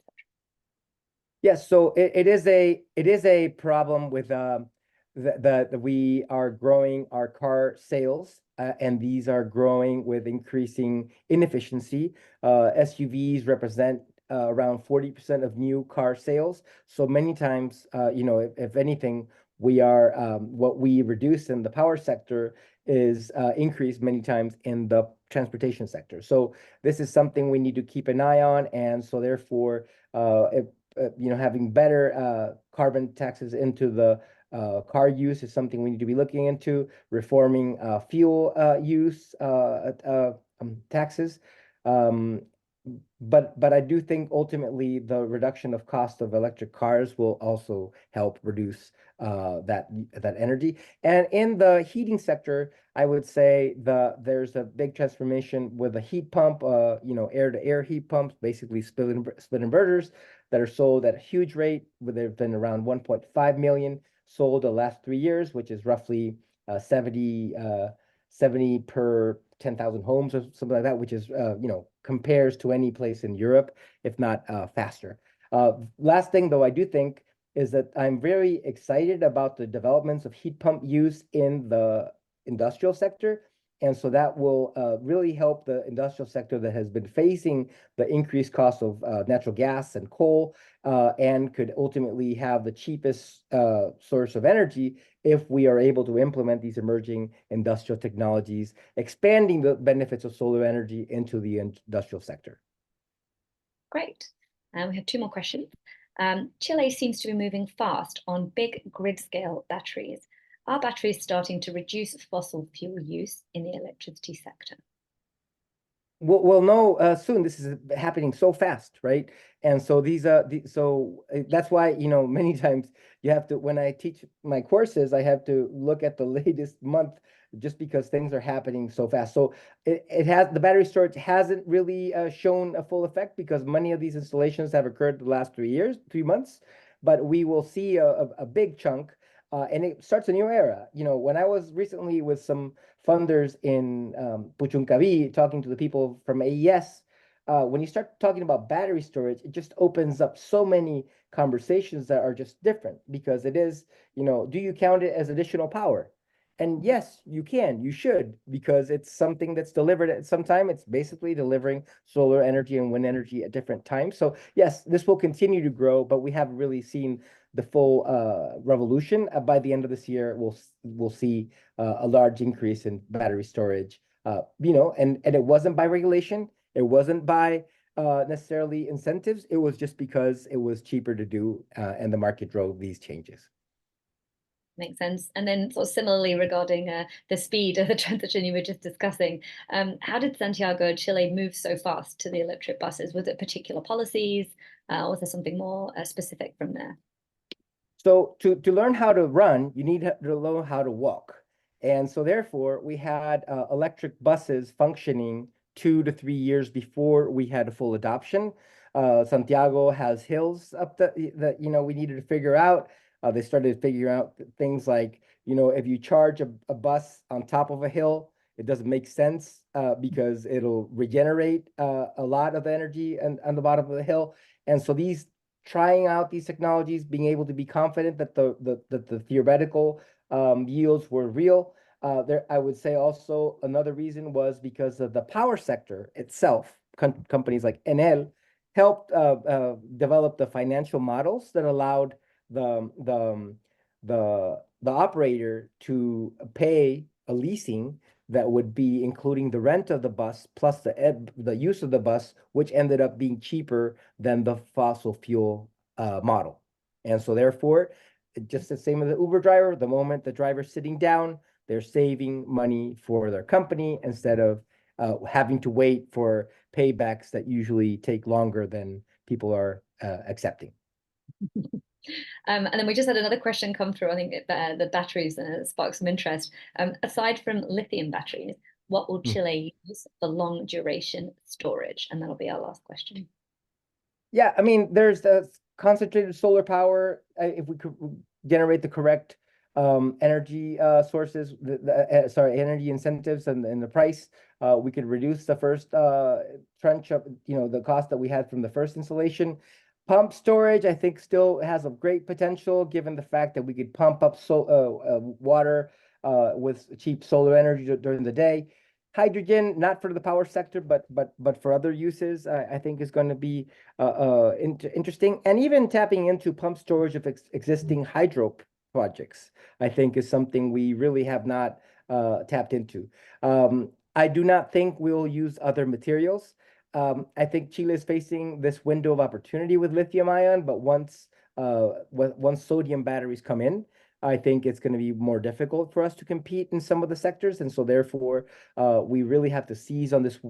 S9: Yes, so it is a problem with that we are growing our car sales, and these are growing with increasing inefficiency. SUVs represent around 40% of new car sales. So many times, if anything, we are what we reduce in the power sector is increased many times in the transportation sector. So this is something we need to keep an eye on, and so therefore, having better carbon taxes into the car use is something we need to be looking into. Reforming fuel use taxes. But I do think ultimately the reduction of cost of electric cars will also help reduce that energy. And in the heating sector, I would say there's a big transformation with a heat pump, air-to-air heat pumps, basically split inverters that are sold at a huge rate. There have been around 1.5 million sold the last 3 years, which is roughly 70 per 10,000 homes or something like that, which is, compares to any place in Europe, if not faster. Last thing, though, I do think is that I'm very excited about the developments of heat pump use in the industrial sector. And so that will really help the industrial sector that has been facing the increased cost of natural gas and coal, and could ultimately have the cheapest source of energy if we are able to implement these emerging industrial technologies, expanding the benefits of solar energy into the industrial sector.
S1: Great. We have 2 more questions. Chile seems to be moving fast on big grid-scale batteries. Are batteries starting to reduce fossil fuel use in the electricity sector?
S9: We'll know soon. This is happening so fast, right? And so that's why, many times you have to, when I teach my courses, I have to look at the latest month just because things are happening so fast. So the battery storage hasn't really shown a full effect because many of these installations have occurred the last 3 months, but we will see a big chunk. And it starts a new era. When I was recently with some funders in Puchuncaví, talking to the people from AES, when you start talking about battery storage, it just opens up so many conversations that are just different because it is, do you count it as additional power? And yes, you should, because it's something that's delivered at some time. It's basically delivering solar energy and wind energy at different times. So yes, this will continue to grow, but we haven't really seen the full revolution. By the end of this year, we'll see a large increase in battery storage. And it wasn't by regulation. It wasn't by necessarily incentives. It was just because it was cheaper to do, and the market drove these changes.
S1: Makes sense. And then sort of similarly regarding the speed of the transition you were just discussing, how did Santiago, Chile move so fast to the electric buses? Was it particular policies? Or was there something more specific from there?
S9: So to learn how to run, you need to learn how to walk. And so therefore, we had electric buses functioning 2 to 3 years before we had a full adoption. Santiago has hills up that we needed to figure out. They started figuring out things like, if you charge a bus on top of a hill, it doesn't make sense because it'll regenerate a lot of energy on the bottom of the hill. And so trying out these technologies, being able to be confident that the theoretical yields were real. I would say also another reason was because of the power sector itself. Companies like Enel helped develop the financial models that allowed the operator to pay a leasing that would be including the rent of the bus plus the use of the bus, which ended up being cheaper than the fossil fuel model. And so therefore, just the same as the Uber driver, the moment the driver's sitting down, they're saving money for their company instead of having to wait for paybacks that usually take longer than people are accepting.
S1: And then we just had another question come through. I think the batteries sparked some interest. Aside from lithium batteries, what will Chile use for long duration storage? And that'll be our last question.
S9: Yeah, I mean, there's the concentrated solar power. If we could generate the correct energy sources, energy incentives and the price, we could reduce the first tranche of, the cost that we had from the first installation. Pump storage, I think, still has a great potential, given the fact that we could pump up water with cheap solar energy during the day. Hydrogen, not for the power sector, but for other uses, I think is going to be interesting. And even tapping into pump storage of existing hydro projects, I think, is something we really have not tapped into. I do not think we'll use other materials. I think Chile is facing this window of opportunity with lithium ion, but once sodium batteries come in, I think it's going to be more difficult for us to compete in some of the sectors. And so therefore, we really have to seize on this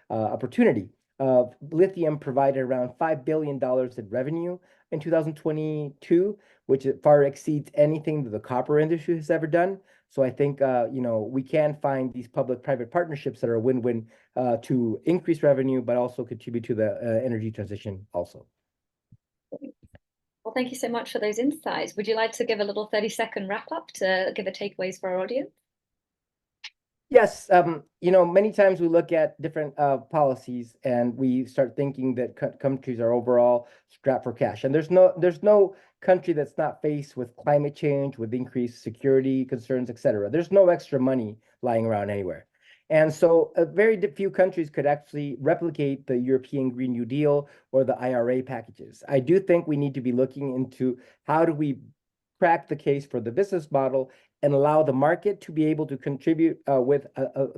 S9: opportunity. Lithium provided around $5 billion in revenue in 2022, which far exceeds anything that the copper industry has ever done. So I think, we can find these public-private partnerships that are a win-win to increase revenue, but also contribute to the energy transition also.
S1: Well, thank you so much for those insights. Would you like to give a little 30-second wrap-up to give the takeaways for our audience?
S9: Yes, many times we look at different policies and we start thinking that countries are overall strapped for cash. And there's no country that's not faced with climate change, with increased security concerns, et cetera. There's no extra money lying around anywhere. And so very few countries could actually replicate the European Green New Deal or the IRA packages. I do think we need to be looking into how do we crack the case for the business model and allow the market to be able to contribute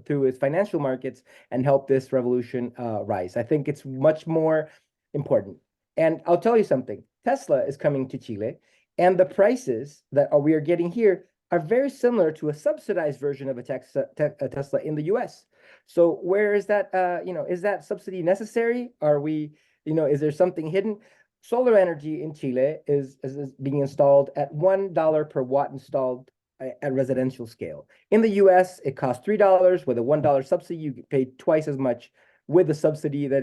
S9: through its financial markets and help this revolution rise. I think it's much more important. And I'll tell you something, Tesla is coming to Chile, and the prices that we are getting here are very similar to a subsidized version of a Tesla in the US. So where is that, is that subsidy necessary? Are we, is there something hidden? Solar energy in Chile is being installed at $1 per watt installed at residential scale. In the US, it costs $3 with a $1 subsidy. You pay twice as much with the subsidy that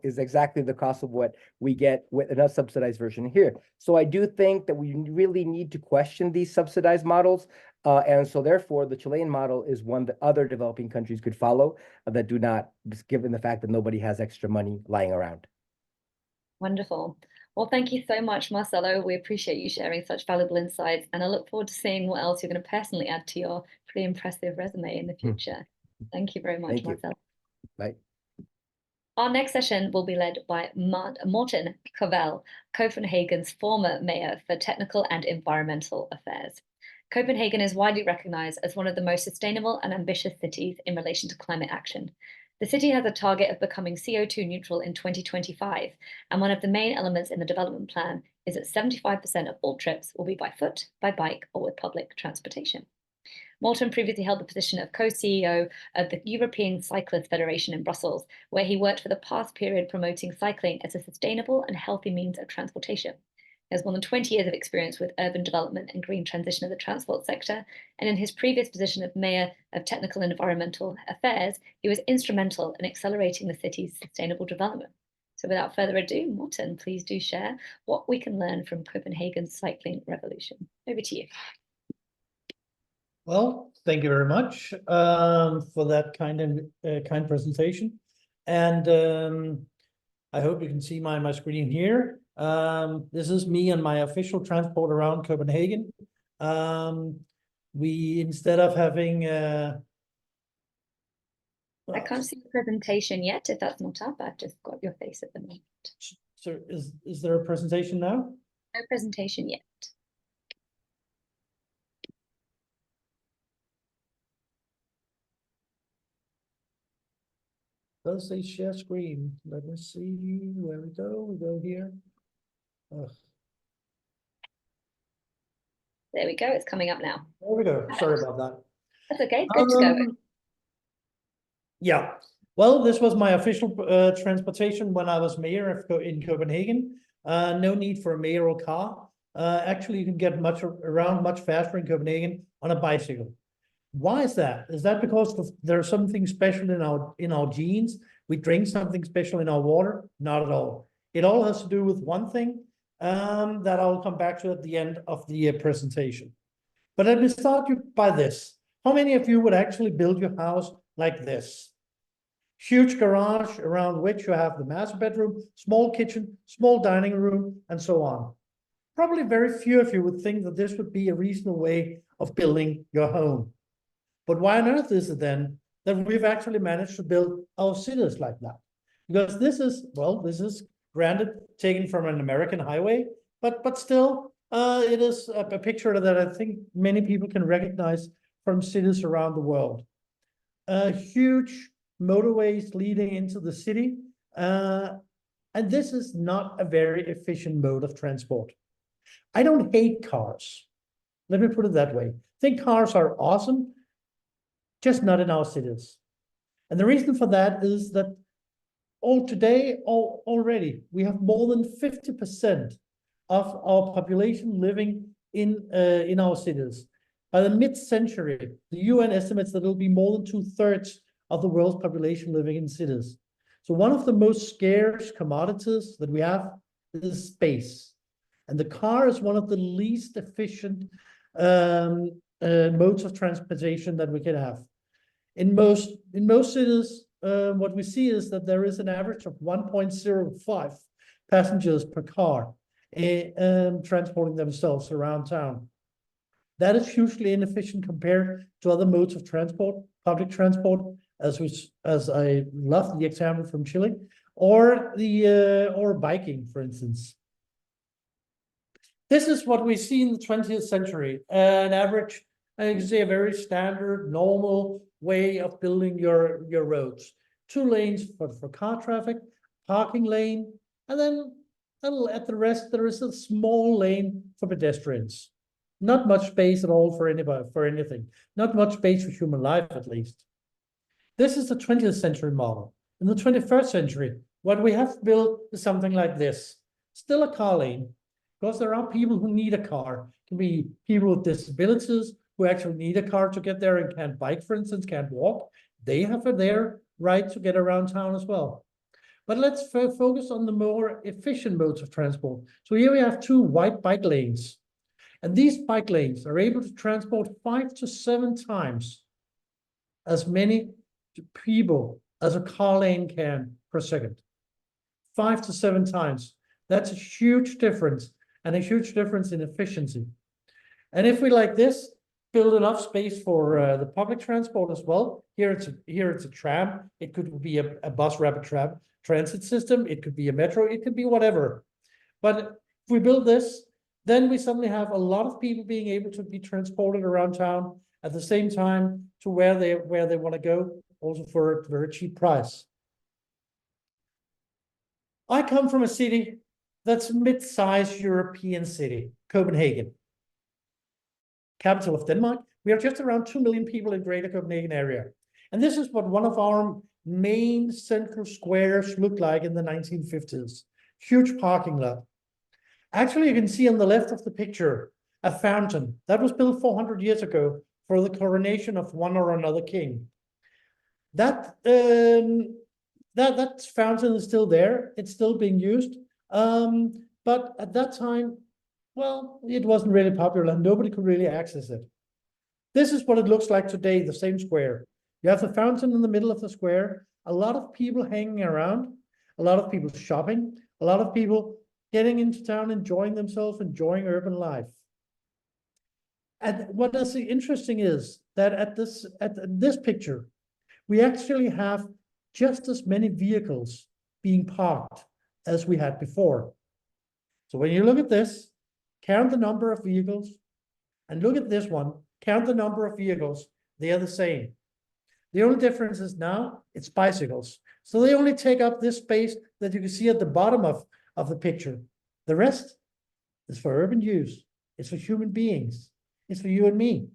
S9: is exactly the cost of what we get with a subsidized version here. So I do think that we really need to question these subsidized models. And so therefore, the Chilean model is one that other developing countries could follow that do not, given the fact that nobody has extra money lying around.
S1: Wonderful. Well, thank you so much, Marcelo. We appreciate you sharing such valuable insights, and I look forward to seeing what else you're going to personally add to your pretty impressive resume in the future. Thank you very much, Marcelo.
S9: Bye.
S1: Our next session will be led by Morten Kabell, Copenhagen's former mayor for technical and environmental affairs. Copenhagen is widely recognized as one of the most sustainable and ambitious cities in relation to climate action. The city has a target of becoming CO2 neutral in 2025, and one of the main elements in the development plan is that 75% of all trips will be by foot, by bike, or with public transportation. Morten previously held the position of co-CEO of the European Cyclist Federation in Brussels, where he worked for the past period promoting cycling as a sustainable and healthy means of transportation. He has more than 20 years of experience with urban development and green transition of the transport sector, and in his previous position of Mayor of Technical and Environmental Affairs, he was instrumental in accelerating the city's sustainable development. So without further ado, Morten, please do share what we can learn from Copenhagen's cycling revolution. Over to you.
S10: Well, thank you very much for that kind presentation. And I hope you can see my screen here. This is me and my official transport around Copenhagen. We, instead of having...
S1: I can't see the presentation yet, if that's not up. I've just got your face at the moment.
S10: So is there a presentation now?
S1: No presentation yet.
S10: Does say share screen? Let me see where we go. We go here. Ugh.
S1: There we go. It's coming up now.
S10: There we go. Sorry about that.
S1: That's okay. Good to go.
S10: Yeah. Well, this was my official transportation when I was mayor in Copenhagen. No need for a mayoral car. Actually, you can get around much faster in Copenhagen on a bicycle. Why is that? Is that because there's something special in our genes? We drink something special in our water? Not at all. It all has to do with one thing that I'll come back to at the end of the presentation. But let me start you by this. How many of you would actually build your house like this? Huge garage around which you have the master bedroom, small kitchen, small dining room, and so on. Probably very few of you would think that this would be a reasonable way of building your home. But why on earth is it then that we've actually managed to build our cities like that? Because this is granted taken from an American highway, but still it is a picture that I think many people can recognize from cities around the world. Huge motorways leading into the city, and this is not a very efficient mode of transport. I don't hate cars. Let me put it that way. I think cars are awesome, just not in our cities. And the reason for that is that already we have more than 50% of our population living in our cities. By the mid-century, the UN estimates that it'll be more than 2/3 of the world's population living in cities. So one of the most scarce commodities that we have is space. And the car is one of the least efficient modes of transportation that we can have. In most cities, what we see is that there is an average of 1.05 passengers per car transporting themselves around town. That is hugely inefficient compared to other modes of transport, public transport, as I love the example from Chile, or biking, for instance. This is what we see in the 20th century. An average, you can say, a very standard, normal way of building your roads. 2 lanes for car traffic, parking lane, and then at the rest there is a small lane for pedestrians. Not much space at all for anybody, for anything. Not much space for human life, at least. This is the 20th century model. In the 21st century, what we have built is something like this. Still a car lane, because there are people who need a car. It can be people with disabilities who actually need a car to get there and can't bike, for instance, can't walk. They have their right to get around town as well. But let's focus on the more efficient modes of transport. So here we have 2 white bike lanes. And these bike lanes are able to transport 5 to 7 times as many people as a car lane can per second. 5 to 7 times. That's a huge difference, and a huge difference in efficiency. And if we, like this, build enough space for the public transport as well, here it's a tram, it could be a bus rapid transit system, it could be a metro, it could be whatever. But if we build this, then we suddenly have a lot of people being able to be transported around town at the same time to where they want to go, also for a very cheap price. I come from a city that's a mid-sized European city, Copenhagen, capital of Denmark. We are just around 2 million people in Greater Copenhagen area. And this is what one of our main central squares looked like in the 1950s. Huge parking lot. Actually, you can see on the left of the picture a fountain that was built 400 years ago for the coronation of one or another king. That fountain is still there. It's still being used. But at that time, well, it wasn't really popular and nobody could really access it. This is what it looks like today, the same square. You have the fountain in the middle of the square, a lot of people hanging around, a lot of people shopping, a lot of people getting into town, enjoying themselves, enjoying urban life. And what is interesting is that at this picture, we actually have just as many vehicles being parked as we had before. So when you look at this, count the number of vehicles, and look at this one, count the number of vehicles, they are the same. The only difference is now it's bicycles. So they only take up this space that you can see at the bottom of the picture. The rest is for urban use. It's for human beings. It's for you and me.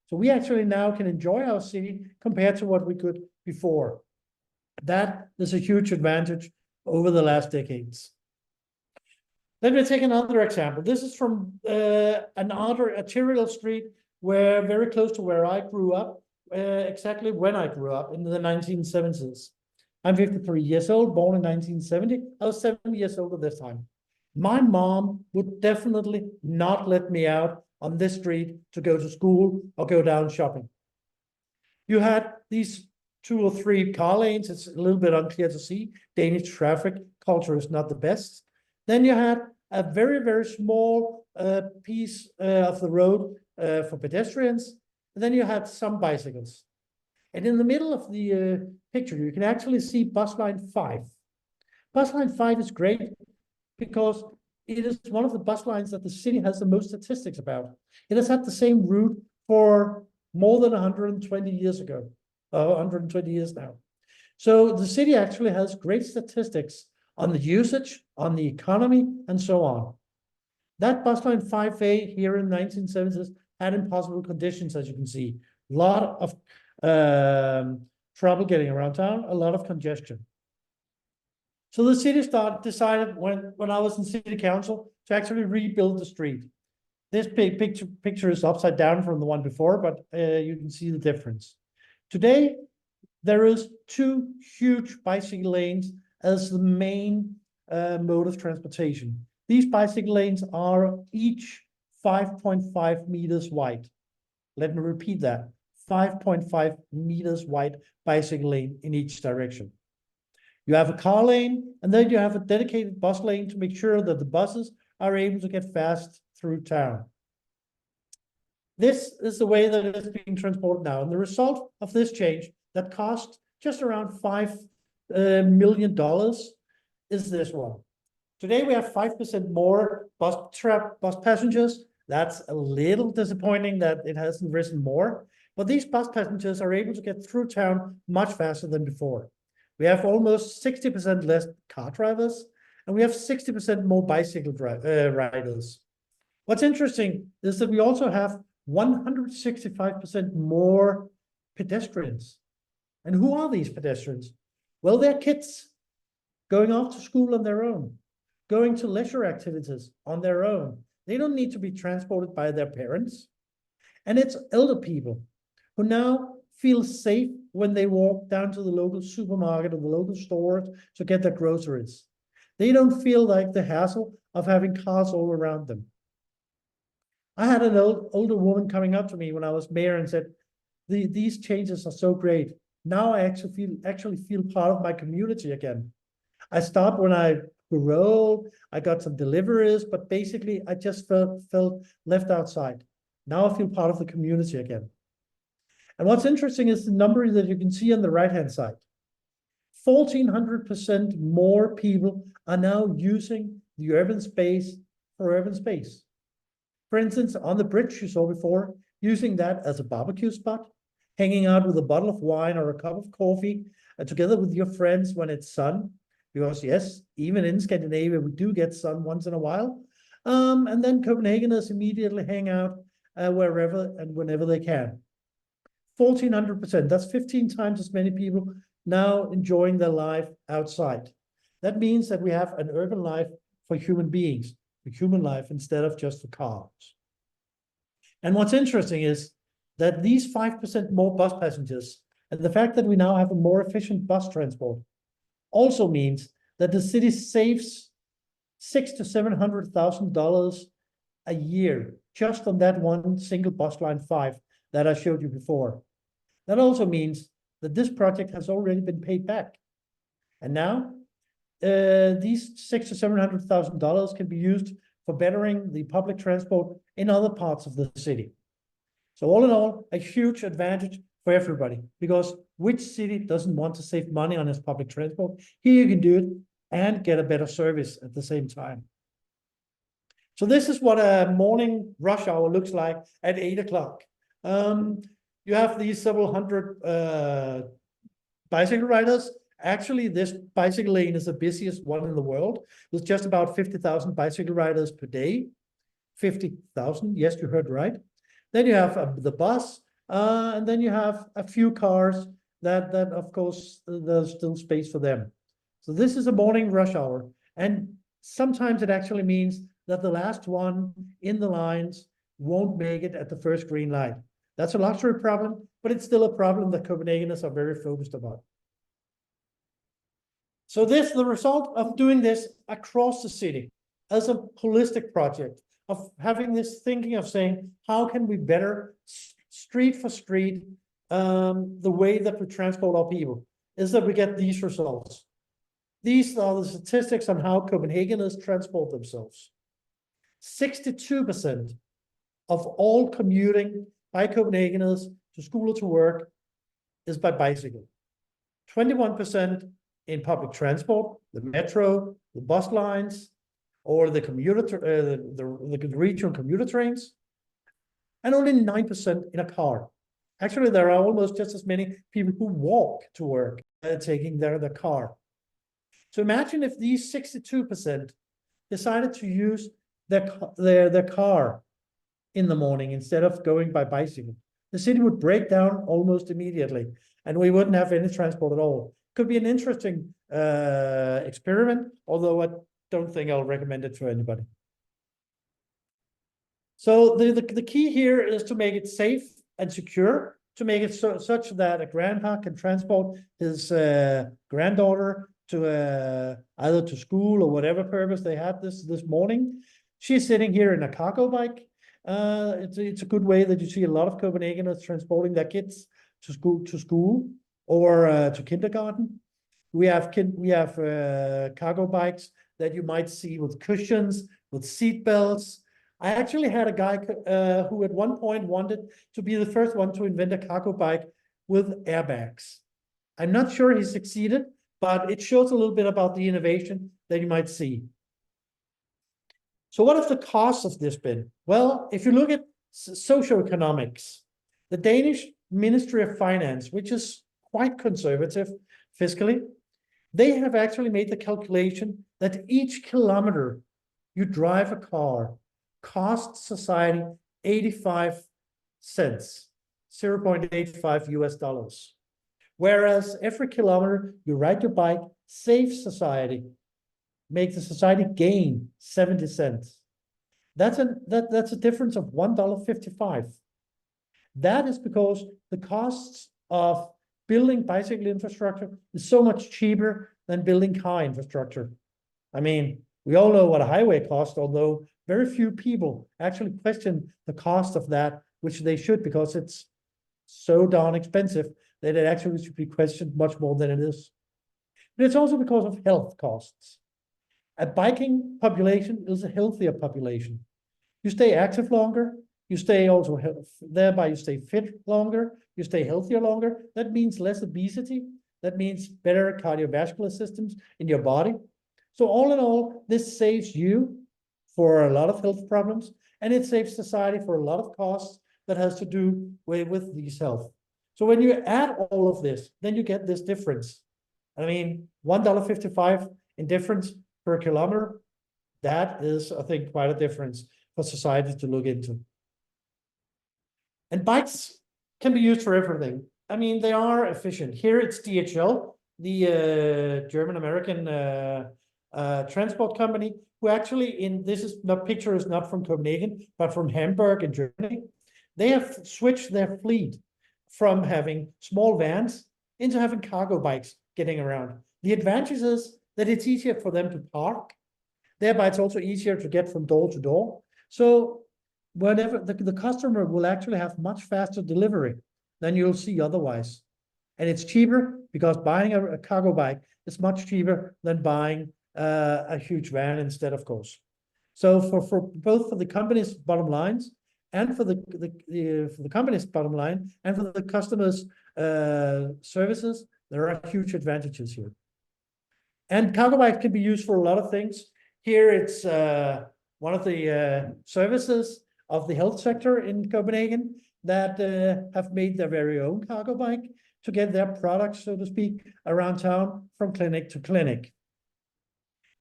S10: So we actually now can enjoy our city compared to what we could before. That is a huge advantage over the last decades. Let me take another example. This is from an arterial street where very close to where I grew up, exactly when I grew up in the 1970s. I'm 53 years old, born in 1970. I was 7 years old at this time. My mom would definitely not let me out on this street to go to school or go down shopping. You had these 2 or 3 car lanes. It's a little bit unclear to see. Danish traffic culture is not the best. Then you had a very, very small piece of the road for pedestrians. And then you had some bicycles. And in the middle of the picture, you can actually see bus line 5. Bus line 5 is great because it is one of the bus lines that the city has the most statistics about. It has had the same route for more than 120 years ago, 120 years now. So the city actually has great statistics on the usage, on the economy, and so on. That bus line 5A here in the 1970s had impossible conditions, as you can see. A lot of trouble getting around town, a lot of congestion. So the city decided when I was in city council to actually rebuild the street. This picture is upside down from the one before, but you can see the difference. Today, there is 2 huge bicycle lanes as the main mode of transportation. These bicycle lanes are each 5.5 meters wide. Let me repeat that. 5.5 meters wide bicycle lane in each direction. You have a car lane, and then you have a dedicated bus lane to make sure that the buses are able to get fast through town. This is the way that it is being transported now. And the result of this change that cost just around $5 million is this one. Today we have 5% more bus passengers. That's a little disappointing that it hasn't risen more, but these bus passengers are able to get through town much faster than before. We have almost 60% less car drivers, and we have 60% more bicycle riders. What's interesting is that we also have 165% more pedestrians. And who are these pedestrians? Well, they're kids going off to school on their own, going to leisure activities on their own. They don't need to be transported by their parents. And it's elder people who now feel safe when they walk down to the local supermarket or the local store to get their groceries. They don't feel like the hassle of having cars all around them. I had an older woman coming up to me when I was mayor and said, these changes are so great. Now I actually feel part of my community again. I stopped when I grew old, I got some deliveries, but basically I just felt left outside. Now I feel part of the community again. And what's interesting is the number that you can see on the right-hand side. 1,400% more people are now using the urban space for urban space. For instance, on the bridge you saw before, using that as a barbecue spot, hanging out with a bottle of wine or a cup of coffee, together with your friends when it's sun. Because yes, even in Scandinavia, we do get sun once in a while. And then Copenhageners immediately hang out wherever and whenever they can. 1,400%, that's 15 times as many people now enjoying their life outside. That means that we have an urban life for human beings, for human life instead of just for cars. And what's interesting is that these 5% more bus passengers and the fact that we now have a more efficient bus transport also means that the city saves $600,000 to $700,000 a year just on that one single bus line 5 that I showed you before. That also means that this project has already been paid back. And now these $600,000 to $700,000 can be used for bettering the public transport in other parts of the city. So all in all, a huge advantage for everybody, because which city doesn't want to save money on its public transport? Here you can do it and get a better service at the same time. So this is what a morning rush hour looks like at 8 o'clock. You have these several hundred bicycle riders. Actually, this bicycle lane is the busiest one in the world, with just about 50,000 bicycle riders per day. 50,000, yes, you heard right. Then you have the bus, and then you have a few cars that of course, there's still space for them. So this is a morning rush hour. And sometimes it actually means that the last one in the lines won't make it at the first green light. That's a luxury problem, but it's still a problem that Copenhageners are very focused about. So this is the result of doing this across the city as a holistic project, of having this thinking of saying, how can we better street for street the way that we transport our people, is that we get these results. These are the statistics on how Copenhageners transport themselves. 62% of all commuting by Copenhageners to school or to work is by bicycle. 21% in public transport, the metro, the bus lines, or the commuter, the regional commuter trains, and only 9% in a car. Actually, there are almost just as many people who walk to work taking their car. So imagine if these 62% decided to use their car in the morning instead of going by bicycle. The city would break down almost immediately, and we wouldn't have any transport at all. Could be an interesting experiment, although I don't think I'll recommend it to anybody. So the key here is to make it safe and secure, to make it such that a grandpa can transport his granddaughter to either to school or whatever purpose they had this morning. She's sitting here in a cargo bike. It's a good way that you see a lot of Copenhageners transporting their kids to school or to kindergarten. We have cargo bikes that you might see with cushions, with seat belts. I actually had a guy who at one point wanted to be the first one to invent a cargo bike with airbags. I'm not sure he succeeded, but it shows a little bit about the innovation that you might see. So what has the cost of this been? Well, if you look at socioeconomics, the Danish Ministry of Finance, which is quite conservative fiscally, they have actually made the calculation that each kilometer you drive a car costs society 85 cents, 0.85 US dollars. Whereas every kilometer you ride your bike saves society, makes the society gain 70 cents. That's a difference of $1.55. That is because the costs of building bicycle infrastructure is so much cheaper than building car infrastructure. I mean, we all know what a highway costs, although very few people actually question the cost of that, which they should, because it's so darn expensive that it actually should be questioned much more than it is. But it's also because of health costs. A biking population is a healthier population. You stay active longer, you stay also thereby you stay fit longer, you stay healthier longer. That means less obesity. That means better cardiovascular systems in your body. So all in all, this saves you for a lot of health problems, and it saves society for a lot of costs that has to do with these health. So when you add all of this, then you get this difference. I mean, $1.55 in difference per kilometer, that is, I think, quite a difference for society to look into. And bikes can be used for everything. I mean, they are efficient. Here it's DHL, the German-American transport company, who actually picture is not from Copenhagen, but from Hamburg in Germany. They have switched their fleet from having small vans into having cargo bikes getting around. The advantage is that it's easier for them to park. Thereby, it's also easier to get from door to door. So whenever the customer will actually have much faster delivery than you'll see otherwise. And it's cheaper because buying a cargo bike is much cheaper than buying a huge van instead, of course. So for both for the company's bottom lines and for the company's bottom line and for the customers' services, there are huge advantages here. And cargo bikes can be used for a lot of things. Here it's one of the services of the health sector in Copenhagen that have made their very own cargo bike to get their products, so to speak, around town from clinic to clinic.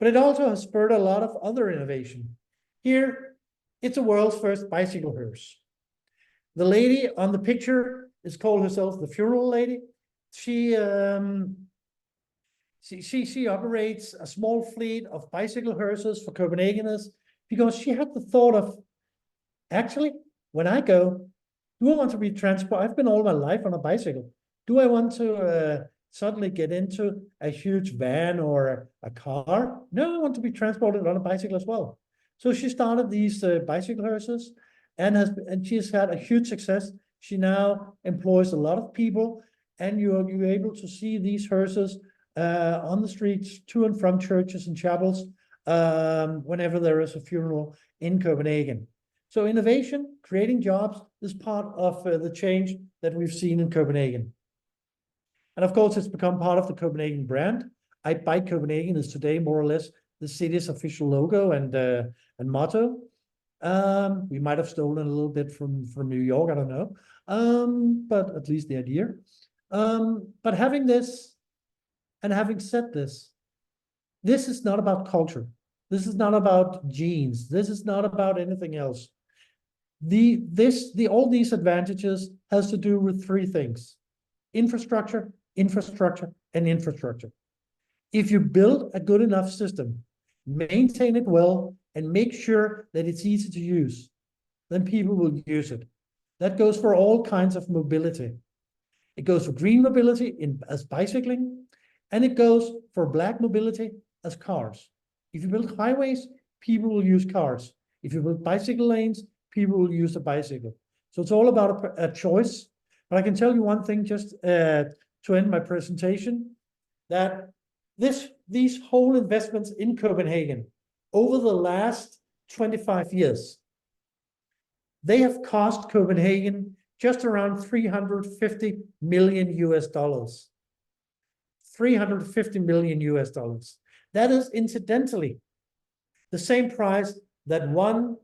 S10: But it also has spurred a lot of other innovation. Here, it's a world's first bicycle hearse. The lady on the picture is called herself the funeral lady. She operates a small fleet of bicycle hearses for Copenhageners because she had the thought of, actually, when I go, do I want to be transported? I've been all my life on a bicycle. Do I want to suddenly get into a huge van or a car? No, I want to be transported on a bicycle as well. So she started these bicycle hearses and she's had a huge success. She now employs a lot of people, and you're able to see these hearses on the streets to and from churches and chapels whenever there is a funeral in Copenhagen. So innovation, creating jobs, is part of the change that we've seen in Copenhagen. And of course, it's become part of the Copenhagen brand. I Bike Copenhagen is today more or less the city's official logo and motto. We might have stolen a little bit from New York, I don't know, but at least the idea. But having this and having said this, this is not about culture. This is not about genes. This is not about anything else. All these advantages has to do with three things: infrastructure, infrastructure, and infrastructure. If you build a good enough system, maintain it well, and make sure that it's easy to use, then people will use it. That goes for all kinds of mobility. It goes for green mobility as bicycling, and it goes for black mobility as cars. If you build highways, people will use cars. If you build bicycle lanes, people will use a bicycle. So it's all about a choice. But I can tell you one thing just to end my presentation, that these whole investments in Copenhagen over the last 25 years, they have cost Copenhagen just around 350 million US dollars. 350 million US dollars. That is incidentally the same price that one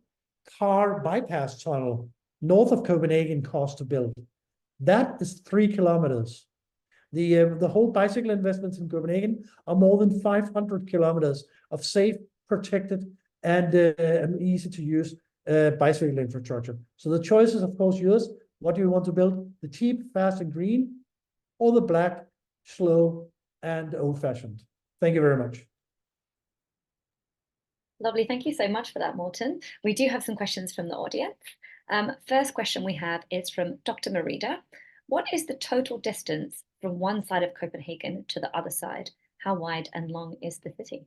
S10: car bypass tunnel north of Copenhagen cost to build. That is 3 kilometers. The whole bicycle investments in Copenhagen are more than 500 kilometers of safe, protected, and easy to use bicycle infrastructure. So the choice is, of course, yours. What do you want to build? The cheap, fast, and green, or the black, slow, and old-fashioned? Thank you very much.
S1: Lovely. Thank you so much for that, Morten. We do have some questions from the audience. First question we have is from Dr. Merida. What is the total distance from one side of Copenhagen to the other side? How wide and long is the city?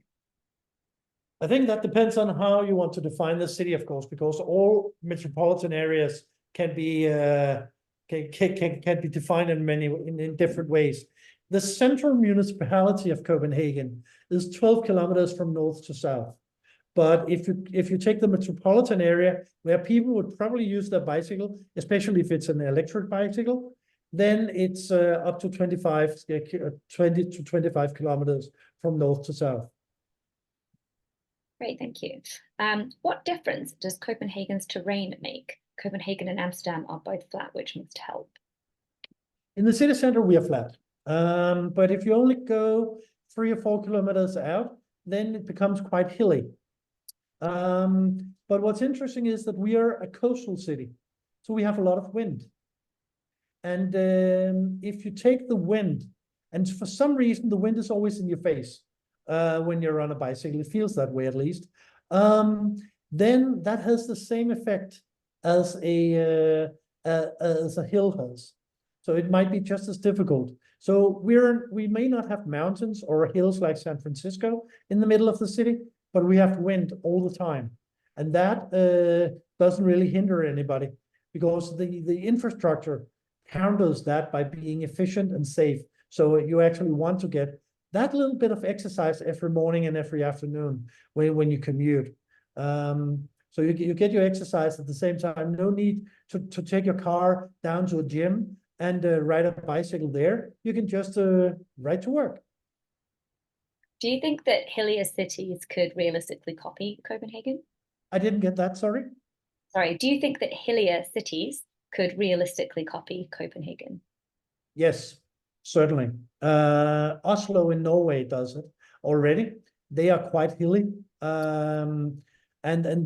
S10: I think that depends on how you want to define the city, of course, because all metropolitan areas can be defined in different ways. The central municipality of Copenhagen is 12 kilometers from north to south. But if you take the metropolitan area where people would probably use their bicycle, especially if it's an electric bicycle, then it's up to 20 to 25 kilometers from north to south.
S1: Great, thank you. What difference does Copenhagen's terrain make? Copenhagen and Amsterdam are both flat, which must help.
S10: In the city center, we are flat. But if you only go 3 or 4 kilometers out, then it becomes quite hilly. But what's interesting is that we are a coastal city, so we have a lot of wind. And if you take the wind, and for some reason the wind is always in your face when you're on a bicycle, it feels that way at least, then that has the same effect as a hill has. So it might be just as difficult. So we may not have mountains or hills like San Francisco in the middle of the city, but we have wind all the time. And that doesn't really hinder anybody because the infrastructure counters that by being efficient and safe. So you actually want to get that little bit of exercise every morning and every afternoon when you commute. So you get your exercise at the same time. No need to take your car down to a gym and ride a bicycle there. You can just ride to work.
S1: Do you think that hillier cities could realistically copy Copenhagen?
S10: I didn't get that, sorry.
S1: Sorry, do you think that hillier cities could realistically copy Copenhagen?
S10: Yes, certainly. Oslo in Norway does it already. They are quite hilly. And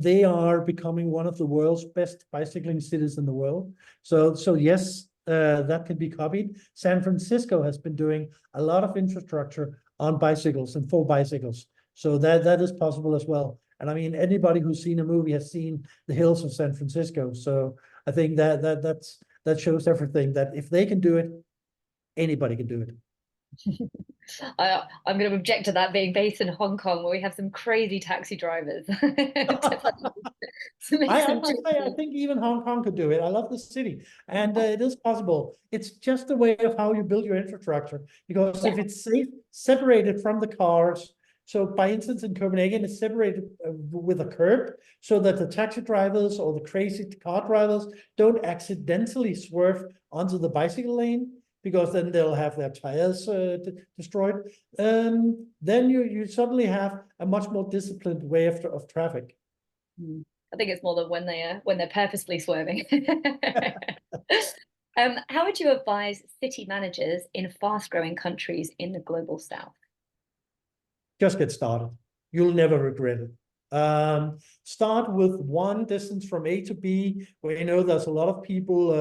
S10: they are becoming one of the world's best bicycling cities in the world. So yes, that can be copied. San Francisco has been doing a lot of infrastructure on bicycles and for bicycles. So that is possible as well. And I mean, anybody who's seen a movie has seen the hills of San Francisco. So I think that shows everything, that if they can do it, anybody can do it.
S1: I'm going to object to that being based in Hong Kong, where we have some crazy taxi drivers. I
S10: think even Hong Kong could do it. I love the city, and it is possible. It's just a way of how you build your infrastructure, because if it's safe, separated from the cars. So by instance, in Copenhagen, it's separated with a curb so that the taxi drivers or the crazy car drivers don't accidentally swerve onto the bicycle lane, because then they'll have their tires destroyed. Then you suddenly have a much more disciplined way of traffic.
S1: I think it's more than when they're purposely swerving. How would you advise city managers in fast-growing countries in the global south?
S10: Just get started. You'll never regret it. Start with one distance from A to B, where you know there's a lot of people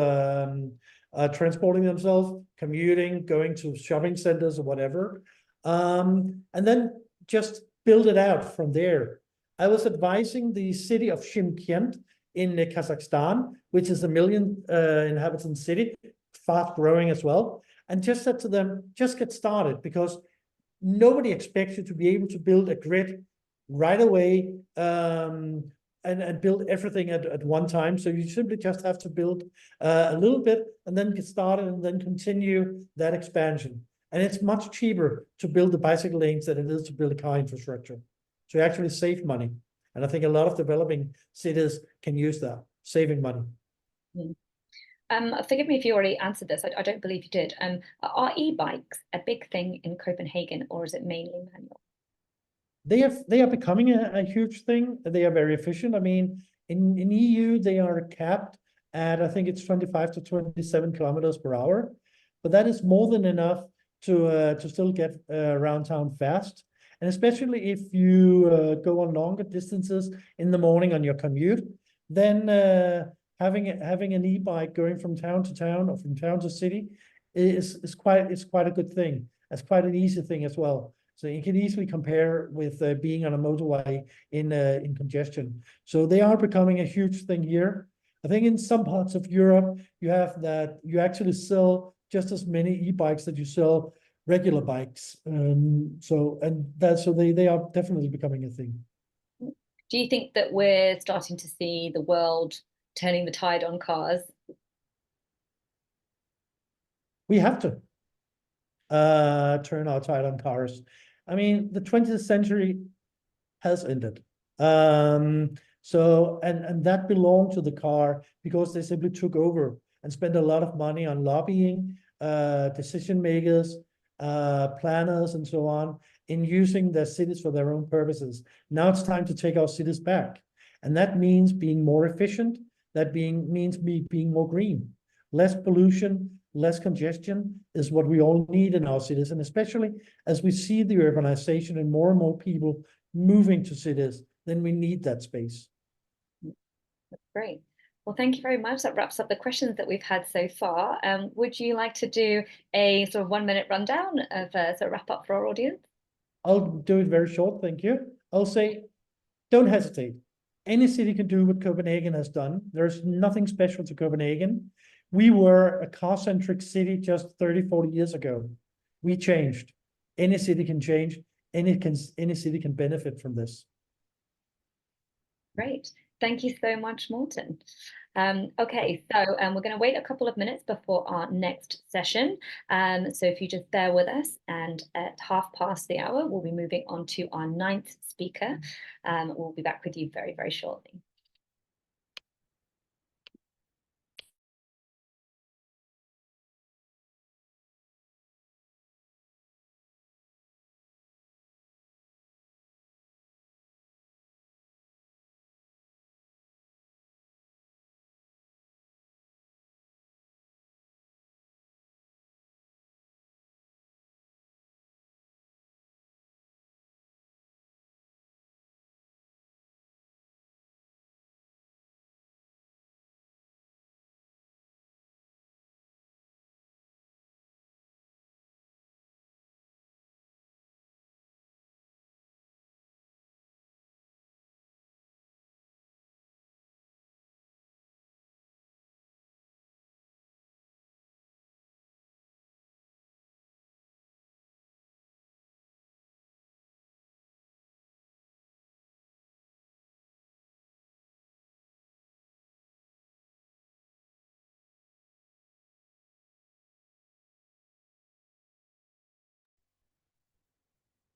S10: transporting themselves, commuting, going to shopping centers or whatever. And then just build it out from there. I was advising the city of Shymkent in Kazakhstan, which is a 1 million inhabitant city, fast growing as well. And just said to them, just get started, because nobody expects you to be able to build a grid right away and build everything at one time. So you simply just have to build a little bit and then get started and then continue that expansion. And it's much cheaper to build the bicycle lanes than it is to build a car infrastructure. So you actually save money. And I think a lot of developing cities can use that, saving money.
S1: Forgive me if you already answered this. I don't believe you did. Are e-bikes a big thing in Copenhagen, or is it mainly manual?
S10: They are becoming a huge thing. They are very efficient. I mean, in EU, they are capped at, I think it's 25 to 27 kilometers per hour, but that is more than enough to still get around town fast. And especially if you go on longer distances in the morning on your commute, then having an e-bike going from town to town or from town to city is quite a good thing. It's quite an easy thing as well. So you can easily compare with being on a motorway in congestion. So they are becoming a huge thing here. I think in some parts of Europe, you have that you actually sell just as many e-bikes that you sell regular bikes. So they are definitely becoming a thing.
S1: Do you think that we're starting to see the world turning the tide on cars?
S10: We have to turn our tide on cars. I mean, the 20th century has ended. So that belonged to the car because they simply took over and spent a lot of money on lobbying, decision makers, planners, and so on, in using their cities for their own purposes. Now it's time to take our cities back. And that means being more efficient. That means being more green. Less pollution, less congestion is what we all need in our cities. And especially as we see the urbanization and more people moving to cities, then we need that space.
S1: That's great. Well, thank you very much. That wraps up the questions that we've had so far. Would you like to do a sort of 1-minute rundown of sort of wrap up for our audience?
S10: I'll do it very short, thank you. I'll say, don't hesitate. Any city can do what Copenhagen has done. There's nothing special to Copenhagen. We were a car-centric city just 30, 40 years ago. We changed. Any city can change. Any city can benefit from this.
S1: Great. Thank you so much, Morten. Okay, so we're going to wait a couple of minutes before our next session. So if you just bear with us, and at 1/2 the hour, we'll be moving on to our 9th speaker. We'll be back with you very, very shortly.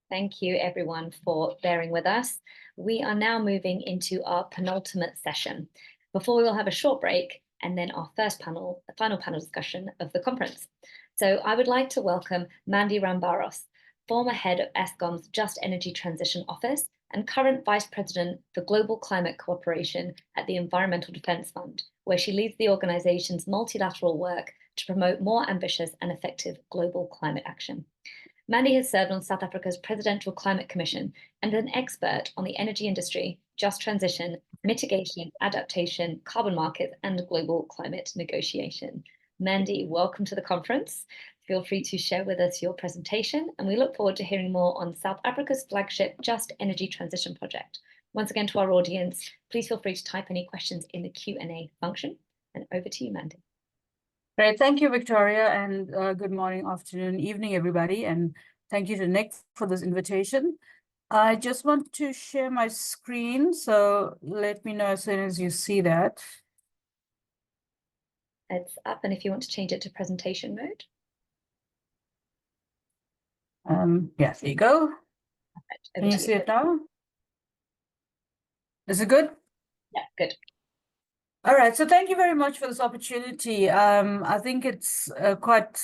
S1: Thank you, everyone, for bearing with us. We are now moving into our penultimate session. Before we will have a short break and then our first panel, the final panel discussion of the conference. So I would like to welcome Mandy Rambharos, former head of Eskom's Just Energy Transition Office and current Vice President for Global Climate Cooperation at the Environmental Defence Fund, where she leads the organization's multilateral work to promote more ambitious and effective global climate action. Mandy has served on South Africa's Presidential Climate Commission and is an expert on the energy industry, just transition, mitigation, adaptation, carbon markets, and global climate negotiation. Mandy, welcome to the conference. Feel free to share with us your presentation, and we look forward to hearing more on South Africa's flagship Just Energy Transition project. Once again, to our audience, please feel free to type any questions in the Q&A function. And over to you, Mandy.
S11: Great, thank you, Victoria, and good morning, afternoon, evening, everybody, and thank you to Nick for this invitation. I just want to share my screen, so let me know as soon as you see that.
S1: It's up, and if you want to change it to presentation mode.
S11: Yeah, there you go. Can you see it now? Is it good?
S1: Yeah, good.
S11: All right, so thank you very much for this opportunity. I think it's quite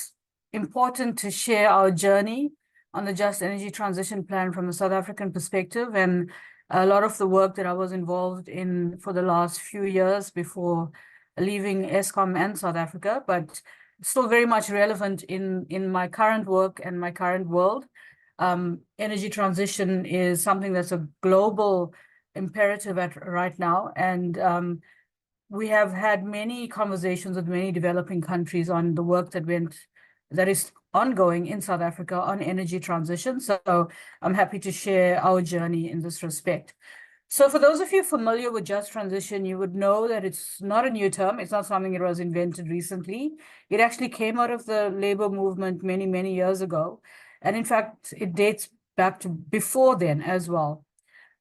S11: important to share our journey on the Just Energy Transition Plan from a South African perspective, and a lot of the work that I was involved in for the last few years before leaving Eskom and South Africa, but still very much relevant in my current work and my current world. Energy transition is something that's a global imperative right now, and we have had many conversations with many developing countries on the work that is ongoing in South Africa on energy transition. So I'm happy to share our journey in this respect. So for those of you familiar with just transition, you would know that it's not a new term. It's not something that was invented recently. It actually came out of the labor movement many, many years ago. And in fact, it dates back to before then as well.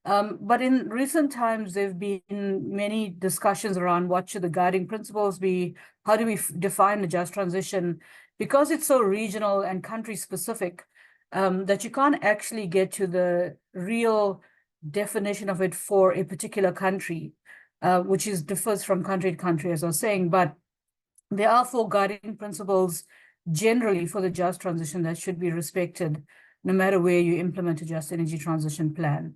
S11: But in recent times, there have been many discussions around what should the guiding principles be, how do we define the just transition, because it's so regional and country specific, that you can't actually get to the real definition of it for a particular country, which differs from country to country, as I was saying. But there are 4 guiding principles generally for the just transition that should be respected, no matter where you implement a just energy transition plan.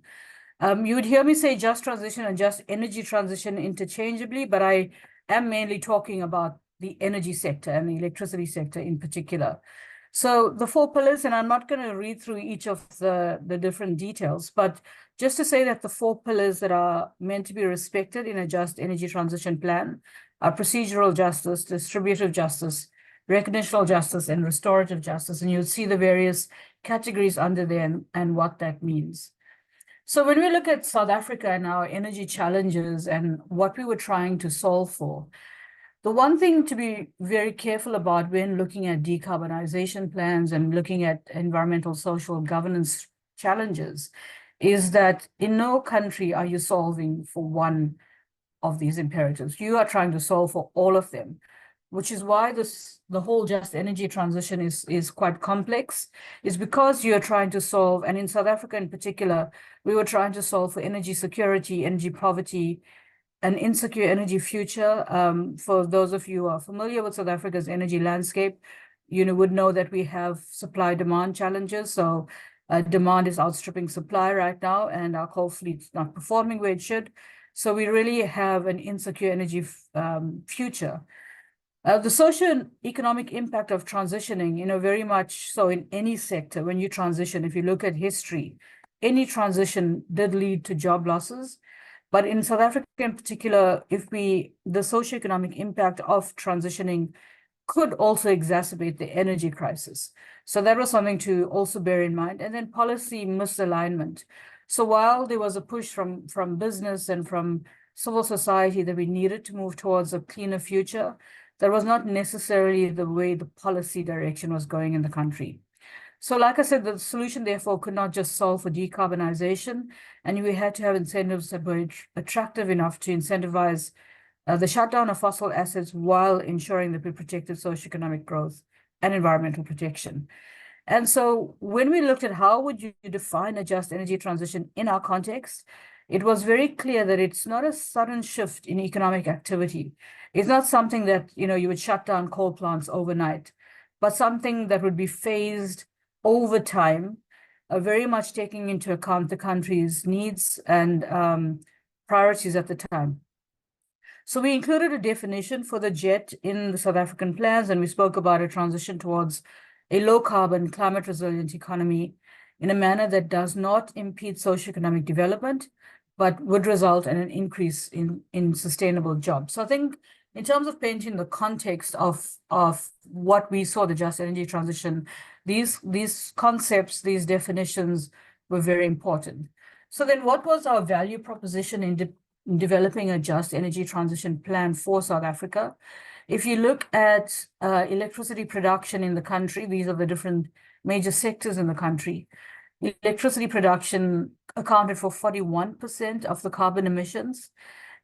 S11: You would hear me say just transition and just energy transition interchangeably, but I am mainly talking about the energy sector and the electricity sector in particular. So the 4 pillars, and I'm not going to read through each of the different details, but just to say that the 4 pillars that are meant to be respected in a just energy transition plan are procedural justice, distributive justice, recognitional justice, and restorative justice. And you'll see the various categories under there and what that means. So when we look at South Africa and our energy challenges and what we were trying to solve for, the one thing to be very careful about when looking at decarbonization plans and looking at environmental, social governance challenges is that in no country are you solving for one of these imperatives. You are trying to solve for all of them, which is why the whole just energy transition is quite complex, is because you're trying to solve, and in South Africa in particular, we were trying to solve for energy security, energy poverty, an insecure energy future. For those of you who are familiar with South Africa's energy landscape, you would know that we have supply-demand challenges. So demand is outstripping supply right now, and our coal fleet's not performing where it should. So we really have an insecure energy future. The socio-economic impact of transitioning, very much so in any sector, when you transition, if you look at history, any transition did lead to job losses. But in South Africa in particular, the socio-economic impact of transitioning could also exacerbate the energy crisis. So that was something to also bear in mind. And then policy misalignment. So while there was a push from business and from civil society that we needed to move towards a cleaner future, that was not necessarily the way the policy direction was going in the country. So like I said, the solution, therefore, could not just solve for decarbonization, and we had to have incentives that were attractive enough to incentivize the shutdown of fossil assets while ensuring that we protected socioeconomic growth and environmental protection. And so when we looked at how would you define a just energy transition in our context, it was very clear that it's not a sudden shift in economic activity. It's not something that, you would shut down coal plants overnight, but something that would be phased over time, very much taking into account the country's needs and priorities at the time. So we included a definition for the JET in the South African plans, and we spoke about a transition towards a low-carbon, climate-resilient economy in a manner that does not impede socioeconomic development, but would result in an increase in sustainable jobs. So I think in terms of painting the context of what we saw the just energy transition, these concepts, these definitions were very important. So then what was our value proposition in developing a just energy transition plan for South Africa? If you look at electricity production in the country, these are the different major sectors in the country. Electricity production accounted for 41% of the carbon emissions.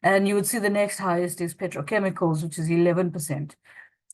S11: And you would see the next highest is petrochemicals, which is 11%.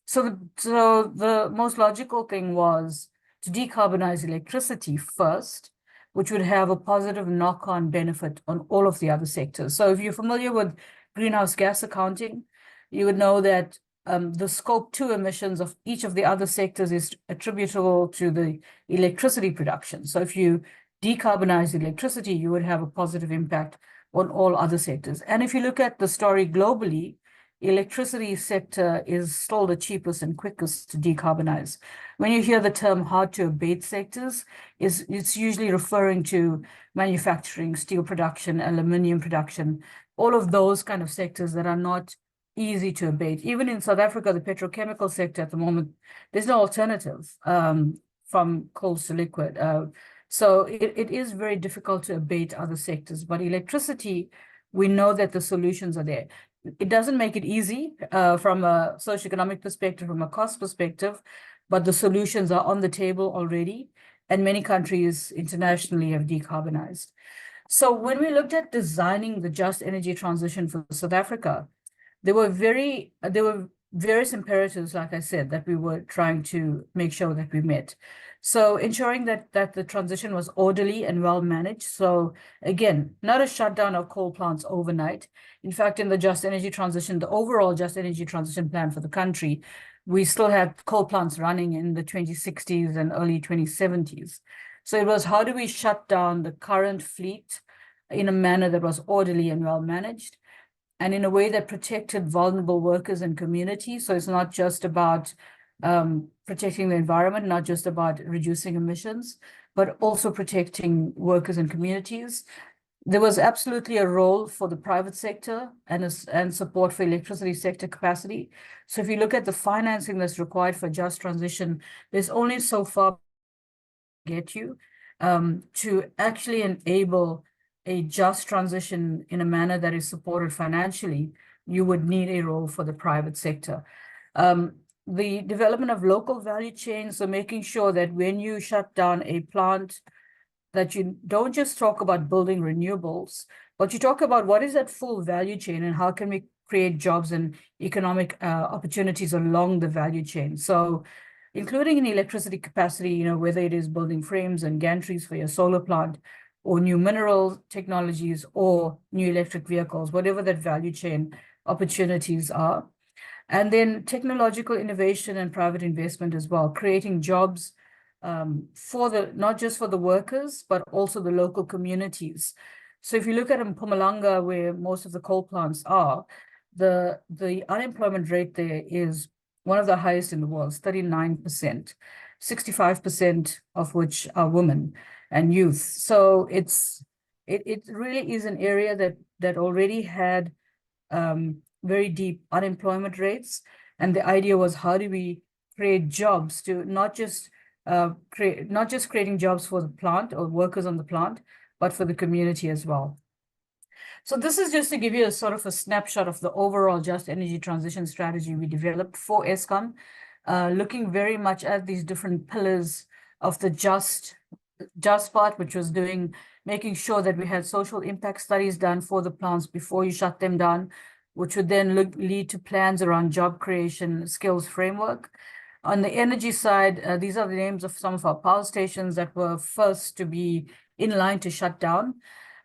S11: So the most logical thing was to decarbonize electricity first, which would have a positive knock-on benefit on all of the other sectors. So if you're familiar with greenhouse gas accounting, you would know that the scope 2 emissions of each of the other sectors is attributable to the electricity production. So if you decarbonize electricity, you would have a positive impact on all other sectors. And if you look at the story globally, electricity sector is still the cheapest and quickest to decarbonize. When you hear the term hard to abate sectors, it's usually referring to manufacturing, steel production, aluminium production, all of those kind of sectors that are not easy to abate. Even in South Africa, the petrochemical sector at the moment, there's no alternative from coals to liquid. So it is very difficult to abate other sectors, but electricity, we know that the solutions are there. It doesn't make it easy from a socioeconomic perspective, from a cost perspective, but the solutions are on the table already, and many countries internationally have decarbonized. So when we looked at designing the just energy transition for South Africa, there were various imperatives, like I said, that we were trying to make sure that we met. So ensuring that the transition was orderly and well managed. So again, not a shutdown of coal plants overnight. In fact, in the just energy transition, the overall just energy transition plan for the country, we still had coal plants running in the 2060s and early 2070s. So it was, how do we shut down the current fleet in a manner that was orderly and well managed, and in a way that protected vulnerable workers and communities. So it's not just about protecting the environment, not just about reducing emissions, but also protecting workers and communities. There was absolutely a role for the private sector and support for electricity sector capacity. So if you look at the financing that's required for just transition, there's only so far get you to actually enable a just transition in a manner that is supported financially. You would need a role for the private sector. The development of local value chains, so making sure that when you shut down a plant, that you don't just talk about building renewables, but you talk about what is that full value chain and how can we create jobs and economic opportunities along the value chain. So including in electricity capacity, whether it is building frames and gantries for your solar plant, or new mineral technologies, or new electric vehicles, whatever that value chain opportunities are. And then technological innovation and private investment as well, creating jobs not just for the workers, but also the local communities. So if you look at Mpumalanga, where most of the coal plants are, the unemployment rate there is one of the highest in the world, 39%, 65% of which are women and youth. So it really is an area that already had very deep unemployment rates. And the idea was, how do we create jobs to not just creating jobs for the plant or workers on the plant, but for the community as well. So this is just to give you a sort of a snapshot of the overall just energy transition strategy we developed for Eskom, looking very much at these different pillars of the just part, which was making sure that we had social impact studies done for the plants before you shut them down, which would then lead to plans around job creation, skills framework. On the energy side, these are the names of some of our power stations that were first to be in line to shut down.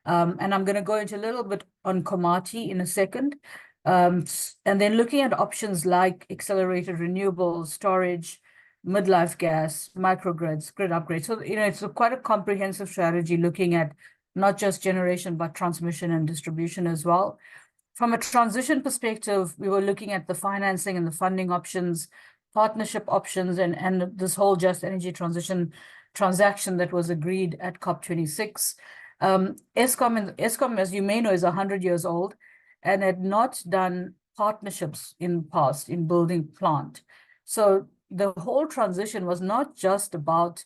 S11: And I'm going to go into a little bit on Komati in a second. And then looking at options like accelerated renewables, storage, midlife gas, microgrids, grid upgrades. So, it's quite a comprehensive strategy looking at not just generation, but transmission and distribution as well. From a transition perspective, we were looking at the financing and the funding options, partnership options, and this whole just energy transition transaction that was agreed at COP26. Eskom, as you may know, is 100 years old and had not done partnerships in the past in building plant. So the whole transition was not just about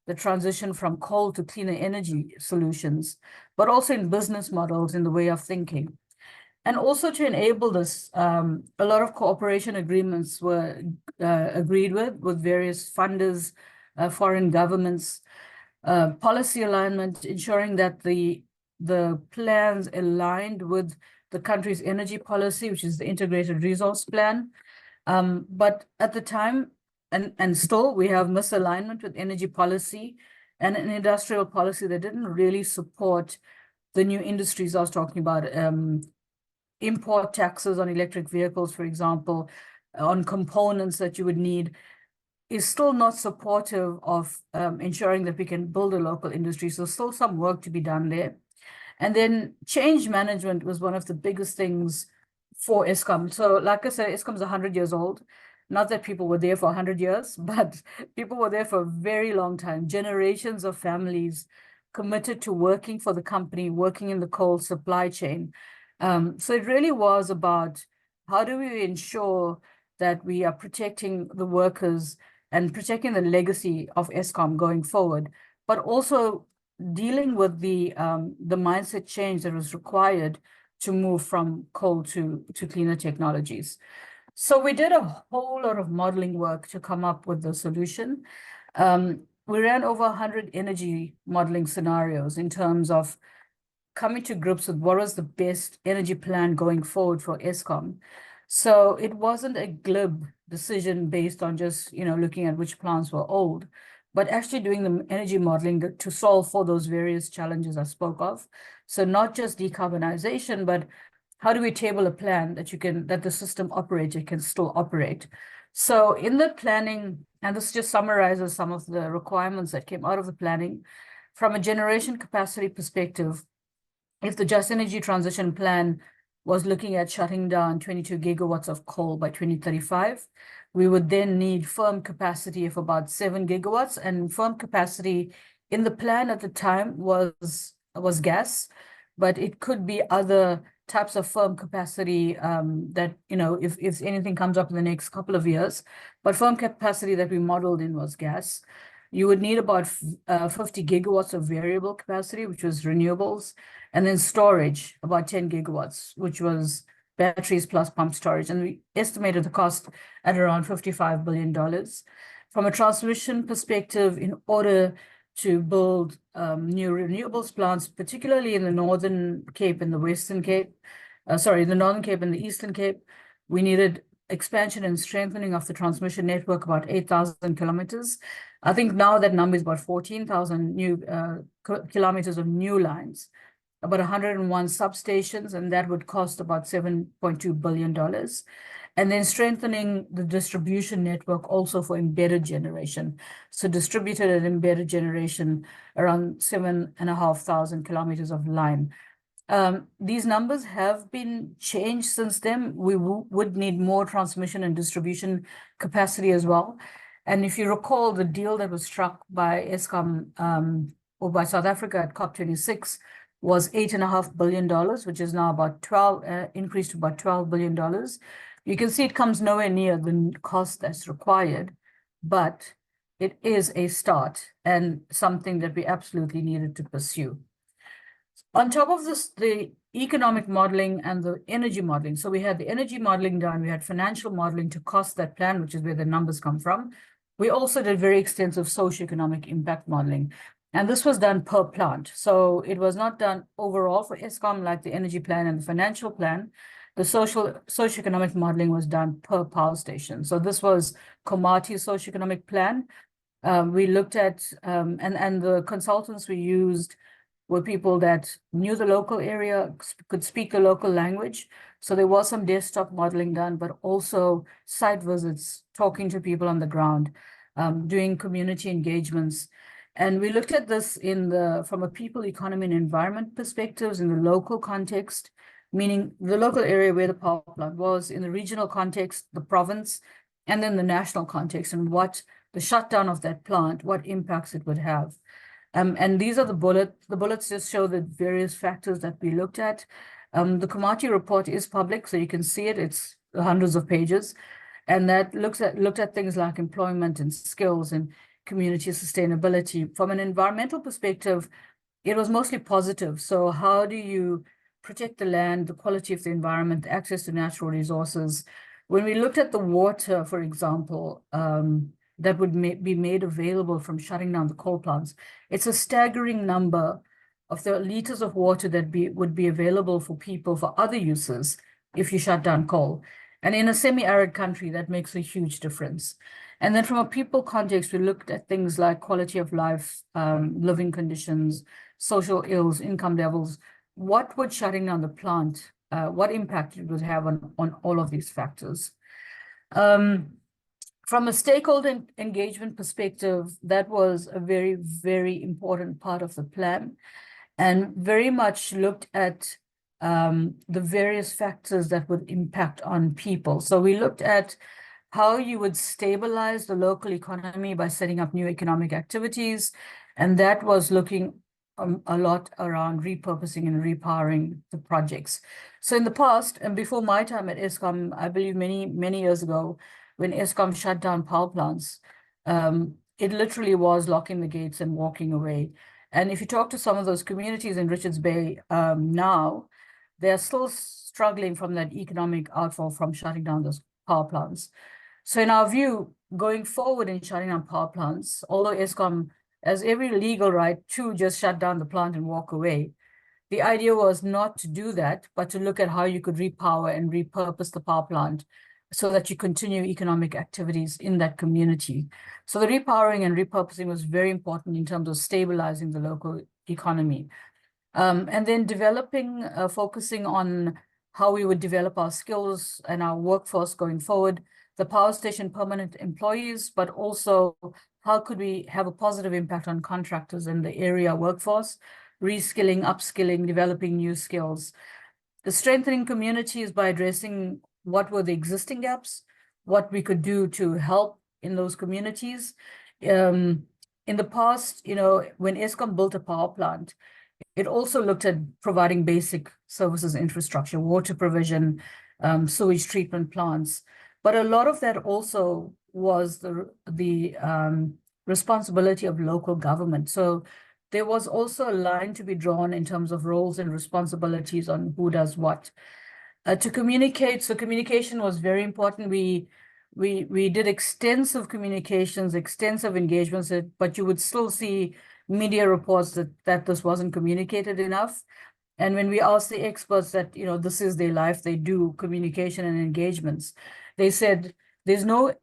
S11: the transition from coal to cleaner energy solutions, but also in business models, in the way of thinking. And also to enable this, a lot of cooperation agreements were agreed with various funders, foreign governments, policy alignment, ensuring that the plans aligned with the country's energy policy, which is the integrated resource plan. But at the time, and still, we have misalignment with energy policy and an industrial policy that didn't really support the new industries I was talking about, import taxes on electric vehicles, for example, on components that you would need, is still not supportive of ensuring that we can build a local industry. So still some work to be done there. And then change management was one of the biggest things for Eskom. So like I said, Eskom is 100 years old. Not that people were there for 100 years, but people were there for a very long time. Generations of families committed to working for the company, working in the coal supply chain. So it really was about how do we ensure that we are protecting the workers and protecting the legacy of Eskom going forward, but also dealing with the mindset change that was required to move from coal to cleaner technologies. So we did a whole lot of modeling work to come up with the solution. We ran over 100 energy modeling scenarios in terms of coming to grips with what was the best energy plan going forward for Eskom. So it wasn't a glib decision based on just, looking at which plants were old, but actually doing the energy modeling to solve for those various challenges I spoke of. So not just decarbonization, but how do we table a plan that the system operator can still operate? So in the planning, and this just summarizes some of the requirements that came out of the planning, from a generation capacity perspective, if the Just Energy Transition Plan was looking at shutting down 22 gigawatts of coal by 2035, we would then need firm capacity of about 7 gigawatts, and firm capacity in the plan at the time was gas, but it could be other types of firm capacity that, if anything comes up in the next couple of years, but firm capacity that we modeled in was gas. You would need about 50 gigawatts of variable capacity, which was renewables, and then storage, about 10 gigawatts, which was batteries plus pump storage. And we estimated the cost at around $55 billion. From a transmission perspective, in order to build new renewables plants, particularly in the Northern Cape and the Western Cape, the Northern Cape and the Eastern Cape, we needed expansion and strengthening of the transmission network, about 8,000 kilometers. I think now that number is about 14,000 new kilometers of new lines, about 101 substations, and that would cost about $7.2 billion. And then strengthening the distribution network also for embedded generation. So distributed and embedded generation, around 7,500 kilometers of line. These numbers have been changed since then. We would need more transmission and distribution capacity as well. And if you recall, the deal that was struck by Eskom or by South Africa at COP26 was $8.5 billion, which is now about increased to about $12 billion. You can see it comes nowhere near the cost that's required, but it is a start and something that we absolutely needed to pursue. On top of this, the economic modeling and the energy modeling. So we had the energy modeling done, we had financial modeling to cost that plan, which is where the numbers come from. We also did very extensive socioeconomic impact modeling. And this was done per plant. So it was not done overall for Eskom like the energy plan and the financial plan. The socioeconomic modeling was done per power station. So this was Komati's socioeconomic plan. We looked at, and the consultants we used were people that knew the local area, could speak the local language. So there was some desktop modeling done, but also site visits, talking to people on the ground, doing community engagements. And we looked at this from a people, economy, and environment perspectives in the local context, meaning the local area where the power plant was, in the regional context, the province, and then the national context, and what the shutdown of that plant, what impacts it would have. And these are the bullets. The bullets just show the various factors that we looked at. The Komati report is public, so you can see it. It's hundreds of pages. And that looked at things like employment and skills and community sustainability. From an environmental perspective, it was mostly positive. So how do you protect the land, the quality of the environment, access to natural resources? When we looked at the water, for example, that would be made available from shutting down the coal plants, it's a staggering number of the liters of water that would be available for people for other uses if you shut down coal. And in a semi-arid country, that makes a huge difference. And then from a people context, we looked at things like quality of life, living conditions, social ills, income levels. What would shutting down the plant what impact it would have on all of these factors. From a stakeholder engagement perspective, that was a very, very important part of the plan, and very much looked at the various factors that would impact on people. So we looked at how you would stabilize the local economy by setting up new economic activities, and that was looking a lot around repurposing and repowering the projects. So in the past, and before my time at Eskom, I believe many years ago, when Eskom shut down power plants, it literally was locking the gates and walking away. And if you talk to some of those communities in Richards Bay now, they're still struggling from that economic outfall from shutting down those power plants. So in our view, going forward in shutting down power plants, although Eskom has every legal right to just shut down the plant and walk away, the idea was not to do that, but to look at how you could repower and repurpose the power plant so that you continue economic activities in that community. So the repowering and repurposing was very important in terms of stabilizing the local economy. And then developing, focusing on how we would develop our skills and our workforce going forward, the power station permanent employees, but also how could we have a positive impact on contractors in the area workforce, reskilling, upskilling, developing new skills. The strengthening communities by addressing what were the existing gaps, what we could do to help in those communities. In the past, when Eskom built a power plant, it also looked at providing basic services infrastructure, water provision, sewage treatment plants. But a lot of that also was the responsibility of local government. So there was also a line to be drawn in terms of roles and responsibilities on who does what. To communicate, so communication was very important. We did extensive communications, extensive engagements, but you would still see media reports that this wasn't communicated enough. And when we asked the experts that, this is their life, they do communication and engagements, they said there's no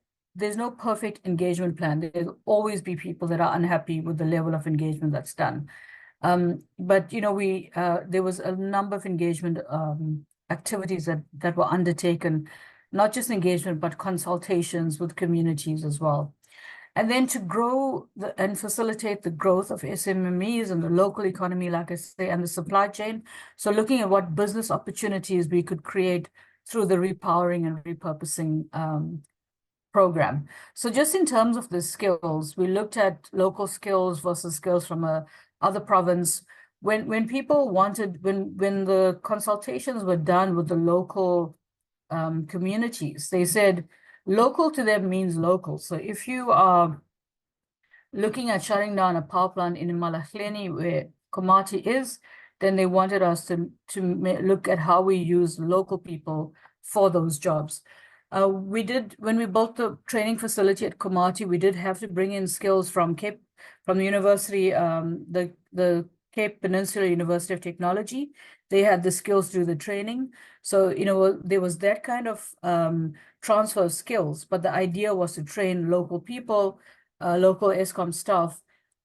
S11: perfect engagement plan. There'll always be people that are unhappy with the level of engagement that's done. But there was a number of engagement activities that were undertaken, not just engagement, but consultations with communities as well. And then to grow and facilitate the growth of SMMEs and the local economy, like I say, and the supply chain. So looking at what business opportunities we could create through the repowering and repurposing program. So just in terms of the skills, we looked at local skills versus skills from other province. When people wanted, when the consultations were done with the local communities, they said local to them means local. So if you are looking at shutting down a power plant in Malahleni where Komati is, then they wanted us to look at how we use local people for those jobs. When we built the training facility at Komati, we did have to bring in skills from the university, the Cape Peninsula University of Technology. They had the skills through the training. So, there was that kind of transfer of skills, but the idea was to train local people, local Eskom staff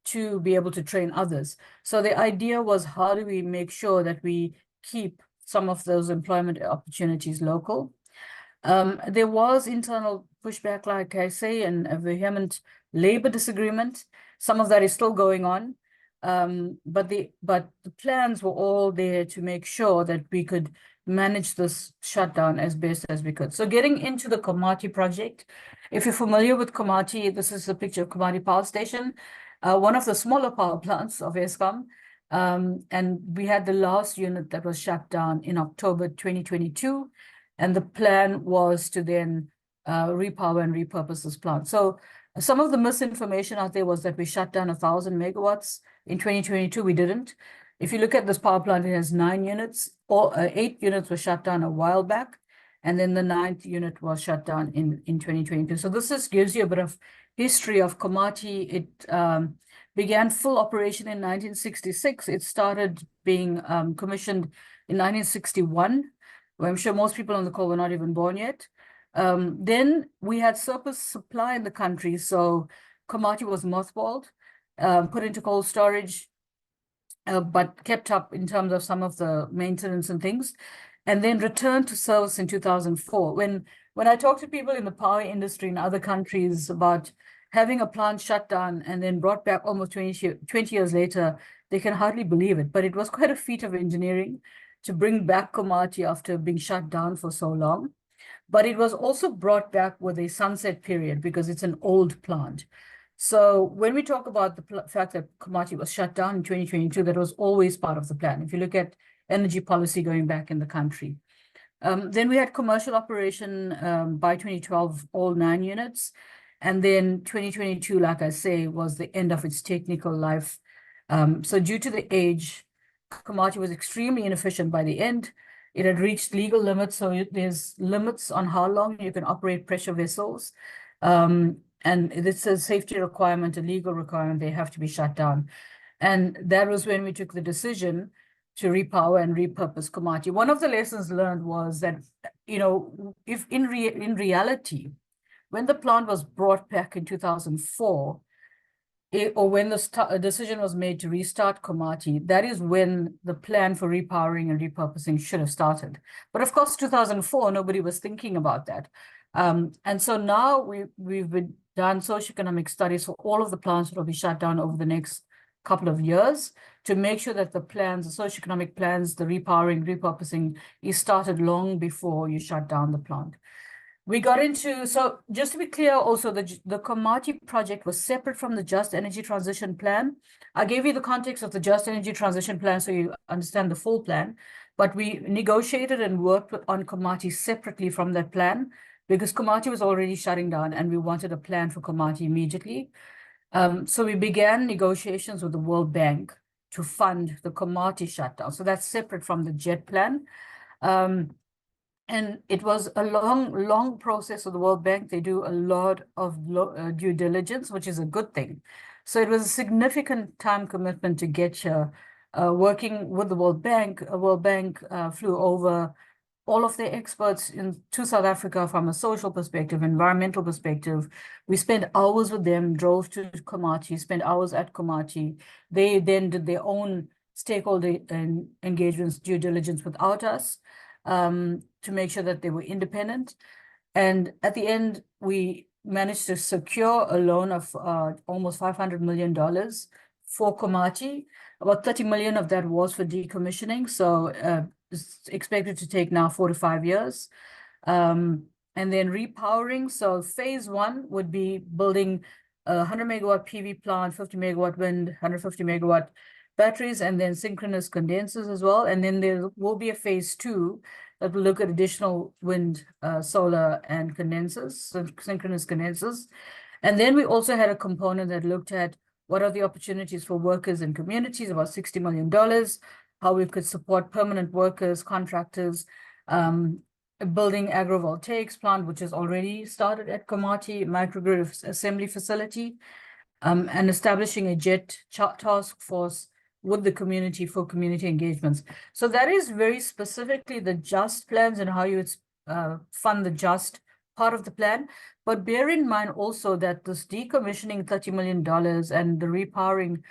S11: to be able to train others. So the idea was, how do we make sure that we keep some of those employment opportunities local? There was internal pushback, like I say, and a vehement labor disagreement. Some of that is still going on. But the plans were all there to make sure that we could manage this shutdown as best as we could. So getting into the Komati project, if you're familiar with Komati, this is a picture of Komati Power Station, one of the smaller power plants of Eskom. And we had the last unit that was shut down in October 2022. And the plan was to then repower and repurpose this plant. So some of the misinformation out there was that we shut down 1,000 megawatts. In 2022, we didn't. If you look at this power plant, it has 9 units, or 8 units were shut down a while back, and then the 9th unit was shut down in 2022. So this just gives you a bit of history of Komati. It began full operation in 1966. It started being commissioned in 1961, where I'm sure most people on the call were not even born yet. Then we had surplus supply in the country, so Komati was mothballed, put into cold storage, but kept up in terms of some of the maintenance and things. and then returned to service in 2004. When I talk to people in the power industry in other countries about having a plant shut down and then brought back almost 20 years later, they can hardly believe it. But it was quite a feat of engineering to bring back Komati after being shut down for so long. But it was also brought back with a sunset period because it's an old plant. So when we talk about the fact that Komati was shut down in 2022, that was always part of the plan. If you look at energy policy going back in the country. Then we had commercial operation by 2012, all 9 units. And then 2022, like I say, was the end of its technical life. So due to the age, Komati was extremely inefficient by the end. It had reached legal limits, so there's limits on how long you can operate pressure vessels. And it's a safety requirement, a legal requirement, they have to be shut down. And that was when we took the decision to repower and repurpose Komati. One of the lessons learned was that, you know, if in reality, when the plant was brought back in 2004, or when the decision was made to restart Komati, that is when the plan for repowering and repurposing should have started. But of course, 2004, nobody was thinking about that. And so now we've done socioeconomic studies for all of the plants that will be shut down over the next couple of years to make sure that the plans, the socioeconomic plans, the repowering, repurposing is started long before you shut down the plant. We got into, so just to be clear also, the Komati project was separate from the Just Energy Transition Plan. I gave you the context of the Just Energy Transition Plan so you understand the full plan, but we negotiated and worked on Komati separately from that plan because Komati was already shutting down and we wanted a plan for Komati immediately. So we began negotiations with the World Bank to fund the Komati shutdown. So that's separate from the JET plan. And it was a long process with the World Bank. They do a lot of due diligence, which is a good thing. So it was a significant time commitment to get here. Working with the World Bank, flew over all of their experts to South Africa from a social perspective, environmental perspective. We spent hours with them, drove to Komati, spent hours at Komati. They then did their own stakeholder engagements, due diligence without us, to make sure that they were independent. And at the end, we managed to secure a loan of almost $500 million for Komati. About 30 million of that was for decommissioning. So it's expected to take now 4 to 5 years. And then repowering. So phase 1 would be building a 100 megawatt PV plant, 50 megawatt wind, 150 megawatt batteries, and then synchronous condensers as well. And then there will be a phase 2 that will look at additional wind, solar, and condensers, synchronous condensers. And then we also had a component that looked at what are the opportunities for workers and communities, about $60 million, how we could support permanent workers, contractors, building agrivoltaics plant, which is already started at Komati, microgrid assembly facility, and establishing a JET task force with the community for community engagements. So that is very specifically the JUST plans and how you would fund the JUST part of the plan. But bear in mind also that this decommissioning $30 million and the repowering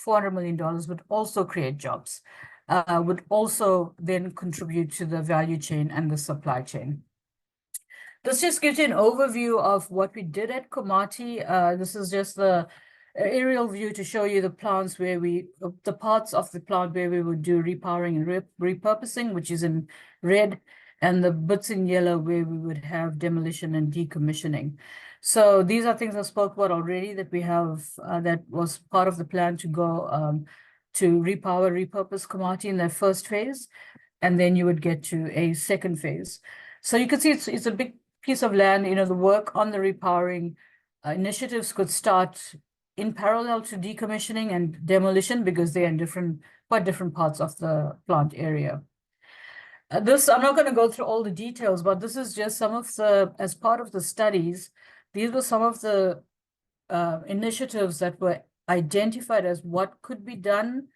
S11: $400 million would also create jobs, would also then contribute to the value chain and the supply chain. This just gives you an overview of what we did at Komati. This is just the aerial view to show you the plants where the parts of the plant where we would do repowering and repurposing, which is in red, and the bits in yellow where we would have demolition and decommissioning. So these are things I spoke about already that we have, that was part of the plan to go to repower, repurpose Komati in their first phase, and then you would get to a second phase. So you can see it's a big piece of land. You know, the work on the repowering initiatives could start in parallel to decommissioning and demolition because they are in quite different parts of the plant area. I'm not going to go through all the details, but this is just some of the, as part of the studies, these were some of the initiatives that were identified as what could be done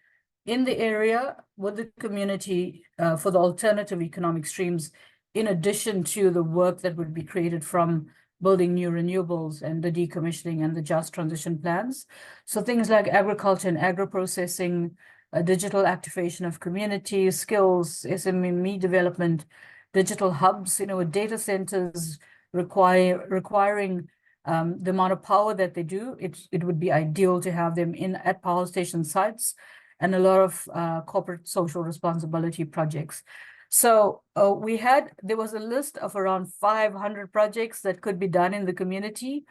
S11: in the area with the community for the alternative economic streams, in addition to the work that would be created from building new renewables and the decommissioning and the just transition plans. So things like agriculture and agro-processing, digital activation of communities, skills, SME development, digital hubs, with data centers requiring the amount of power that they do, it would be ideal to have them at power station sites, and a lot of corporate social responsibility projects. So there was a list of around 500 projects that could be done in the community.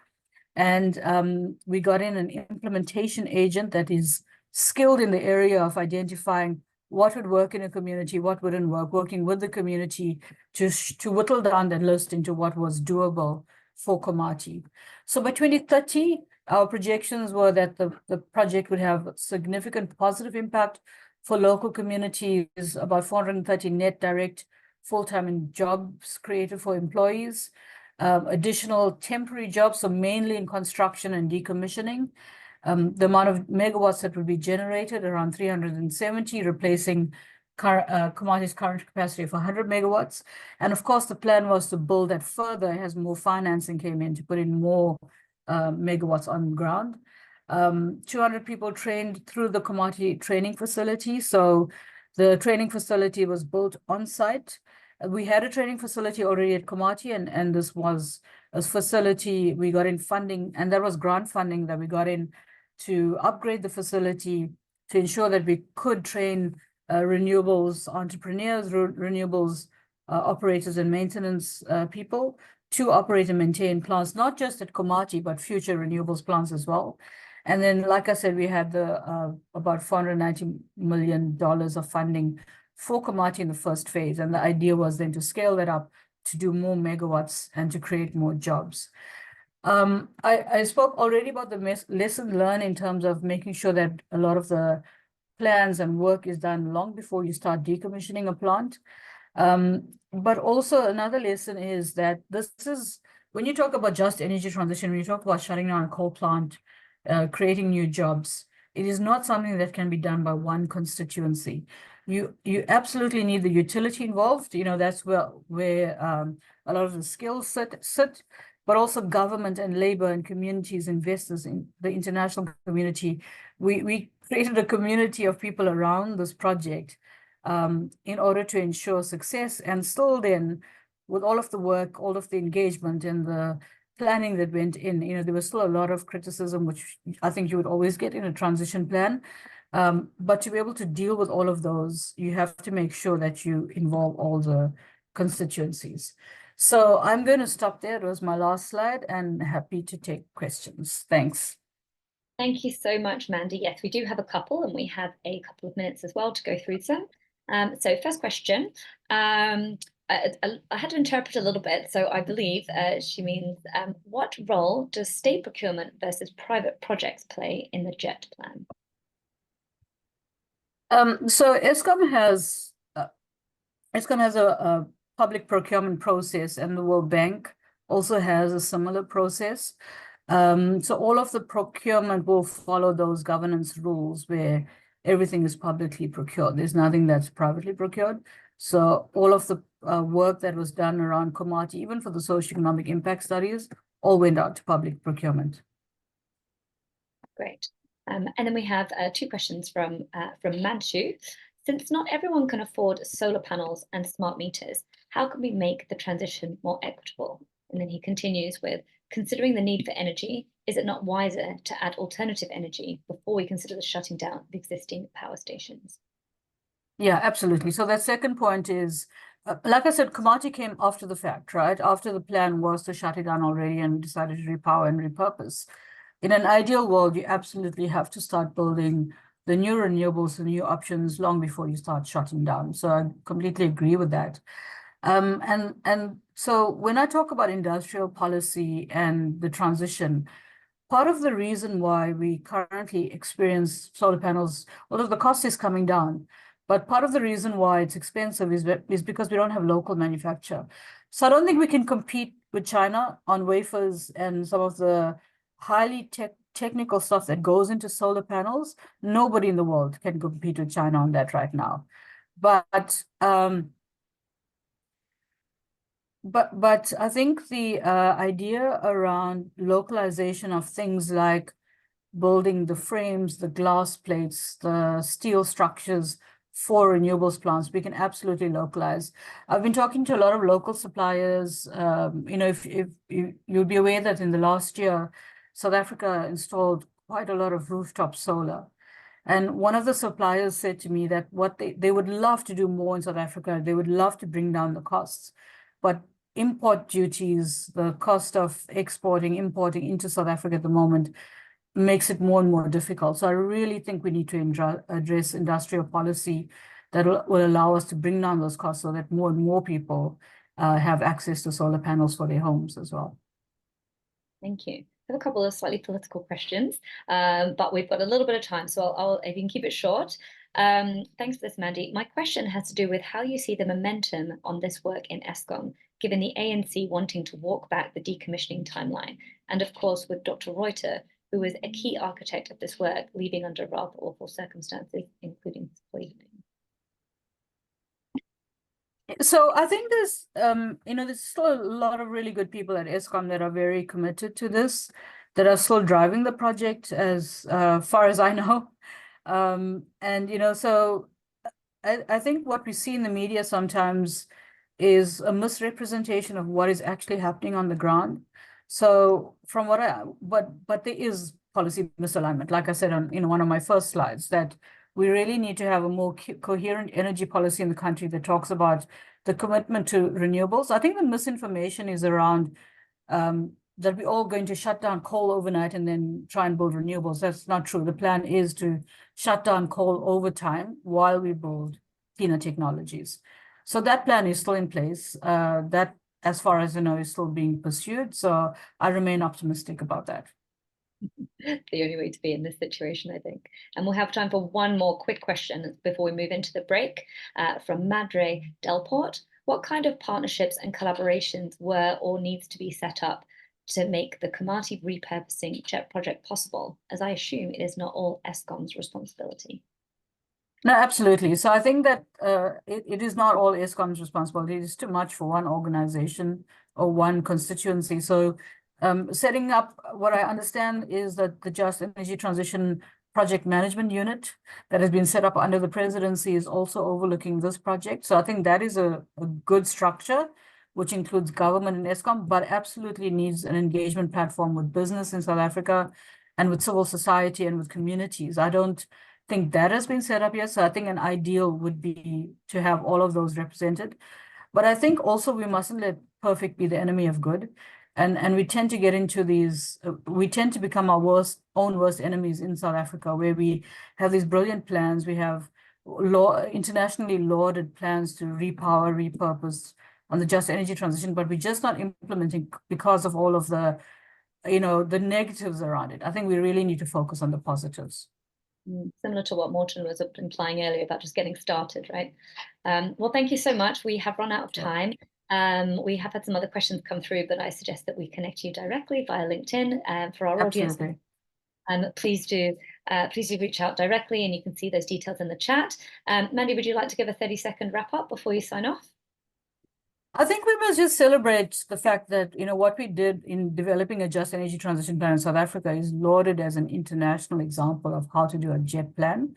S11: And we got in an implementation agent that is skilled in the area of identifying what would work in a community, what wouldn't work, working with the community to whittle down that list into what was doable for Komati. So by 2030, our projections were that the project would have significant positive impact for local communities, about 430 net direct full-time jobs created for employees, additional temporary jobs, so mainly in construction and decommissioning. The amount of megawatts that would be generated, around 370, replacing Komati's current capacity of 100 megawatts. And of course, the plan was to build that further as more financing came in to put in more megawatts on the ground. 200 people trained through the Komati training facility. So the training facility was built on site. We had a training facility already at Komati, and this was a facility we got in funding, and that was grant funding that we got in to upgrade the facility to ensure that we could train renewables entrepreneurs, renewables operators and maintenance people to operate and maintain plants, not just at Komati, but future renewables plants as well. And then, like I said, we had the about $490 million of funding for Komati in the first phase. And the idea was then to scale that up to do more megawatts and to create more jobs. I spoke already about the lesson learned in terms of making sure that a lot of the plans and work is done long before you start decommissioning a plant. But also another lesson is that when you talk about just energy transition, when you talk about shutting down a coal plant, creating new jobs, it is not something that can be done by one constituency. You absolutely need the utility involved. That's where a lot of the skills sit, but also government and labor and communities, investors in the international community. We created a community of people around this project in order to ensure success. And still then, with all of the work, all of the engagement and the planning that went in, there was still a lot of criticism, which I think you would always get in a transition plan. But to be able to deal with all of those, you have to make sure that you involve all the constituencies. So I'm going to stop there. It was my last slide, and happy to take questions. Thanks.
S1: Thank you so much, Mandy. Yes, we do have a couple, and we have a couple of minutes as well to go through some. So first question, I had to interpret a little bit. So I believe she means, what role does state procurement versus private projects play in the JET plan?
S11: So Eskom has a public procurement process, and the World Bank also has a similar process. So all of the procurement will follow those governance rules where everything is publicly procured. There's nothing that's privately procured. So all of the work that was done around Komati, even for the socioeconomic impact studies, all went out to public procurement.
S1: Great. And then we have two questions from Manchu. Since not everyone can afford solar panels and smart meters, how can we make the transition more equitable? And then he continues with, considering the need for energy, is it not wiser to add alternative energy before we consider the shutting down of existing power stations?
S11: Yeah, absolutely. So that second point is, like I said, Komati came after the fact, right? After the plan was to shut it down already and decided to repower and repurpose. In an ideal world, you absolutely have to start building the new renewables, the new options long before you start shutting down. So I completely agree with that. And so when I talk about industrial policy and the transition, part of the reason why we currently experience solar panels, although the cost is coming down, but part of the reason why it's expensive is because we don't have local manufacture. So I don't think we can compete with China on wafers and some of the highly technical stuff that goes into solar panels. Nobody in the world can compete with China on that right now. But I think the idea around localization of things like building the frames, the glass plates, the steel structures for renewables plants, we can absolutely localize. I've been talking to a lot of local suppliers. If you'll be aware that in the last year, South Africa installed quite a lot of rooftop solar. And one of the suppliers said to me that what they would love to do more in South Africa, they would love to bring down the costs, but import duties, the cost of importing into South Africa at the moment makes it more and more difficult. So I really think we need to address industrial policy that will allow us to bring down those costs so that more and more people have access to solar panels for their homes as well.
S1: Thank you. I have a couple of slightly political questions, but we've got a little bit of time, so if you can keep it short. Thanks for this, Mandy. My question has to do with how you see the momentum on this work in Eskom, given the ANC wanting to walk back the decommissioning timeline, and of course with Dr. Reuter, who was a key architect of this work, leaving under rather awful circumstances, including poisoning.
S11: So I think there's still a lot of really good people at Eskom that are very committed to this, that are still driving the project as far as I know. So I think what we see in the media sometimes is a misrepresentation of what is actually happening on the ground. So from but there is policy misalignment, like I said on one of my first slides, that we really need to have a more coherent energy policy in the country that talks about the commitment to renewables. I think the misinformation is around that we're all going to shut down coal overnight and then try and build renewables. That's not true. The plan is to shut down coal over time while we build cleaner technologies. So that plan is still in place. That, as far as I know, is still being pursued. So I remain optimistic about that.
S1: The only way to be in this situation, I think. And we'll have time for one more quick question before we move into the break from Madre Delport. What kind of partnerships and collaborations were or needs to be set up to make the Komati repurposing jet project possible, as I assume it is not all Eskom's responsibility?
S11: No, absolutely. So I think that it is not all Eskom's responsibility. It is too much for one organization or one constituency. So setting up, what I understand is that the Just Energy Transition Project Management Unit that has been set up under the presidency is also overlooking this project. So I think that is a good structure, which includes government and Eskom, but absolutely needs an engagement platform with business in South Africa and with civil society and with communities. I don't think that has been set up yet. So I think an ideal would be to have all of those represented. But I think also we mustn't let perfect be the enemy of good. And we tend to get into these, we tend to become our own worst enemies in South Africa, where we have these brilliant plans. We have internationally lauded plans to repower, repurpose on the just energy transition, but we're just not implementing because of all of the, the negatives around it. I think we really need to focus on the positives.
S1: Similar to what Morten was implying earlier about just getting started, right? Well, thank you so much. We have run out of time. We have had some other questions come through, but I suggest that we connect you directly via LinkedIn for our audience. Please do reach out directly, and you can see those details in the chat. Mandy, would you like to give a 30-second wrap up before you sign off?
S11: I think we must just celebrate the fact that, what we did in developing a just energy transition plan in South Africa is lauded as an international example of how to do a JET plan.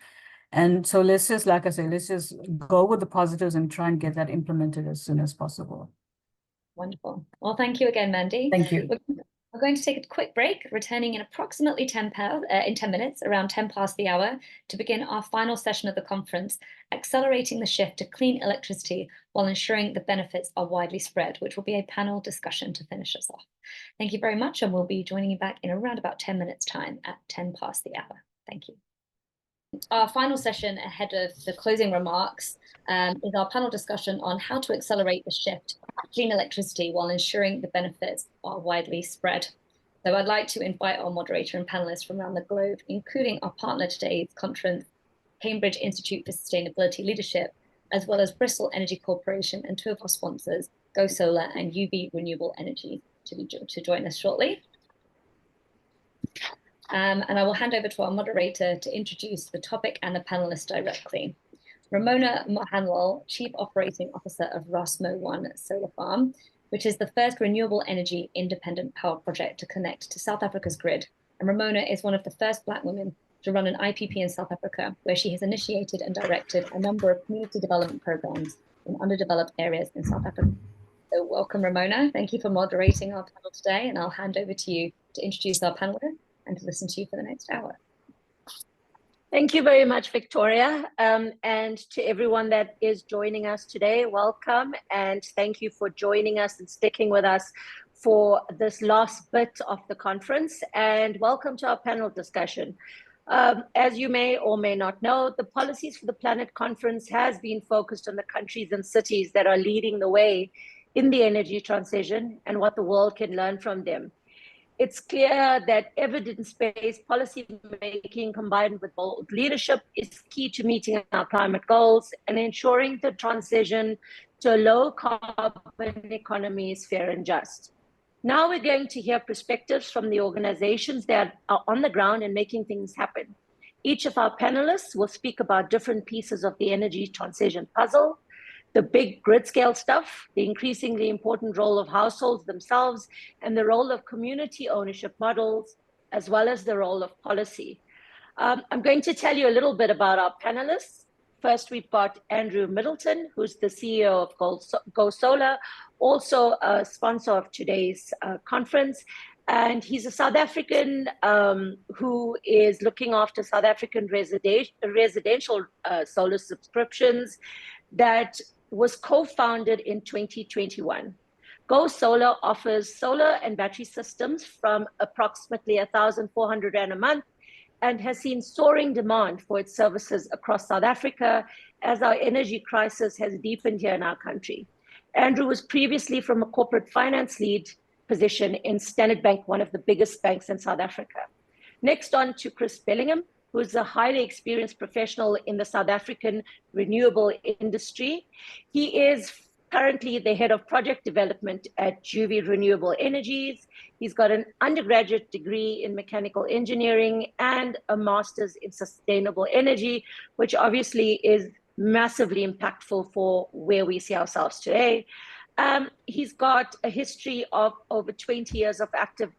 S11: And so let's just, like I say, let's just go with the positives and try and get that implemented as soon as possible.
S1: Wonderful. Well, thank you again, Mandy.
S11: Thank you.
S1: We're going to take a quick break, returning in approximately 10 minutes, around 10 past the hour, to begin our final session of the conference, Accelerating the Shift to Clean Electricity while Ensuring the Benefits are Widely Spread, which will be a panel discussion to finish us off. Thank you very much, and we'll be joining you back in around about 10 minutes' time at 10 past the hour. Thank you. Our final session ahead of the closing remarks is our panel discussion on how to accelerate the shift to clean electricity while ensuring the benefits are widely spread. So I'd like to invite our moderator and panelists from around the globe, including our partner today's conference, Cambridge Institute for Sustainability Leadership, as well as Bristol Energy Corporation and two of our sponsors, GoSolr and UB Renewable Energy, to join us shortly. And I will hand over to our moderator to introduce the topic and the panelists directly. Ramona Méndez, Chief Operating Officer of Rasmo 1 Solar Farm, which is the first renewable energy independent power project to connect to South Africa's grid, and Ramona is one of the first Black women to run an IPP in South Africa, where she has initiated and directed a number of community development programs in underdeveloped areas in South Africa. So welcome, Ramona. Thank you for moderating our panel today, and I'll hand over to you to introduce our panelists and to listen to you for the next hour.
S12: Thank you very much, Victoria. And to everyone that is joining us today, welcome. And thank you for joining us and sticking with us for this last bit of the conference. And welcome to our panel discussion. As you may or may not know, the Policies for the Planet conference has been focused on the countries and cities that are leading the way in the energy transition and what the world can learn from them. It's clear that evidence-based policy making combined with bold leadership is key to meeting our climate goals and ensuring the transition to a low carbon economy is fair and just. Now we're going to hear perspectives from the organizations that are on the ground and making things happen. Each of our panelists will speak about different pieces of the energy transition puzzle, the big grid scale stuff, the increasingly important role of households themselves, and the role of community ownership models, as well as the role of policy. I'm going to tell you a little bit about our panelists. First, we've got Andrew Middleton, who's the CEO of GoSolr, also a sponsor of today's conference. And he's a South African who is looking after South African residential solar subscriptions that was co-founded in 2021. GoSolr offers solar and battery systems from approximately 1,400 Rand a month and has seen soaring demand for its services across South Africa as our energy crisis has deepened here in our country. Andrew was previously from a corporate finance lead position in Standard Bank, one of the biggest banks in South Africa. Next on to Chris Bellingham, who is a highly experienced professional in the South African renewable industry. He is currently the head of project development at Juvi Renewable Energies. He's got an undergraduate degree in mechanical engineering and a master's in sustainable energy, which obviously is massively impactful for where we see ourselves today. He's got a history of over 20 years of active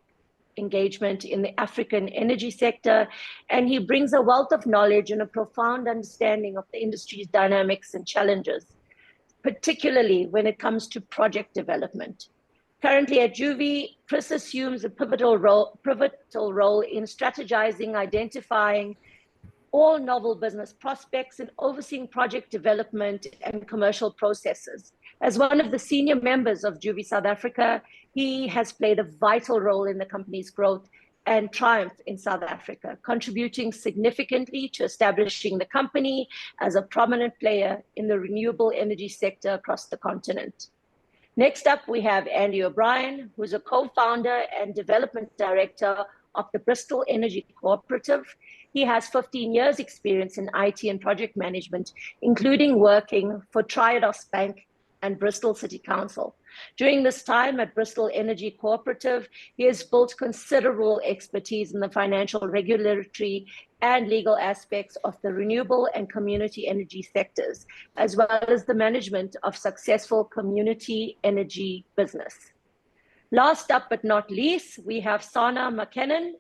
S12: engagement in the African energy sector, and he brings a wealth of knowledge and a profound understanding of the industry's dynamics and challenges, particularly when it comes to project development. Currently at Juvi, Chris assumes a pivotal role in strategizing, identifying all novel business prospects and overseeing project development and commercial processes. As one of the senior members of Juvi South Africa, he has played a vital role in the company's growth and triumph in South Africa, contributing significantly to establishing the company as a prominent player in the renewable energy sector across the continent. Next up, we have Andy O'Brien, who's a co-founder and development director of the Bristol Energy Cooperative. He has 15 years experience in IT and project management, including working for Triodos Bank and Bristol City Council. During this time at Bristol Energy Cooperative, he has built considerable expertise in the financial, regulatory, and legal aspects of the renewable and community energy sectors, as well as the management of successful community energy business. Last up but not least, we have Sana McKinnon,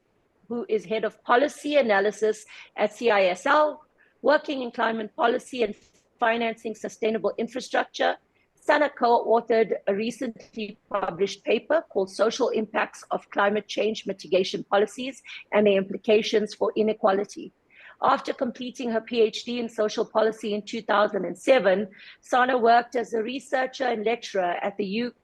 S12: who is head of policy analysis at CISL, working in climate policy and financing sustainable infrastructure. Sana co-authored a recently published paper called Social Impacts of Climate Change Mitigation Policies and the Implications for Inequality. After completing her PhD in social policy in 2007, Sana worked as a researcher and lecturer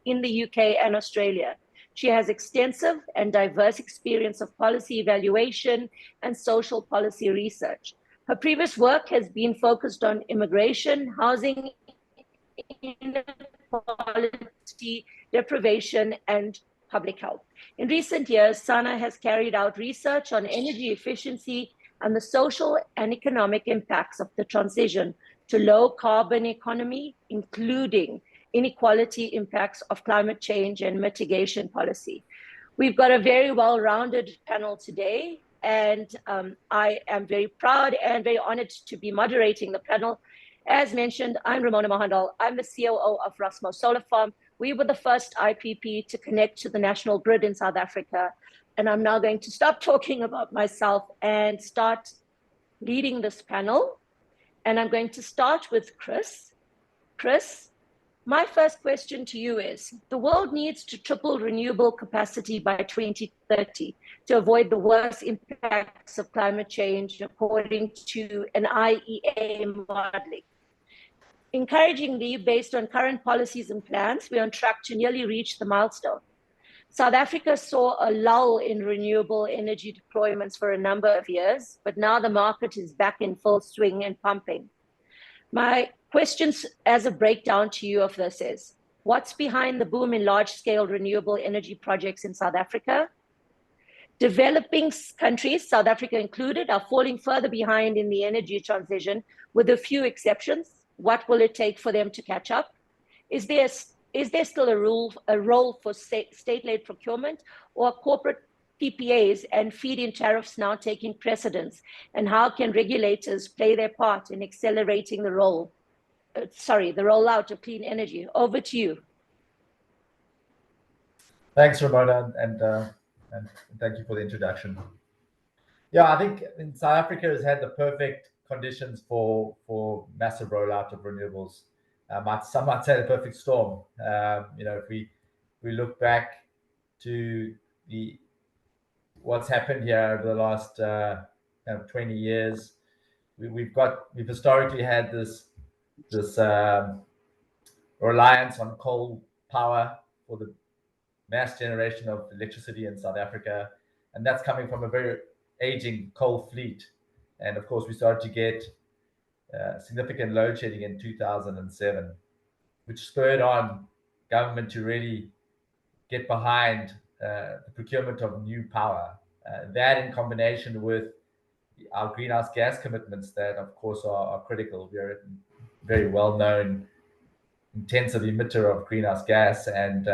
S12: in the UK and Australia. She has extensive and diverse experience of policy evaluation and social policy research. Her previous work has been focused on immigration, housing inequality, deprivation, and public health. In recent years, Sana has carried out research on energy efficiency and the social and economic impacts of the transition to low carbon economy, including inequality impacts of climate change and mitigation policy. We've got a very well-rounded panel today, and I am very proud and very honored to be moderating the panel. As mentioned, I'm Ramona Mahandal. I'm the COO of Rasmo Solar Farm. We were the first IPP to connect to the national grid in South Africa. and I'm now going to stop talking about myself and start leading this panel. And I'm going to start with Chris. Chris, my first question to you is, the world needs to triple renewable capacity by 2030 to avoid the worst impacts of climate change, according to an IEA modeling. Encouragingly, based on current policies and plans, we're on track to nearly reach the milestone. South Africa saw a lull in renewable energy deployments for a number of years, but now the market is back in full swing and pumping. My questions as a breakdown to you of this is, what's behind the boom in large-scale renewable energy projects in South Africa? Developing countries, South Africa included, are falling further behind in the energy transition, with a few exceptions. What will it take for them to catch up? Is there still a role for state-led procurement, or corporate PPAs and feed-in tariffs now taking precedence? And how can regulators play their part in accelerating the rollout of clean energy? Over to you.
S13: Thanks, Ramona, and thank you for the introduction. Yeah, I think South Africa has had the perfect conditions for massive rollout of renewables. Some might say the perfect storm. If we look back to what's happened here over the last 20 years, we've historically had this reliance on coal power for the mass generation of electricity in South Africa, and that's coming from a very aging coal fleet. And of course, we started to get significant load shedding in 2007, which spurred on government to really get behind the procurement of new power. That in combination with our greenhouse gas commitments that, of course, are critical. We are a very well-known intensive emitter of greenhouse gas, and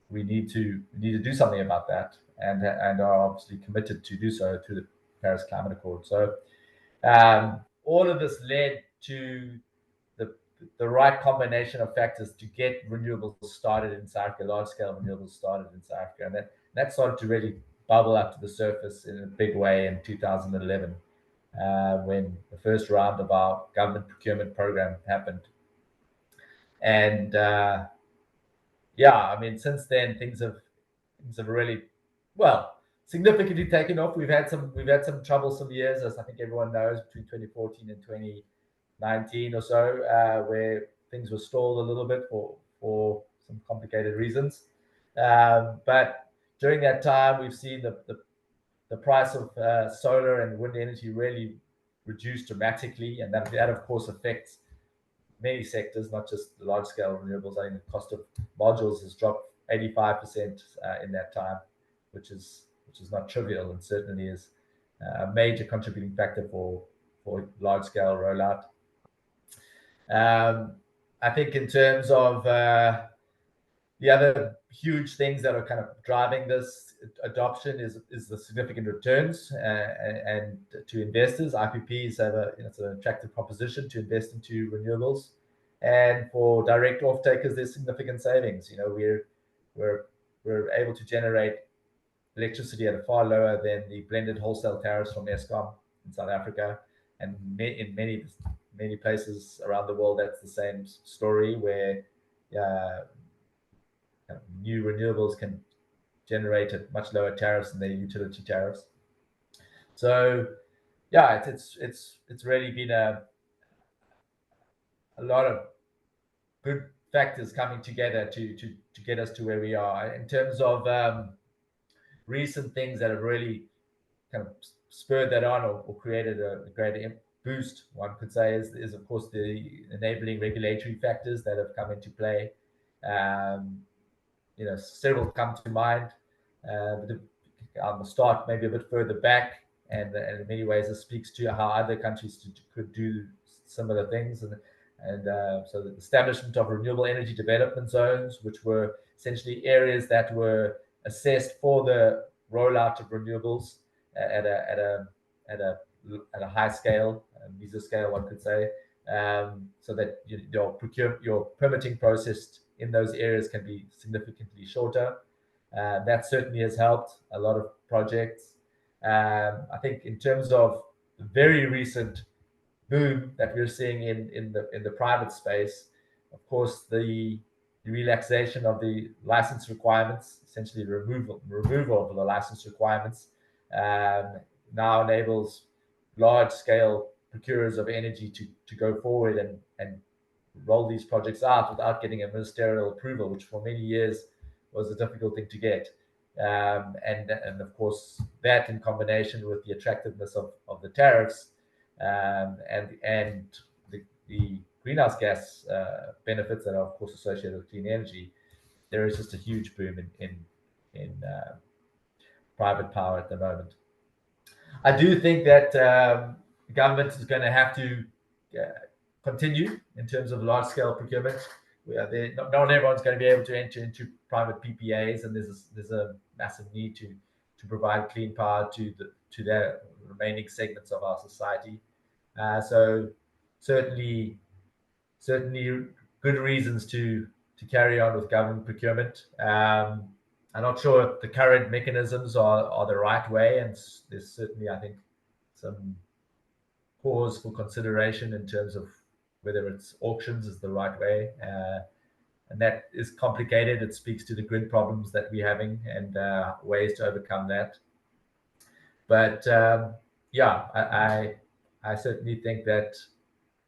S13: we need to do something about that, and are obviously committed to do so through the Paris Climate Accord. So all of this led to the right combination of factors to get renewables started in South Africa, large-scale renewables started in South Africa, and that started to really bubble up to the surface in a big way in 2011, when the first round of our government procurement program happened. And since then things have really, significantly taken off. We've had some troublesome years, as I think everyone knows, between 2014 and 2019 or so, where things were stalled a little bit for some complicated reasons. But during that time, we've seen the price of solar and wind energy really reduce dramatically, and that of course affects many sectors, not just the large-scale renewables. I think the cost of modules has dropped 85% in that time, which is not trivial, and certainly is a major contributing factor for large-scale rollout. I think in terms of the other huge things that are kind of driving this adoption is the significant returns and to investors. IPPs have it's an attractive proposition to invest into renewables, and for direct off-takers, there's significant savings. We're able to generate electricity at a far lower than the blended wholesale tariffs from Eskom in South Africa, and in many places around the world, that's the same story, where new renewables can generate at much lower tariffs than their utility tariffs. So yeah, it's really been a lot of good factors coming together to get us to where we are. In terms of recent things that have really kind of spurred that on or created a greater boost, one could say, is of course the enabling regulatory factors that have come into play. Several come to mind. I'll start maybe a bit further back, and in many ways it speaks to how other countries could do similar things. So the establishment of renewable energy development zones, which were essentially areas that were assessed for the rollout of renewables at a high scale, mesoscale, one could say, so that your permitting process in those areas can be significantly shorter. That certainly has helped a lot of projects. I think in terms of the very recent boom that we're seeing in the private space, of course, the relaxation of the license requirements, essentially removal of the license requirements, now enables large-scale procurers of energy to go forward and roll these projects out without getting a ministerial approval, which for many years was a difficult thing to get. And of course, that in combination with the attractiveness of the tariffs and the greenhouse gas benefits that are of course associated with clean energy, there is just a huge boom in private power at the moment. I do think that the government is going to have to continue in terms of large-scale procurement. Not everyone's going to be able to enter into private PPAs, and there's a massive need to provide clean power to the remaining segments of our society. So certainly good reasons to carry on with government procurement. I'm not sure if the current mechanisms are the right way, and there's certainly, I think, some pause for consideration in terms of whether it's auctions is the right way. And that is complicated. It speaks to the grid problems that we're having and ways to overcome that. But yeah, I certainly think that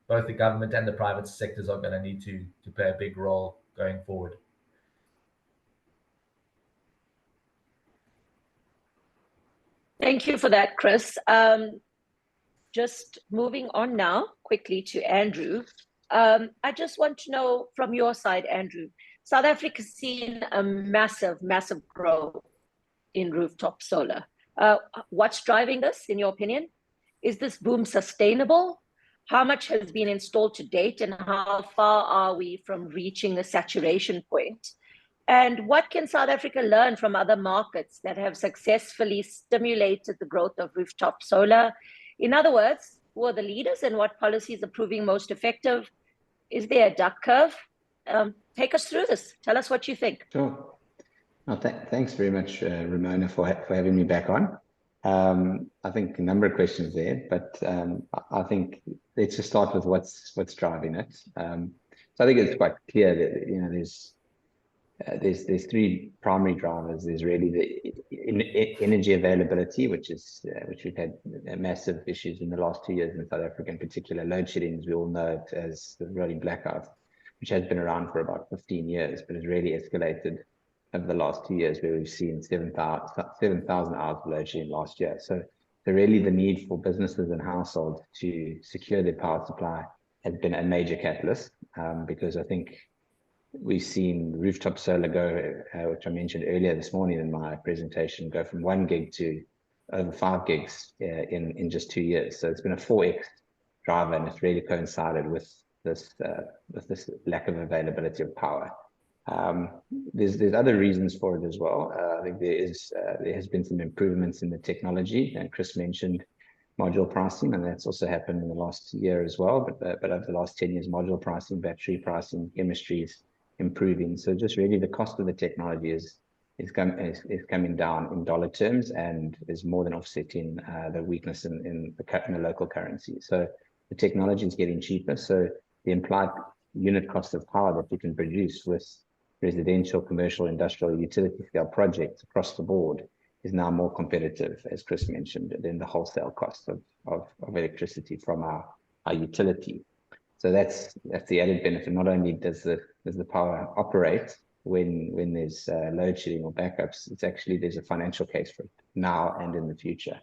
S13: both the government and the private sectors are going to need to play a big role going forward.
S12: Thank you for that, Chris. Just moving on now quickly to Andrew. I just want to know from your side, Andrew, South Africa's seen a massive growth in rooftop solar. What's driving this, in your opinion? Is this boom sustainable? How much has been installed to date, and how far are we from reaching the saturation point? And what can South Africa learn from other markets that have successfully stimulated the growth of rooftop solar? In other words, who are the leaders and what policies are proving most effective? Is there a duck curve? Take us through this. Tell us what you think.
S3: Sure. Well, thanks very much, Ramona, for having me back on. I think a number of questions there, but I think let's just start with what's driving it. So I think it's quite clear that there's three primary drivers. There's really the energy availability, which we've had massive issues in the last 2 years in South Africa, in particular load shedding, as we all know it as the rolling blackout, which has been around for about 15 years, but has really escalated over the last 2 years, where we've seen 7,000 hours of load shedding last year. So really the need for businesses and households to secure their power supply has been a major catalyst, because I think we've seen rooftop solar go, which I mentioned earlier this morning in my presentation, go from 1 gig to over 5 gigs in just 2 years. So it's been a 4x driver, and it's really coincided with this lack of availability of power. There's other reasons for it as well. I think there has been some improvements in the technology, and Chris mentioned module pricing, and that's also happened in the last year as well. But over the last 10 years, module pricing, battery pricing, chemistries improving. So just really the cost of the technology is coming down in dollar terms, and is more than offsetting the weakness in the local currency. So the technology is getting cheaper. So the implied unit cost of power that you can produce with residential, commercial, industrial, utility scale projects across the board is now more competitive, as Chris mentioned, than the wholesale cost of electricity from our utility. So that's the added benefit. Not only does the power operate when there's load shedding or backups, it's actually there's a financial case for it now and in the future.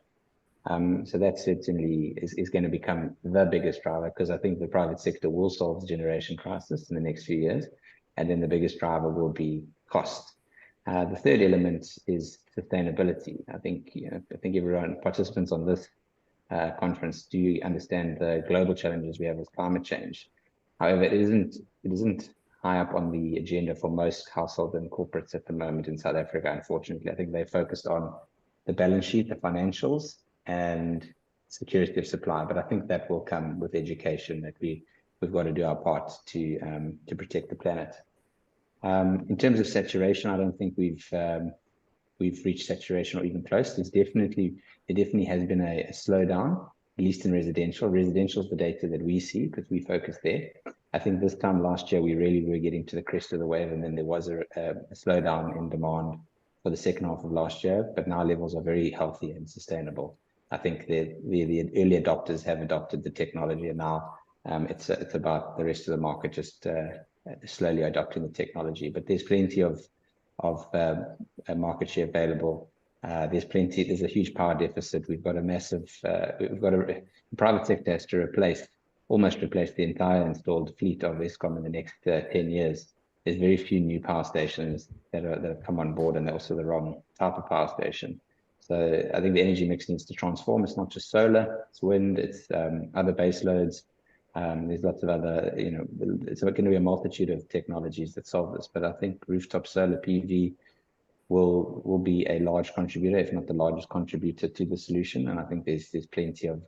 S3: So that certainly is going to become the biggest driver, because I think the private sector will solve the generation crisis in the next few years, and then the biggest driver will be cost. The third element is sustainability. I think everyone, participants on this conference, do understand the global challenges we have with climate change. However, it isn't high up on the agenda for most households and corporates at the moment in South Africa, unfortunately. I think they're focused on the balance sheet, the financials, and security of supply. But I think that will come with education, that we've got to do our part to protect the planet. In terms of saturation, I don't think we've we've reached saturation or even close. There definitely has been a slowdown, at least in residential. Residential is the data that we see because we focus there. I think this time last year, we really were getting to the crest of the wave, and then there was a slowdown in demand for the second half of last year, but now levels are very healthy and sustainable. I think the early adopters have adopted the technology, and now it's about the rest of the market just slowly adopting the technology. But there's plenty of market share available. There's a huge power deficit. We've got the private sector has to almost replace the entire installed fleet of Eskom in the next 10 years. There's very few new power stations that have come on board, and they're also the wrong type of power station. So I think the energy mix needs to transform. It's not just solar, it's wind, it's other base loads. There's lots of other, it's going to be a multitude of technologies that solve this. But I think rooftop solar PV will be a large contributor, if not the largest contributor to the solution. And I think there's plenty of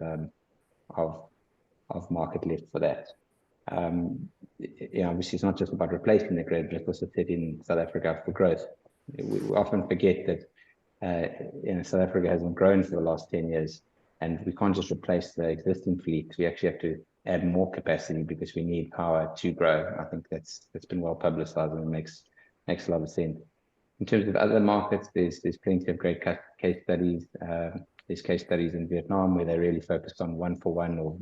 S3: market left for that. Obviously, it's not just about replacing the grid, but it's also setting South Africa up for growth. We often forget that South Africa hasn't grown for the last 10 years, and we can't just replace the existing fleet. We actually have to add more capacity because we need power to grow. I think that's been well publicized, and it makes a lot of sense. In terms of other markets, there's plenty of great case studies. There's case studies in Vietnam where they really focused on 1-for-1 or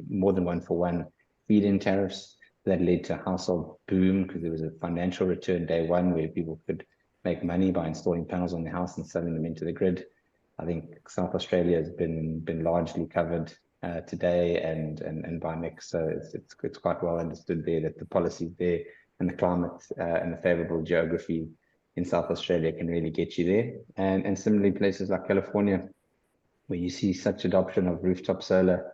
S3: more than 1-for-1 feed-in tariffs that led to a household boom because there was a financial return day one where people could make money by installing panels on their house and selling them into the grid. I think South Australia has been largely covered today and by Nick, so it's quite well understood there that the policies there and the climate and the favorable geography in South Australia can really get you there. And similarly, places like California, where you see such adoption of rooftop solar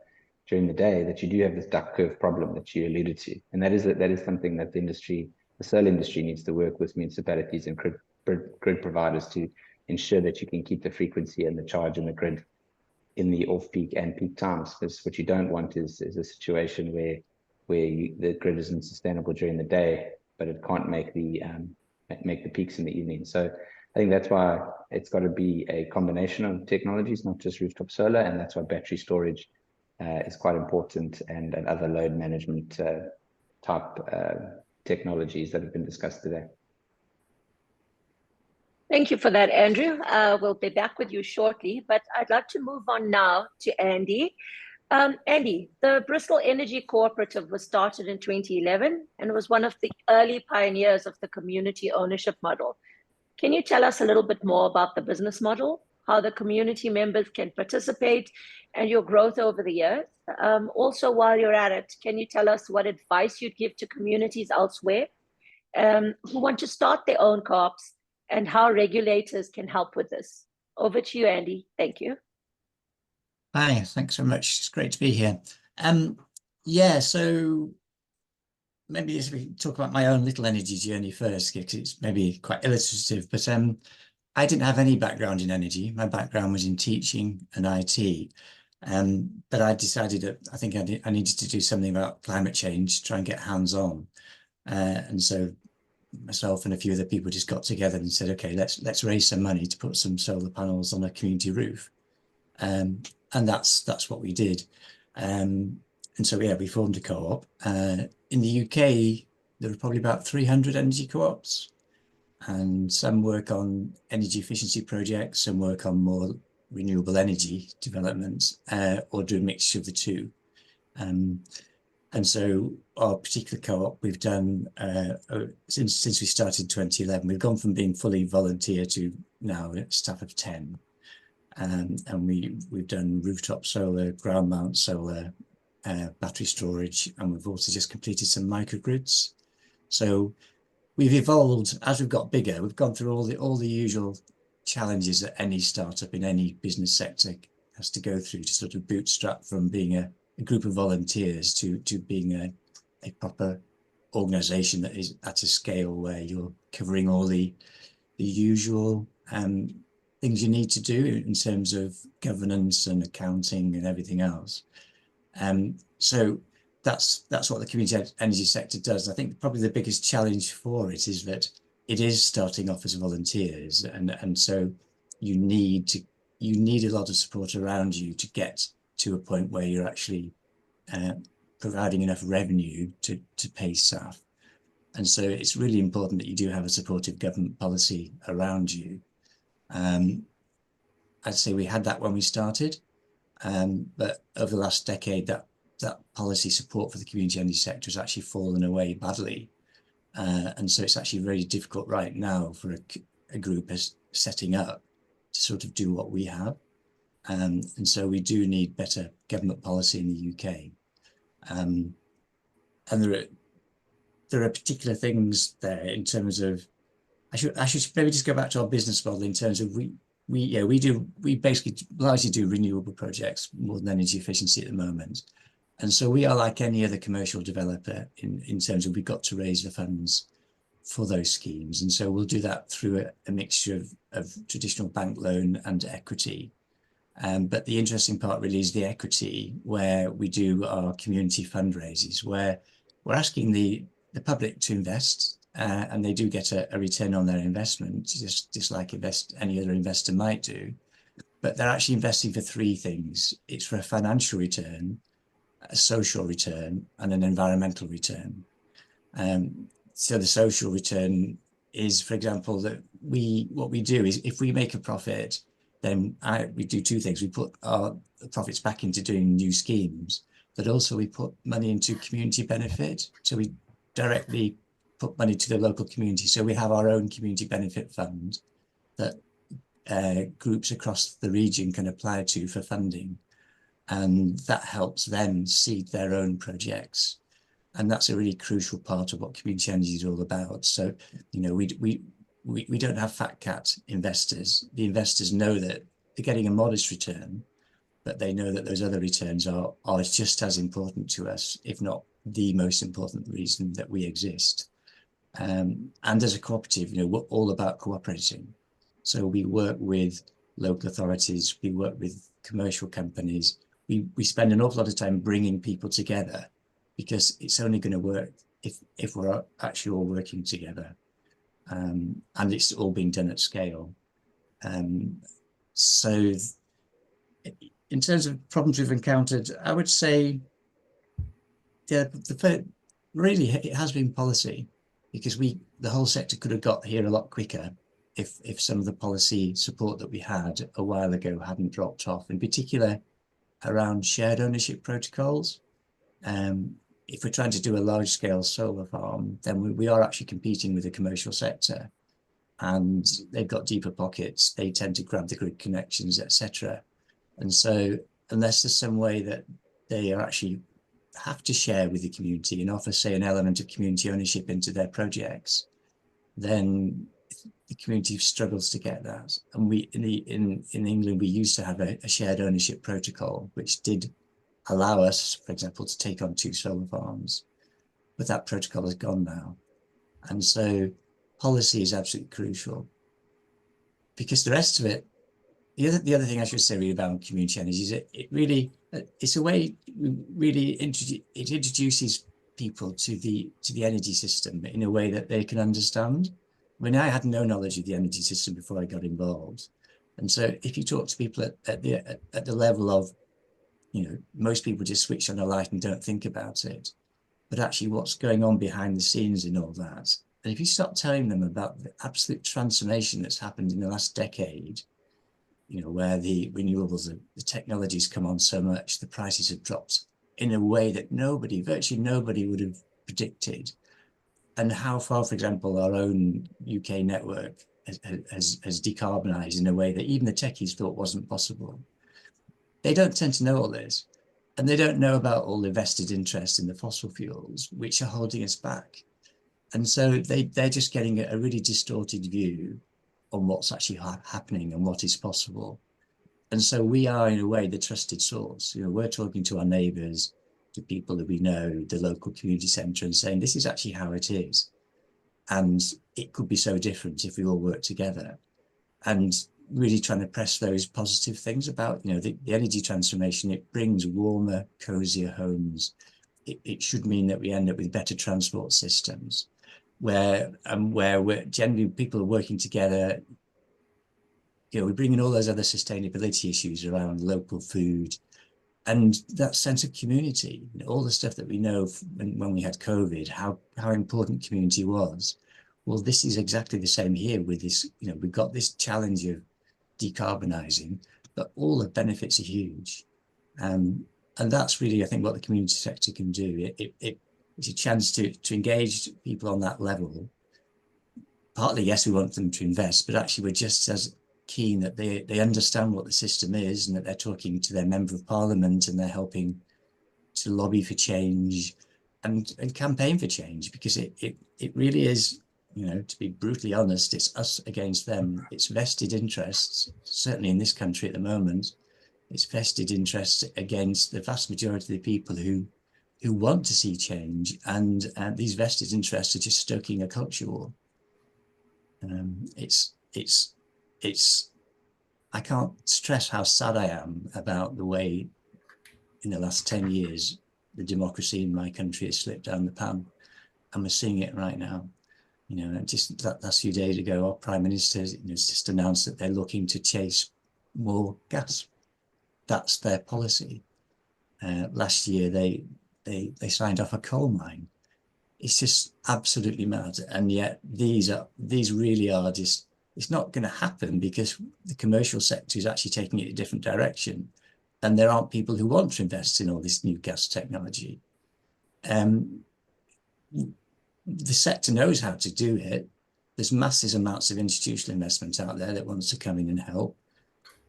S3: during the day that you do have this duck curve problem that you alluded to. And that is something that the solar industry needs to work with municipalities and grid providers to ensure that you can keep the frequency and the charge in the grid in the off-peak and peak times. Because what you don't want is a situation where the grid isn't sustainable during the day, but it can't make the peaks in the evening. So I think that's why it's got to be a combination of technologies, not just rooftop solar, and that's why battery storage is quite important, and other load management type technologies that have been discussed today.
S12: Thank you for that, Andrew. We'll be back with you shortly, but I'd like to move on now to Andy. Andy, the Bristol Energy Cooperative was started in 2011 and was one of the early pioneers of the community ownership model. Can you tell us a little bit more about the business model, how the community members can participate, and your growth over the years? Also, while you're at it, can you tell us what advice you'd give to communities elsewhere who want to start their own co-ops, and how regulators can help with this? Over to you, Andy. Thank you.
S14: Hi, thanks so much. It's great to be here. Yeah, so maybe as we talk about my own little energy journey first, because it's maybe quite illustrative, but I didn't have any background in energy. My background was in teaching and IT. But I decided that I think I needed to do something about climate change, try and get hands-on. And so myself and a few other people just got together and said, okay, let's raise some money to put some solar panels on a community roof. And that's what we did. And so, yeah, we formed a co-op. In the UK, there are probably about 300 energy co-ops, and some work on energy efficiency projects, some work on more renewable energy developments, or do a mixture of the two. And so our particular co-op, we've done, since we started in 2011, we've gone from being fully volunteer to now a staff of 10. And we've done rooftop solar, ground mount solar, battery storage, and we've also just completed some microgrids. So we've evolved as we've got bigger. We've gone through all the usual challenges that any startup in any business sector has to go through to sort of bootstrap from being a group of volunteers to being a proper organization that is at a scale where you're covering all the usual things you need to do in terms of governance and accounting and everything else. So that's what the community energy sector does. I think probably the biggest challenge for it is that it is starting off as volunteers, and so you need a lot of support around you to get to a point where you're actually providing enough revenue to pay staff. And so it's really important that you do have a supportive government policy around you. I'd say we had that when we started, but over the last decade, that policy support for the community energy sector has actually fallen away badly. And so it's actually very difficult right now for a group as setting up to sort of do what we have. And so we do need better government policy in the UK. And there are particular things there in terms of, I should maybe just go back to our business model in terms of we basically largely do renewable projects more than energy efficiency at the moment. And so we are like any other commercial developer in terms of we've got to raise the funds for those schemes. And so we'll do that through a mixture of traditional bank loan and equity. But the interesting part really is the equity, where we do our community fundraisers, where we're asking the public to invest, and they do get a return on their investment, just like any other investor might do. But they're actually investing for three things. It's for a financial return, a social return, and an environmental return. So the social return is, for example, that what we do is if we make a profit, then we do two things. We put our profits back into doing new schemes, but also we put money into community benefit. So we directly put money to the local community. So we have our own community benefit fund that groups across the region can apply to for funding. And that helps them seed their own projects. And that's a really crucial part of what community energy is all about. So, you know, we don't have fat cat investors. The investors know that they're getting a modest return, but they know that those other returns are just as important to us, if not the most important reason that we exist. And as a cooperative, you know, we're all about cooperating. So we work with local authorities, we work with commercial companies. We spend an awful lot of time bringing people together, because it's only going to work if we're actually all working together. And it's all being done at scale. So in terms of problems we've encountered, I would say really it has been policy, because the whole sector could have got here a lot quicker if some of the policy support that we had a while ago hadn't dropped off, in particular around shared ownership protocols. If we're trying to do a large-scale solar farm, then we are actually competing with the commercial sector, and they've got deeper pockets. They tend to grab the grid connections, etc. And so unless there's some way that they are actually have to share with the community and offer, say, an element of community ownership into their projects, then the community struggles to get that. And in England, we used to have a shared ownership protocol, which did allow us, for example, to take on 2 solar farms, but that protocol is gone now. And so policy is absolutely crucial, because the rest of it, the other thing I should say really about community energy is it's a way it introduces people to the energy system in a way that they can understand. I mean, I had no knowledge of the energy system before I got involved. And so if you talk to people at the level of, you know, most people just switch on a light and don't think about it, but actually what's going on behind the scenes in all that. And if you start telling them about the absolute transformation that's happened in the last decade, you know, where the renewables, the technologies come on so much, the prices have dropped in a way that virtually nobody would have predicted. And how far, for example, our own UK network has decarbonised in a way that even the techies thought wasn't possible. They don't tend to know all this, and they don't know about all the vested interest in the fossil fuels, which are holding us back. And so they're just getting a really distorted view on what's actually happening and what is possible. And so we are, in a way, the trusted source. You know, we're talking to our neighbours, to people that we know, the local community centre, and saying, this is actually how it is. And it could be so different if we all work together. And really trying to press those positive things about, you know, the energy transformation. It brings warmer, cosier homes. It should mean that we end up with better transport systems, where generally people are working together we bring in all those other sustainability issues around local food and that sense of community, all the stuff that we know when we had COVID, how important community was. Well, this is exactly the same here with this, we've got this challenge of decarbonising, but all the benefits are huge. And that's really, I think, what the community sector can do. It's a chance to engage people on that level. Partly, yes, we want them to invest, but actually we're just as keen that they understand what the system is and that they're talking to their member of parliament and they're helping to lobby for change and campaign for change, because it really is, to be brutally honest, it's us against them. It's vested interests, certainly in this country at the moment, it's vested interests against the vast majority of the people who want to see change, and these vested interests are just stoking a culture war. I can't stress how sad I am about the way in the last 10 years the democracy in my country has slipped down the pan, and we're seeing it right now. Just that last few days ago, our Prime Minister has just announced that they're looking to chase more gas. That's their policy. Last year, they signed off a coal mine. It's just absolutely mad. And yet these really are just, it's not going to happen because the commercial sector is actually taking it a different direction. And there aren't people who want to invest in all this new gas technology. The sector knows how to do it. There's massive amounts of institutional investment out there that wants to come in and help,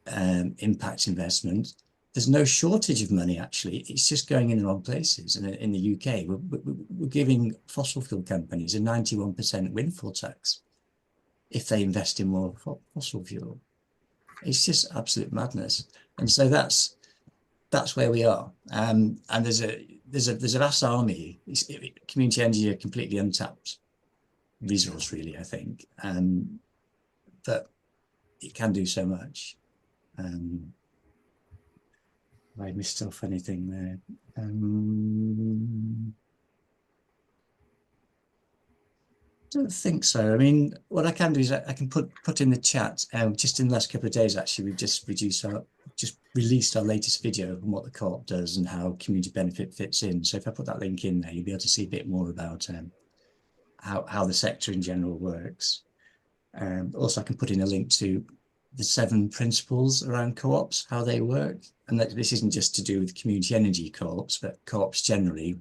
S14: impact investment. There's no shortage of money, actually. It's just going in the wrong places. And in the UK, we're giving fossil fuel companies a 91% windfall tax if they invest in more fossil fuel. It's just absolute madness. And so that's where we are. And there's a vast army. Community energy are completely untapped resource, really, I think. But it can do so much. I missed off anything there. Don't think so. I mean, what I can do is I can put in the chat. Just in the last couple of days, actually, we've just released our latest video on what the co-op does and how community benefit fits in. So if I put that link in there, you'll be able to see a bit more about how the sector in general works. Also, I can put in a link to the 7 principles around co-ops, how they work. And that this isn't just to do with community energy co-ops, but co-ops generally,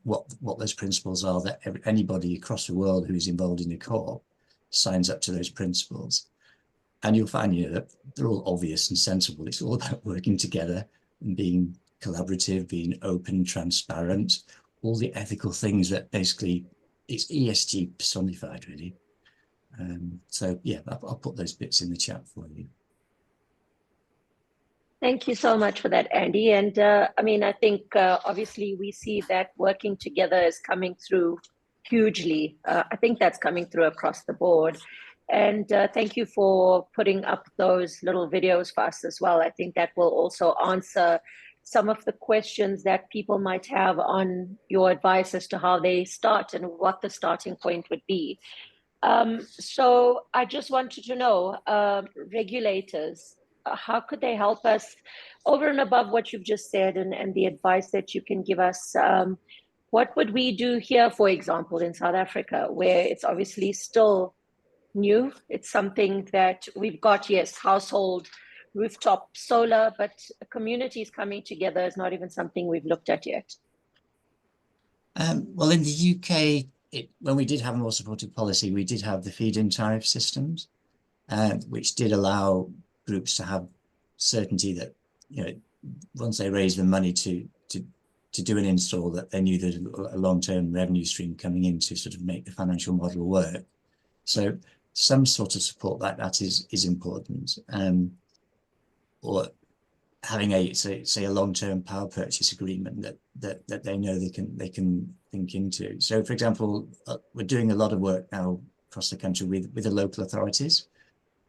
S14: what those principles are, that anybody across the world who is involved in a co-op signs up to those principles. And you'll find that they're all obvious and sensible. It's all about working together and being collaborative, being open, transparent, all the ethical things that basically it's ESG personified, really. So yeah, I'll put those bits in the chat for you.
S12: Thank you so much for that, Andy. And I mean, I think obviously we see that working together is coming through hugely. I think that's coming through across the board. And thank you for putting up those little videos for us as well. I think that will also answer some of the questions that people might have on your advice as to how they start and what the starting point would be. So I just wanted to know, regulators, how could they help us over and above what you've just said and the advice that you can give us? What would we do here, for example, in South Africa, where it's obviously still new? It's something that we've got, yes, household rooftop solar, but communities coming together is not even something we've looked at yet.
S14: Well, in the UK, when we did have a more supportive policy, we did have the feed-in tariff systems, which did allow groups to have certainty that, once they raised the money to do an install, that they knew there's a long-term revenue stream coming in to sort of make the financial model work. So some sort of support like that is important. Or having say a long-term power purchase agreement that they know they can think into. So, for example, we're doing a lot of work now across the country with the local authorities,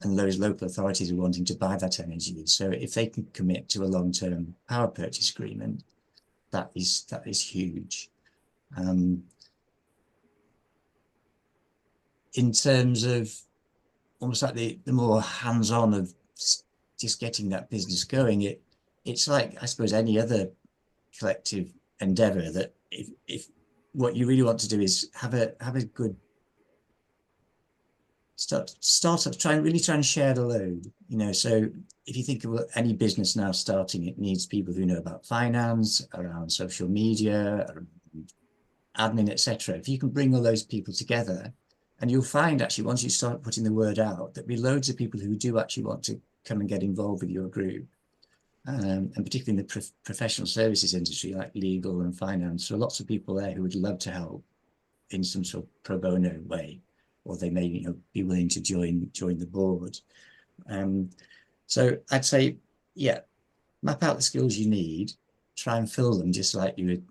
S14: and those local authorities are wanting to buy that energy. So, if they can commit to a long-term power purchase agreement, that is huge. In terms of almost like the more hands-on of just getting that business going. It's like, I suppose, any other collective endeavor, that if what you really want to do is have a good startups, try and share the load, you know. So if you think of any business now starting, it needs people who know about finance, around social media, admin, etc. If you can bring all those people together, and you'll find actually once you start putting the word out, there'll be loads of people who do actually want to come and get involved with your group. And particularly in the professional services industry, like legal and finance, there are lots of people there who would love to help in some sort of pro bono way, or they may, you know, be willing to join the board. So I'd say, yeah, map out the skills you need, try and fill them, just like you would,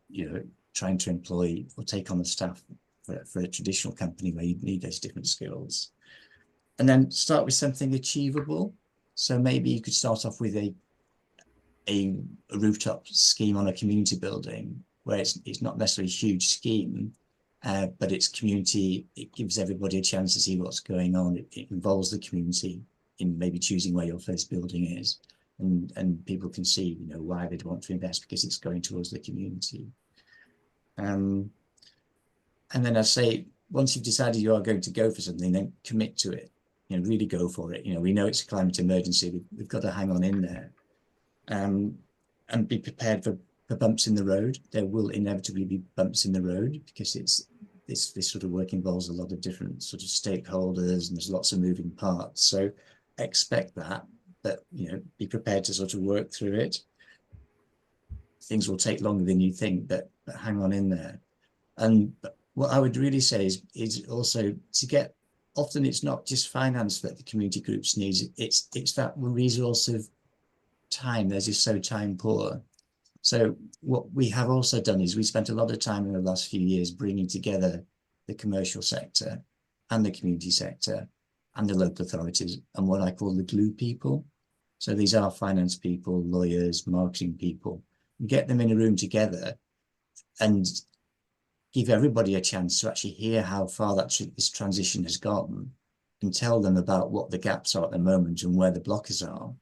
S14: you know, trying to employ or take on the staff for a traditional company where you need those different skills. And then start with something achievable. So maybe you could start off with a rooftop scheme on a community building, where it's not necessarily a huge scheme, but it's community. It gives everybody a chance to see what's going on. It involves the community in maybe choosing where your first building is, and people can see, you know, why they'd want to invest, because it's going towards the community. And then I'd say, once you've decided you are going to go for something, then commit to it. You know, really go for it. You know, we know it's a climate emergency. We've got to hang on in there. And be prepared for bumps in the road. There will inevitably be bumps in the road, because this sort of work involves a lot of different sort of stakeholders, and there's lots of moving parts. So expect that, but, you know, be prepared to sort of work through it. Things will take longer than you think, but hang on in there. And what I would really say is also to get, often it's not just finance that the community groups need, it's that resource of time. They're just so time poor. So what we have also done is we spent a lot of time in the last few years bringing together the commercial sector and the community sector and the local authorities, and what I call the glue people. So these are finance people, lawyers, marketing people. Get them in a room together and give everybody a chance to actually hear how far this transition has gone, and tell them about what the gaps are at the moment and where the blockers are.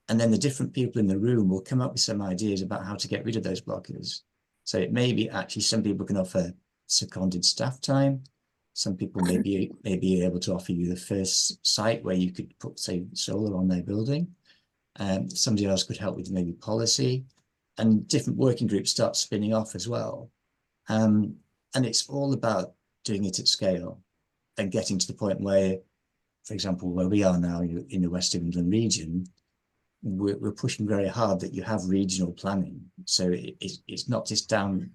S14: And then the different people in the room will come up with some ideas about how to get rid of those blockers. So it may be actually some people can offer seconded staff time. Some people may be able to offer you the first site where you could put, say, solar on their building. Somebody else could help with maybe policy, and different working groups start spinning off as well. And it's all about doing it at scale and getting to the point where, for example, where we are now in the West England region, we're pushing very hard that you have regional planning. So it's not just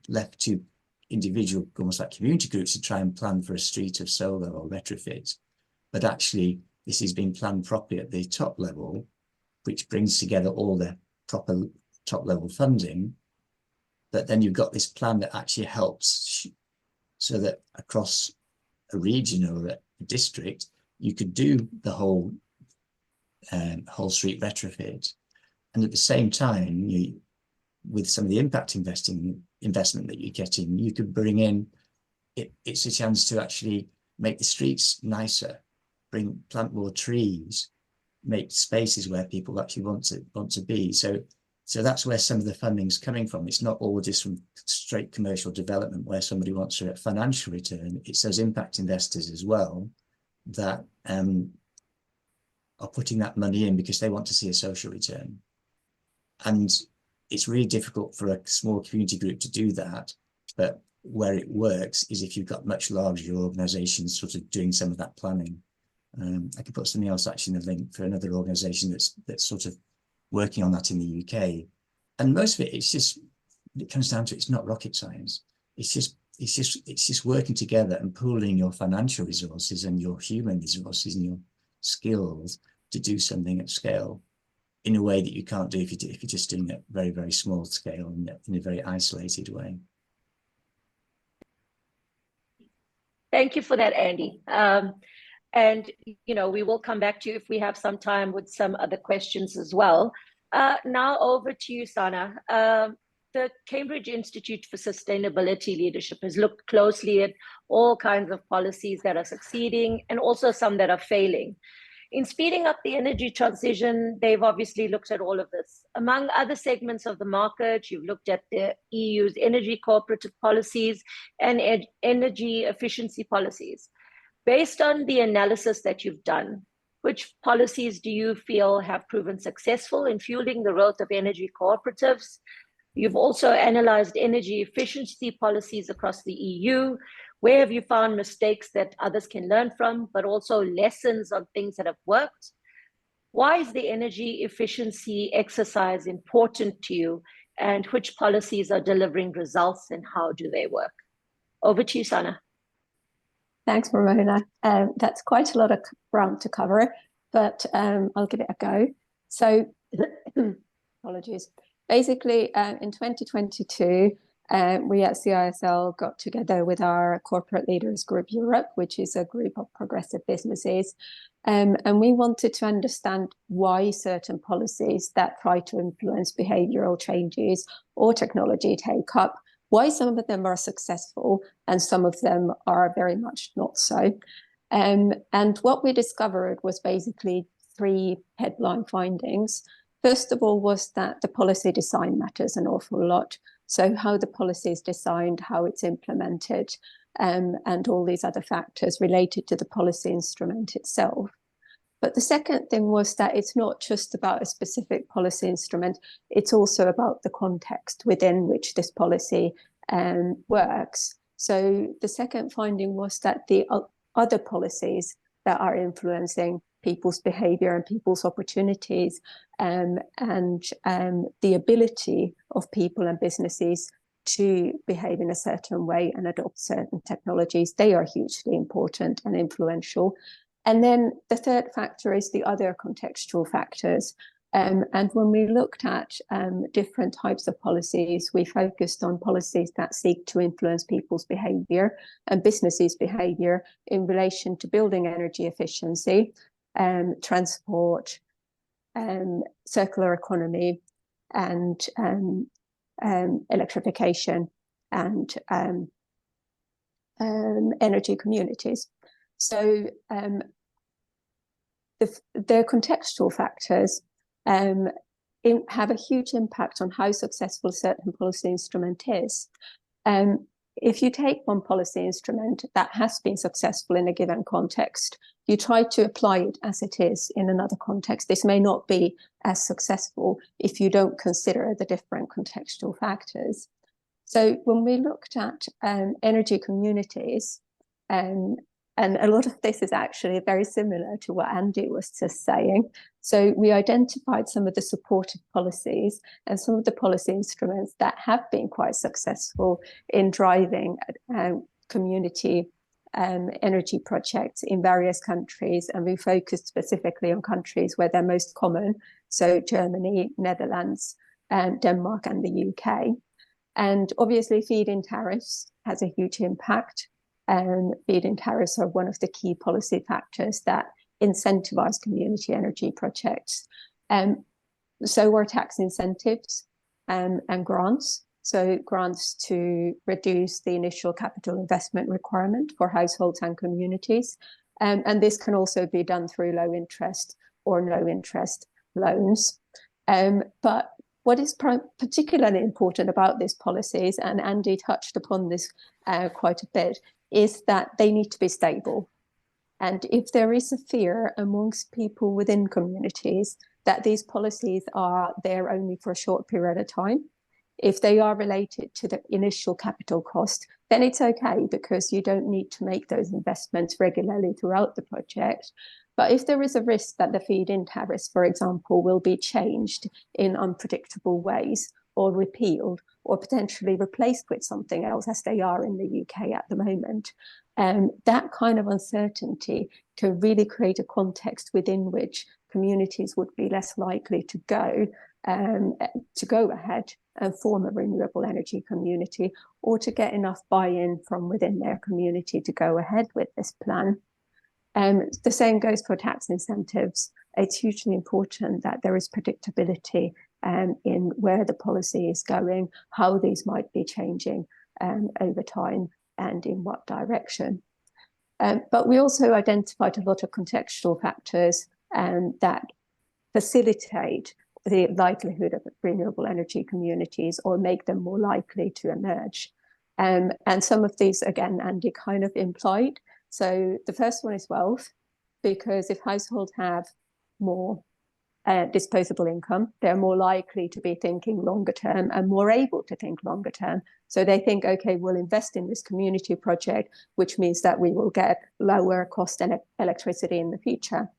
S14: left to individual, almost like community groups, to try and plan for a street of solar or retrofit, but actually this is being planned properly at the top level, which brings together all the proper top level funding. But then you've got this plan that actually helps, so that across a region or a district, you could do the whole street retrofit. And at the same time, with some of the impact investment that you're getting, you could bring in, it's a chance to actually make the streets nicer, plant more trees, make spaces where people actually want to be. So that's where some of the funding's coming from. It's not all just from straight commercial development where somebody wants a financial return. It's those impact investors as well that are putting that money in because they want to see a social return. And it's really difficult for a small community group to do that. But where it works is if you've got much larger organizations sort of doing some of that planning. I could put something else actually in the link for another organization that's sort of working on that in the UK. And most of it comes down to, it's not rocket science. It's just working together and pooling your financial resources and your human resources and your skills to do something at scale in a way that you can't do if you're just doing it very, very small scale in a very isolated way.
S12: Thank you for that, Andy. And, you know, we will come back to you if we have some time with some other questions as well. Now over to you, Sana. the Cambridge Institute for Sustainability Leadership has looked closely at all kinds of policies that are succeeding and also some that are failing. In speeding up the energy transition, they've obviously looked at all of this. Among other segments of the market, you've looked at the EU's energy cooperative policies and energy efficiency policies. Based on the analysis that you've done, which policies do you feel have proven successful in fueling the growth of energy cooperatives? You've also analyzed energy efficiency policies across the EU. Where have you found mistakes that others can learn from, but also lessons on things that have worked? Why is the energy efficiency exercise important to you, and which policies are delivering results and how do they work? Over to you, Sana.
S15: Thanks, Ramona. That's quite a lot of ground to cover, but I'll give it a go. So, apologies. Basically, in 2022, we at CISL got together with our Corporate Leaders Group Europe, which is a group of progressive businesses, and we wanted to understand why certain policies that try to influence behavioral changes or technology take up, why some of them are successful and some of them are very much not so. And what we discovered was basically 3 headline findings. First of all was that the policy design matters an awful lot. So how the policy is designed, how it's implemented, and all these other factors related to the policy instrument itself. But the second thing was that it's not just about a specific policy instrument, it's also about the context within which this policy works. So the second finding was that the other policies that are influencing people's behavior and people's opportunities and the ability of people and businesses to behave in a certain way and adopt certain technologies, they are hugely important and influential. And then the third factor is the other contextual factors. And when we looked at different types of policies, we focused on policies that seek to influence people's behavior and businesses' behavior in relation to building energy efficiency, transport, circular economy, and electrification, and energy communities. So their contextual factors have a huge impact on how successful a certain policy instrument is. If you take one policy instrument that has been successful in a given context, you try to apply it as it is in another context. This may not be as successful if you don't consider the different contextual factors. So when we looked at energy communities, and a lot of this is actually very similar to what Andy was just saying. So we identified some of the supportive policies and some of the policy instruments that have been quite successful in driving community energy projects in various countries. And we focused specifically on countries where they're most common. So Germany, Netherlands, Denmark, and the UK. And obviously feed-in tariffs has a huge impact. Feed-in tariffs are one of the key policy factors that incentivize community energy projects. So are tax incentives and grants. So grants to reduce the initial capital investment requirement for households and communities. And this can also be done through low interest or no interest loans. But what is particularly important about these policies, and Andy touched upon this quite a bit, is that they need to be stable. And if there is a fear amongst people within communities that these policies are there only for a short period of time, if they are related to the initial capital cost, then it's okay because you don't need to make those investments regularly throughout the project. But if there is a risk that the feed-in tariffs, for example, will be changed in unpredictable ways or repealed or potentially replaced with something else, as they are in the UK at the moment, that kind of uncertainty can really create a context within which communities would be less likely to go ahead and form a renewable energy community, or to get enough buy-in from within their community to go ahead with this plan. The same goes for tax incentives. It's hugely important that there is predictability in where the policy is going, how these might be changing over time, and in what direction. But we also identified a lot of contextual factors that facilitate the likelihood of renewable energy communities or make them more likely to emerge. And some of these, again, Andy kind of implied. So the first one is wealth, because if households have more disposable income, they're more likely to be thinking longer term and more able to think longer term. So they think, okay, we'll invest in this community project, which means that we will get lower cost electricity in the future.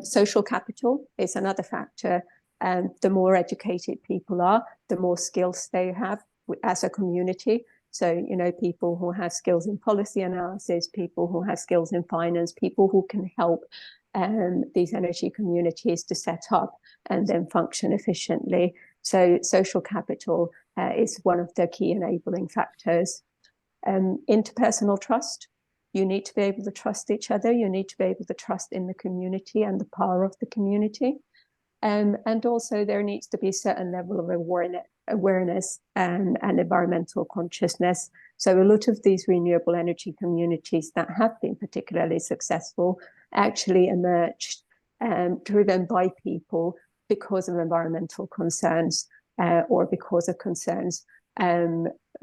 S15: Social capital is another factor. The more educated people are, the more skills they have as a community. So, you know, people who have skills in policy analysis, people who have skills in finance, people who can help these energy communities to set up and then function efficiently. So social capital is one of the key enabling factors. Interpersonal trust. You need to be able to trust each other. You need to be able to trust in the community and the power of the community. And also there needs to be a certain level of awareness and environmental consciousness. So a lot of these renewable energy communities that have been particularly successful actually emerged driven by people because of environmental concerns or because of concerns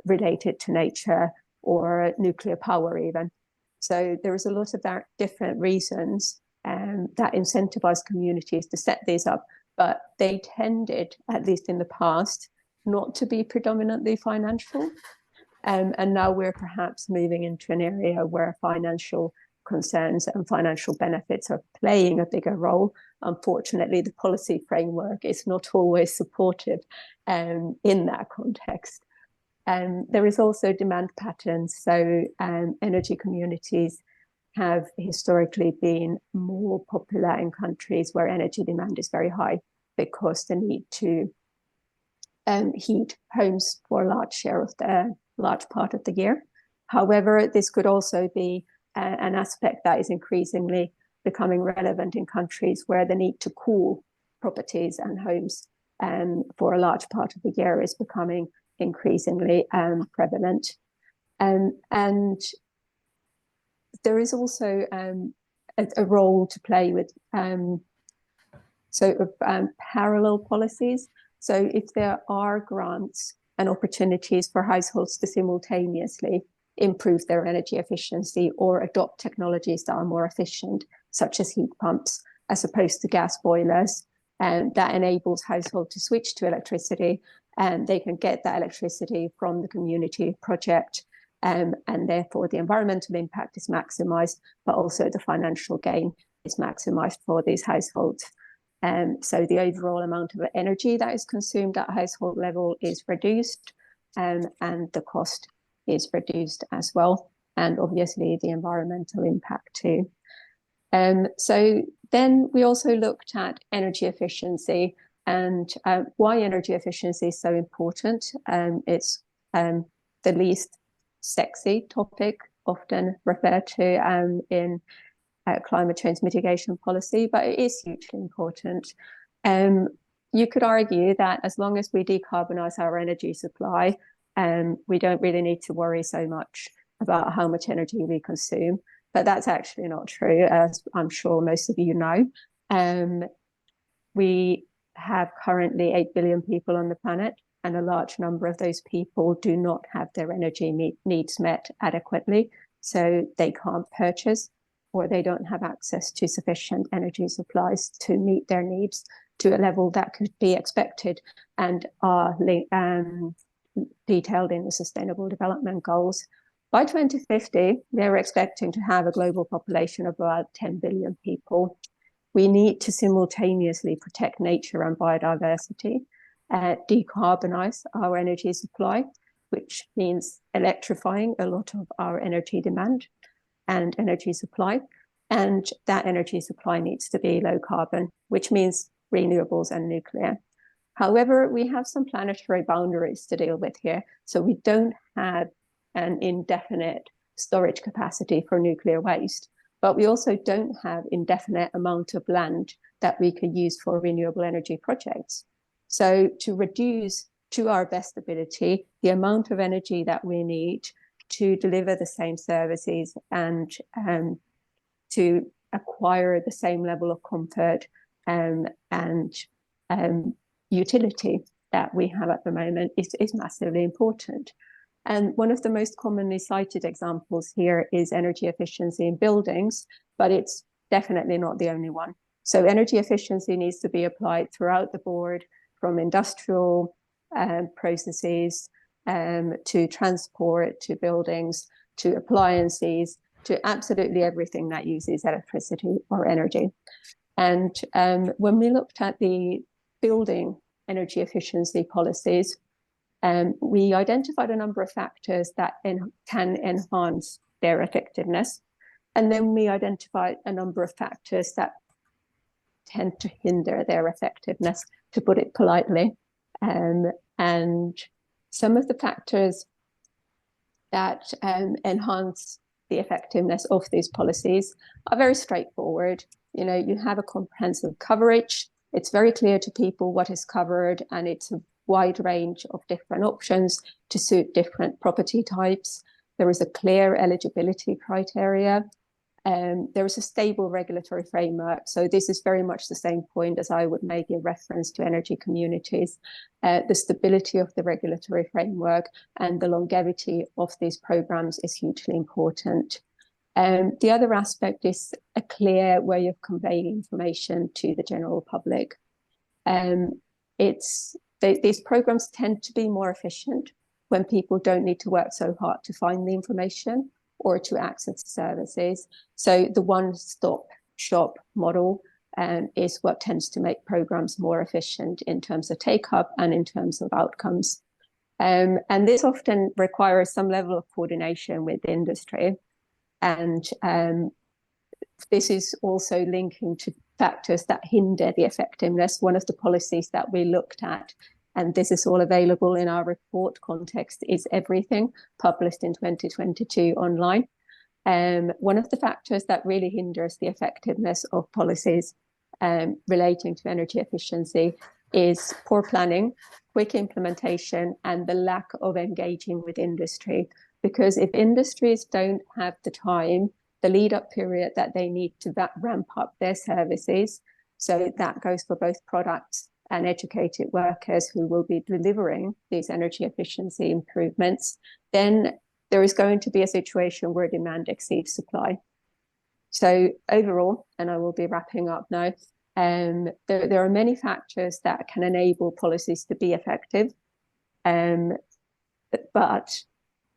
S15: related to nature or nuclear power even. So there is a lot of different reasons that incentivize communities to set these up, but they tended, at least in the past, not to be predominantly financial. And now we're perhaps moving into an area where financial concerns and financial benefits are playing a bigger role. Unfortunately, the policy framework is not always supportive in that context. There is also demand patterns. So energy communities have historically been more popular in countries where energy demand is very high because the need to heat homes for a large part of the year. However, this could also be an aspect that is increasingly becoming relevant in countries where the need to cool properties and homes for a large part of the year is becoming increasingly prevalent. And there is also a role to play with parallel policies. So if there are grants and opportunities for households to simultaneously improve their energy efficiency or adopt technologies that are more efficient, such as heat pumps, as opposed to gas boilers, and that enables households to switch to electricity, and they can get that electricity from the community project, and therefore the environmental impact is maximized, but also the financial gain is maximized for these households. So the overall amount of energy that is consumed at household level is reduced, and the cost is reduced as well, and obviously the environmental impact too. So then we also looked at energy efficiency and why energy efficiency is so important. It's the least sexy topic often referred to in climate change mitigation policy, but it is hugely important. You could argue that as long as we decarbonize our energy supply, we don't really need to worry so much about how much energy we consume, but that's actually not true, as I'm sure most of you know. We have currently 8 billion people on the planet, and a large number of those people do not have their energy needs met adequately, so they can't purchase or they don't have access to sufficient energy supplies to meet their needs to a level that could be expected and are detailed in the Sustainable Development Goals. By 2050, they're expecting to have a global population of about 10 billion people. We need to simultaneously protect nature and biodiversity, decarbonize our energy supply, which means electrifying a lot of our energy demand and energy supply. And that energy supply needs to be low carbon, which means renewables and nuclear. However, we have some planetary boundaries to deal with here. So we don't have an indefinite storage capacity for nuclear waste, but we also don't have indefinite amount of land that we could use for renewable energy projects. So to reduce to our best ability the amount of energy that we need to deliver the same services and to acquire the same level of comfort and utility that we have at the moment is massively important. And one of the most commonly cited examples here is energy efficiency in buildings, but it's definitely not the only one. So energy efficiency needs to be applied throughout the board, from industrial processes to transport, to buildings, to appliances, to absolutely everything that uses electricity or energy. And when we looked at the building energy efficiency policies, we identified a number of factors that can enhance their effectiveness. And then we identified a number of factors that tend to hinder their effectiveness, to put it politely. And some of the factors that enhance the effectiveness of these policies are very straightforward. You know, you have a comprehensive coverage. It's very clear to people what is covered, and it's a wide range of different options to suit different property types. There is a clear eligibility criteria. There is a stable regulatory framework. So this is very much the same point as I would make in reference to energy communities. The stability of the regulatory framework and the longevity of these programs is hugely important. The other aspect is a clear way of conveying information to the general public. These programs tend to be more efficient when people don't need to work so hard to find the information or to access services. So the one-stop shop model is what tends to make programs more efficient in terms of take-up and in terms of outcomes. And this often requires some level of coordination with industry. And this is also linking to factors that hinder the effectiveness. One of the policies that we looked at, and this is all available in our report context, is everything, published in 2022 online. One of the factors that really hinders the effectiveness of policies relating to energy efficiency is poor planning, quick implementation, and the lack of engaging with industry. Because if industries don't have the time, the lead-up period that they need to ramp up their services, so that goes for both products and educated workers who will be delivering these energy efficiency improvements, then there is going to be a situation where demand exceeds supply. So overall, and I will be wrapping up now, there are many factors that can enable policies to be effective, but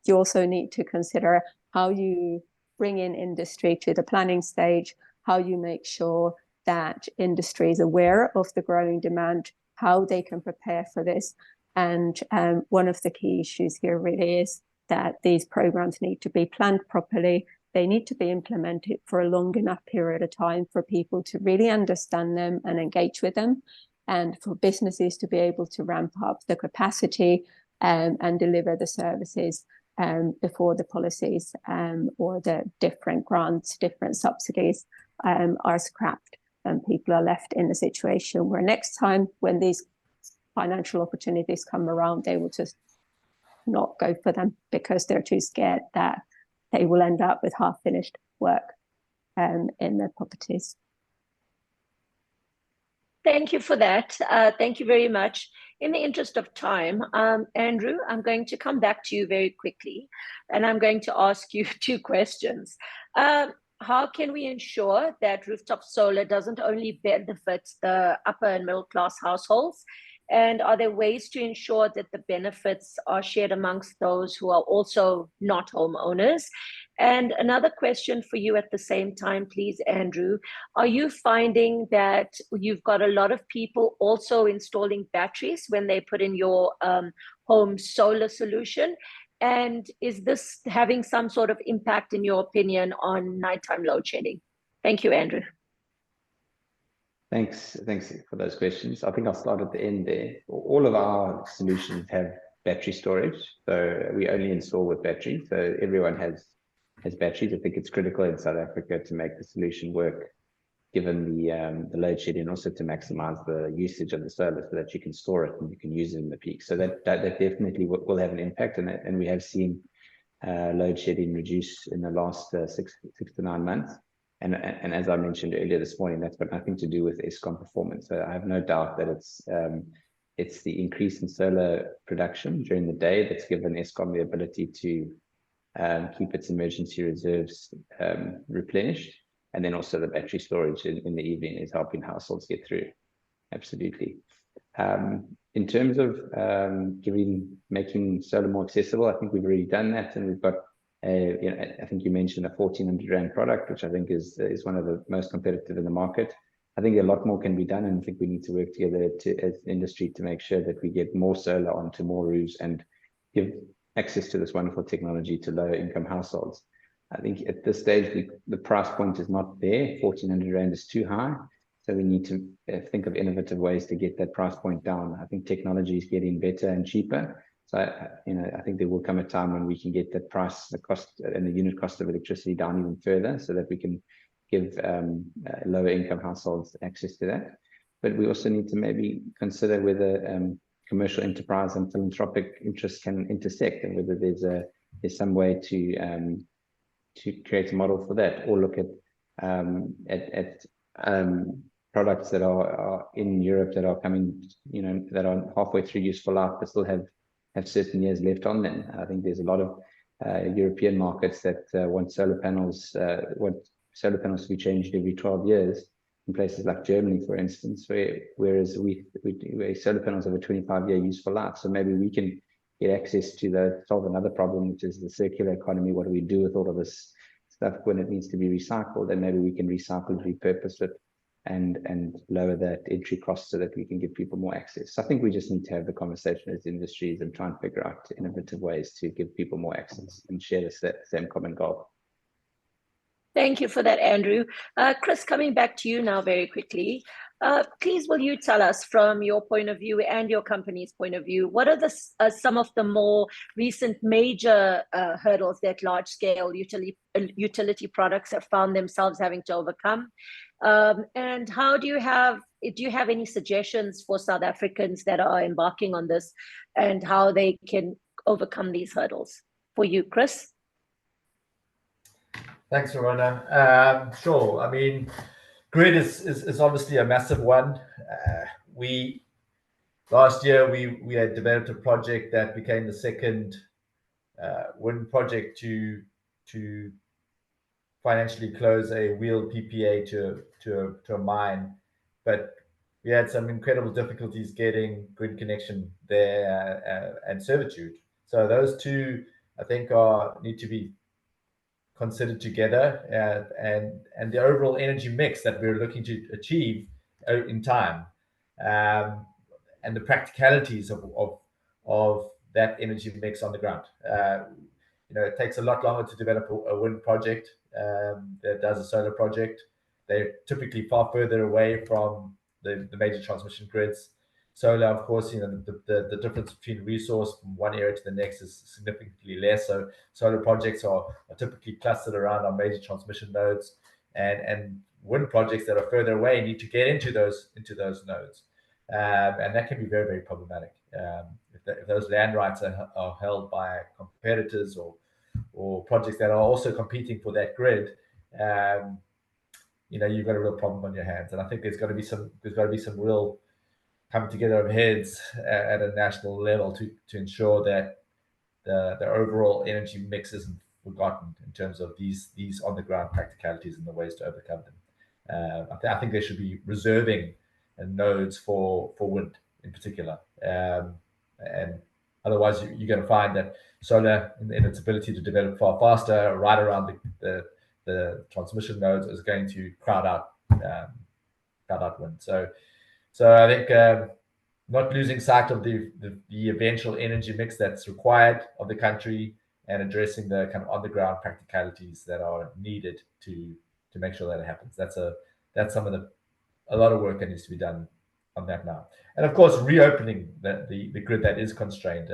S15: you also need to consider how you bring in industry to the planning stage, how you make sure that industry is aware of the growing demand, how they can prepare for this. And one of the key issues here really is that these programs need to be planned properly. They need to be implemented for a long enough period of time for people to really understand them and engage with them, and for businesses to be able to ramp up the capacity and deliver the services before the policies or the different grants, different subsidies are scrapped, and people are left in a situation where next time when these financial opportunities come around, they will just not go for them because they're too scared that they will end up with half-finished work in their properties.
S12: Thank you for that. Thank you very much. In the interest of time, Andrew, I'm going to come back to you very quickly, and I'm going to ask you two questions. How can we ensure that rooftop solar doesn't only benefit the upper and middle class households? And are there ways to ensure that the benefits are shared amongst those who are also not homeowners? And another question for you at the same time, please, Andrew. Are you finding that you've got a lot of people also installing batteries when they put in your home solar solution? And is this having some sort of impact, in your opinion, on nighttime load shedding? Thank you, Andrew.
S3: Thanks for those questions. I think I'll start at the end there. All of our solutions have battery storage, so we only install with batteries. So everyone has batteries. I think it's critical in South Africa to make the solution work given the load shedding, also to maximize the usage of the solar so that you can store it and you can use it in the peak. So that definitely will have an impact, and we have seen load shedding reduce in the last 6 to 9 months. And as I mentioned earlier this morning, that's got nothing to do with Eskom performance. So I have no doubt that it's the increase in solar production during the day that's given Eskom the ability to keep its emergency reserves replenished. And then also the battery storage in the evening is helping households get through. Absolutely. In terms of making solar more accessible, I think we've already done that, and we've got I think you mentioned a 1,400 Rand product, which I think is one of the most competitive in the market. I think a lot more can be done, and I think we need to work together as industry to make sure that we get more solar onto more roofs and give access to this wonderful technology to lower income households. I think at this stage, the price point is not there. 1,400 Rand is too high. So we need to think of innovative ways to get that price point down. I think technology is getting better and cheaper. So, I think there will come a time when we can get that price, the cost and the unit cost of electricity down even further so that we can give lower income households access to that. But we also need to maybe consider whether commercial enterprise and philanthropic interests can intersect, and whether there's some way to create a model for that, or look at products that are in Europe that are coming, that are halfway through useful life but still have certain years left on them. I think there's a lot of European markets that want solar panels to be changed every 12 years. In places like Germany, for instance, whereas where solar panels have a 25-year useful life. So maybe we can get access to solve another problem, which is the circular economy. What do we do with all of this stuff when it needs to be recycled? And maybe we can recycle, repurpose it, and lower that entry cost so that we can give people more access. So I think we just need to have the conversation as industries and try and figure out innovative ways to give people more access and share the same common goal.
S12: Thank you for that, Andrew. Chris, coming back to you now very quickly. Please, will you tell us from your point of view and your company's point of view, what are some of the more recent major hurdles that large-scale utility products have found themselves having to overcome? And how do you have any suggestions for South Africans that are embarking on this, and how they can overcome these hurdles? For you, Chris.
S13: Thanks, Ramona. Sure. I mean, grid is obviously a massive one. Last year we had developed a project that became the second wind project to financially close a wheeled PPA to a mine, but we had some incredible difficulties getting grid connection there and servitude. So those two, I think, need to be considered together, and the overall energy mix that we're looking to achieve in time, and the practicalities of that energy mix on the ground. It takes a lot longer to develop a wind project that does a solar project. They're typically far further away from the major transmission grids. Solar, of course, the difference between resource from one area to the next is significantly less. So solar projects are typically clustered around our major transmission nodes, and wind projects that are further away need to get into those nodes, and that can be very, very problematic. If those land rights are held by competitors or projects that are also competing for that grid, you've got a real problem on your hands. And I think there's got to be some real coming together of heads at a national level to ensure that the overall energy mix isn't forgotten in terms of these on the ground practicalities and the ways to overcome them. I think they should be reserving nodes for wind in particular, and otherwise you're going to find that solar in its ability to develop far faster right around the transmission nodes is going to crowd out wind. So I think not losing sight of the eventual energy mix that's required of the country, and addressing the kind of on-the-ground practicalities that are needed to make sure that it happens. That's a lot of work that needs to be done on that now. And of course, reopening the grid that is constrained.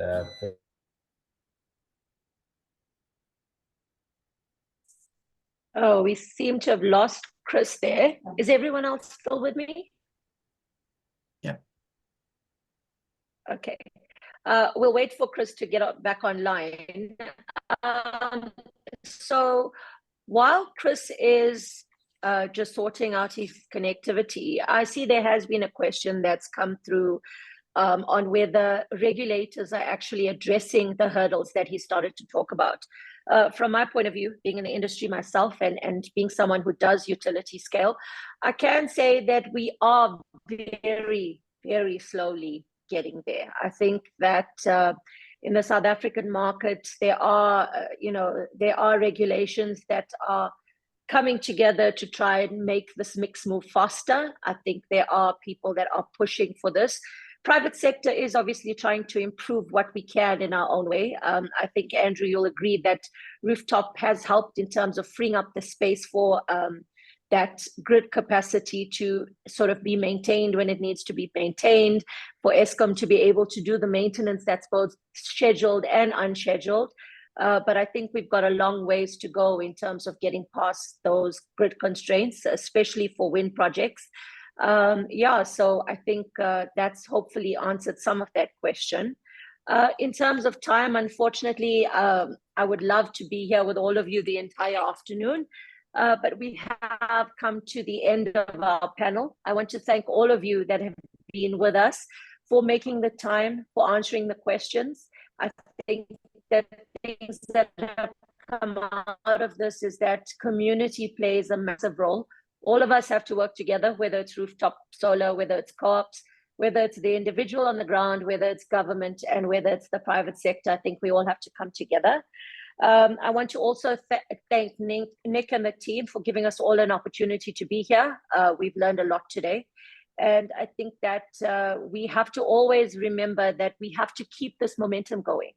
S12: We seem to have lost Chris there. Is everyone else still with me?
S14: Yeah.
S12: Okay. We'll wait for Chris to get back online. So while Chris is just sorting out his connectivity, I see there has been a question that's come through on whether regulators are actually addressing the hurdles that he started to talk about. From my point of view, being in the industry myself and being someone who does utility scale, I can say that we are very, very slowly getting there. I think that in the South African market, there are, there are regulations that are coming together to try and make this mix move faster. I think there are people that are pushing for this. Private sector is obviously trying to improve what we can in our own way. I think, Andrew, you'll agree that rooftop has helped in terms of freeing up the space for that grid capacity to sort of be maintained when it needs to be maintained, for Eskom to be able to do the maintenance that's both scheduled and unscheduled. But I think we've got a long ways to go in terms of getting past those grid constraints, especially for wind projects. So I think that's hopefully answered some of that question. In terms of time, unfortunately, I would love to be here with all of you the entire afternoon, but we have come to the end of our panel. I want to thank all of you that have been with us for making the time, for answering the questions. I think that things that have come out of this is that community plays a massive role. All of us have to work together, whether it's rooftop solar, whether it's co-ops, whether it's the individual on the ground, whether it's government, and whether it's the private sector. I think we all have to come together. I want to also thank Nick and the team for giving us all an opportunity to be here. We've learned a lot today. And I think that we have to always remember that we have to keep this momentum going.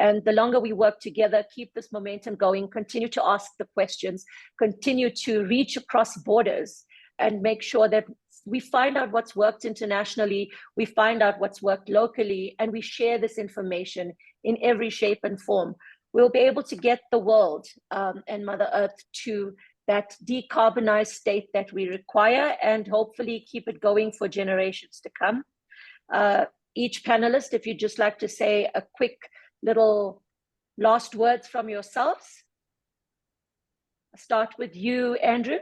S12: And the longer we work together, keep this momentum going, continue to ask the questions, continue to reach across borders and make sure that we find out what's worked internationally, we find out what's worked locally, and we share this information in every shape and form. We'll be able to get the world and Mother Earth to that decarbonized state that we require, and hopefully keep it going for generations to come. Each panelist, if you'd just like to say a quick little last words from yourselves. I'll start with you, Andrew.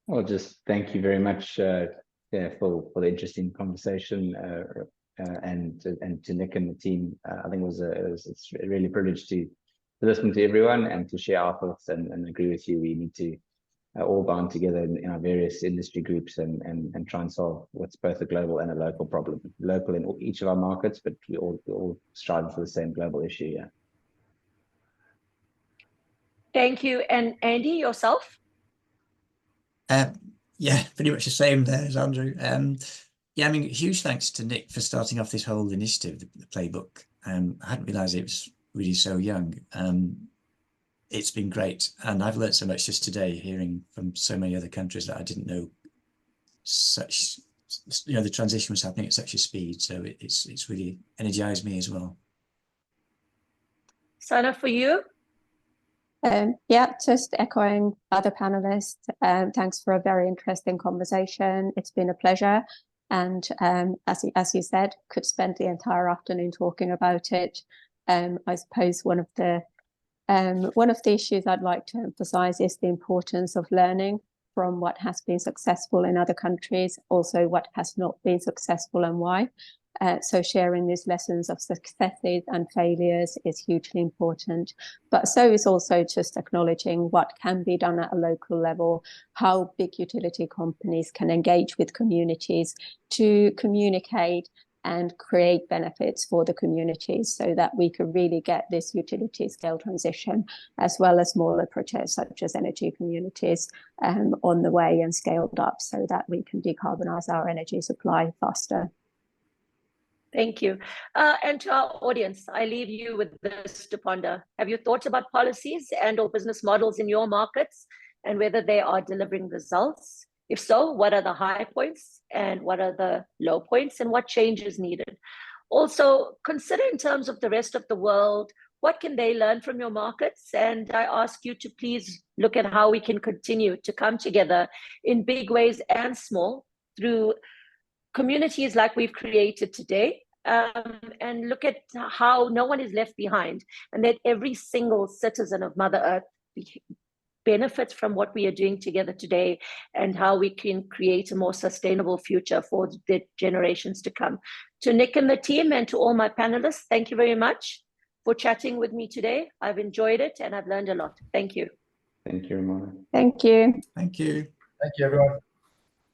S3: Well, just thank you very much for the interesting conversation, and to Nick and the team. I think it's really a privilege to listen to everyone and to share our thoughts, and agree with you. We need to all bond together in our various industry groups and try and solve what's both a global and a local problem. Local in each of our markets, but we all strive for the same global issue. Yeah.
S12: Thank you. And Andy, yourself?
S14: Yeah, pretty much the same there as Andrew. Yeah, I mean, huge thanks to Nick for starting off this whole initiative, the playbook. I hadn't realised it was really so young. It's been great, and I've learned so much just today, hearing from so many other countries that I didn't know such, the transition was happening at such a speed. So it's really energized me as well.
S12: Sana, for you?
S15: Yeah, just echoing other panelists. Thanks for a very interesting conversation. It's been a pleasure, and as you said, could spend the entire afternoon talking about it. I suppose one of the issues I'd like to emphasize is the importance of learning from what has been successful in other countries, also what has not been successful and why. So sharing these lessons of successes and failures is hugely important, but so is also just acknowledging what can be done at a local level, how big utility companies can engage with communities to communicate and create benefits for the communities, so that we can really get this utility scale transition, as well as smaller projects such as energy communities on the way and scaled up, so that we can decarbonize our energy supply faster.
S12: Thank you. And to our audience, I leave you with this to ponder. Have you thought about policies and or business models in your markets and whether they are delivering results? If so, what are the high points and what are the low points, and what change is needed? Also, consider in terms of the rest of the world, what can they learn from your markets? And I ask you to please look at how we can continue to come together in big ways and small through communities like we've created today, and look at how no one is left behind, and that every single citizen of Mother Earth benefits from what we are doing together today, and how we can create a more sustainable future for the generations to come. To Nick and the team and to all my panelists, thank you very much for chatting with me today. I've enjoyed it and I've learned a lot. Thank you.
S3: Thank you, Ramona.
S15: Thank you.
S14: Thank you.
S13: Thank you, everyone.